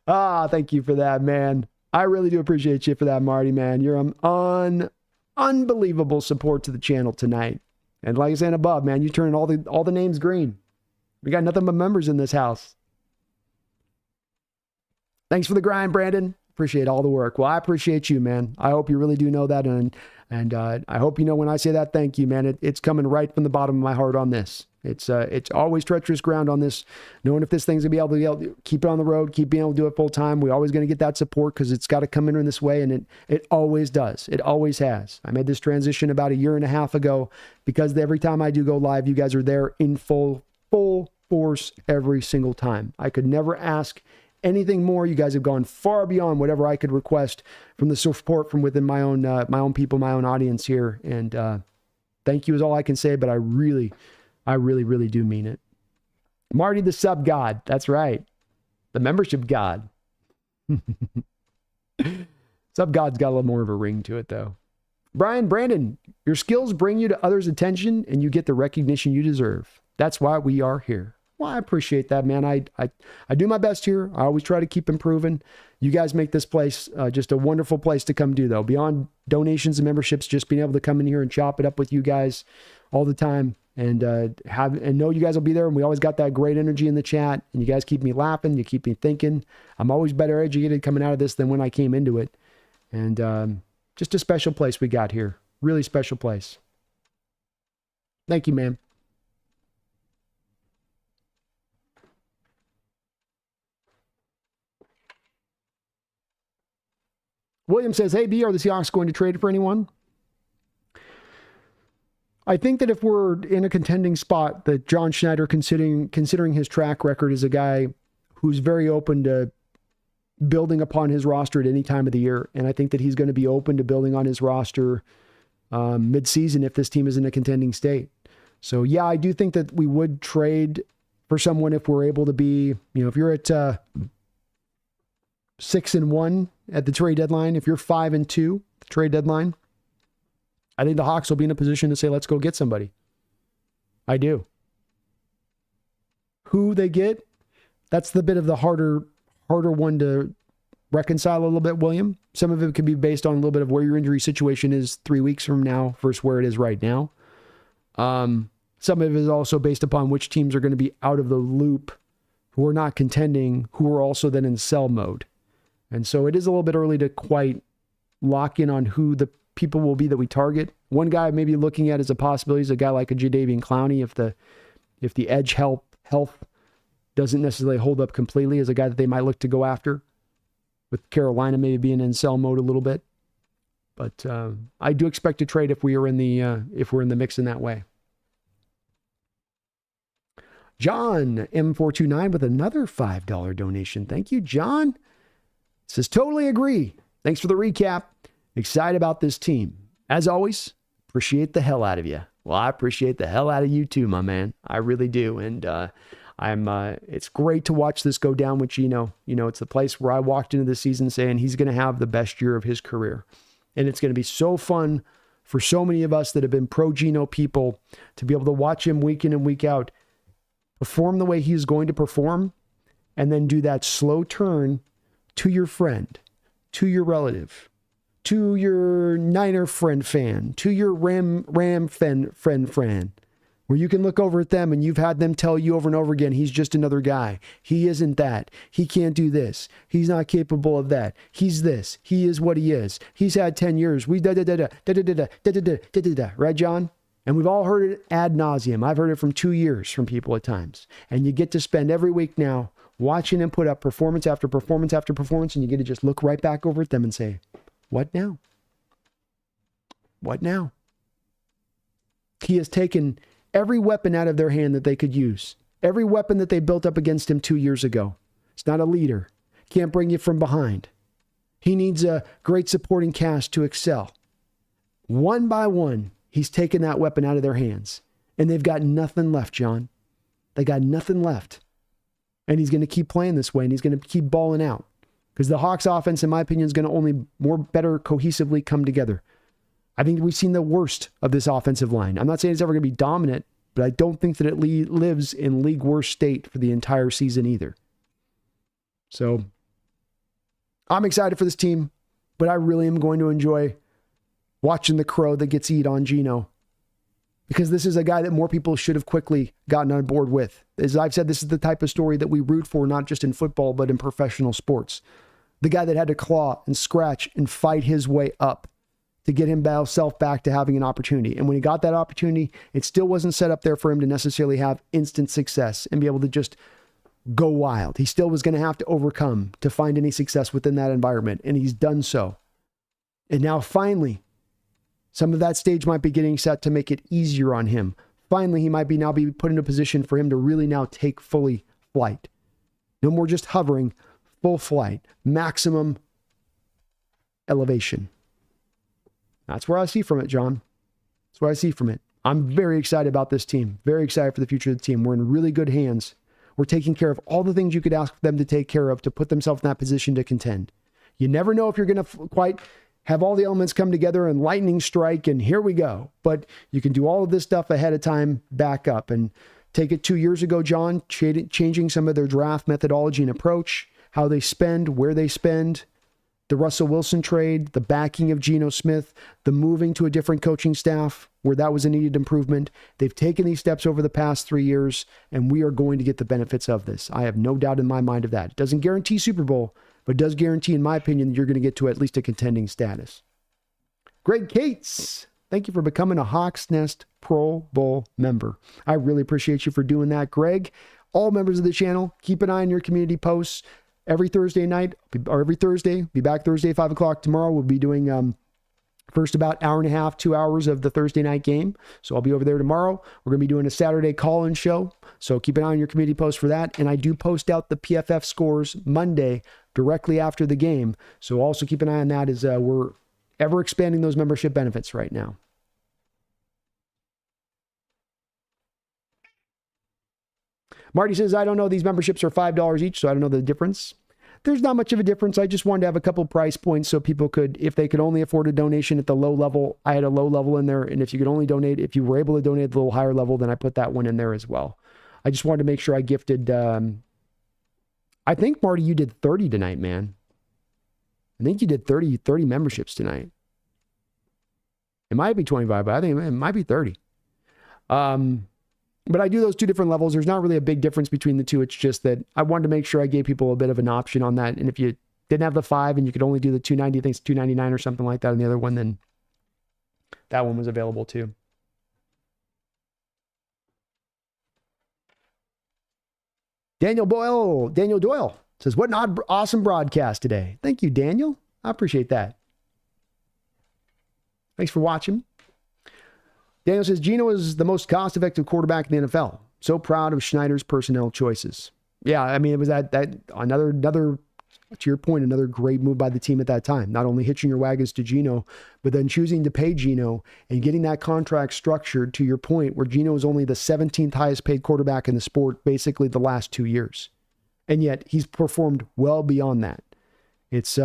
Thank you for that, man. I really do appreciate you for that, Marty, man. You're an unbelievable support to the channel tonight. And like I said above, man, you turn all the names green. We got nothing but members in this house. Thanks for the grind, Brandon. Appreciate all the work. Well, I appreciate you, man. I hope you really do know that. And I hope you know when I say that, thank you, man. It's coming right from the bottom of my heart on this. It's always treacherous ground on this, knowing if this thing's going to be able to keep it on the road, keep being able to do it full time. We're always going to get that support because it's got to come in this way, and it always does. It always has. I made this transition about 1.5 years ago because every time I do go live, you guys are there in full force every single time. I could never ask anything more. You guys have gone far beyond whatever I could request from the support from within my own people, my own audience here. And thank you is all I can say, but I really do mean it. Marty, the sub god. That's right. The membership god. Sub god's got a little more of a ring to it though. Brandon, your skills bring you to others' attention and you get the recognition you deserve. That's why we are here. Well, I appreciate that, man. I do my best here. I always try to keep improving. You guys make this place just a wonderful place to come do, though. Beyond donations and memberships, just being able to come in here and chop it up with you guys all the time and know you guys will be there. And we always got that great energy in the chat. And you guys keep me laughing. You keep me thinking. I'm always better educated coming out of this than when I came into it. And just a special place we got here. Really special place. Thank you, man. William says, hey, B, are the Seahawks going to trade for anyone? I think that if we're in a contending spot, that John Schneider, considering his track record, is a guy who's very open to building upon his roster at any time of the year. And I think that he's going to be open to building on his roster mid-season if this team is in a contending state. So, yeah, I do think that we would trade for someone if we're able to be, if you're at 6-1 at the trade deadline, if you're 5-2 the trade deadline, I think the Hawks will be in a position to say, let's go get somebody. I do. Who they get, that's the bit of the harder one to reconcile a little bit, William. Some of it could be based on a little bit of where your injury situation is 3 weeks from now versus where it is right now. Some of it is also based upon which teams are going to be out of the loop, who are not contending, who are also then in sell mode. And so it is a little bit early to quite lock in on who the people will be that we target. One guy maybe looking at as a possibility is a guy like a Jadeveon Clowney if the edge health doesn't necessarily hold up completely, as a guy that they might look to go after, with Carolina maybe being in sell mode a little bit. But I do expect to trade if we're in the mix in that way. John M429 with another $5 donation. Thank you, John. Says, totally agree. Thanks for the recap. Excited about this team. As always, appreciate the hell out of you. Well, I appreciate the hell out of you too, my man. I really do. And it's great to watch this go down with Geno. It's the place where I walked into the season saying he's going to have the best year of his career. And it's going to be so fun for so many of us that have been pro Geno people to be able to watch him week in and week out perform the way he's going to perform, and then do that slow turn to your friend, to your relative, to your Niner fan, to your Ram friend, where you can look over at them and you've had them tell you over and over again, he's just another guy. He isn't that. He can't do this. He's not capable of that. He's this. He is what he is. He's had 10 years. Right, John? And we've all heard it ad nauseum. I've heard it from 2 years from people at times. And you get to spend every week now watching him put up performance after performance after performance, and you get to just look right back over at them and say, what now? What now? He has taken every weapon out of their hand that they could use. Every weapon that they built up against him 2 years ago. It's not a leader. Can't bring you from behind. He needs a great supporting cast to excel. One by one, he's taken that weapon out of their hands. And they've got nothing left, John. They got nothing left. And he's going to keep playing this way, and he's going to keep balling out. Because the Hawks offense, in my opinion, is going to only better cohesively come together. I think we've seen the worst of this offensive line. I'm not saying it's ever going to be dominant, but I don't think that it lives in league worst state for the entire season either. So I'm excited for this team, but I really am going to enjoy watching the crow that gets eat on Geno, because this is a guy that more people should have quickly gotten on board with. As I've said, this is the type of story that we root for, not just in football, but in professional sports. The guy that had to claw and scratch and fight his way up to get himself back to having an opportunity. And when he got that opportunity, it still wasn't set up there for him to necessarily have instant success and be able to just go wild. He still was going to have to overcome to find any success within that environment. And he's done so. And now finally, some of that stage might be getting set to make it easier on him. Finally, he might now be put in a position for him to really now take fully flight. No more just hovering, full flight, maximum elevation. That's where I see from it, John. That's where I see from it. I'm very excited about this team. Very excited for the future of the team. We're in really good hands. We're taking care of all the things you could ask them to take care of to put themselves in that position to contend. You never know if you're going to quite have all the elements come together and lightning strike and here we go. But you can do all of this stuff ahead of time, back up. And take it 2 years ago, John, changing some of their draft methodology and approach, how they spend, where they spend, the Russell Wilson trade, the backing of Geno Smith, the moving to a different coaching staff where that was a needed improvement. They've taken these steps over the past 3 years, and we are going to get the benefits of this. I have no doubt in my mind of that. It doesn't guarantee Super Bowl, but does guarantee, in my opinion, that you're going to get to at least a contending status. Greg Cates, thank you for becoming a Hawks Nest Pro Bowl member. I really appreciate you for doing that, Greg. All members of the channel, keep an eye on your community posts. Every Thursday night, or every Thursday, be back Thursday, 5 o'clock tomorrow. We'll be doing first about hour and a half, 2 hours of the Thursday night game. So I'll be over there tomorrow. We're going to be doing a Saturday call-in show. So keep an eye on your community post for that. And I do post out the PFF scores Monday directly after the game. So also keep an eye on that as we're ever expanding those membership benefits right now. Marty says, I don't know. These memberships are $5 each, so I don't know the difference. There's not much of a difference. I just wanted to have a couple price points so people could, if they could only afford a donation at the low level, I had a low level in there. And if you could only donate, if you were able to donate at the little higher level, then I put that one in there as well. I just wanted to make sure I gifted, I think, Marty, you did 30 tonight, man. I think you did 30 memberships tonight. It might be 25, but I think it might be 30. But I do those two different levels. There's not really a big difference between the two. It's just that I wanted to make sure I gave people a bit of an option on that. And if you didn't have the 5 and you could only do the 290, I think it's 299 or something like that on the other one, then that one was available too. Daniel Doyle says, what an awesome broadcast today. Thank you, Daniel. I appreciate that. Thanks for watching. Daniel says, Geno is the most cost-effective quarterback in the NFL. So proud of Schneider's personnel choices. Yeah, I mean, it was that another, to your point, another great move by the team at that time. Not only hitching your wagons to Geno, but then choosing to pay Geno and getting that contract structured, to your point, where Geno is only the 17th highest paid quarterback in the sport, basically the last 2 years. And yet he's performed well beyond that. It's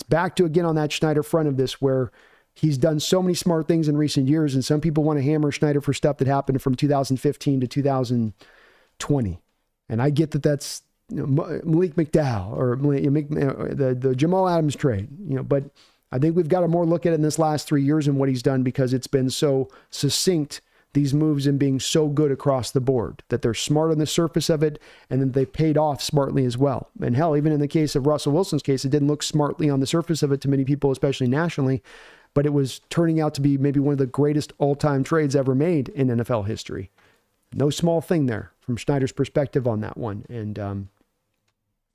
back to, again, on that Schneider front of this, where he's done so many smart things in recent years, and some people want to hammer Schneider for stuff that happened from 2015 to 2020. And I get that that's, Malik McDowell or the Jamal Adams trade, but I think we've got to more look at it in this last 3 years and what he's done, because it's been so succinct, these moves, and being so good across the board, that they're smart on the surface of it, and then they paid off smartly as well. And hell, even in the case of Russell Wilson's case, it didn't look smartly on the surface of it to many people, especially nationally, but it was turning out to be maybe one of the greatest all-time trades ever made in NFL history. No small thing there from Schneider's perspective on that one. And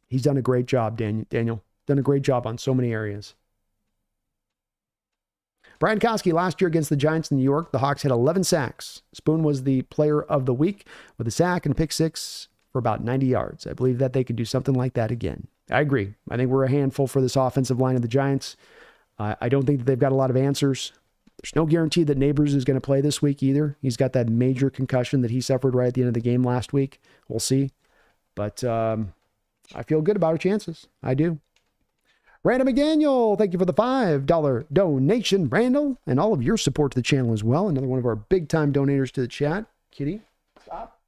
he's done a great job, Daniel. Done a great job on so many areas. Brian Koski, last year against the Giants in New York, the Hawks had 11 sacks. Spoon was the player of the week with a sack and a pick six for about 90 yards. I believe that they could do something like that again. I agree. I think we're a handful for this offensive line of the Giants. I don't think that they've got a lot of answers. There's no guarantee that Neighbors is going to play this week either. He's got that major concussion that he suffered right at the end of the game last week. We'll see. But I feel good about our chances. I do. Randall McDaniel, thank you for the $5 donation, Randall, and all of your support to the channel as well. Another one of our big-time donators to the chat. Kitty, stop.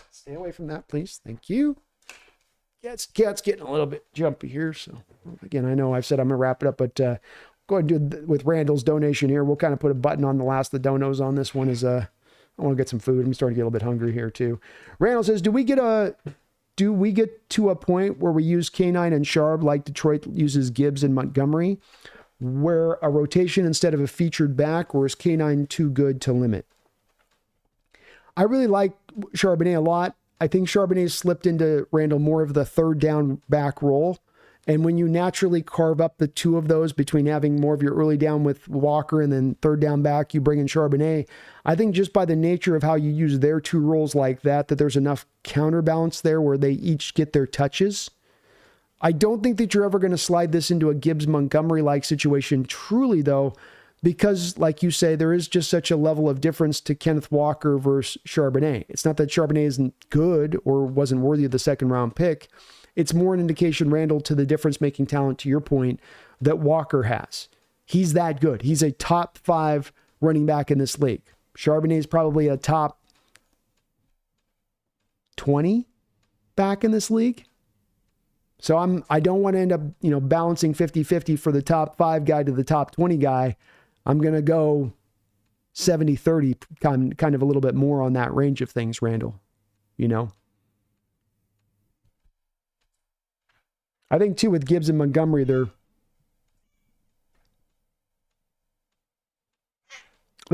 Stay away from that, please. Thank you. Cat's getting a little bit jumpy here. So again, I know I've said I'm gonna wrap it up, but go ahead and do it with Randall's donation here. We'll kind of put a button on the last of the donos on this one. Is I want to get some food. I'm starting to get a little bit hungry here too. Randall says, do we get to a point where we use K9 and Sharp like Detroit uses Gibbs and Montgomery, where a rotation instead of a featured back, or is K9 too good to limit? I really like Charbonnet a lot. I think Charbonnet slipped into, Randall, more of the third down back role. And when you naturally carve up the two of those between having more of your early down with Walker and then third down back, you bring in Charbonnet. I think just by the nature of how you use their two roles like that there's enough counterbalance there where they each get their touches. I don't think that you're ever going to slide this into a Gibbs-Montgomery-like situation truly, though, because, like you say, there is just such a level of difference to Kenneth Walker versus Charbonnet. It's not that Charbonnet isn't good or wasn't worthy of the second-round pick. It's more an indication, Randall, to the difference-making talent, to your point, that Walker has. He's that good. He's a top 5 running back in this league. Charbonnet is probably a top 20 back in this league. So I don't want to end up, balancing 50-50 for the top 5 guy to the top 20 guy. I'm going to go 70-30, kind of a little bit more on that range of things, Randall. I think, too, with Gibbs and Montgomery, they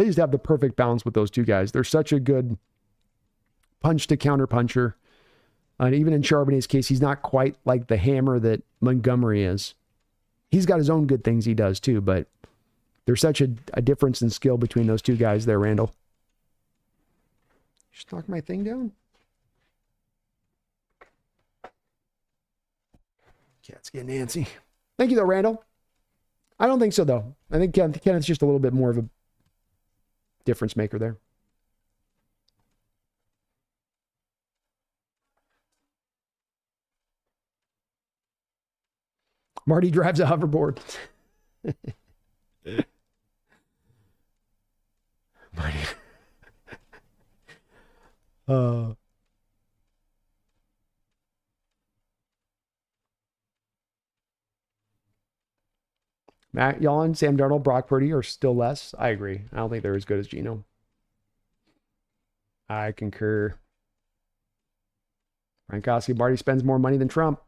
just have the perfect balance with those two guys. They're such a good punch-to-counter puncher. And even in Charbonnet's case, he's not quite like the hammer that Montgomery is. He's got his own good things he does, too, but there's such a difference in skill between those two guys there, Randall. Just knock my thing down. Cat's getting antsy. Thank you, though, Randall. I don't think so, though. I think Kenneth's just a little bit more of a difference maker there. Marty drives a hoverboard. Marty. Matt Yellen, Sam Darnold, Brock Purdy are still less. I agree. I don't think they're as good as Geno. I concur. Gronkowski, Marty spends more money than Trump.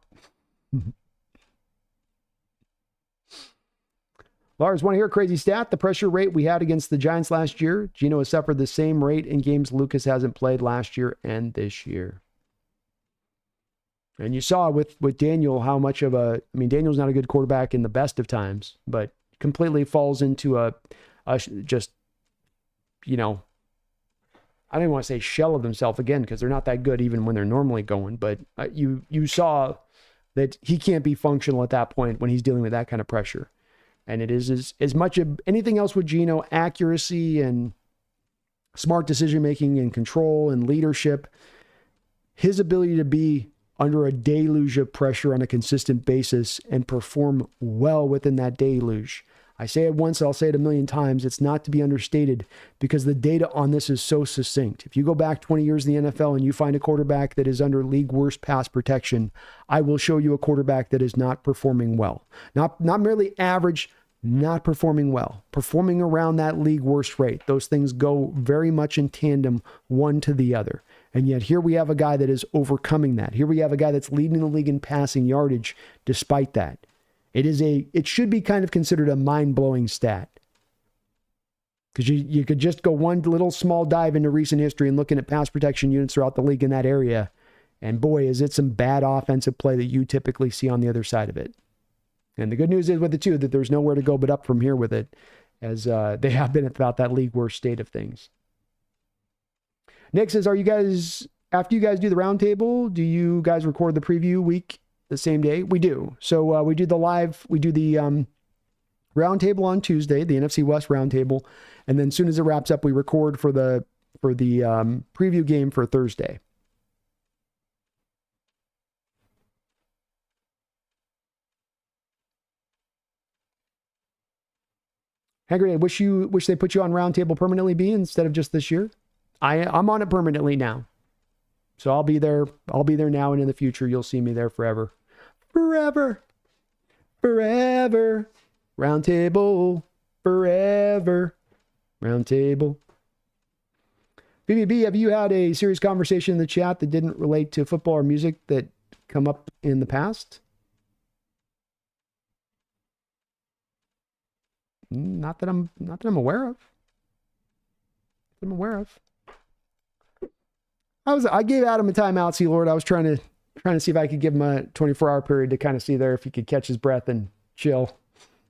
Lars, want to hear a crazy stat? The pressure rate we had against the Giants last year, Geno has suffered the same rate in games Lucas hasn't played last year and this year. And you saw with Daniel how much of Daniel's not a good quarterback in the best of times, but completely falls into I don't even want to say shell of himself again, because they're not that good even when they're normally going. But you saw that he can't be functional at that point when he's dealing with that kind of pressure. And it is as much of anything else with Geno, accuracy and smart decision-making and control and leadership, his ability to be under a deluge of pressure on a consistent basis and perform well within that deluge. I say it once, I'll say it a million times. It's not to be understated because the data on this is so succinct. If you go back 20 years in the NFL and you find a quarterback that is under league worst pass protection, I will show you a quarterback that is not performing well. Not merely average, not performing well. Performing around that league worst rate. Those things go very much in tandem, one to the other. And yet here we have a guy that is overcoming that. Here we have a guy that's leading the league in passing yardage despite that. It should be kind of considered a mind-blowing stat. Because you could just go one little small dive into recent history and looking at pass protection units throughout the league in that area. And boy, is it some bad offensive play that you typically see on the other side of it. And the good news is with the two that there's nowhere to go but up from here with it, as they have been about that league worst state of things. Nick says, after you guys do the roundtable, do you guys record the preview week the same day? We do. So we do the roundtable on Tuesday, the NFC West roundtable. And then as soon as it wraps up, we record for the preview game for Thursday. Hagrid, I wish they put you on roundtable permanently, B, instead of just this year. I'm on it permanently now. So I'll be there. I'll be there now and in the future. You'll see me there forever. Forever. Forever. Round table. Forever. Round table. BBB, have you had a serious conversation in the chat that didn't relate to football or music that come up in the past? Not that I'm aware of. I gave Adam a timeout, see Lord. I was trying to see if I could give him a 24-hour period to kind of see there if he could catch his breath and chill.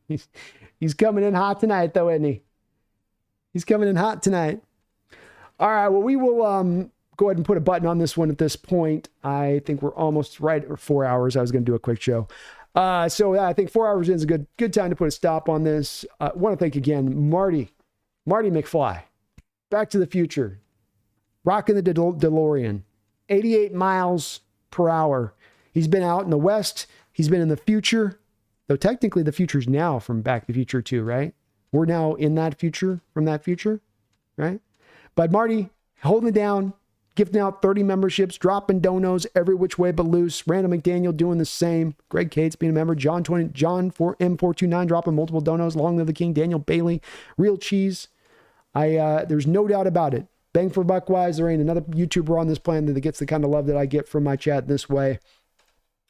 He's coming in hot tonight, though, isn't he? He's coming in hot tonight. All right, well, we will go ahead and put a button on this one at this point. I think we're almost right at 4 hours. I was going to do a quick show. So I think 4 hours in is a good time to put a stop on this. I want to thank again Marty McFly, Back to the Future, rocking the DeLorean, 88 miles per hour. He's been out in the West. He's been in the future, though technically the future's now from Back to the Future too, right? We're now in that future from that future, right? But Marty holding it down, gifting out 30 memberships, dropping donos every which way but loose. Randall McDaniel doing the same. Greg Cates being a member. John M429 dropping multiple donos. Long live the king. Daniel Bailey. Real cheese. There's no doubt about it. Bang for buck wise, there ain't another YouTuber on this planet that gets the kind of love that I get from my chat this way.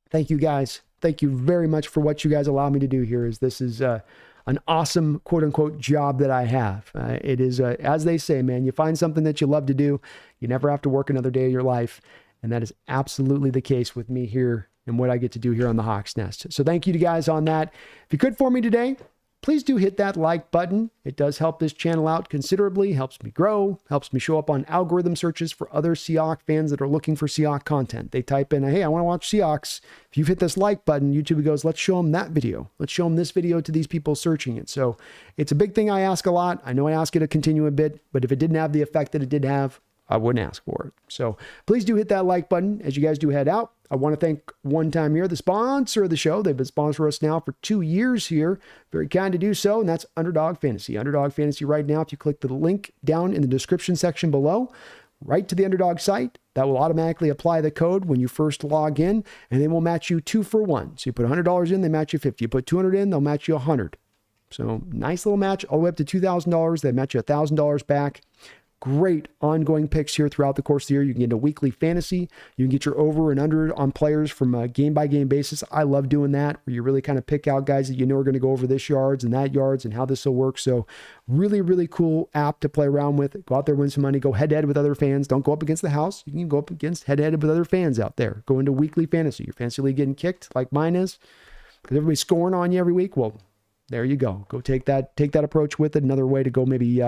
Thank you guys. Thank you very much for what you guys allow me to do here. This is an awesome quote unquote job that I have. It is, as they say, man, you find something that you love to do. You never have to work another day of your life. And that is absolutely the case with me here and what I get to do here on the Hawks Nest. So thank you to guys on that. If you could for me today, please do hit that like button. It does help this channel out considerably, helps me grow, helps me show up on algorithm searches for other Seahawks fans that are looking for Seahawks content. They type in, hey, I want to watch Seahawks. If you've hit this like button, YouTube goes, let's show them that video. Let's show them this video to these people searching it. So it's a big thing I ask a lot. I know I ask it to continue a bit, but if it didn't have the effect that it did have, I wouldn't ask for it. So please do hit that like button as you guys do head out. I want to thank one time here, the sponsor of the show. They've been sponsoring us now for 2 years here. Very kind to do so, and that's Underdog Fantasy. Underdog Fantasy right now, if you click the link down in the description section below, right to the Underdog site, that will automatically apply the code when you first log in, and they will match you 2 for 1. So you put $100 in, they match you 50. You put $200 in, they'll match you 100. So nice little match all the way up to $2,000. They match you $1,000 back. Great ongoing picks here throughout the course of the year. You can get a weekly fantasy. You can get your over and under on players from a game-by-game basis. I love doing that, where you really kind of pick out guys that you know are going to go over this yards and that yards and how this will work. So really, really cool app to play around with. Go out there, win some money. Go head-to-head with other fans. Don't go up against the house. You can go up against head-to-head with other fans out there. Go into weekly fantasy. Your fantasy league getting kicked like mine is because everybody's scoring on you every week. Well, there you go. Go take that approach with it. Another way to go maybe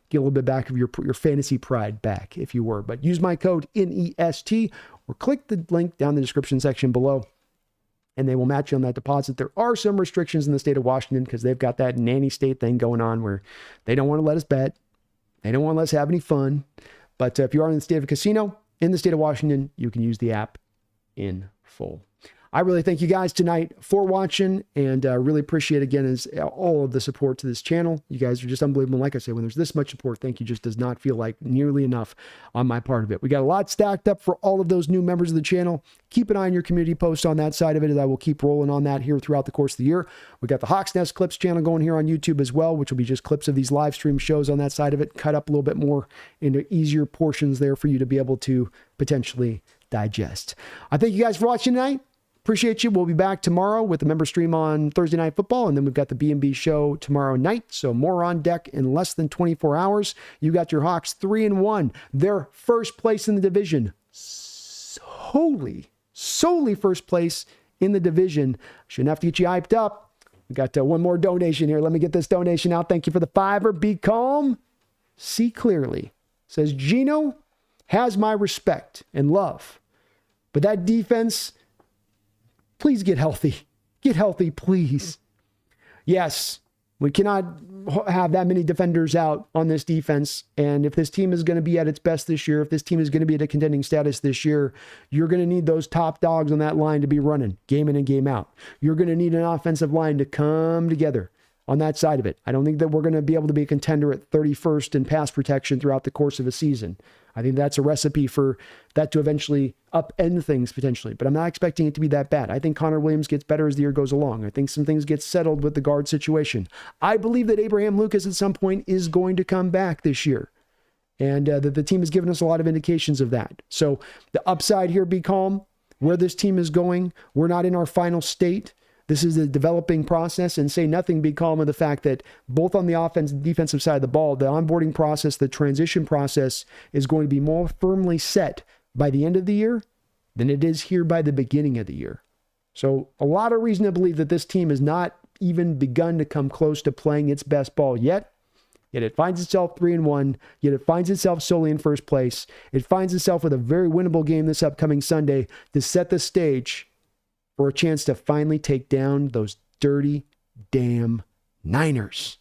get a little bit back of your fantasy pride back, if you were. But use my code NEST or click the link down in the description section below, and they will match you on that deposit. There are some restrictions in the state of Washington because they've got that nanny state thing going on where they don't want to let us bet. They don't want to let us have any fun. But if you are in the state of a casino in the state of Washington, you can use the app in full. I really thank you guys tonight for watching, and really appreciate again is all of the support to this channel. You guys are just unbelievable. Like I said, when there's this much support, thank you just does not feel like nearly enough on my part of it. We got a lot stacked up for all of those new members of the channel. Keep an eye on your community posts on that side of it, as I will keep rolling on that here throughout the course of the year. We got the Hawks Nest Clips channel going here on YouTube as well, which will be just clips of these live stream shows on that side of it, cut up a little bit more into easier portions there for you to be able to potentially digest. I thank you guys for watching tonight. Appreciate you. We'll be back tomorrow with the member stream on Thursday Night Football, and then we've got the B&B show tomorrow night. So more on deck in less than 24 hours. You got your Hawks 3-1. They're first place in the division. Solely first place in the division. Shouldn't have to get you hyped up. We got one more donation here. Let me get this donation out. Thank you for the $5. Be calm. See clearly. Says, Geno has my respect and love, but that defense, please get healthy. Get healthy, please. Yes, we cannot have that many defenders out on this defense. And if this team is going to be at its best this year, if this team is going to be at a contending status this year, you're going to need those top dogs on that line to be running game in and game out. You're going to need an offensive line to come together on that side of it. I don't think that we're going to be able to be a contender at 31st in pass protection throughout the course of a season. I think that's a recipe for that to eventually upend things potentially, but I'm not expecting it to be that bad. I think Connor Williams gets better as the year goes along. I think some things get settled with the guard situation. I believe that Abraham Lucas at some point is going to come back this year, and that the team has given us a lot of indications of that. So the upside here, be calm. Where this team is going, we're not in our final state. This is a developing process, and say nothing, be calm of the fact that both on the offense and defensive side of the ball, the onboarding process, the transition process is going to be more firmly set by the end of the year than it is here by the beginning of the year. So a lot of reason to believe that this team has not even begun to come close to playing its best ball yet it finds itself 3-1, yet it finds itself solely in first place. It finds itself with a very winnable game this upcoming Sunday to set the stage for a chance to finally take down those dirty damn Niners.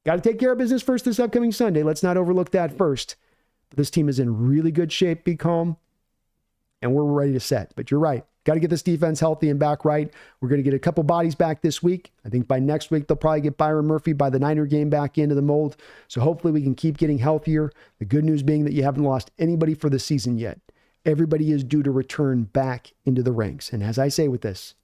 Got to take care of business first this upcoming Sunday. Let's not overlook that first. But this team is in really good shape, be calm, and we're ready to set. But you're right. Got to get this defense healthy and back right. We're going to get a couple bodies back this week. I think by next week, they'll probably get Byron Murphy by the Niner game back into the mold. So hopefully we can keep getting healthier. The good news being that you haven't lost anybody for the season yet. Everybody is due to return back into the ranks. And as I say with this,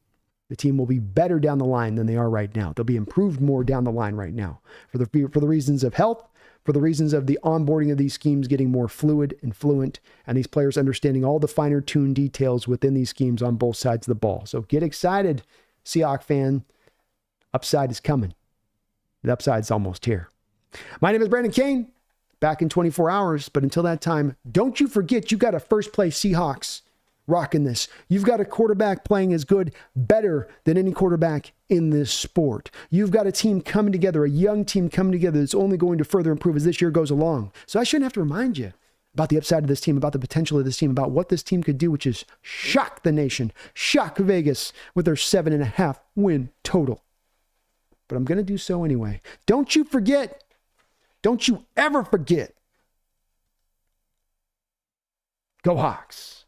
the team will be better down the line than they are right now. They'll be improved more down the line right now for the reasons of health, for the reasons of the onboarding of these schemes getting more fluid and fluent, and these players understanding all the finer tuned details within these schemes on both sides of the ball. So get excited, Seahawks fan. Upside is coming. The upside's almost here. My name is Brandon Kane. Back in 24 hours, but until that time, don't you forget you got a first place Seahawks rocking this. You've got a quarterback playing as good, better than any quarterback in this sport. You've got a team coming together, a young team coming together that's only going to further improve as this year goes along. So I shouldn't have to remind you about the upside of this team, about the potential of this team, about what this team could do, which is shock the nation, shock Vegas with their 7.5 win total. But I'm going to do so anyway. Don't you forget, don't you ever forget, go Hawks.